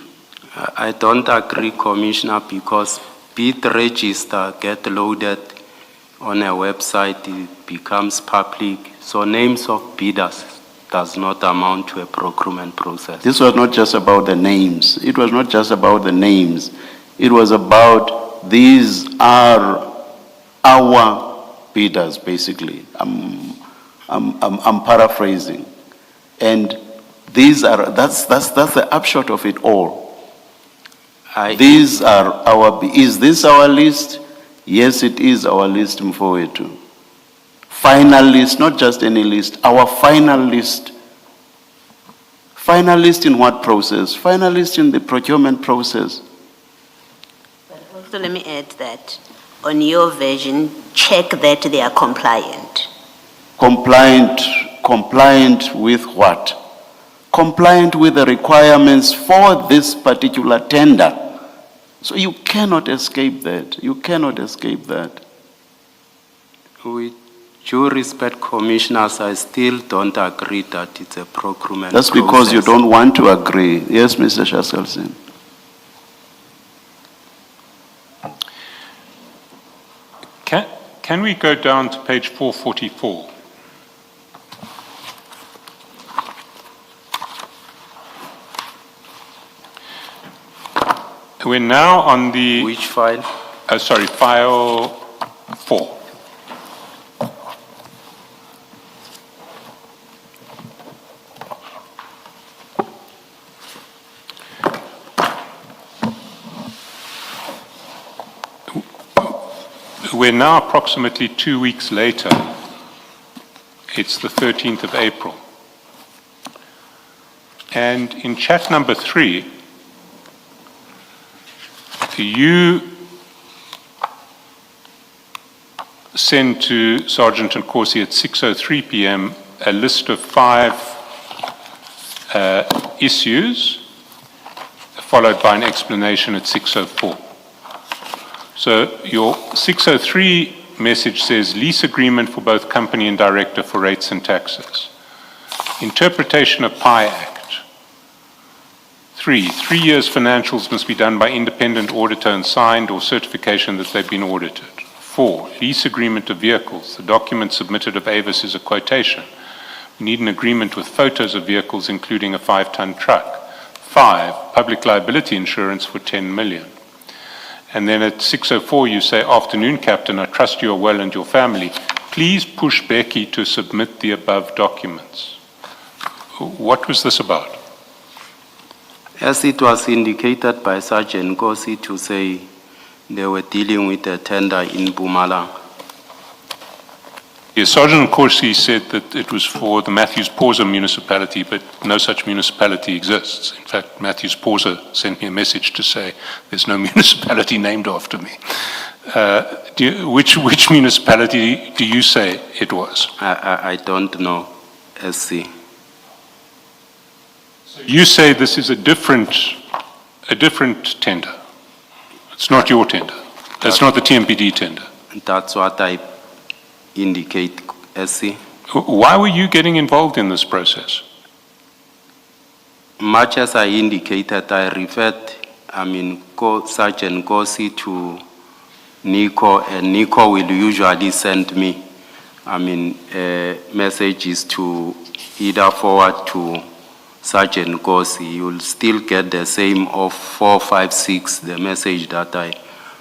I don't agree, Commissioner, because bid register get loaded on a website, it becomes public. So names of bidders does not amount to a procurement process. This was not just about the names. It was not just about the names. It was about these are our bidders, basically. I'm paraphrasing. And these are, that's the upshot of it all. These are our, is this our list? Yes, it is our list, Mfowethu. Final list, not just any list, our final list. Final list in what process? Final list in the procurement process. But also let me add that on your version, check that they are compliant. Compliant with what? Compliant with the requirements for this particular tender. So you cannot escape that. You cannot escape that. With due respect, Commissioners, I still don't agree that it's a procurement That's process. because you don't want to agree. Yes, Mr. Shaskelson. Can we go down to page 444? We're now on the... Which file? Sorry, file 4. We're now approximately 2 weeks later. It's the 13th of April. And in chat number 3, you send to Sergeant Nkosi at 6:03 p.m. a list of 5 issues, followed by an explanation at 6:04. So your 6:03 message says lease agreement for both company and director for rates and taxes. Interpretation of PI Act. 3 years financials must be done by independent auditor and signed or certification that they've been audited. 4, lease agreement of vehicles. The document submitted of Avis is a quotation. We need an agreement with photos of vehicles, including a 5-ton truck. 5, public liability insurance for 10 million. And then at 6:04 you say, afternoon, Captain, I trust you are well and your family. Please push Becky to submit the above documents. What was this about? As it was indicated by Sergeant Nkosi to say they were dealing with a tender in Mpumalanga. Yes, Sergeant Nkosi said that it was for the Matthews Pausa municipality, but no such municipality exists. In fact, Matthews Pausa sent me a message to say there's no municipality named after me. Which municipality do you say it was? I don't know, SC. You say this is a different tender. It's not your tender. It's not the TMPD tender. That's what I indicate, SC. Why were you getting involved in this process? Much as I indicated, I referred, Sergeant Nkosi to Nico, and Nico will usually send me, messages to either forward to Sergeant Nkosi. You'll still get the same of 456, the message that I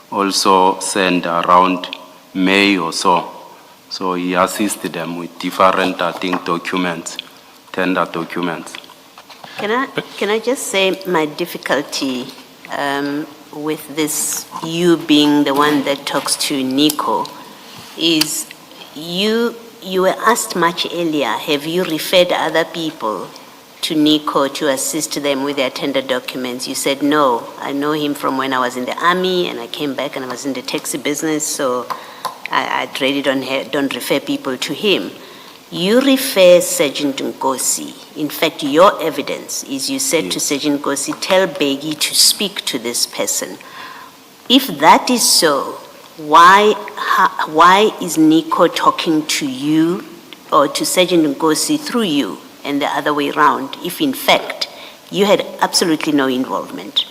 also sent around May or so. So he assisted them with different, documents, tender documents. Can I just say my difficulty with this, you being the one that talks to Nico, is you were asked much earlier, have you referred other people to Nico to assist them with their tender documents? You said, no, I know him from when I was in the army and I came back and I was in the taxi business, so I really don't refer people to him. You refer Sergeant Nkosi. In fact, your evidence is you said to Sergeant Nkosi, tell Begi to speak to this person. If that is so, why is Nico talking to you or to Sergeant Nkosi through you and the other way around, if in fact you had absolutely no involvement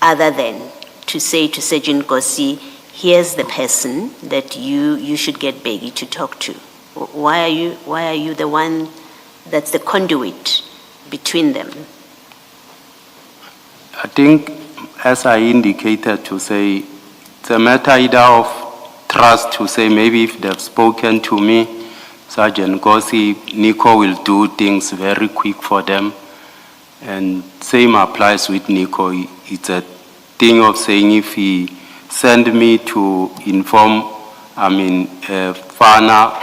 other than to say to Sergeant Gosi, here's the person that you should get Bheki to talk to? Why are you the one that's the conduit between them? I think, as I indicated, to say, it's a matter either of trust, to say maybe if they've spoken to me, Sergeant Gosi, Nico will do things very quick for them. And same applies with Nico. It's a thing of saying if he send me to inform, Fana,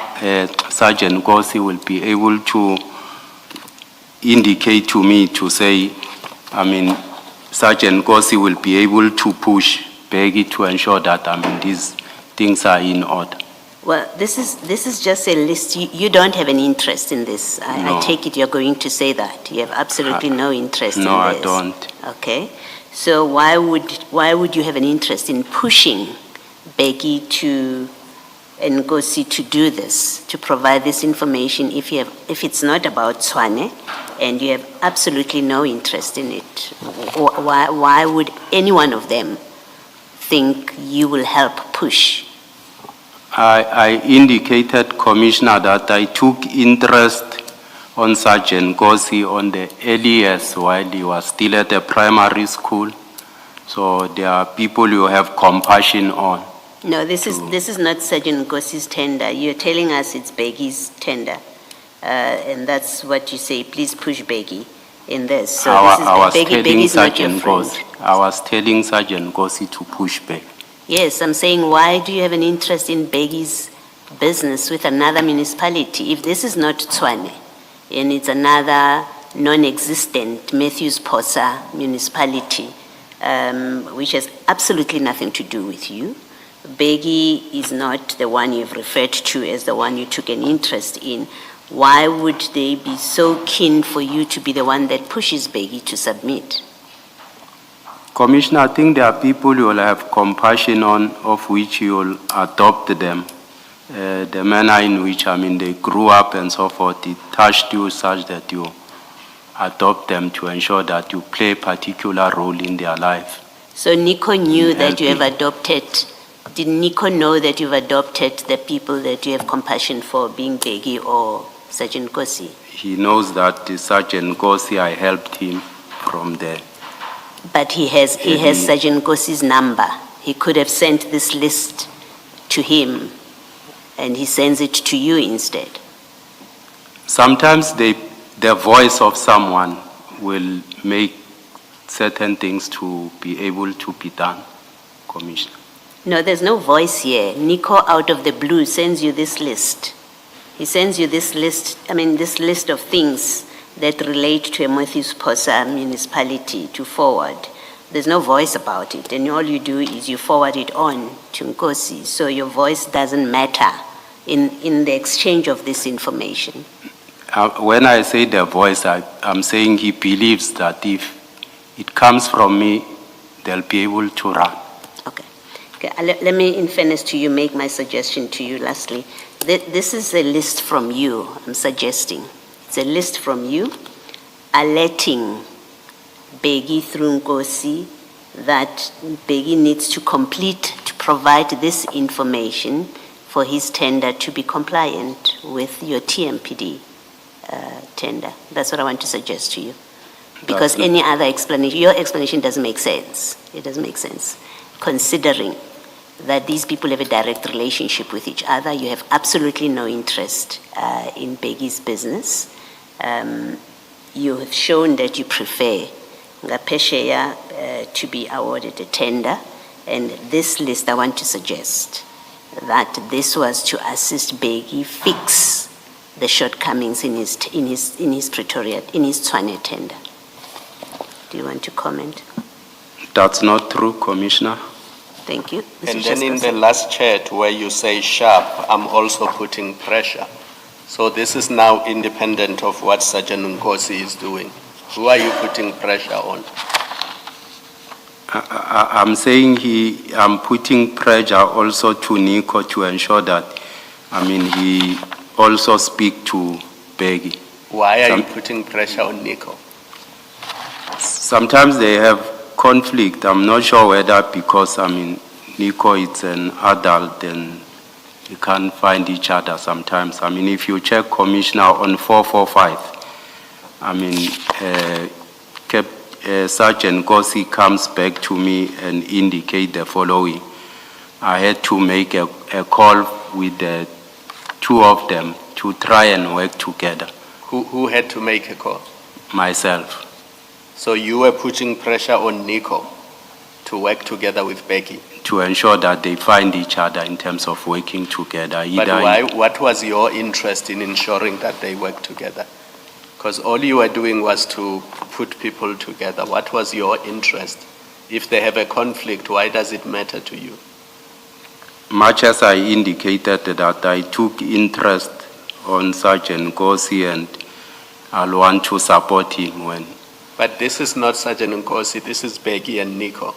Sergeant Gosi will be able to indicate to me to say, Sergeant Gosi will be able to push Bheki to ensure that, these things are in order. Well, this is just a list. You don't have any interest in this. No. I take it you're going to say that. You have absolutely no interest in this. No, I don't. Okay. So why would you have an interest in pushing Bheki to Ngozi to do this, to provide this information if it's not about Tshwane and you have absolutely no interest in it? Why would any one of them think you will help push? I indicated, Commissioner, that I took interest on Sergeant Gosi on the early years while he was still at the primary school. So there are people you have compassion on. No, this is not Sergeant Gosi's tender. You're telling us it's Bheki's tender. And that's what you say, please push Bheki in this. So I was Bheki telling is not your Sergeant friend. Gosi. I was telling Sergeant Gosi to push Bheki. Yes, I'm saying, why do you have an interest in Bheki's business with another municipality? If this is not Tshwane, and it's another non-existent Matthews Posa municipality, which has absolutely nothing to do with you. Bheki is not the one you've referred to as the one you took an interest in. Why would they be so keen for you to be the one that pushes Bheki to submit? Commissioner, I think there are people you will have compassion on, of which you will adopt them. The manner in which, they grew up and so forth, it touched you such that you adopt them to ensure that you play a particular role in their life. So Nico knew that you have adopted, did Nico know that you've adopted the people that you have compassion for, being Bheki or Sergeant Gosi? He knows that the Sergeant Gosi, I helped him from there. But he has Sergeant Gosi's number. He could have sent this list to him, and he sends it to you instead. Sometimes the voice of someone will make certain things to be able to be done, Commissioner. No, there's no voice here. Nico, out of the blue, sends you this list. He sends you this list, this list of things that relate to a Matthews Posa municipality to forward. There's no voice about it, and all you do is you forward it on to Nkosi, so your voice doesn't matter in the exchange of this information. When I say the voice, I'm saying he believes that if it comes from me, they'll be able to run. Okay. Let me, in fairness to you, make my suggestion to you lastly. This is a list from you, I'm suggesting. It's a list from you alerting Bheki through Nkosi that Bheki needs to provide this information for his tender to be compliant with your TMPD tender. That's what I want to suggest to you. Because any other explanation, your explanation doesn't make sense. It doesn't make sense. Considering that these people have a direct relationship with each other, you have absolutely no interest in Bheki's business. You have shown that you prefer Ngapesheya to be awarded a tender, and this list I want to suggest that this was to assist Bheki fix the shortcomings in his Tshwane tender. Do you want to comment? That's not true, Commissioner. Thank you. And then in the last chat where you say sharp, I'm also putting pressure. So this is now independent of what Sergeant Nkosi is doing. Who are you putting pressure on? I'm saying I'm putting pressure also to Nico to ensure that, he also speak to Bheki. Why are you putting pressure on Nico? Sometimes they have conflict. I'm not sure whether because, Nico is an adult and you can't find each other sometimes. If you check Commissioner on 445, Sergeant Gossi comes back to me and indicate the following. I had to make a call with the two of them to try and work together. Who had to make a call? Myself. So you were putting pressure on Nico to work together with Becky? To ensure that they find each other in terms of working together. But why? What was your interest in ensuring that they work together? Because all you were doing was to put people together. What was your interest? If they have a conflict, why does it matter to you? Much as I indicated that I took interest on Sergeant Gossi and I'll want to support him when. But this is not Sergeant Nkosi, this is Becky and Nico.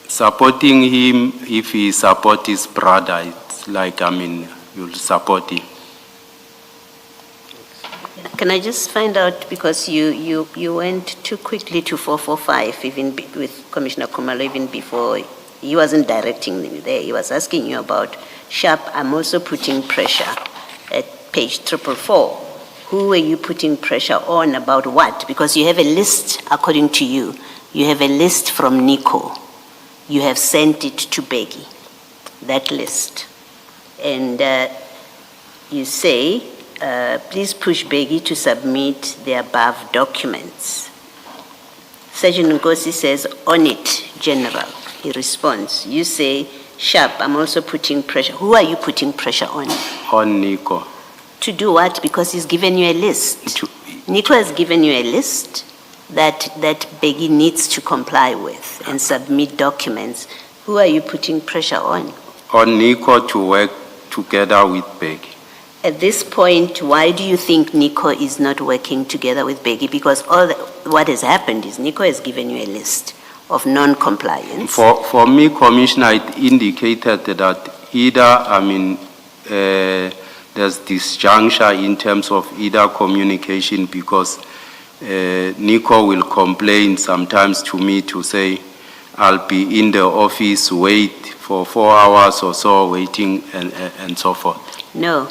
Supporting him, if he supports his brother, it's like, you'll support him. Can I just find out, because you went too quickly to 445, even with Commissioner Kumalo, even before, he wasn't directing you there, he was asking you about Sharp. I'm also putting pressure at page 444. Who were you putting pressure on about what? Because you have a list, according to you, you have a list from Nico. You have sent it to Becky, that list. And you say, please push Becky to submit the above documents. Sergeant Nkosi says, on it, General. He responds. You say, Sharp, I'm also putting pressure. Who are you putting pressure on? On Nico. To do what? Because he's given you a list. Nico has given you a list that Becky needs to comply with and submit documents. Who are you putting pressure on? On Nico to work together with Becky. At this point, why do you think Nico is not working together with Becky? Because what has happened is Nico has given you a list of non-compliance. For me, Commissioner, it indicated that either, there's disjuncture in terms of either communication, because Nico will complain sometimes to me to say, I'll be in the office, wait for 4 hours or so, waiting and so forth. No,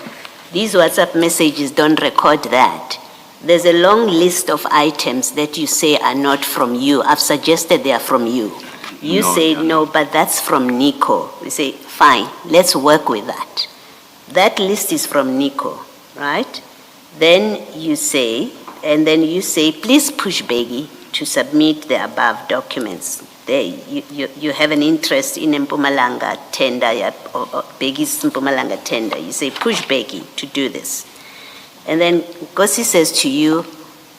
these WhatsApp messages don't record that. There's a long list of items that you say are not from you. I've suggested they are from you. You say, no, but that's from Nico. We say, fine, let's work with that. That list is from Nico, right? Then you say, please push Becky to submit the above documents. There, you have an interest in Mpumalanga tender, or Becky's Mpumalanga tender. You say, push Becky to do this. And then Nkosi says to you,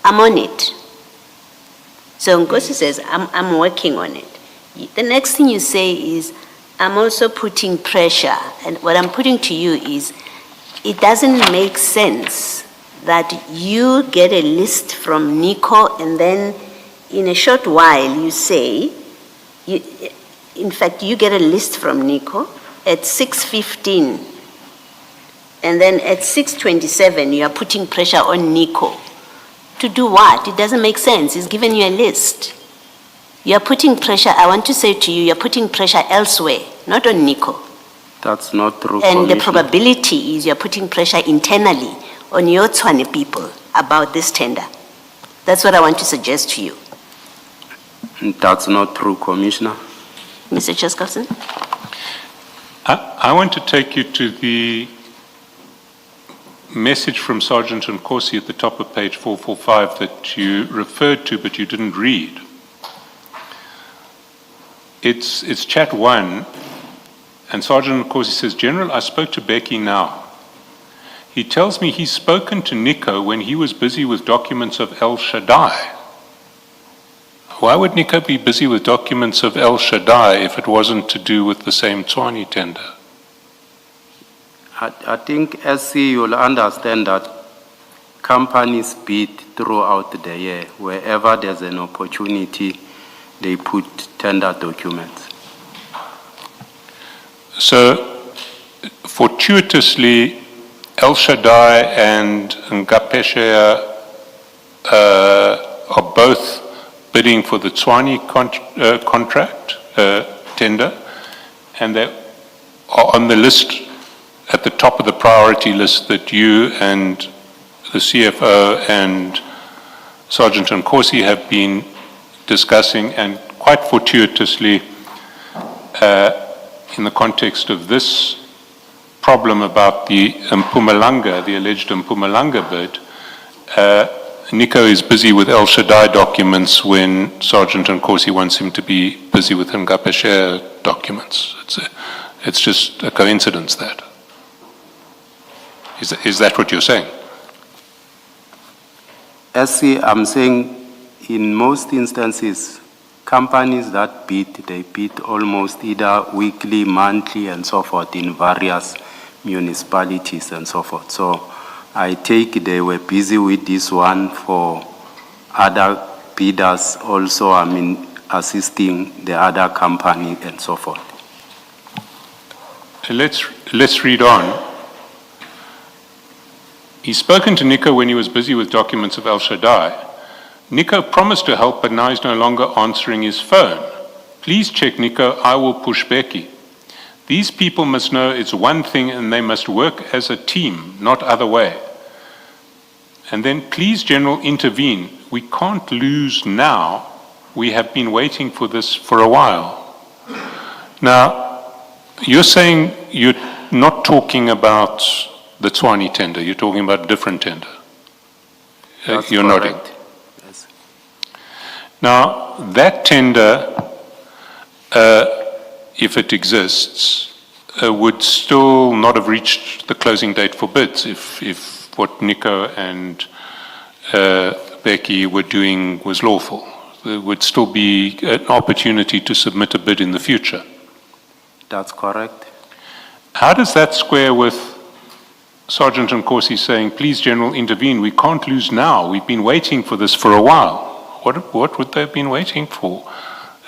I'm on it. So Nkosi says, I'm working on it. The next thing you say is, I'm also putting pressure. And what I'm putting to you is, it doesn't make sense that you get a list from Nico and then in a short while you say, in fact, you get a list from Nico at 6:15. And then at 6:27, you are putting pressure on Nico. To do what? It doesn't make sense. He's given you a list. You are putting pressure, I want to say to you, you're putting pressure elsewhere, not on Nico. That's not true, And the Commissioner. probability is you're putting pressure internally on your Tswane people about this tender. That's what I want to suggest to you. That's not true, Commissioner. Mr. Cheskalson? I want to take you to the message from Sergeant Nkosi at the top of page 445 that you referred to, but you didn't read. It's chat 1, and Sergeant Nkosi says, General, I spoke to Becky now. He tells me he's spoken to Nico when he was busy with documents of El Shaddai. Why would Nico be busy with documents of El Shaddai if it wasn't to do with the same Tswane tender? I think SC, you'll understand that companies bid throughout the year. Wherever there's an opportunity, they put tender documents. So, fortuitously, El Shaddai and Ngapeshe are both bidding for the Tswani contract tender, and they are on the list at the top of the priority list that you and the CFO and Sergeant Nkosi have been discussing, and quite fortuitously, in the context of this problem about the Mpumalanga, the alleged Mpumalanga bid, Nico is busy with El Shaddai documents when Sergeant Nkosi wants him to be busy with Ngapeshe documents. It's just a coincidence that. Is that what you're saying? I'm saying in most instances, companies that bid, they bid almost either weekly, monthly, and so forth in various municipalities and so forth. So I take they were busy with this one for other bidders also, assisting the other company and so forth. Let's read on. He's spoken to Nico when he was busy with documents of El Shaddai. Nico promised to help, but now he's no longer answering his phone. Please check, Nico, I will push Becky. These people must know it's one thing and they must work as a team, not other way. And then, please, General, intervene. We can't lose now. We have been waiting for this for a while. Now, you're saying you're not talking about the Tswani tender, you're talking about a different tender. That's you're correct. nodding. Yes. Now, that tender, if it exists, would still not have reached the closing date for bids if what Nico and Becky were doing was lawful. There would still be an opportunity to submit a bid in the future. That's correct. How does that square with Sergeant Nkosi saying, please, General, intervene. We can't lose now. We've been waiting for this for a while. What would they have been waiting for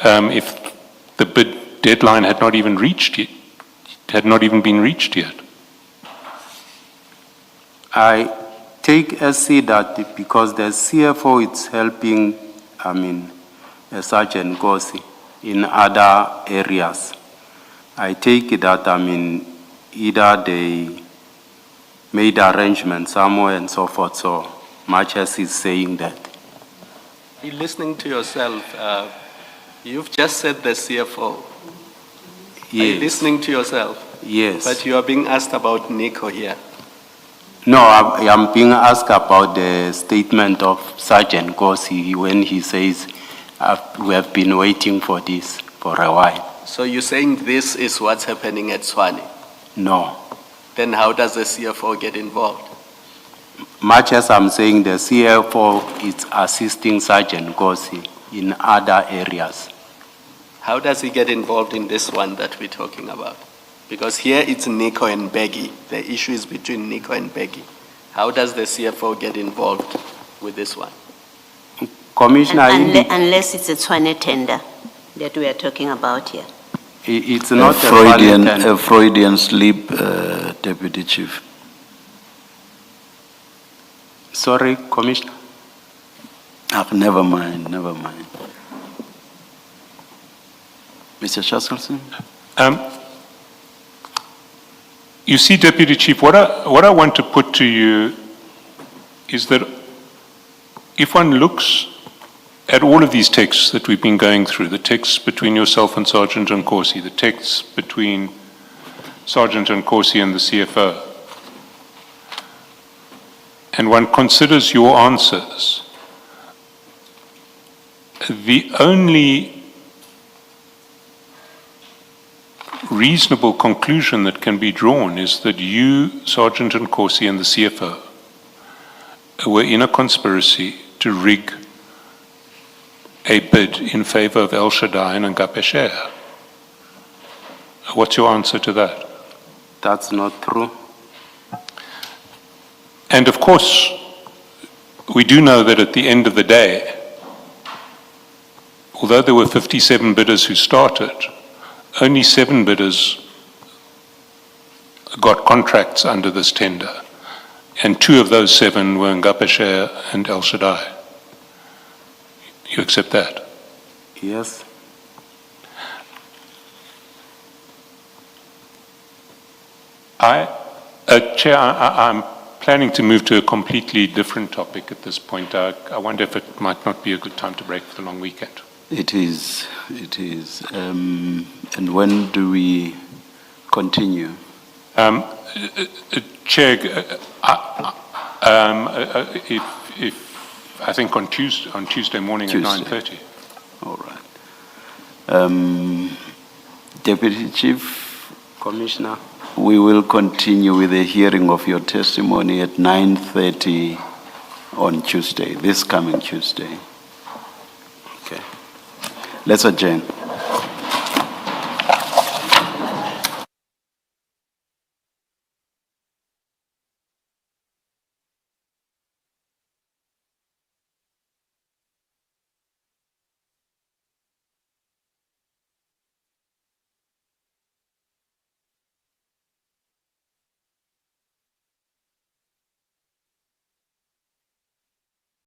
if the bid deadline had not even reached yet, been reached yet? I take SC that because the CFO is helping, Sergeant Nkosi in other areas. I take it that, either they made arrangements somewhere and so forth, so much as he's saying that. You're listening to yourself. You've just said the CFO. Yes. Are you listening to yourself? Yes. But you are being asked about Nico here. No, I am being asked about the statement of Sergeant Nkosi when he says, we have been waiting for this for a while. So you're saying this is what's happening at Tswani? No. Then how does the CFO get involved? Much as I'm saying, the CFO is assisting Sergeant Nkosi in other areas. How does he get involved in this one that we're talking about? Because here it's Nico and Becky. The issue is between Nico and Becky. How does the CFO get involved with this one? Commissioner, Unless it's a Tswane tender that we are talking about here. it's not A Freudian slip, Deputy Chief. Sorry, Commissioner. Never mind. Mr. Chasselson? You see, Deputy Chief, what I want to put to you is that if one looks at all of these texts that we've been going through, the texts between yourself and Sergeant Nkosi, the texts between Sergeant Nkosi and the CFO, and one considers your answers, the only reasonable conclusion that can be drawn is that you, Sergeant Nkosi, and the CFO were in a conspiracy to rig a bid in favor of El Shaddai and Ngapeshe. What's your answer to that? That's not true. And of course, we do know that at the end of the day, although there were 57 bidders who started, only 7 bidders got contracts under this tender, and 2 of those 7 were Ngapeshe and El Shaddai. You accept that? Yes. Chair, I'm planning to move to a completely different topic at this point. I wonder if it might not be a good time to break for the long weekend. It is. And when do we continue? Chair, if I think on Tuesday morning Tuesday. at 9:30. All right. Deputy Chief, Commissioner, we will continue with the hearing of your testimony at 9:30 on Tuesday, this coming Tuesday. okay. Let's adjourn.